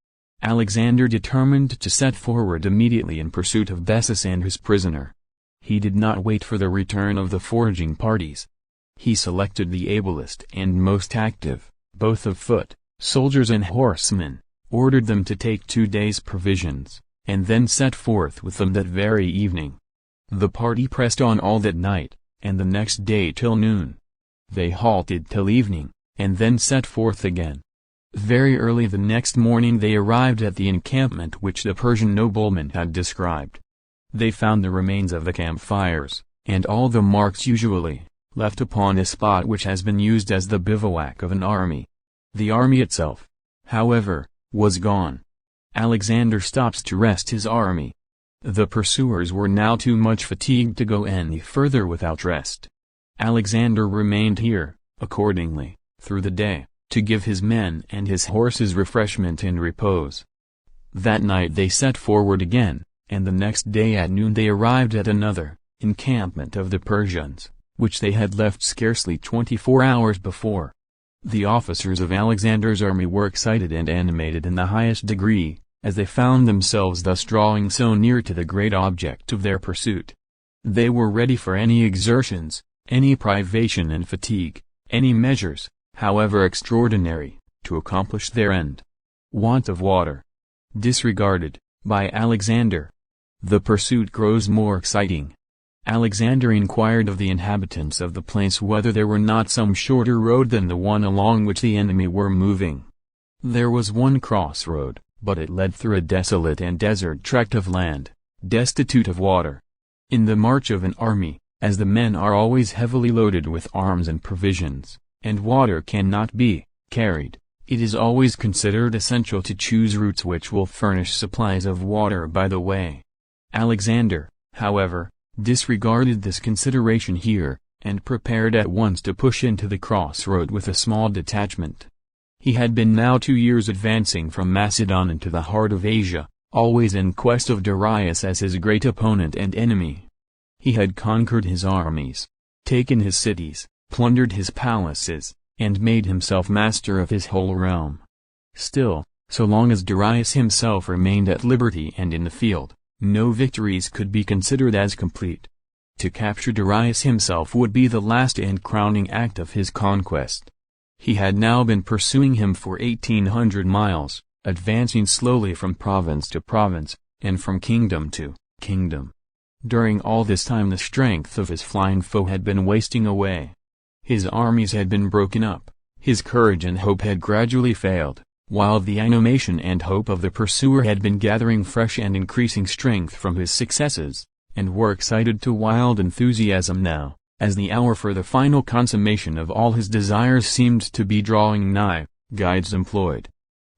Alexander determined to set forward immediately in pursuit of Bessus and his prisoner. He did not wait for the return of the foraging parties. He selected the ablest and most active, both of foot, soldiers and horsemen, ordered them to take 2 days' provisions, and then set forth with them that very evening. The party pressed on all that night, and the next day till noon. They halted till evening, and then set forth again. Very early the next morning they arrived at the encampment which the Persian nobleman had described. They found the remains of the campfires, and all the marks usually left upon a spot which has been used as the bivouac of an army. The army itself, however, was gone. Alexander stops to rest his army. The pursuers were now too much fatigued to go any further without rest. Alexander remained here, accordingly, through the day, to give his men and his horses refreshment and repose. That night they set forward again, and the next day at noon they arrived at another encampment of the Persians, which they had left scarcely 24 hours before. The officers of Alexander's army were excited and animated in the highest degree, as they found themselves thus drawing so near to the great object of their pursuit. They were ready for any exertions, any privation and fatigue, any measures, however extraordinary, to accomplish their end. Want of water. Disregarded, by Alexander. The pursuit grows more exciting. Alexander inquired of the inhabitants of the place whether there were not some shorter road than the one along which the enemy were moving. There was one crossroad, but it led through a desolate and desert tract of land, destitute of water. In the march of an army, as the men are always heavily loaded with arms and provisions, and water cannot be carried, it is always considered essential to choose routes which will furnish supplies of water by the way. Alexander, however, disregarded this consideration here, and prepared at once to push into the crossroad with a small detachment. He had been now 2 years advancing from Macedonia to the heart of Asia, always in quest of Darius as his great opponent and enemy. He had conquered his armies, taken his cities, plundered his palaces, and made himself master of his whole realm. Still, so long as Darius himself remained at liberty and in the field, no victories could be considered as complete. To capture Darius himself would be the last and crowning act of his conquest. He had now been pursuing him for 1,800 miles, advancing slowly from province to province, and from kingdom to kingdom. During all this time the strength of his flying foe had been wasting away. His armies had been broken up, his courage and hope had gradually failed, while the animation and hope of the pursuer had been gathering fresh and increasing strength from his successes, and were excited to wild enthusiasm now, as the hour for the final consummation of all his desires seemed to be drawing nigh. Guides employed.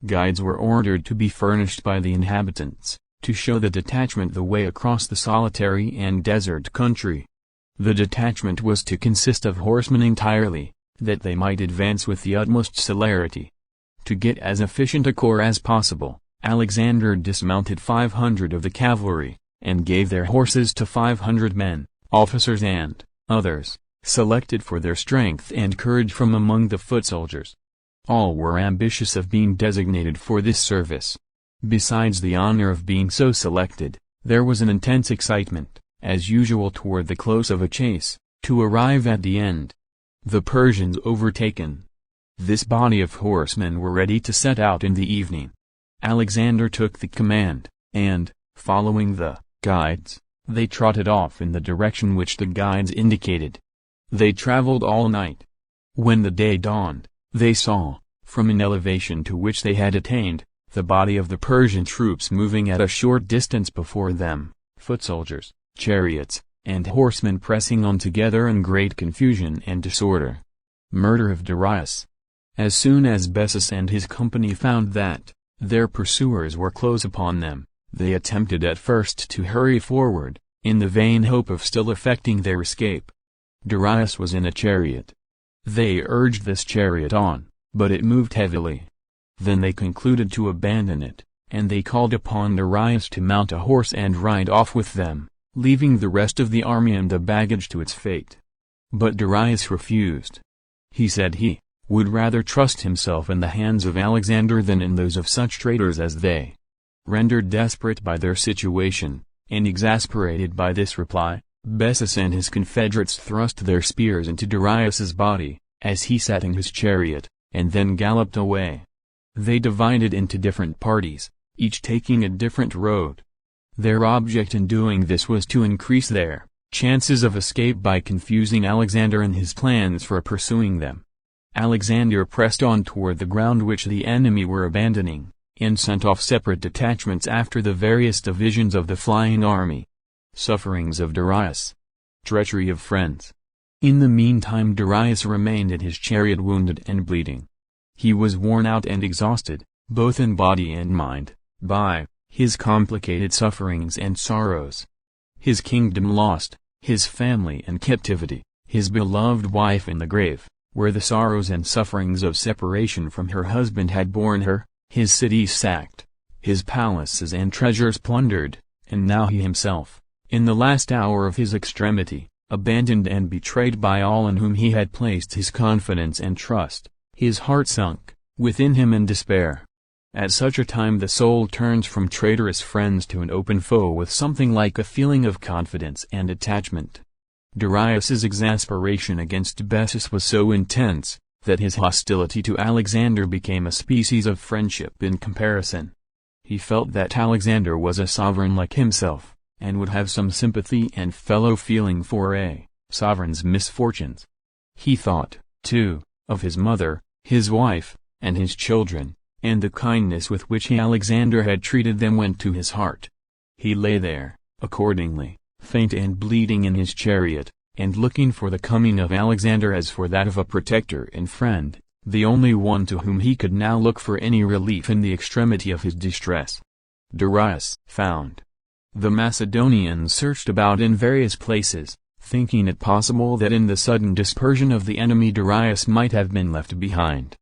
Guides were ordered to be furnished by the inhabitants, to show the detachment the way across the solitary and desert country. The detachment was to consist of horsemen entirely, that they might advance with the utmost celerity. To get as efficient a corps as possible, Alexander dismounted 500 of the cavalry, and gave their horses to 500 men, officers and others, selected for their strength and courage from among the foot soldiers. All were ambitious of being designated for this service. Besides the honor of being so selected, there was an intense excitement, as usual toward the close of a chase, to arrive at the end. The Persians overtaken. This body of horsemen were ready to set out in the evening. Alexander took the command, and, following the guides, they trotted off in the direction which the guides indicated. They traveled all night. When the day dawned, they saw, from an elevation to which they had attained, the body of the Persian troops moving at a short distance before them, foot soldiers, chariots, and horsemen pressing on together in great confusion and disorder. Murder of Darius. As soon as Bessus and his company found that their pursuers were close upon them, they attempted at first to hurry forward, in the vain hope of still effecting their escape. Darius was in a chariot. They urged this chariot on, but it moved heavily. Then they concluded to abandon it, and they called upon Darius to mount a horse and ride off with them, leaving the rest of the army and the baggage to its fate. But Darius refused. He said he would rather trust himself in the hands of Alexander than in those of such traitors as they. Rendered desperate by their situation, and exasperated by this reply, Bessus and his confederates thrust their spears into Darius's body, as he sat in his chariot, and then galloped away. They divided into different parties, each taking a different road. Their object in doing this was to increase their chances of escape by confusing Alexander and his plans for pursuing them. Alexander pressed on toward the ground which the enemy were abandoning, and sent off separate detachments after the various divisions of the flying army. Sufferings of Darius. Treachery of friends. In the meantime Darius remained in his chariot wounded and bleeding. He was worn out and exhausted, both in body and mind, by his complicated sufferings and sorrows. His kingdom lost, his family in captivity, his beloved wife in the grave, where the sorrows and sufferings of separation from her husband had borne her, his cities sacked, his palaces and treasures plundered, and now he himself, in the last hour of his extremity, abandoned and betrayed by all in whom he had placed his confidence and trust, his heart sunk within him in despair. At such a time the soul turns from traitorous friends to an open foe with something like a feeling of confidence and attachment. Darius's exasperation against Bessus was so intense, that his hostility to Alexander became a species of friendship in comparison. He felt that Alexander was a sovereign like himself, and would have some sympathy and fellow-feeling for a sovereign's misfortunes. He thought, too, of his mother, his wife, and his children, and the kindness with which Alexander had treated them went to his heart. He lay there, accordingly, faint and bleeding in his chariot, and looking for the coming of Alexander as for that of a protector and friend, the only one to whom he could now look for any relief in the extremity of his distress. Darius found. The Macedonians searched about in various places, thinking it possible that in the sudden dispersion of the enemy Darius might have been left behind.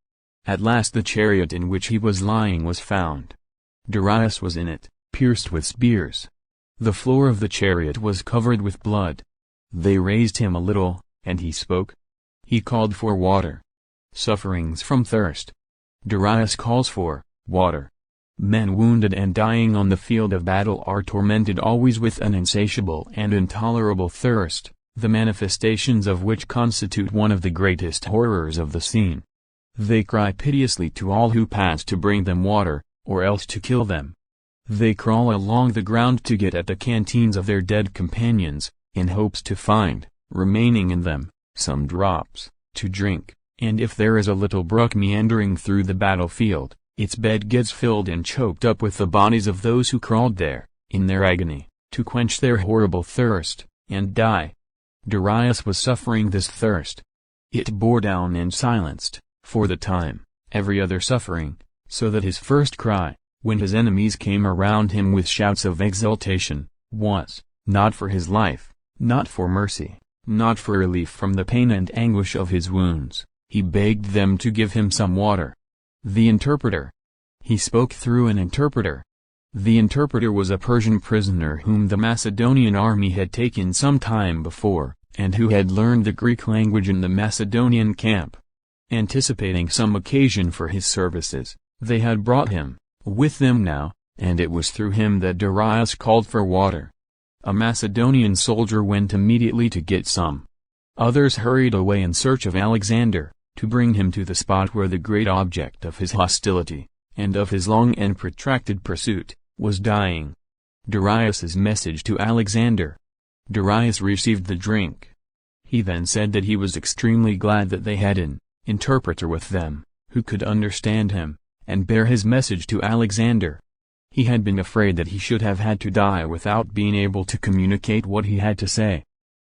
At last the chariot in which he was lying was found. Darius was in it, pierced with spears. The floor of the chariot was covered with blood. They raised him a little, and he spoke. He called for water. Sufferings from thirst. Darius calls for water. Men wounded and dying on the field of battle are tormented always with an insatiable and intolerable thirst, the manifestations of which constitute one of the greatest horrors of the scene. They cry piteously to all who pass to bring them water, or else to kill them. They crawl along the ground to get at the canteens of their dead companions, in hopes to find, remaining in them, some drops, to drink, and if there is a little brook meandering through the battlefield, its bed gets filled and choked up with the bodies of those who crawled there, in their agony, to quench their horrible thirst, and die. Darius was suffering this thirst. It bore down and silenced, for the time, every other suffering, so that his first cry, when his enemies came around him with shouts of exultation, was, not for his life, not for mercy, not for relief from the pain and anguish of his wounds. He begged them to give him some water. The interpreter. He spoke through an interpreter. The interpreter was a Persian prisoner whom the Macedonian army had taken some time before, and who had learned the Greek language in the Macedonian camp. Anticipating some occasion for his services, they had brought him with them now, and it was through him that Darius called for water. A Macedonian soldier went immediately to get some. Others hurried away in search of Alexander, to bring him to the spot where the great object of his hostility, and of his long and protracted pursuit, was dying. Darius's message to Alexander. Darius received the drink. He then said that he was extremely glad that they had an interpreter with them, who could understand him, and bear his message to Alexander. He had been afraid that he should have had to die without being able to communicate what he had to say.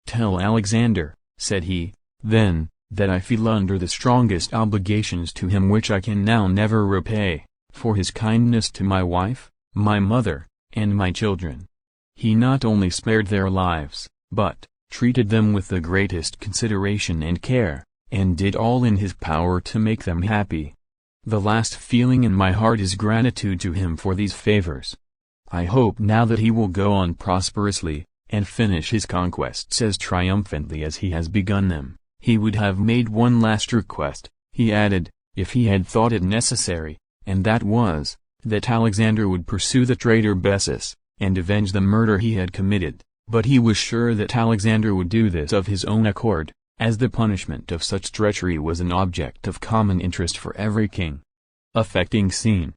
"Tell Alexander," said he, "then, that I feel under the strongest obligations to him which I can now never repay, for his kindness to my wife, my mother, and my children. He not only spared their lives, but treated them with the greatest consideration and care, and did all in his power to make them happy. The last feeling in my heart is gratitude to him for these favors. I hope now that he will go on prosperously, and finish his conquests as triumphantly as he has begun them. He would have made one last request," he added, "if he had thought it necessary, and that was, that Alexander would pursue the traitor Bessus, and avenge the murder he had committed, but he was sure that Alexander would do this of his own accord, as the punishment of such treachery was an object of common interest for every king." Affecting scene.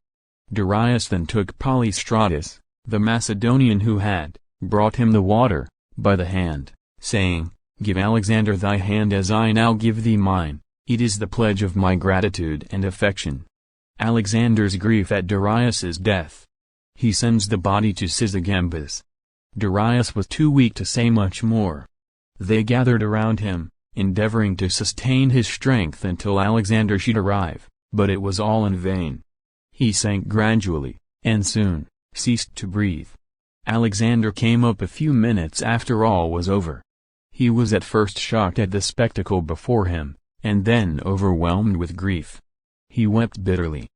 Darius then took Polystratus, the Macedonian who had brought him the water, by the hand, saying, "Give Alexander thy hand as I now give thee mine, it is the pledge of my gratitude and affection." Alexander's grief at Darius's death. He sends the body to Sysigambis. Darius was too weak to say much more. They gathered around him, endeavoring to sustain his strength until Alexander should arrive, but it was all in vain. He sank gradually, and soon ceased to breathe. Alexander came up a few minutes after all was over. He was at first shocked at the spectacle before him, and then overwhelmed with grief. He wept bitterly.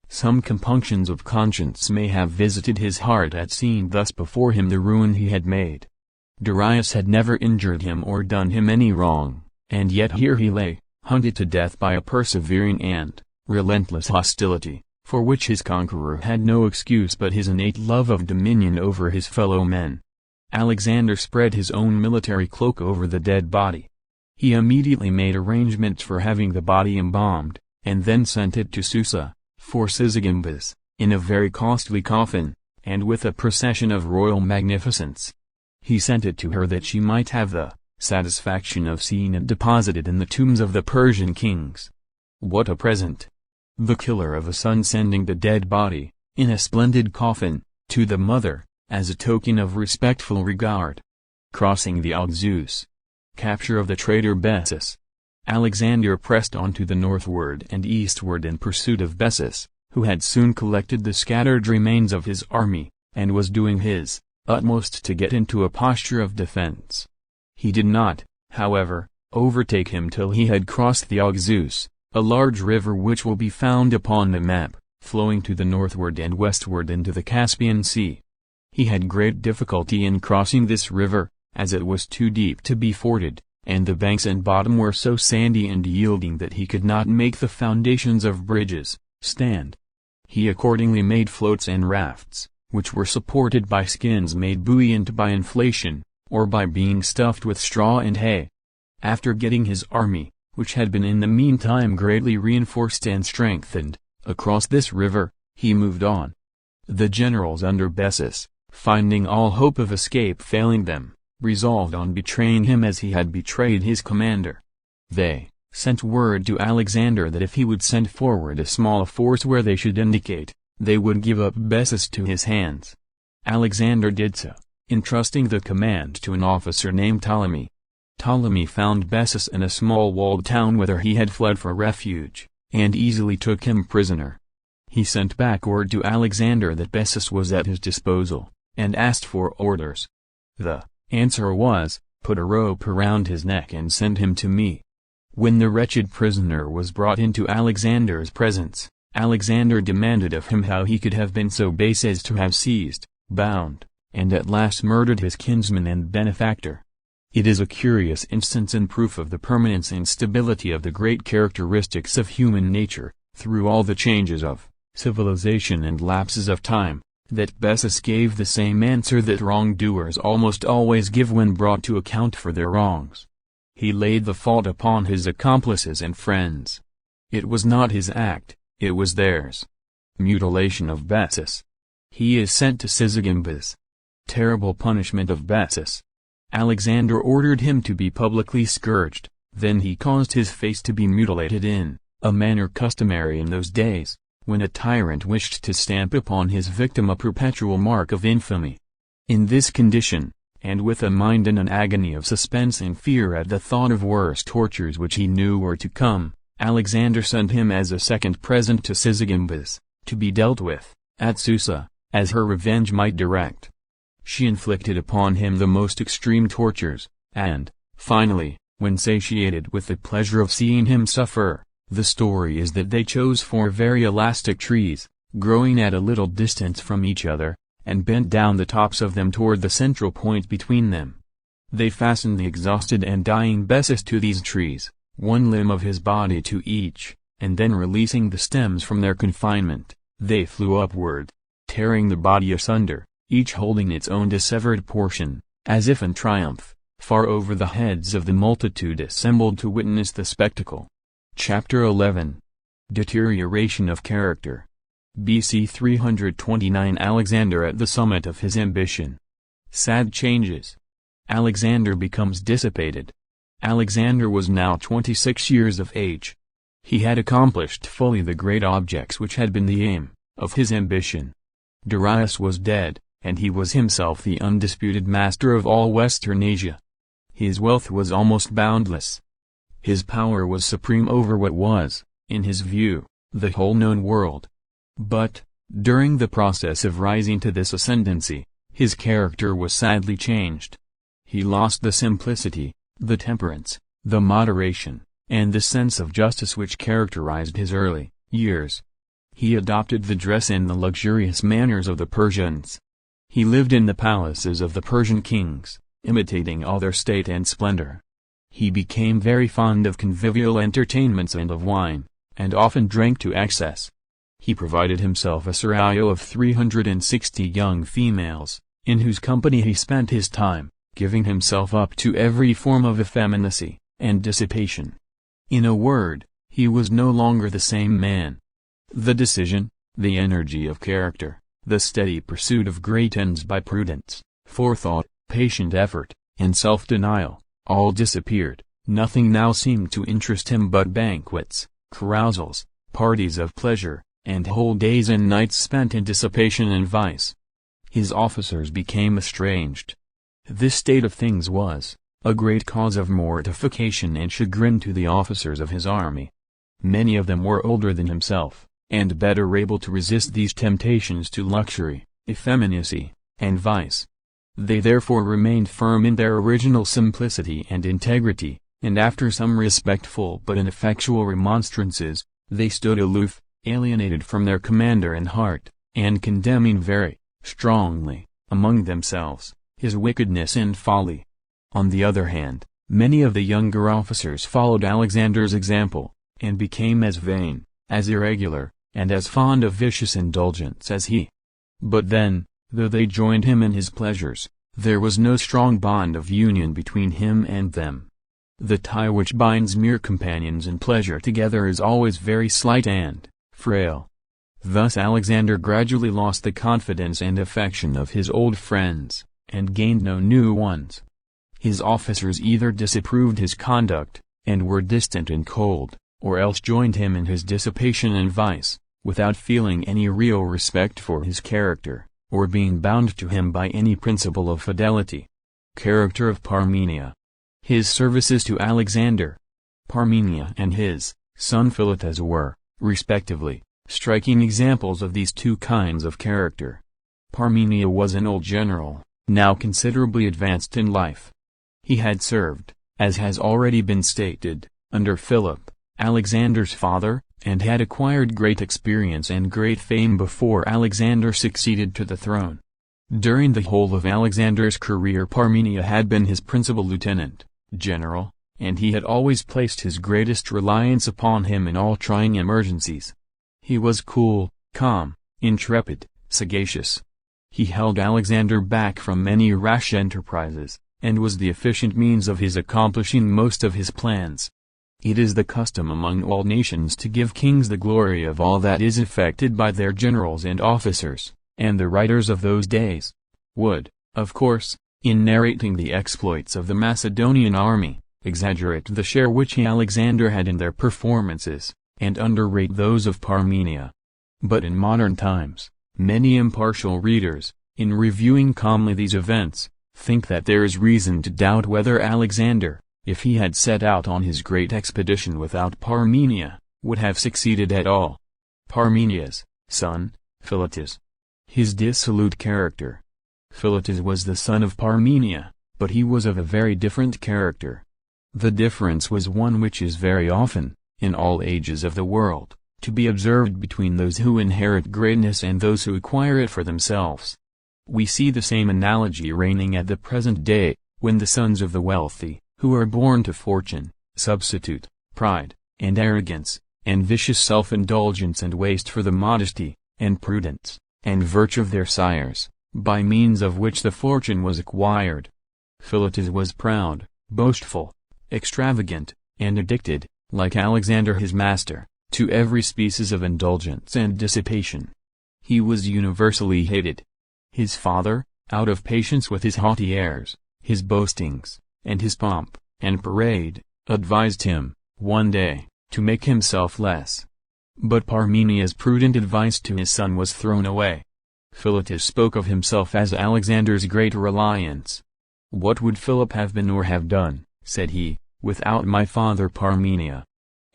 Some compunctions of conscience may have visited his heart at seeing thus before him the ruin he had made. Darius had never injured him or done him any wrong, and yet here he lay, hunted to death by a persevering and relentless hostility, for which his conqueror had no excuse but his innate love of dominion over his fellow men. Alexander spread his own military cloak over the dead body. He immediately made arrangements for having the body embalmed, and then sent it to Susa, for Sysigambis, in a very costly coffin, and with a procession of royal magnificence. He sent it to her that she might have the satisfaction of seeing it deposited in the tombs of the Persian kings. What a present! The killer of a son sending the dead body, in a splendid coffin, to the mother, as a token of respectful regard. Crossing the Oxus. Capture of the traitor Bessus. Alexander pressed on to the northward and eastward in pursuit of Bessus, who had soon collected the scattered remains of his army, and was doing his utmost to get into a posture of defense. He did not, however, overtake him till he had crossed the Oxus, a large river which will be found upon the map, flowing to the northward and westward into the Caspian Sea. He had great difficulty in crossing this river, as it was too deep to be forded, and the banks and bottom were so sandy and yielding that he could not make the foundations of bridges stand. He accordingly made floats and rafts, which were supported by skins made buoyant by inflation, or by being stuffed with straw and hay. After getting his army, which had been in the meantime greatly reinforced and strengthened, across this river, he moved on. The generals under Bessus, finding all hope of escape failing them, resolved on betraying him as he had betrayed his commander. They sent word to Alexander that if he would send forward a small force where they should indicate, they would give up Bessus to his hands. Alexander did so, entrusting the command to an officer named Ptolemy. Ptolemy found Bessus in a small walled town whither he had fled for refuge, and easily took him prisoner. He sent back word to Alexander that Bessus was at his disposal, and asked for orders. The answer was, "Put a rope around his neck and send him to me." When the wretched prisoner was brought into Alexander's presence, Alexander demanded of him how he could have been so base as to have seized, bound, and at last murdered his kinsman and benefactor. It is a curious instance and proof of the permanence and stability of the great characteristics of human nature, through all the changes of civilization and lapses of time, that Bessus gave the same answer that wrongdoers almost always give when brought to account for their wrongs. He laid the fault upon his accomplices and friends. It was not his act, it was theirs. Mutilation of Bessus. He is sent to Sysigambis. Terrible punishment of Bessus. Alexander ordered him to be publicly scourged, then he caused his face to be mutilated in a manner customary in those days, when a tyrant wished to stamp upon his victim a perpetual mark of infamy. In this condition, and with a mind in an agony of suspense and fear at the thought of worse tortures which he knew were to come, Alexander sent him as a second present to Sisygambis, to be dealt with, at Susa, as her revenge might direct. She inflicted upon him the most extreme tortures, and, finally, when satiated with the pleasure of seeing him suffer, the story is that they chose 4 very elastic trees, growing at a little distance from each other, and bent down the tops of them toward the central point between them. They fastened the exhausted and dying Bessus to these trees, one limb of his body to each, and then releasing the stems from their confinement, they flew upward, tearing the body asunder, each holding its own dissevered portion, as if in triumph, far over the heads of the multitude assembled to witness the spectacle. Chapter 11. Deterioration of Character. BC 329 Alexander at the summit of his ambition. Sad changes. Alexander becomes dissipated. Alexander was now 26 years of age. He had accomplished fully the great objects which had been the aim of his ambition. Darius was dead, and he was himself the undisputed master of all Western Asia. His wealth was almost boundless. His power was supreme over what was, in his view, the whole known world. But, during the process of rising to this ascendancy, his character was sadly changed. He lost the simplicity, the temperance, the moderation, and the sense of justice which characterized his early years. He adopted the dress and the luxurious manners of the Persians. He lived in the palaces of the Persian kings, imitating all their state and splendor. He became very fond of convivial entertainments and of wine, and often drank to excess. He provided himself a seraglio of 360 young females, in whose company he spent his time, giving himself up to every form of effeminacy and dissipation. In a word, he was no longer the same man. The decision, the energy of character, the steady pursuit of great ends by prudence, forethought, patient effort, and self-denial, all disappeared. Nothing now seemed to interest him but banquets, carousals, parties of pleasure, and whole days and nights spent in dissipation and vice. His officers became estranged. This state of things was a great cause of mortification and chagrin to the officers of his army. Many of them were older than himself, and better able to resist these temptations to luxury, effeminacy, and vice. They therefore remained firm in their original simplicity and integrity, and after some respectful but ineffectual remonstrances, they stood aloof, alienated from their commander in heart, and condemning very strongly, among themselves, his wickedness and folly. On the other hand, many of the younger officers followed Alexander's example, and became as vain, as irregular, and as fond of vicious indulgence as he. But then, though they joined him in his pleasures, there was no strong bond of union between him and them. The tie which binds mere companions in pleasure together is always very slight and frail. Thus Alexander gradually lost the confidence and affection of his old friends, and gained no new ones. His officers either disapproved his conduct, and were distant and cold, or else joined him in his dissipation and vice, without feeling any real respect for his character, or being bound to him by any principle of fidelity. Character of Parmenia. His services to Alexander. Parmenia and his son Philotas were, respectively, striking examples of these two kinds of character. Parmenia was an old general, now considerably advanced in life. He had served, as has already been stated, under Philip, Alexander's father, and had acquired great experience and great fame before Alexander succeeded to the throne. During the whole of Alexander's career Parmenia had been his principal lieutenant, general, and he had always placed his greatest reliance upon him in all trying emergencies. He was cool, calm, intrepid, sagacious. He held Alexander back from many rash enterprises, and was the efficient means of his accomplishing most of his plans. It is the custom among all nations to give kings the glory of all that is effected by their generals and officers, and the writers of those days would, of course, in narrating the exploits of the Macedonian army, exaggerate the share which Alexander had in their performances, and underrate those of Parmenia. But in modern times, many impartial readers, in reviewing calmly these events, think that there is reason to doubt whether Alexander, if he had set out on his great expedition without Parmenia, would have succeeded at all. Parmenia's son, Philotas. His dissolute character. Philotas was the son of Parmenia, but he was of a very different character. The difference was one which is very often, in all ages of the world, to be observed between those who inherit greatness and those who acquire it for themselves. We see the same analogy reigning at the present day, when the sons of the wealthy, who are born to fortune, substitute pride, and arrogance, and vicious self-indulgence and waste for the modesty, and prudence, and virtue of their sires, by means of which the fortune was acquired. Philotas was proud, boastful, extravagant, and addicted, like Alexander his master, to every species of indulgence and dissipation. He was universally hated. His father, out of patience with his haughty airs, his boastings, and his pomp, and parade, advised him, one day, to make himself less. But Parmenia's prudent advice to his son was thrown away. Philotas spoke of himself as Alexander's great reliance. "What would Philip have been or have done," said he, "without my father Parmenia?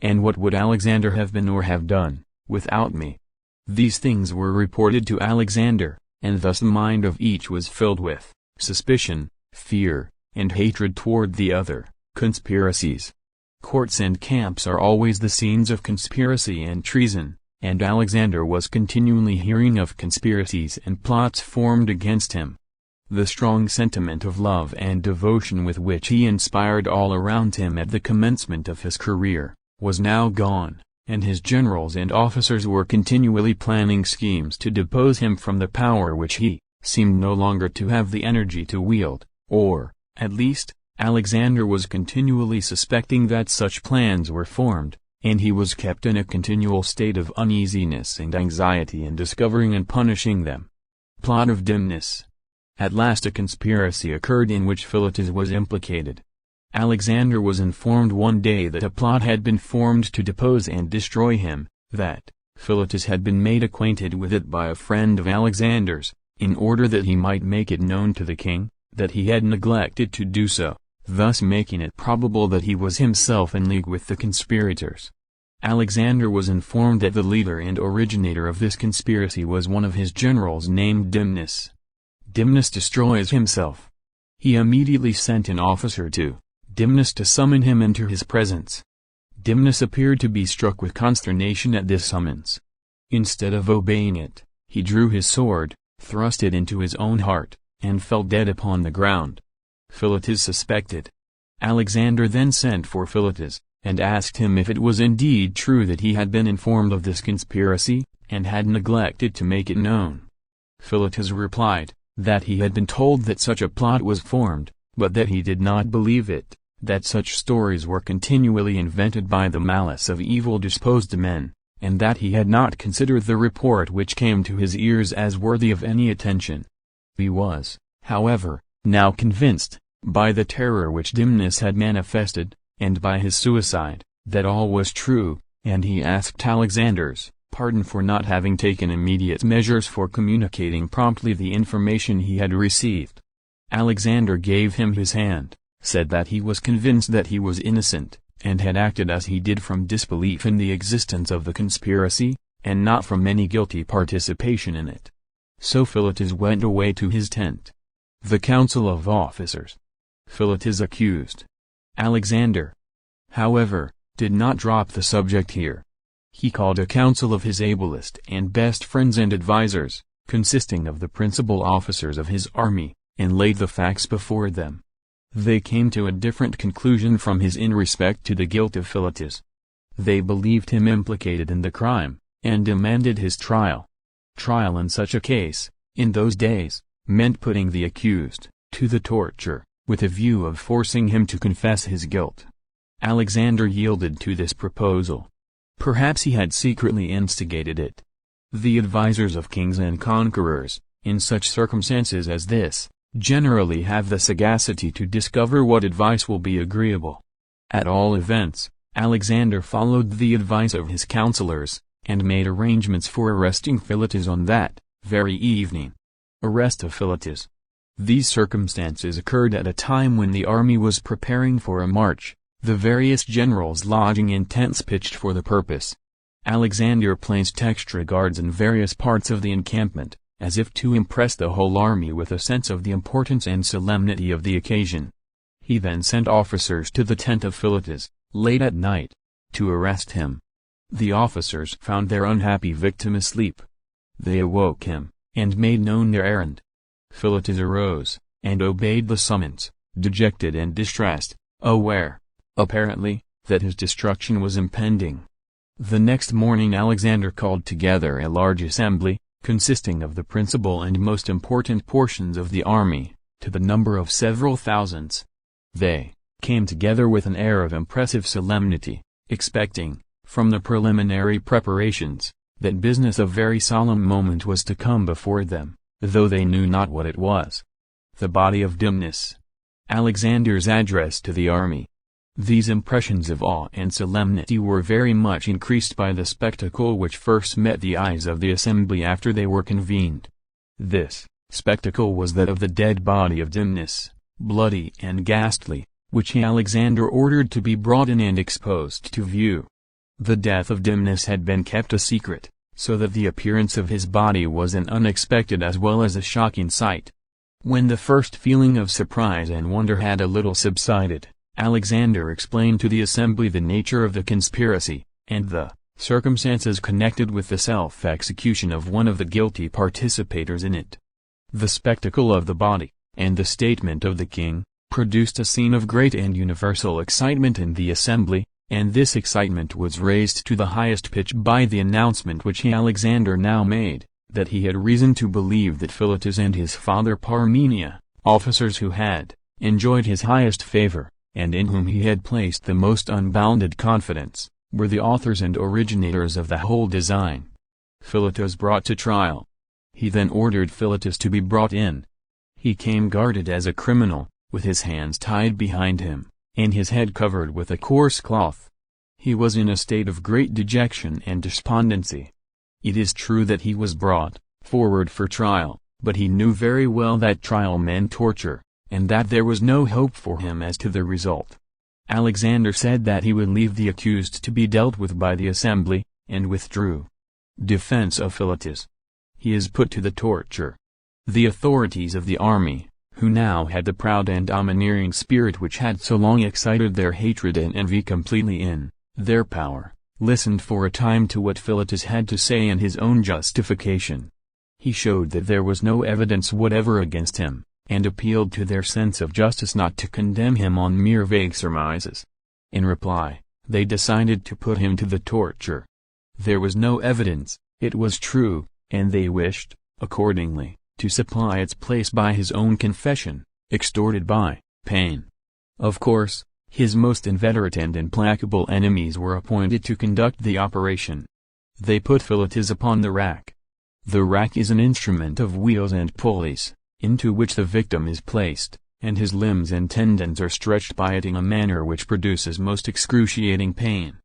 And what would Alexander have been or have done, without me?" These things were reported to Alexander, and thus the mind of each was filled with suspicion, fear, and hatred toward the other. Conspiracies. Courts and camps are always the scenes of conspiracy and treason, and Alexander was continually hearing of conspiracies and plots formed against him. The strong sentiment of love and devotion with which he inspired all around him at the commencement of his career, was now gone, and his generals and officers were continually planning schemes to depose him from the power which he seemed no longer to have the energy to wield, or, at least, Alexander was continually suspecting that such plans were formed, and he was kept in a continual state of uneasiness and anxiety in discovering and punishing them. Plot of Dimnus. At last a conspiracy occurred in which Philotas was implicated. Alexander was informed one day that a plot had been formed to depose and destroy him, that Philotas had been made acquainted with it by a friend of Alexander's, in order that he might make it known to the king, that he had neglected to do so, thus making it probable that he was himself in league with the conspirators. Alexander was informed that the leader and originator of this conspiracy was one of his generals named Dimnus. Dimnus destroys himself. He immediately sent an officer to Dimnus to summon him into his presence. Dimnus appeared to be struck with consternation at this summons. Instead of obeying it, he drew his sword, thrust it into his own heart, and fell dead upon the ground. Philotas suspected. Alexander then sent for Philotas, and asked him if it was indeed true that he had been informed of this conspiracy, and had neglected to make it known. Philotas replied, that he had been told that such a plot was formed, but that he did not believe it, that such stories were continually invented by the malice of evil-disposed men, and that he had not considered the report which came to his ears as worthy of any attention. He was, however, now convinced, by the terror which Dimnus had manifested, and by his suicide, that all was true, and he asked Alexander's pardon for not having taken immediate measures for communicating promptly the information he had received. Alexander gave him his hand, said that he was convinced that he was innocent, and had acted as he did from disbelief in the existence of the conspiracy, and not from any guilty participation in it. So Philotas went away to his tent. The Council of Officers. Philotas accused. Alexander, however, did not drop the subject here. He called a council of his ablest and best friends and advisers, consisting of the principal officers of his army, and laid the facts before them. They came to a different conclusion from his in respect to the guilt of Philotas. They believed him implicated in the crime, and demanded his trial. Trial in such a case, in those days, meant putting the accused to the torture, with a view of forcing him to confess his guilt. Alexander yielded to this proposal. Perhaps he had secretly instigated it. The advisers of kings and conquerors, in such circumstances as this, generally have the sagacity to discover what advice will be agreeable. At all events, Alexander followed the advice of his counselors, and made arrangements for arresting Philotas on that very evening. Arrest of Philotas. These circumstances occurred at a time when the army was preparing for a march, the various generals lodging in tents pitched for the purpose. Alexander placed extra guards in various parts of the encampment, as if to impress the whole army with a sense of the importance and solemnity of the occasion. He then sent officers to the tent of Philotas, late at night, to arrest him. The officers found their unhappy victim asleep. They awoke him, and made known their errand. Philotas arose, and obeyed the summons, dejected and distressed, aware, apparently, that his destruction was impending. The next morning Alexander called together a large assembly, consisting of the principal and most important portions of the army, to the number of several thousands. They came together with an air of impressive solemnity, expecting, from the preliminary preparations, that business of very solemn moment was to come before them, though they knew not what it was. The body of Dimnus. Alexander's address to the army. These impressions of awe and solemnity were very much increased by the spectacle which first met the eyes of the assembly after they were convened. This spectacle was that of the dead body of Dimnus, bloody and ghastly, which Alexander ordered to be brought in and exposed to view. The death of Dimnus had been kept a secret, so that the appearance of his body was an unexpected as well as a shocking sight. When the first feeling of surprise and wonder had a little subsided, Alexander explained to the assembly the nature of the conspiracy, and the circumstances connected with the self-execution of one of the guilty participators in it. The spectacle of the body, and the statement of the king, produced a scene of great and universal excitement in the assembly, and this excitement was raised to the highest pitch by the announcement which Alexander now made, that he had reason to believe that Philotas and his father Parmenia, officers who had enjoyed his highest favor, and in whom he had placed the most unbounded confidence, were the authors and originators of the whole design. Philotas brought to trial. He then ordered Philotas to be brought in. He came guarded as a criminal, with his hands tied behind him, and his head covered with a coarse cloth. He was in a state of great dejection and despondency. It is true that he was brought forward for trial, but he knew very well that trial meant torture, and that there was no hope for him as to the result. Alexander said that he would leave the accused to be dealt with by the assembly, and withdrew. Defense of Philotas. He is put to the torture. The authorities of the army, who now had the proud and domineering spirit which had so long excited their hatred and envy completely in their power, listened for a time to what Philotas had to say in his own justification. He showed that there was no evidence whatever against him, and appealed to their sense of justice not to condemn him on mere vague surmises. In reply, they decided to put him to the torture. There was no evidence, it was true, and they wished, accordingly, to supply its place by his own confession, extorted by pain. Of course, his most inveterate and implacable enemies were appointed to conduct the operation. They put Philotas upon the rack. The rack is an instrument of wheels and pulleys, into which the victim is placed, and his limbs and tendons are stretched by it in a manner which produces most excruciating pain.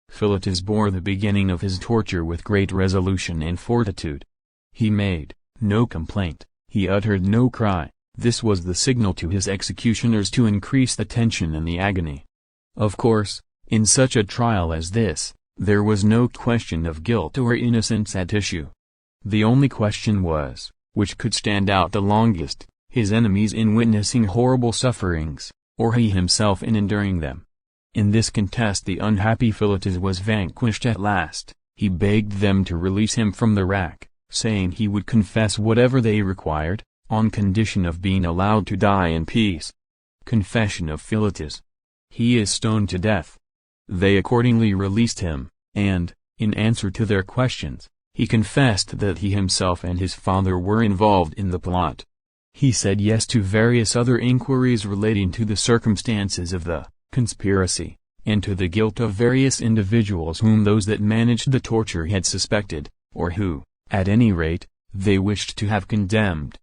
Philotas bore the beginning of his torture with great resolution and fortitude. He made no complaint, he uttered no cry. This was the signal to his executioners to increase the tension and the agony. Of course, in such a trial as this, there was no question of guilt or innocence at issue. The only question was, which could stand out the longest, his enemies in witnessing horrible sufferings, or he himself in enduring them. In this contest the unhappy Philotas was vanquished at last. He begged them to release him from the rack, saying he would confess whatever they required, on condition of being allowed to die in peace. Confession of Philotas. He is stoned to death. They accordingly released him, and, in answer to their questions, he confessed that he himself and his father were involved in the plot. He said yes to various other inquiries relating to the circumstances of the conspiracy, and to the guilt of various individuals whom those that managed the torture had suspected, or who, at any rate, they wished to have condemned.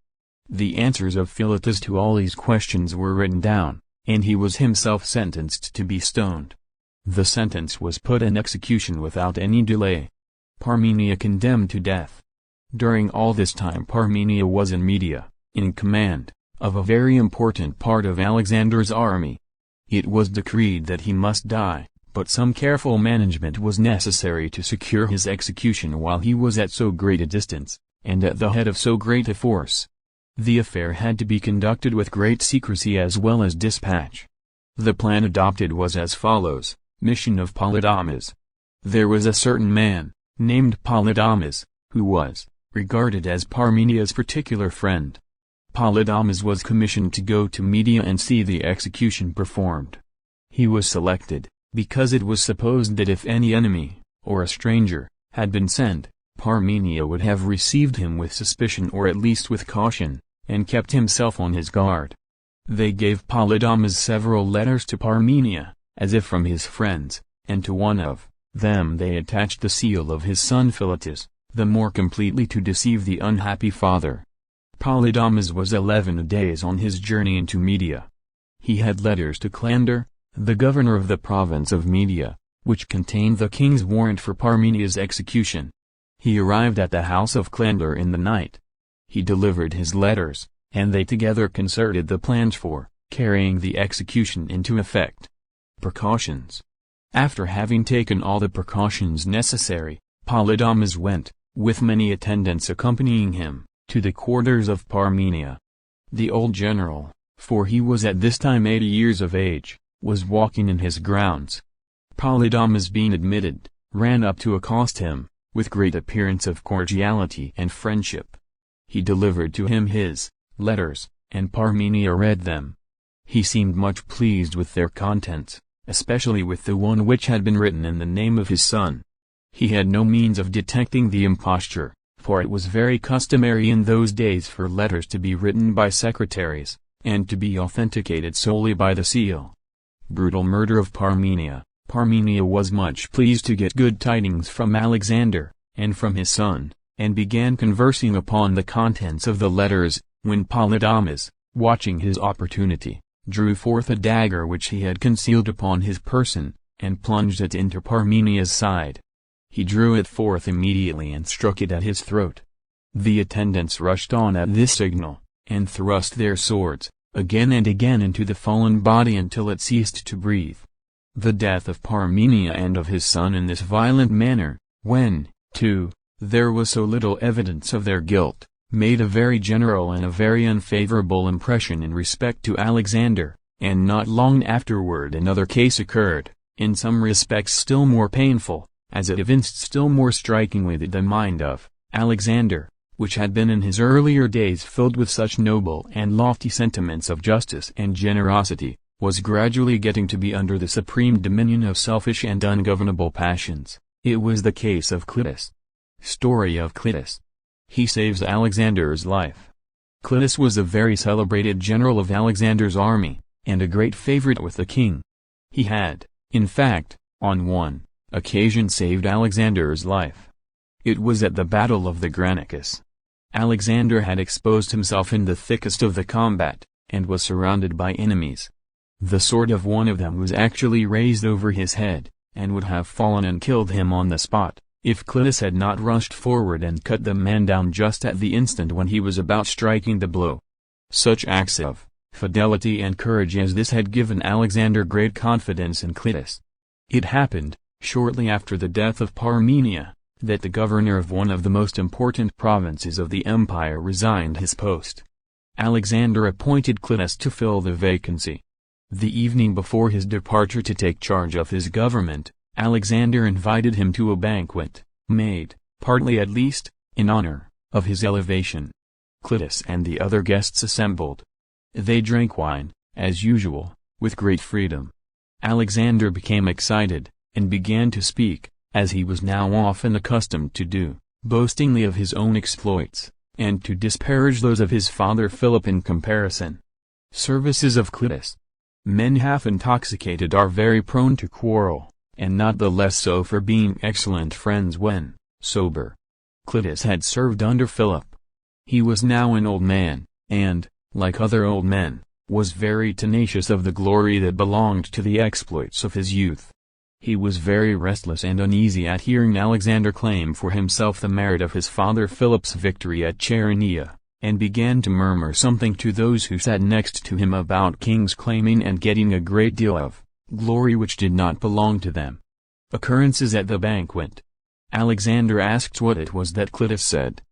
The answers of Philotas to all these questions were written down, and he was himself sentenced to be stoned. The sentence was put in execution without any delay. Parmenia condemned to death. During all this time Parmenia was in Media, in command of a very important part of Alexander's army. It was decreed that he must die, but some careful management was necessary to secure his execution while he was at so great a distance, and at the head of so great a force. The affair had to be conducted with great secrecy as well as dispatch. The plan adopted was as follows: mission of Polydamas. There was a certain man, named Polydamas, who was regarded as Parmenia's particular friend. Polydamas was commissioned to go to Media and see the execution performed. He was selected, because it was supposed that if any enemy, or a stranger, had been sent, Parmenia would have received him with suspicion or at least with caution, and kept himself on his guard. They gave Polydamas several letters to Parmenia, as if from his friends, and to one of them they attached the seal of his son Philotas, the more completely to deceive the unhappy father. Polydamas was 11 days on his journey into Media. He had letters to Cleander, the governor of the province of Media, which contained the king's warrant for Parmenia's execution. He arrived at the house of Cleander in the night. He delivered his letters, and they together concerted the plans for carrying the execution into effect. Precautions. After having taken all the precautions necessary, Polydamas went, with many attendants accompanying him, to the quarters of Parmenia. The old general, for he was at this time 80 years of age, was walking in his grounds. Polydamas being admitted, ran up to accost him, with great appearance of cordiality and friendship. He delivered to him his letters, and Parmenia read them. He seemed much pleased with their contents, especially with the one which had been written in the name of his son. He had no means of detecting the imposture, for it was very customary in those days for letters to be written by secretaries, and to be authenticated solely by the seal. Brutal murder of Parmenia. Parmenia was much pleased to get good tidings from Alexander, and from his son, and began conversing upon the contents of the letters, when Polydamas, watching his opportunity, drew forth a dagger which he had concealed upon his person, and plunged it into Parmenia's side. He drew it forth immediately and struck it at his throat. The attendants rushed on at this signal, and thrust their swords, again and again into the fallen body until it ceased to breathe. The death of Parmenia and of his son in this violent manner, when, too, there was so little evidence of their guilt, made a very general and a very unfavorable impression in respect to Alexander, and not long afterward another case occurred, in some respects still more painful, as it evinced still more strikingly that the mind of Alexander, which had been in his earlier days filled with such noble and lofty sentiments of justice and generosity, was gradually getting to be under the supreme dominion of selfish and ungovernable passions. It was the case of Cletus. Story of Cletus. He saves Alexander's life. Cletus was a very celebrated general of Alexander's army, and a great favorite with the king. He had, in fact, on one occasion saved Alexander's life. It was at the battle of the Granicus. Alexander had exposed himself in the thickest of the combat, and was surrounded by enemies. The sword of one of them was actually raised over his head, and would have fallen and killed him on the spot, if Cletus had not rushed forward and cut the man down just at the instant when he was about striking the blow. Such acts of fidelity and courage as this had given Alexander great confidence in Cletus. It happened, shortly after the death of Parmenia, that the governor of one of the most important provinces of the empire resigned his post. Alexander appointed Cletus to fill the vacancy. The evening before his departure to take charge of his government, Alexander invited him to a banquet, made, partly at least, in honor of his elevation. Cletus and the other guests assembled. They drank wine, as usual, with great freedom. Alexander became excited, and began to speak, as he was now often accustomed to do, boastingly of his own exploits, and to disparage those of his father Philip in comparison. Services of Cletus. Men half intoxicated are very prone to quarrel, and not the less so for being excellent friends when sober. Cletus had served under Philip. He was now an old man, and, like other old men, was very tenacious of the glory that belonged to the exploits of his youth. He was very restless and uneasy at hearing Alexander claim for himself the merit of his father Philip's victory at Chaeronea, and began to murmur something to those who sat next to him about kings claiming and getting a great deal of glory which did not belong to them. Occurrences at the banquet. Alexander asked what it was that Cletus said.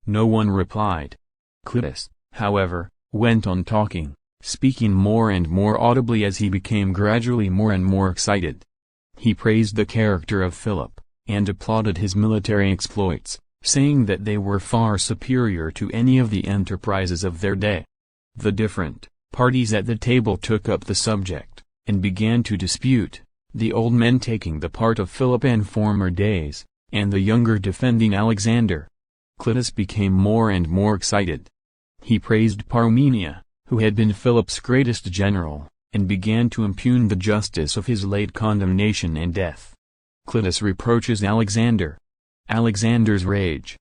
No one replied. Cletus, however, went on talking, speaking more and more audibly as he became gradually more and more excited. He praised the character of Philip, and applauded his military exploits, saying that they were far superior to any of the enterprises of their day. The different parties at the table took up the subject, and began to dispute, the old men taking the part of Philip in former days, and the younger defending Alexander. Cletus became more and more excited. He praised Parmenia, who had been Philip's greatest general, and began to impugn the justice of his late condemnation and death. Cletus reproaches Alexander. Alexander's rage.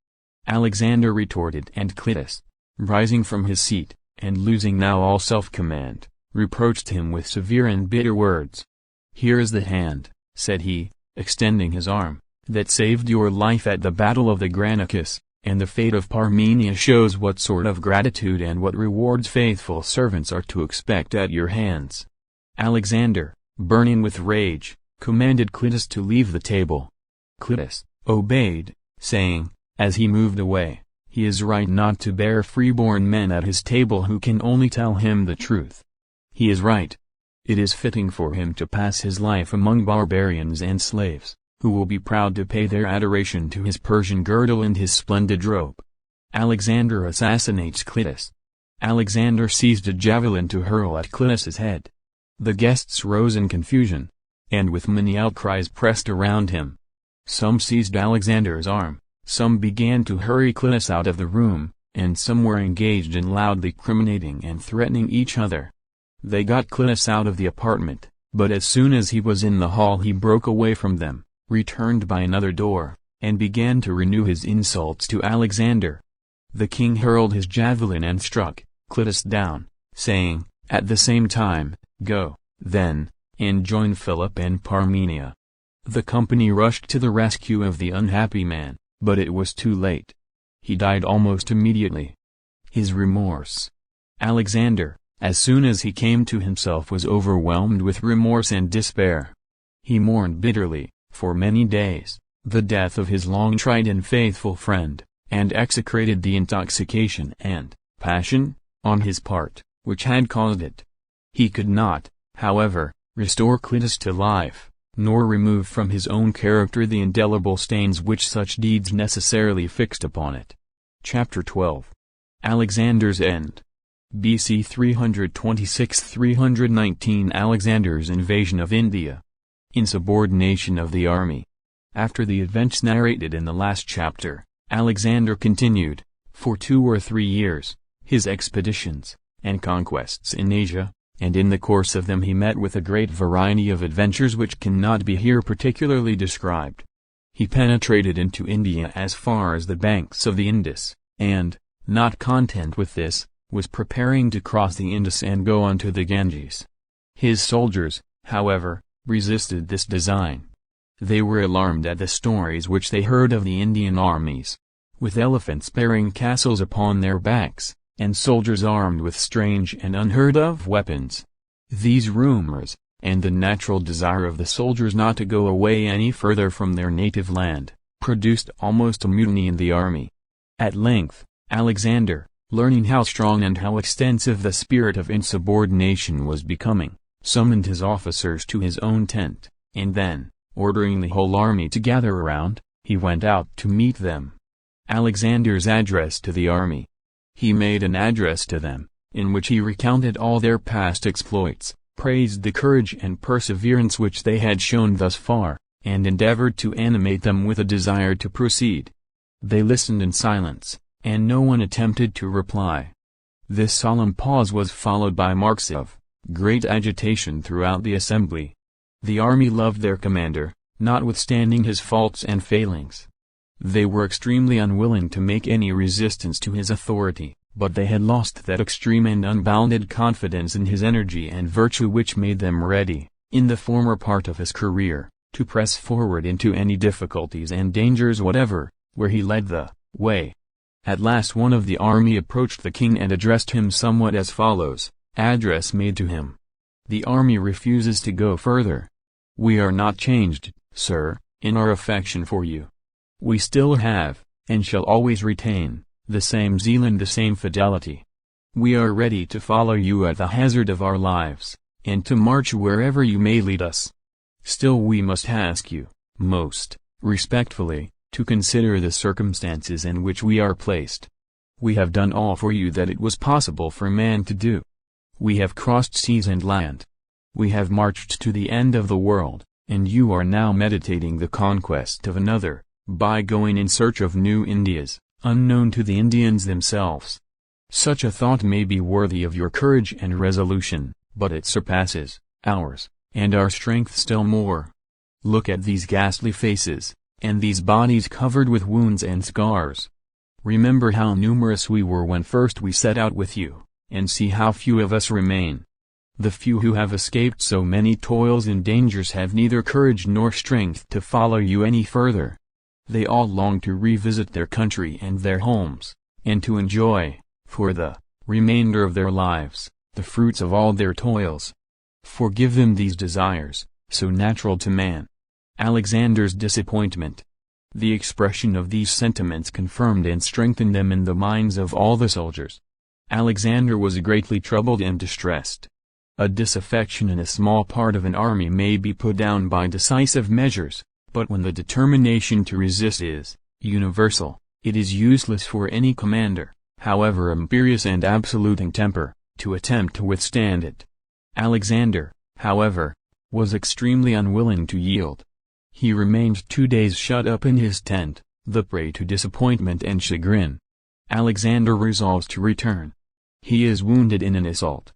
Alexander retorted, and Cletus, rising from his seat, and losing now all self-command, reproached him with severe and bitter words. "Here is the hand," said he, extending his arm, "that saved your life at the battle of the Granicus, and the fate of Parmenia shows what sort of gratitude and what rewards faithful servants are to expect at your hands." Alexander, burning with rage, commanded Cletus to leave the table. Cletus obeyed, saying, as he moved away, "He is right not to bear freeborn men at his table who can only tell him the truth. He is right. It is fitting for him to pass his life among barbarians and slaves, who will be proud to pay their adoration to his Persian girdle and his splendid robe." Alexander assassinates Cletus. Alexander seized a javelin to hurl at Cletus's head. The guests rose in confusion, and with many outcries pressed around him. Some seized Alexander's arm, some began to hurry Cletus out of the room, and some were engaged in loudly criminating and threatening each other. They got Cletus out of the apartment, but as soon as he was in the hall he broke away from them, returned by another door, and began to renew his insults to Alexander. The king hurled his javelin and struck Cletus down, saying, at the same time, "Go, then, and join Philip and Parmenia." The company rushed to the rescue of the unhappy man, but it was too late. He died almost immediately. His remorse. Alexander, as soon as he came to himself, was overwhelmed with remorse and despair. He mourned bitterly, for many days, the death of his long-tried and faithful friend, and execrated the intoxication and passion, on his part, which had caused it. He could not, however, restore Cletus to life, nor remove from his own character the indelible stains which such deeds necessarily fixed upon it. Chapter 12. Alexander's End. BC 326–319 Alexander's invasion of India. Insubordination of the army. After the events narrated in the last chapter, Alexander continued, for 2 or 3 years, his expeditions and conquests in Asia, and in the course of them he met with a great variety of adventures which cannot be here particularly described. He penetrated into India as far as the banks of the Indus, and, not content with this, was preparing to cross the Indus and go on to the Ganges. His soldiers, however, resisted this design. They were alarmed at the stories which they heard of the Indian armies, with elephants bearing castles upon their backs, and soldiers armed with strange and unheard-of weapons. These rumors, and the natural desire of the soldiers not to go away any further from their native land, produced almost a mutiny in the army. At length, Alexander, learning how strong and how extensive the spirit of insubordination was becoming, summoned his officers to his own tent, and then, ordering the whole army to gather around, he went out to meet them. Alexander's address to the army. He made an address to them, in which he recounted all their past exploits, praised the courage and perseverance which they had shown thus far, and endeavored to animate them with a desire to proceed. They listened in silence, and no one attempted to reply. This solemn pause was followed by marks of great agitation throughout the assembly. The army loved their commander, notwithstanding his faults and failings. They were extremely unwilling to make any resistance to his authority, but they had lost that extreme and unbounded confidence in his energy and virtue which made them ready, in the former part of his career, to press forward into any difficulties and dangers whatever, where he led the way. At last one of the army approached the king and addressed him somewhat as follows, address made to him. The army refuses to go further. We are not changed, sir, in our affection for you. We still have, and shall always retain, the same zeal and the same fidelity. We are ready to follow you at the hazard of our lives, and to march wherever you may lead us. Still we must ask you, most respectfully, to consider the circumstances in which we are placed. We have done all for you that it was possible for man to do. We have crossed seas and land. We have marched to the end of the world, and you are now meditating the conquest of another, by going in search of new Indias, unknown to the Indians themselves. Such a thought may be worthy of your courage and resolution, but it surpasses ours, and our strength still more. Look at these ghastly faces, and these bodies covered with wounds and scars. Remember how numerous we were when first we set out with you, and see how few of us remain. The few who have escaped so many toils and dangers have neither courage nor strength to follow you any further. They all long to revisit their country and their homes, and to enjoy, for the remainder of their lives, the fruits of all their toils. Forgive them these desires, so natural to man. Alexander's disappointment. The expression of these sentiments confirmed and strengthened them in the minds of all the soldiers. Alexander was greatly troubled and distressed. A disaffection in a small part of an army may be put down by decisive measures, but when the determination to resist is universal, it is useless for any commander, however imperious and absolute in temper, to attempt to withstand it. Alexander, however, was extremely unwilling to yield. He remained 2 days shut up in his tent, the prey to disappointment and chagrin. Alexander resolves to return. He is wounded in an assault.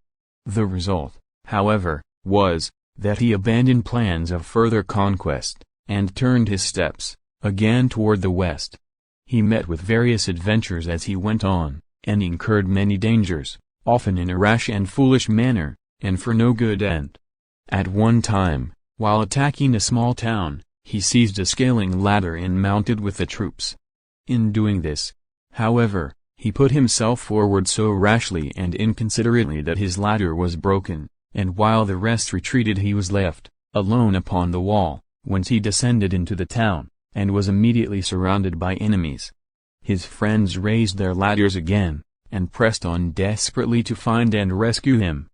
The result, however, was, that he abandoned plans of further conquest, and turned his steps, again toward the west. He met with various adventures as he went on, and incurred many dangers, often in a rash and foolish manner, and for no good end. At one time, while attacking a small town, he seized a scaling ladder and mounted with the troops. In doing this, however, he put himself forward so rashly and inconsiderately that his ladder was broken, and while the rest retreated he was left, alone upon the wall, whence he descended into the town, and was immediately surrounded by enemies. His friends raised their ladders again, and pressed on desperately to find and rescue him.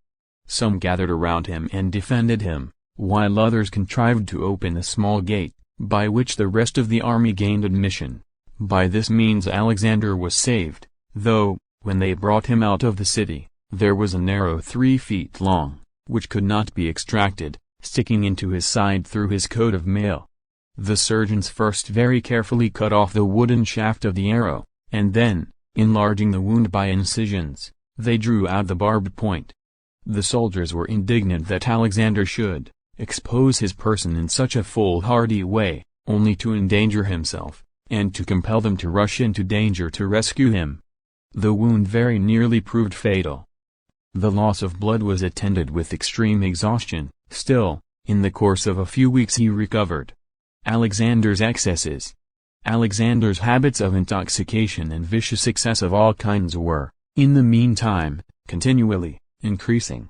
Some gathered around him and defended him, while others contrived to open a small gate, by which the rest of the army gained admission. By this means Alexander was saved, though, when they brought him out of the city, there was an arrow 3 feet long, which could not be extracted, sticking into his side through his coat of mail. The surgeons first very carefully cut off the wooden shaft of the arrow, and then, enlarging the wound by incisions, they drew out the barbed point. The soldiers were indignant that Alexander should expose his person in such a foolhardy way, only to endanger himself, and to compel them to rush into danger to rescue him. The wound very nearly proved fatal. The loss of blood was attended with extreme exhaustion. Still, in the course of a few weeks he recovered. Alexander's excesses. Alexander's habits of intoxication and vicious excess of all kinds were, in the meantime, continually increasing.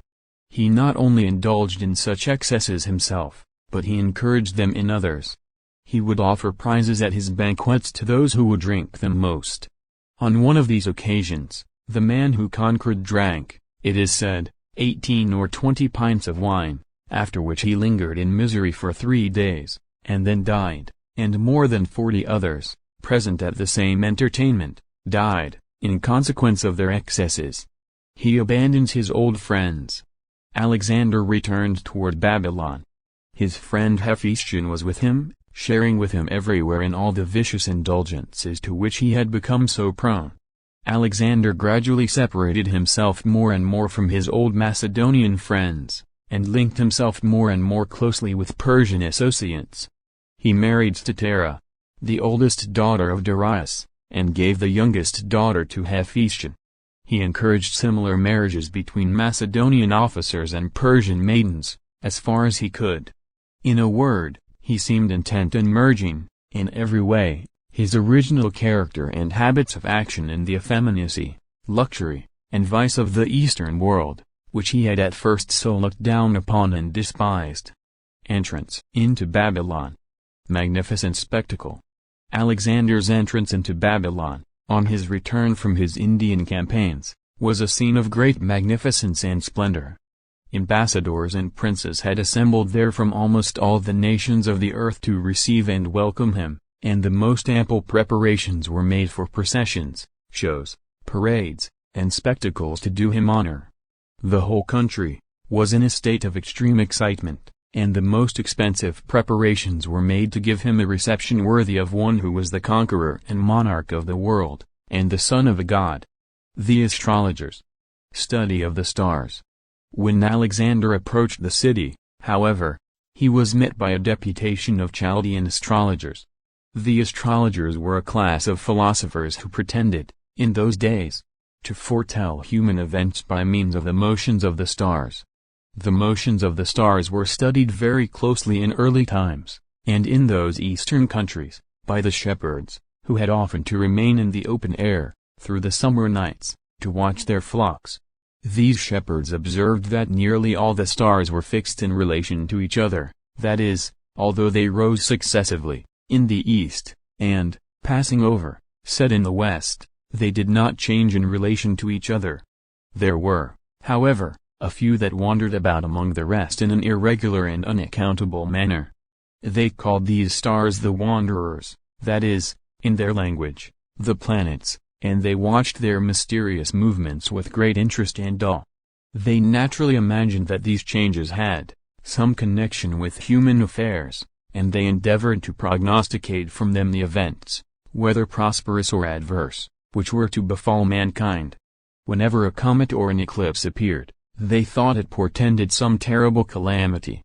He not only indulged in such excesses himself, but he encouraged them in others. He would offer prizes at his banquets to those who would drink them most. On one of these occasions, the man who conquered drank, it is said, 18 or 20 pints of wine, after which he lingered in misery for 3 days, and then died, and more than 40 others, present at the same entertainment, died, in consequence of their excesses. He abandons his old friends. Alexander returned toward Babylon. His friend Hephaestion was with him, sharing with him everywhere in all the vicious indulgences to which he had become so prone. Alexander gradually separated himself more and more from his old Macedonian friends, and linked himself more and more closely with Persian associates. He married Statera, the oldest daughter of Darius, and gave the youngest daughter to Hephaestion. He encouraged similar marriages between Macedonian officers and Persian maidens, as far as he could. In a word, He seemed intent on merging, in every way, his original character and habits of action in the effeminacy, luxury, and vice of the Eastern world, which he had at first so looked down upon and despised. Entrance into Babylon. Magnificent spectacle. Alexander's entrance into Babylon, on his return from his Indian campaigns, was a scene of great magnificence and splendor. Ambassadors and princes had assembled there from almost all the nations of the earth to receive and welcome him, and the most ample preparations were made for processions, shows, parades, and spectacles to do him honor. The whole country was in a state of extreme excitement, and the most expensive preparations were made to give him a reception worthy of one who was the conqueror and monarch of the world, and the son of a god. The astrologers. Study of the stars. When Alexander approached the city, however, he was met by a deputation of Chaldean astrologers. The astrologers were a class of philosophers who pretended, in those days, to foretell human events by means of the motions of the stars. The motions of the stars were studied very closely in early times, and in those eastern countries, by the shepherds, who had often to remain in the open air, through the summer nights, to watch their flocks. These shepherds observed that nearly all the stars were fixed in relation to each other, that is, although they rose successively, in the east, and, passing over, set in the west, they did not change in relation to each other. There were, however, a few that wandered about among the rest in an irregular and unaccountable manner. They called these stars the wanderers, that is, in their language, the planets, and they watched their mysterious movements with great interest and awe. They naturally imagined that these changes had some connection with human affairs, and they endeavored to prognosticate from them the events, whether prosperous or adverse, which were to befall mankind. Whenever a comet or an eclipse appeared, they thought it portended some terrible calamity.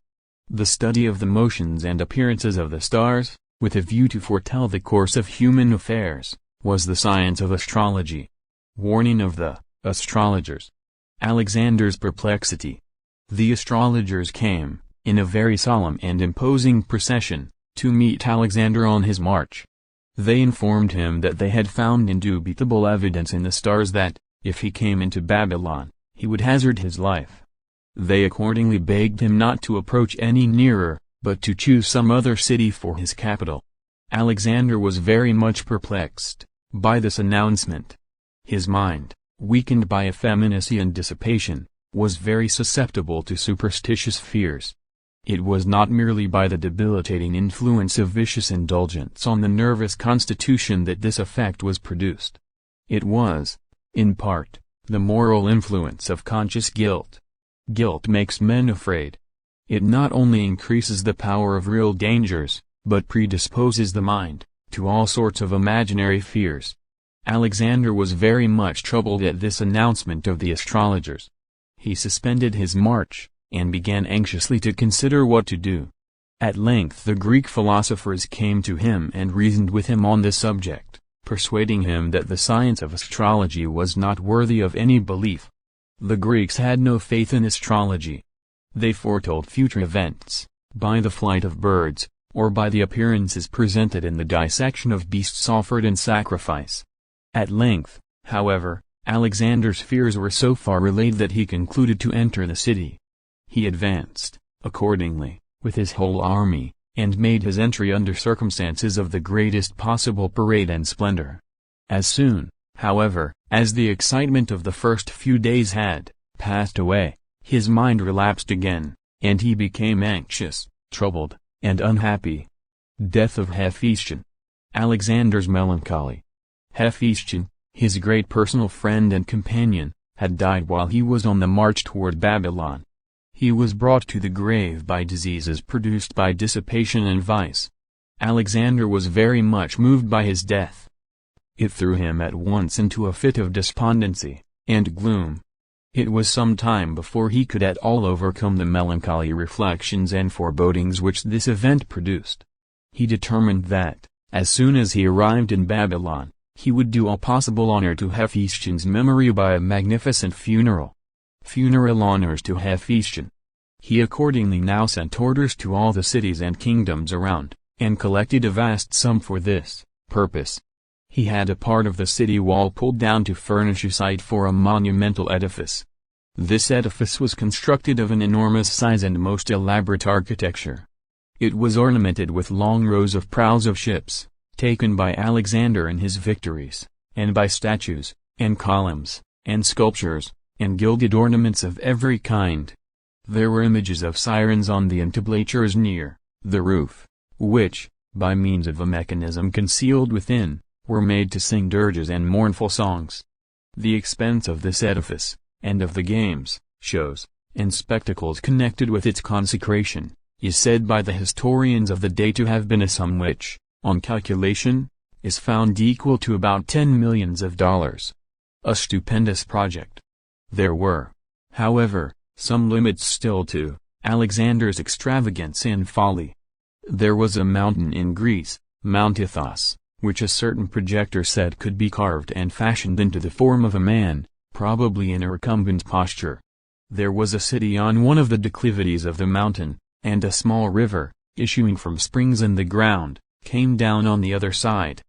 The study of the motions and appearances of the stars, with a view to foretell the course of human affairs, was the science of astrology. Warning of the astrologers. Alexander's perplexity. The astrologers came, in a very solemn and imposing procession, to meet Alexander on his march. They informed him that they had found indubitable evidence in the stars that, if he came into Babylon, he would hazard his life. They accordingly begged him not to approach any nearer, but to choose some other city for his capital. Alexander was very much perplexed by this announcement. His mind, weakened by effeminacy and dissipation, was very susceptible to superstitious fears. It was not merely by the debilitating influence of vicious indulgence on the nervous constitution that this effect was produced. It was, in part, the moral influence of conscious guilt. Guilt makes men afraid. It not only increases the power of real dangers, but predisposes the mind to all sorts of imaginary fears. Alexander was very much troubled at this announcement of the astrologers. He suspended his march, and began anxiously to consider what to do. At length the Greek philosophers came to him and reasoned with him on this subject, persuading him that the science of astrology was not worthy of any belief. The Greeks had no faith in astrology. They foretold future events, by the flight of birds, or by the appearances presented in the dissection of beasts offered in sacrifice. At length, however, Alexander's fears were so far allayed that he concluded to enter the city. He advanced, accordingly, with his whole army, and made his entry under circumstances of the greatest possible parade and splendor. As soon, however, as the excitement of the first few days had passed away, his mind relapsed again, and he became anxious, troubled, and unhappy. Death of Hephaestion. Alexander's melancholy. Hephaestion, his great personal friend and companion, had died while he was on the march toward Babylon. He was brought to the grave by diseases produced by dissipation and vice. Alexander was very much moved by his death. It threw him at once into a fit of despondency and gloom. It was some time before he could at all overcome the melancholy reflections and forebodings which this event produced. He determined that, as soon as he arrived in Babylon, he would do all possible honor to Hephaestion's memory by a magnificent funeral. Funeral honors to Hephaestion. He accordingly now sent orders to all the cities and kingdoms around, and collected a vast sum for this purpose. He had a part of the city wall pulled down to furnish a site for a monumental edifice. This edifice was constructed of an enormous size and most elaborate architecture. It was ornamented with long rows of prows of ships, taken by Alexander in his victories, and by statues, and columns, and sculptures, and gilded ornaments of every kind. There were images of sirens on the entablatures near the roof, which, by means of a mechanism concealed within, were made to sing dirges and mournful songs. The expense of this edifice, and of the games, shows, and spectacles connected with its consecration, is said by the historians of the day to have been a sum which, on calculation, is found equal to about $10 millions. A stupendous project. There were, however, some limits still to Alexander's extravagance and folly. There was a mountain in Greece, Mount Athos, which a certain projector said could be carved and fashioned into the form of a man, probably in a recumbent posture. There was a city on one of the declivities of the mountain, and a small river, issuing from springs in the ground, came down on the other side.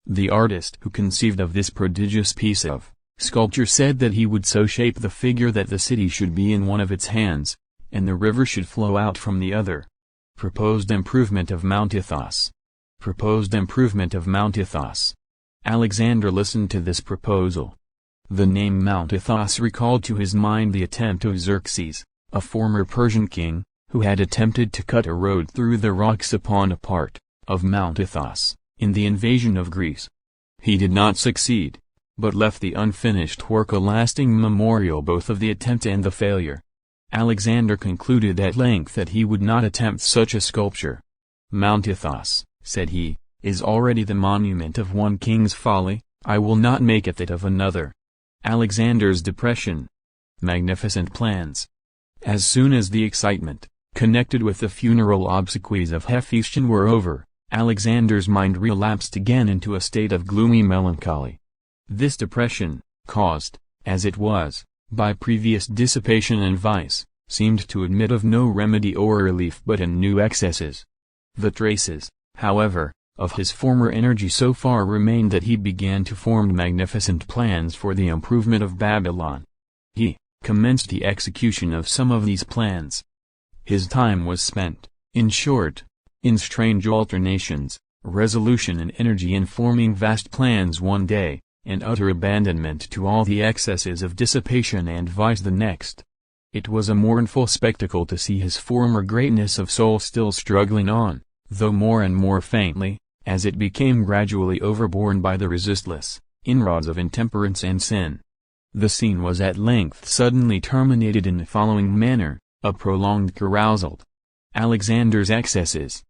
The artist who conceived of this prodigious piece of sculpture said that he would so shape the figure that the city should be in one of its hands, and the river should flow out from the other. Proposed improvement of Mount Athos. Proposed improvement of Mount Athos. Alexander listened to this proposal. The name Mount Athos recalled to his mind the attempt of Xerxes, a former Persian king, who had attempted to cut a road through the rocks upon a part of Mount Athos, in the invasion of Greece. He did not succeed, but left the unfinished work a lasting memorial both of the attempt and the failure. Alexander concluded at length that he would not attempt such a sculpture. Mount Athos, said he, is already the monument of one king's folly, I will not make it that of another. Alexander's depression. Magnificent plans. As soon as the excitement, connected with the funeral obsequies of Hephaestion were over, Alexander's mind relapsed again into a state of gloomy melancholy. This depression, caused, as it was, by previous dissipation and vice, seemed to admit of no remedy or relief but in new excesses. The traces, however, of his former energy so far remained that he began to form magnificent plans for the improvement of Babylon. He commenced the execution of some of these plans. His time was spent, in short, in strange alternations, resolution and energy in forming vast plans one day, and utter abandonment to all the excesses of dissipation and vice the next. It was a mournful spectacle to see his former greatness of soul still struggling on, though more and more faintly, as it became gradually overborne by the resistless inroads of intemperance and sin. The scene was at length suddenly terminated in the following manner, a prolonged carousal. Alexander's excesses.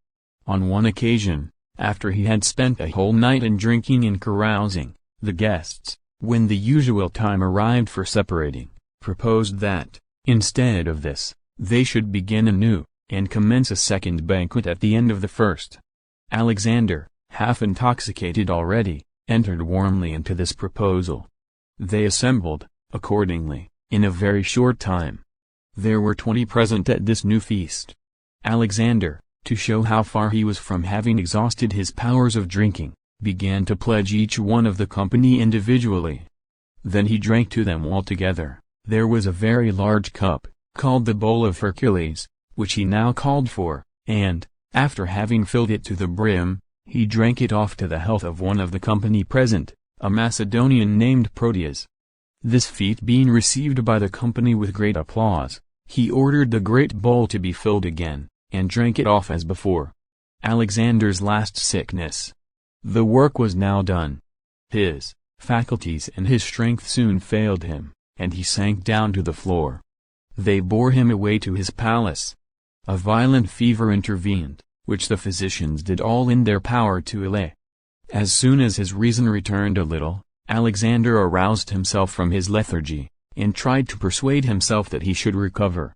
On one occasion, after he had spent a whole night in drinking and carousing, the guests, when the usual time arrived for separating, proposed that, instead of this, they should begin anew, and commence a second banquet at the end of the first. Alexander, half intoxicated already, entered warmly into this proposal. They assembled, accordingly, in a very short time. There were 20 present at this new feast. Alexander, to show how far he was from having exhausted his powers of drinking, began to pledge each one of the company individually. Then he drank to them all together. There was a very large cup, called the bowl of Hercules, which he now called for, and, after having filled it to the brim, he drank it off to the health of one of the company present, a Macedonian named Portrays. This feat being received by the company with great applause, he ordered the great bowl to be filled again, and drank it off as before. Alexander's last sickness. The work was now done. His faculties and his strength soon failed him, and he sank down to the floor. They bore him away to his palace. A violent fever intervened, which the physicians did all in their power to allay. As soon as his reason returned a little, Alexander aroused himself from his lethargy, and tried to persuade himself that he should recover.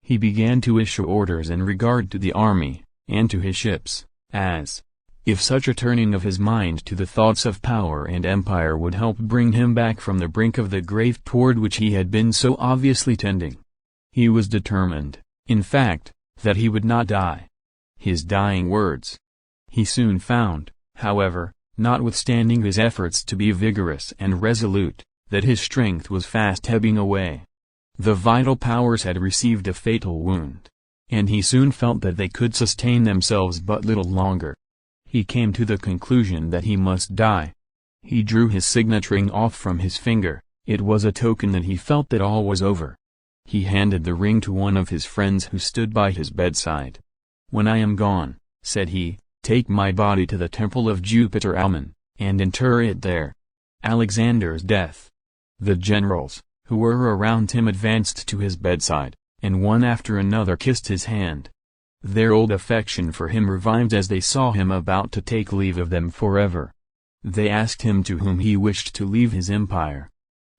He began to issue orders in regard to the army, and to his ships, as if such a turning of his mind to the thoughts of power and empire would help bring him back from the brink of the grave toward which he had been so obviously tending. He was determined, In fact, that he would not die. His dying words. He soon found, however, notwithstanding his efforts to be vigorous and resolute, that his strength was fast ebbing away. The vital powers had received a fatal wound, and he soon felt that they could sustain themselves but little longer. He came to the conclusion that he must die. He drew his signet ring off from his finger. It was a token that he felt that all was over. He handed the ring to one of his friends who stood by his bedside. "When I am gone," said he, "take my body to the temple of Jupiter Ammon, and inter it there." Alexander's death. The generals, who were around him, advanced to his bedside, and one after another kissed his hand. Their old affection for him revived as they saw him about to take leave of them forever. They asked him to whom he wished to leave his empire.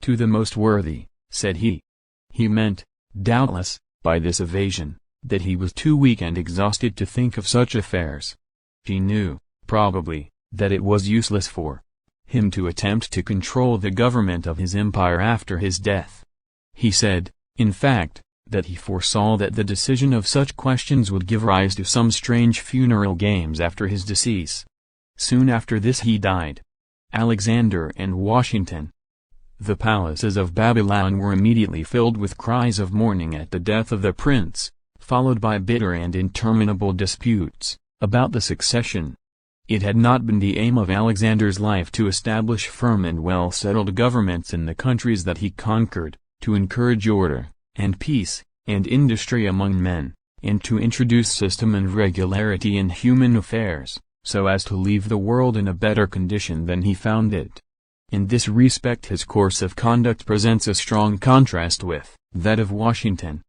"To the most worthy," said he. He meant, doubtless, by this evasion, that he was too weak and exhausted to think of such affairs. He knew, probably, that it was useless for him to attempt to control the government of his empire after his death. He said, in fact, that he foresaw that the decision of such questions would give rise to some strange funeral games after his decease. Soon after this he died. Alexander and Washington. The palaces of Babylon were immediately filled with cries of mourning at the death of the prince, followed by bitter and interminable disputes about the succession. It had not been the aim of Alexander's life to establish firm and well-settled governments in the countries that he conquered, to encourage order, and peace, and industry among men, and to introduce system and regularity in human affairs, so as to leave the world in a better condition than he found it. In this respect his course of conduct presents a strong contrast with that of Washington.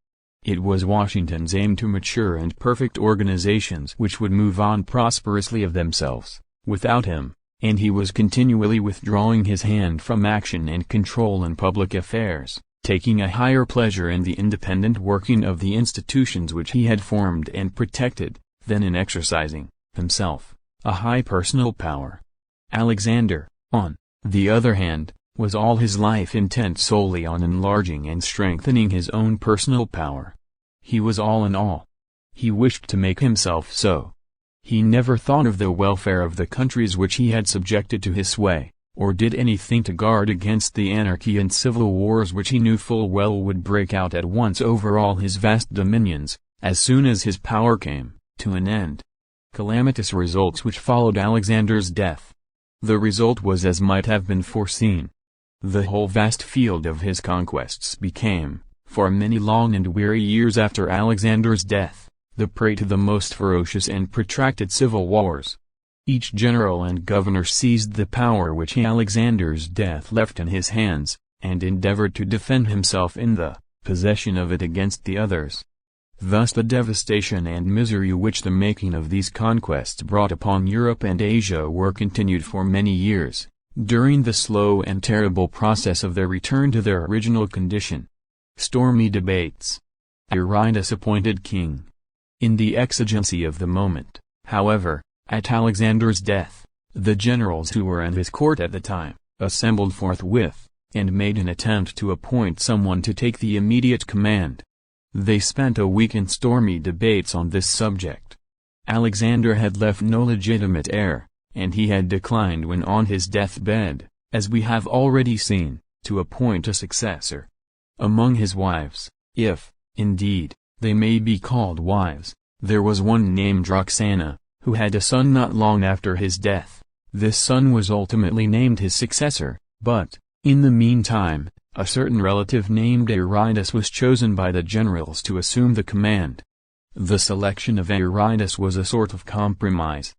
It was Washington's aim to mature and perfect organizations which would move on prosperously of themselves, without him, and he was continually withdrawing his hand from action and control in public affairs, taking a higher pleasure in the independent working of the institutions which he had formed and protected, than in exercising, himself, a high personal power. Alexander, on the other hand, was all his life intent solely on enlarging and strengthening his own personal power. He was all in all. He wished to make himself so. He never thought of the welfare of the countries which he had subjected to his sway, or did anything to guard against the anarchy and civil wars which he knew full well would break out at once over all his vast dominions, as soon as his power came to an end. Calamitous results which followed Alexander's death. The result was as might have been foreseen. The whole vast field of his conquests became, for many long and weary years after Alexander's death, the prey to the most ferocious and protracted civil wars. Each general and governor seized the power which Alexander's death left in his hands, and endeavored to defend himself in the possession of it against the others. Thus the devastation and misery which the making of these conquests brought upon Europe and Asia were continued for many years, during the slow and terrible process of their return to their original condition. Stormy debates. Eurytus appointed king. In the exigency of the moment, however, at Alexander's death, the generals who were in his court at the time, assembled forthwith, and made an attempt to appoint someone to take the immediate command. They spent a week in stormy debates on this subject. Alexander had left no legitimate heir, and he had declined when on his deathbed, as we have already seen, to appoint a successor. Among his wives, if, indeed, they may be called wives, there was one named Roxana, who had a son not long after his death. This son was ultimately named his successor, but, in the meantime, a certain relative named Eurytus was chosen by the generals to assume the command. The selection of Eurytus was a sort of compromise.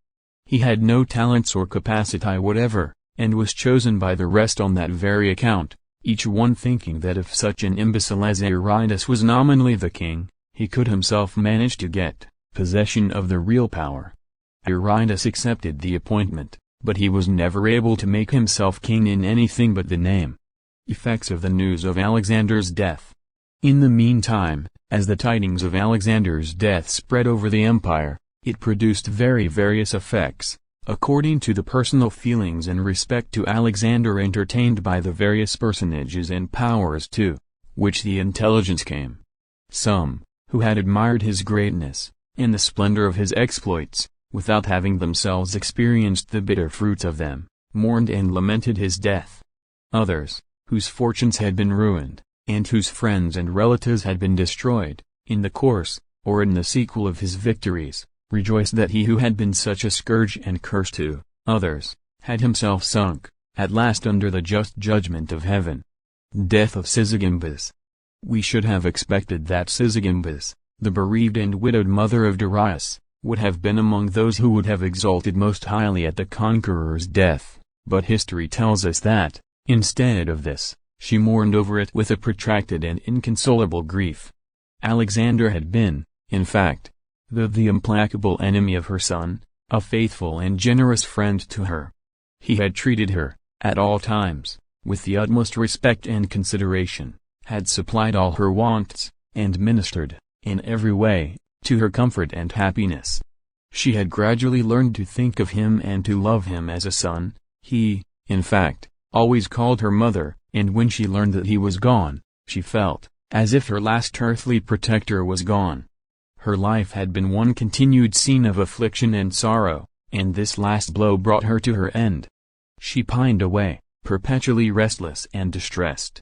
He had no talents or capacity whatever, and was chosen by the rest on that very account, each one thinking that if such an imbecile as Eurytus was nominally the king, he could himself manage to get possession of the real power. Eurytus accepted the appointment, but he was never able to make himself king in anything but the name. Effects of the news of Alexander's death. In the meantime, as the tidings of Alexander's death spread over the empire, it produced very various effects, according to the personal feelings and respect to Alexander entertained by the various personages and powers to which the intelligence came. Some, who had admired his greatness, and the splendor of his exploits, without having themselves experienced the bitter fruits of them, mourned and lamented his death. Others, whose fortunes had been ruined, and whose friends and relatives had been destroyed, in the course, or in the sequel of his victories, rejoiced that he who had been such a scourge and curse to others, had himself sunk, at last under the just judgment of heaven. Death of Sysigambis. We should have expected that Sysigambis, the bereaved and widowed mother of Darius, would have been among those who would have exulted most highly at the conqueror's death, but history tells us that, instead of this, she mourned over it with a protracted and inconsolable grief. Alexander had been, in fact, though the implacable enemy of her son, a faithful and generous friend to her. He had treated her, at all times, with the utmost respect and consideration, had supplied all her wants, and ministered, in every way, to her comfort and happiness. She had gradually learned to think of him and to love him as a son. He, in fact, always called her mother, and when she learned that he was gone, she felt as if her last earthly protector was gone. Her life had been one continued scene of affliction and sorrow, and this last blow brought her to her end. She pined away, perpetually restless and distressed.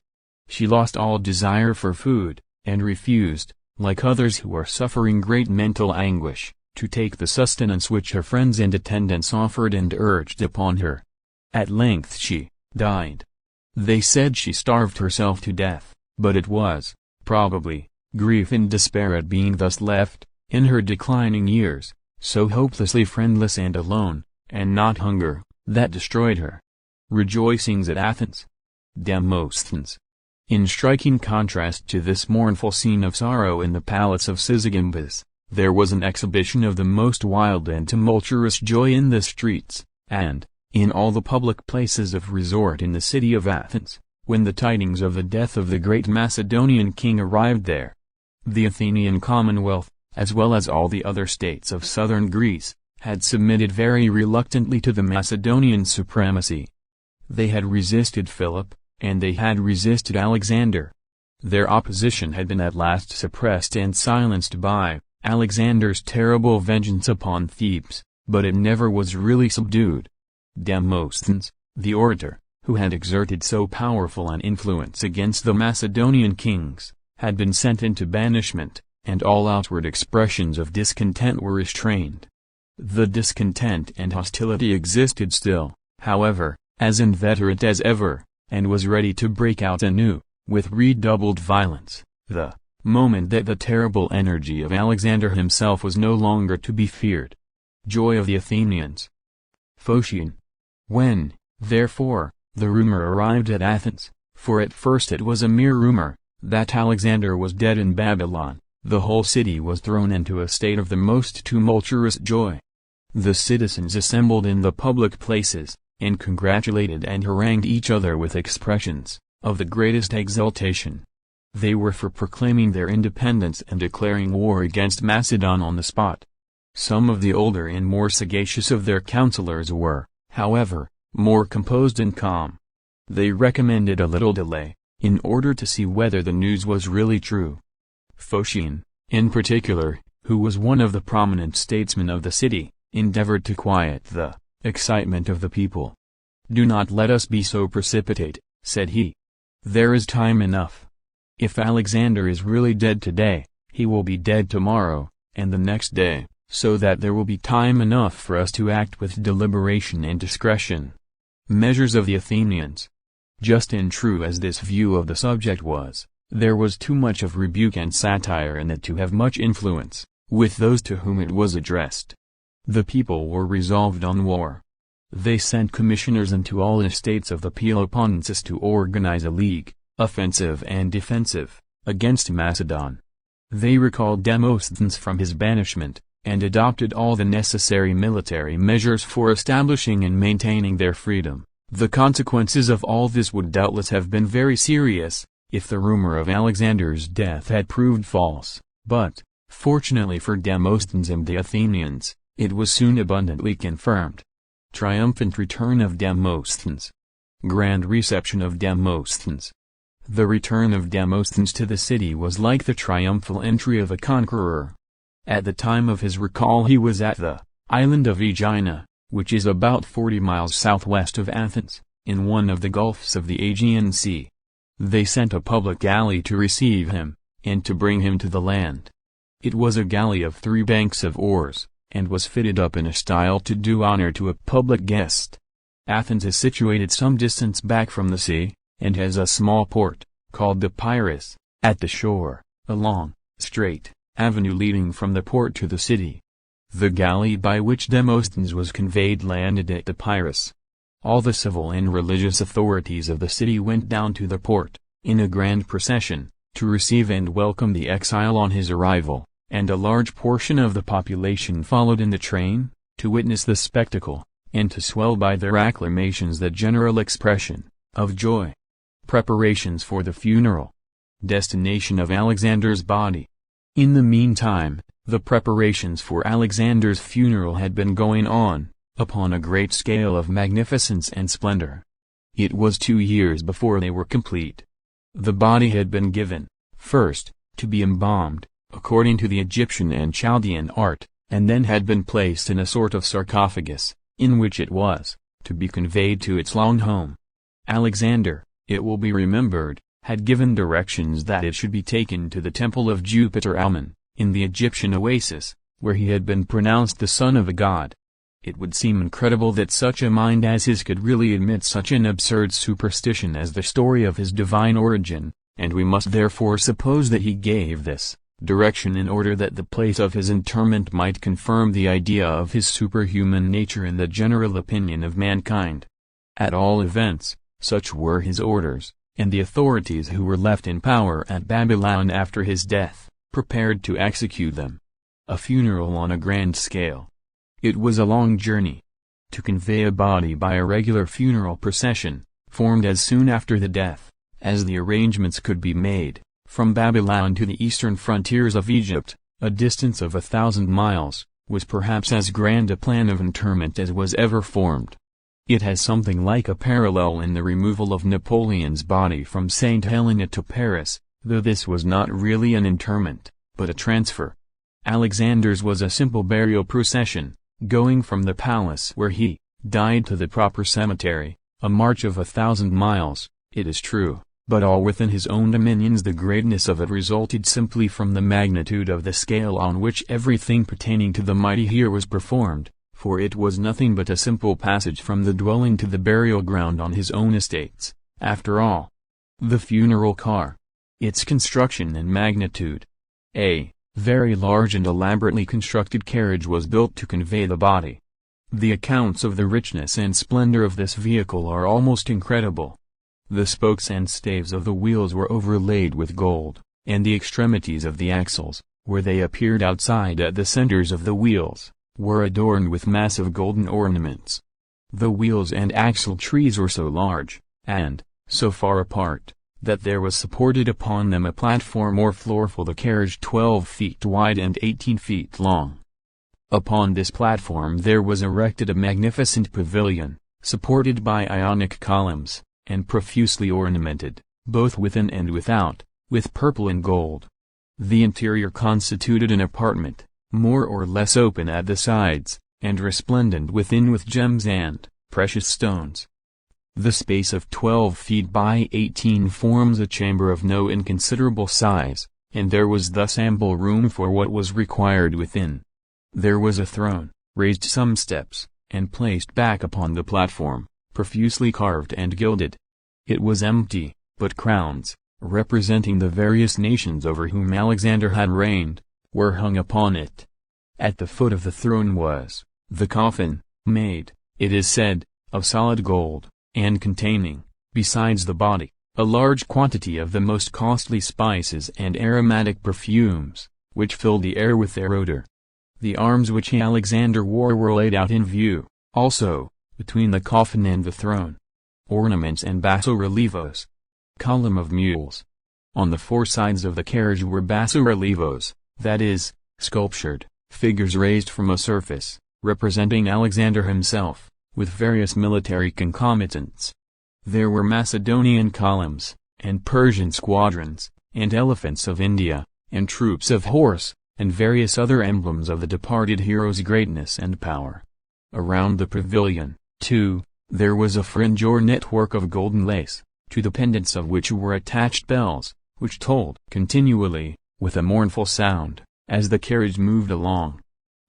She lost all desire for food, and refused, like others who are suffering great mental anguish, to take the sustenance which her friends and attendants offered and urged upon her. At length she died. They said she starved herself to death, but it was, probably, grief and despair at being thus left, in her declining years, so hopelessly friendless and alone, and not hunger, that destroyed her. Rejoicings at Athens. Demosthenes. In striking contrast to this mournful scene of sorrow in the palace of Sysigambis, there was an exhibition of the most wild and tumultuous joy in the streets, and, in all the public places of resort in the city of Athens, when the tidings of the death of the great Macedonian king arrived there. The Athenian Commonwealth, as well as all the other states of southern Greece, had submitted very reluctantly to the Macedonian supremacy. They had resisted Philip, and they had resisted Alexander. Their opposition had been at last suppressed and silenced by Alexander's terrible vengeance upon Thebes, but it never was really subdued. Demosthenes, the orator, who had exerted so powerful an influence against the Macedonian kings, had been sent into banishment, and all outward expressions of discontent were restrained. The discontent and hostility existed still, however, as inveterate as ever, and was ready to break out anew, with redoubled violence, the moment that the terrible energy of Alexander himself was no longer to be feared. Joy of the Athenians. Phocion. When, therefore, the rumor arrived at Athens, for at first it was a mere rumor, that Alexander was dead in Babylon, the whole city was thrown into a state of the most tumultuous joy. The citizens assembled in the public places, and congratulated and harangued each other with expressions of the greatest exultation. They were for proclaiming their independence and declaring war against Macedon on the spot. Some of the older and more sagacious of their counselors were, however, more composed and calm. They recommended a little delay, in order to see whether the news was really true. Phocion, in particular, who was one of the prominent statesmen of the city, endeavored to quiet the excitement of the people. "Do not let us be so precipitate," said he. "There is time enough. If Alexander is really dead today, he will be dead tomorrow, and the next day, so that there will be time enough for us to act with deliberation and discretion." Measures of the Athenians. Just and true as this view of the subject was, there was too much of rebuke and satire in it to have much influence with those to whom it was addressed. The people were resolved on war. They sent commissioners into all the states of the Peloponnesus to organize a league, offensive and defensive, against Macedon. They recalled Demosthenes from his banishment, and adopted all the necessary military measures for establishing and maintaining their freedom. The consequences of all this would doubtless have been very serious, if the rumor of Alexander's death had proved false, but, fortunately for Demosthenes and the Athenians, it was soon abundantly confirmed. Triumphant return of Demosthenes. Grand reception of Demosthenes. The return of Demosthenes to the city was like the triumphal entry of a conqueror. At the time of his recall he was at the island of Aegina, which is about 40 miles southwest of Athens, in one of the gulfs of the Aegean Sea. They sent a public galley to receive him, and to bring him to the land. It was a galley of 3 banks of oars, and was fitted up in a style to do honor to a public guest. Athens is situated some distance back from the sea, and has a small port, called the Piraeus, at the shore, a long, straight avenue leading from the port to the city. The galley by which Demosthenes was conveyed landed at the Piraeus. All the civil and religious authorities of the city went down to the port, in a grand procession, to receive and welcome the exile on his arrival, and a large portion of the population followed in the train, to witness the spectacle, and to swell by their acclamations the general expression of joy. Preparations for the funeral. Destination of Alexander's body. In the meantime, the preparations for Alexander's funeral had been going on, upon a great scale of magnificence and splendor. It was 2 years before they were complete. The body had been given, first, to be embalmed, according to the Egyptian and Chaldean art, and then had been placed in a sort of sarcophagus, in which it was to be conveyed to its long home. Alexander, it will be remembered, had given directions that it should be taken to the temple of Jupiter Ammon, in the Egyptian oasis, where he had been pronounced the son of a god. It would seem incredible that such a mind as his could really admit such an absurd superstition as the story of his divine origin, and we must therefore suppose that he gave this direction in order that the place of his interment might confirm the idea of his superhuman nature in the general opinion of mankind. At all events, such were his orders, and the authorities who were left in power at Babylon after his death, prepared to execute them. A funeral on a grand scale. It was a long journey. To convey a body by a regular funeral procession, formed as soon after the death, as the arrangements could be made, from Babylon to the eastern frontiers of Egypt, a distance of 1,000 miles, was perhaps as grand a plan of interment as was ever formed. It has something like a parallel in the removal of Napoleon's body from St. Helena to Paris, though this was not really an interment, but a transfer. Alexander's was a simple burial procession, going from the palace where he died to the proper cemetery, a march of 1,000 miles, it is true, but all within his own dominions. The greatness of it resulted simply from the magnitude of the scale on which everything pertaining to the mighty here was performed, for it was nothing but a simple passage from the dwelling to the burial ground on his own estates, after all. The funeral car. Its construction and magnitude. A very large and elaborately constructed carriage was built to convey the body. The accounts of the richness and splendor of this vehicle are almost incredible. The spokes and staves of the wheels were overlaid with gold, and the extremities of the axles, where they appeared outside at the centers of the wheels, were adorned with massive golden ornaments. The wheels and axle trees were so large, and so far apart, that there was supported upon them a platform or floor for the carriage 12 feet wide and 18 feet long. Upon this platform there was erected a magnificent pavilion, supported by Ionic columns, and profusely ornamented, both within and without, with purple and gold. The interior constituted an apartment, more or less open at the sides, and resplendent within with gems and precious stones. The space of 12 feet by 18 forms a chamber of no inconsiderable size, and there was thus ample room for what was required within. There was a throne, raised some steps, and placed back upon the platform, profusely carved and gilded. It was empty, but crowns, representing the various nations over whom Alexander had reigned, were hung upon it. At the foot of the throne was the coffin, made, it is said, of solid gold, and containing, besides the body, a large quantity of the most costly spices and aromatic perfumes, which filled the air with their odor. The arms which Alexander wore were laid out in view, also, between the coffin and the throne. Ornaments and basso-relievos. Column of mules. On the 4 sides of the carriage were basso-relievos, that is, sculptured figures raised from a surface, representing Alexander himself, with various military concomitants. There were Macedonian columns, and Persian squadrons, and elephants of India, and troops of horse, and various other emblems of the departed hero's greatness and power. Around the pavilion, too, there was a fringe or network of golden lace, to the pendants of which were attached bells, which tolled continually, with a mournful sound, as the carriage moved along.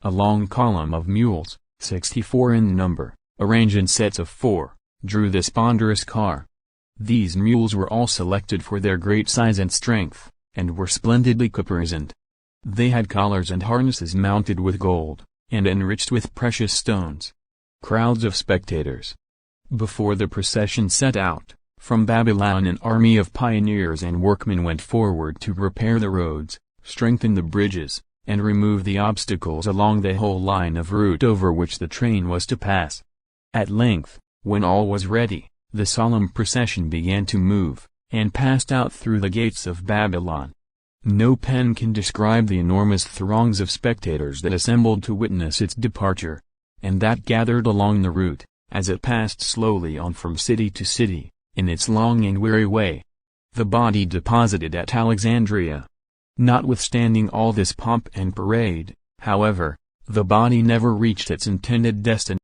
A long column of mules, 64 in number, arranged in sets of 4, drew this ponderous car. These mules were all selected for their great size and strength, and were splendidly caparisoned. They had collars and harnesses mounted with gold, and enriched with precious stones. Crowds of spectators. Before the procession set out, from Babylon an army of pioneers and workmen went forward to repair the roads, strengthen the bridges, and remove the obstacles along the whole line of route over which the train was to pass. At length, when all was ready, the solemn procession began to move, and passed out through the gates of Babylon. No pen can describe the enormous throngs of spectators that assembled to witness its departure, and that gathered along the route, as it passed slowly on from city to city, in its long and weary way. The body deposited at Alexandria. Notwithstanding all this pomp and parade, however, the body never reached its intended destination.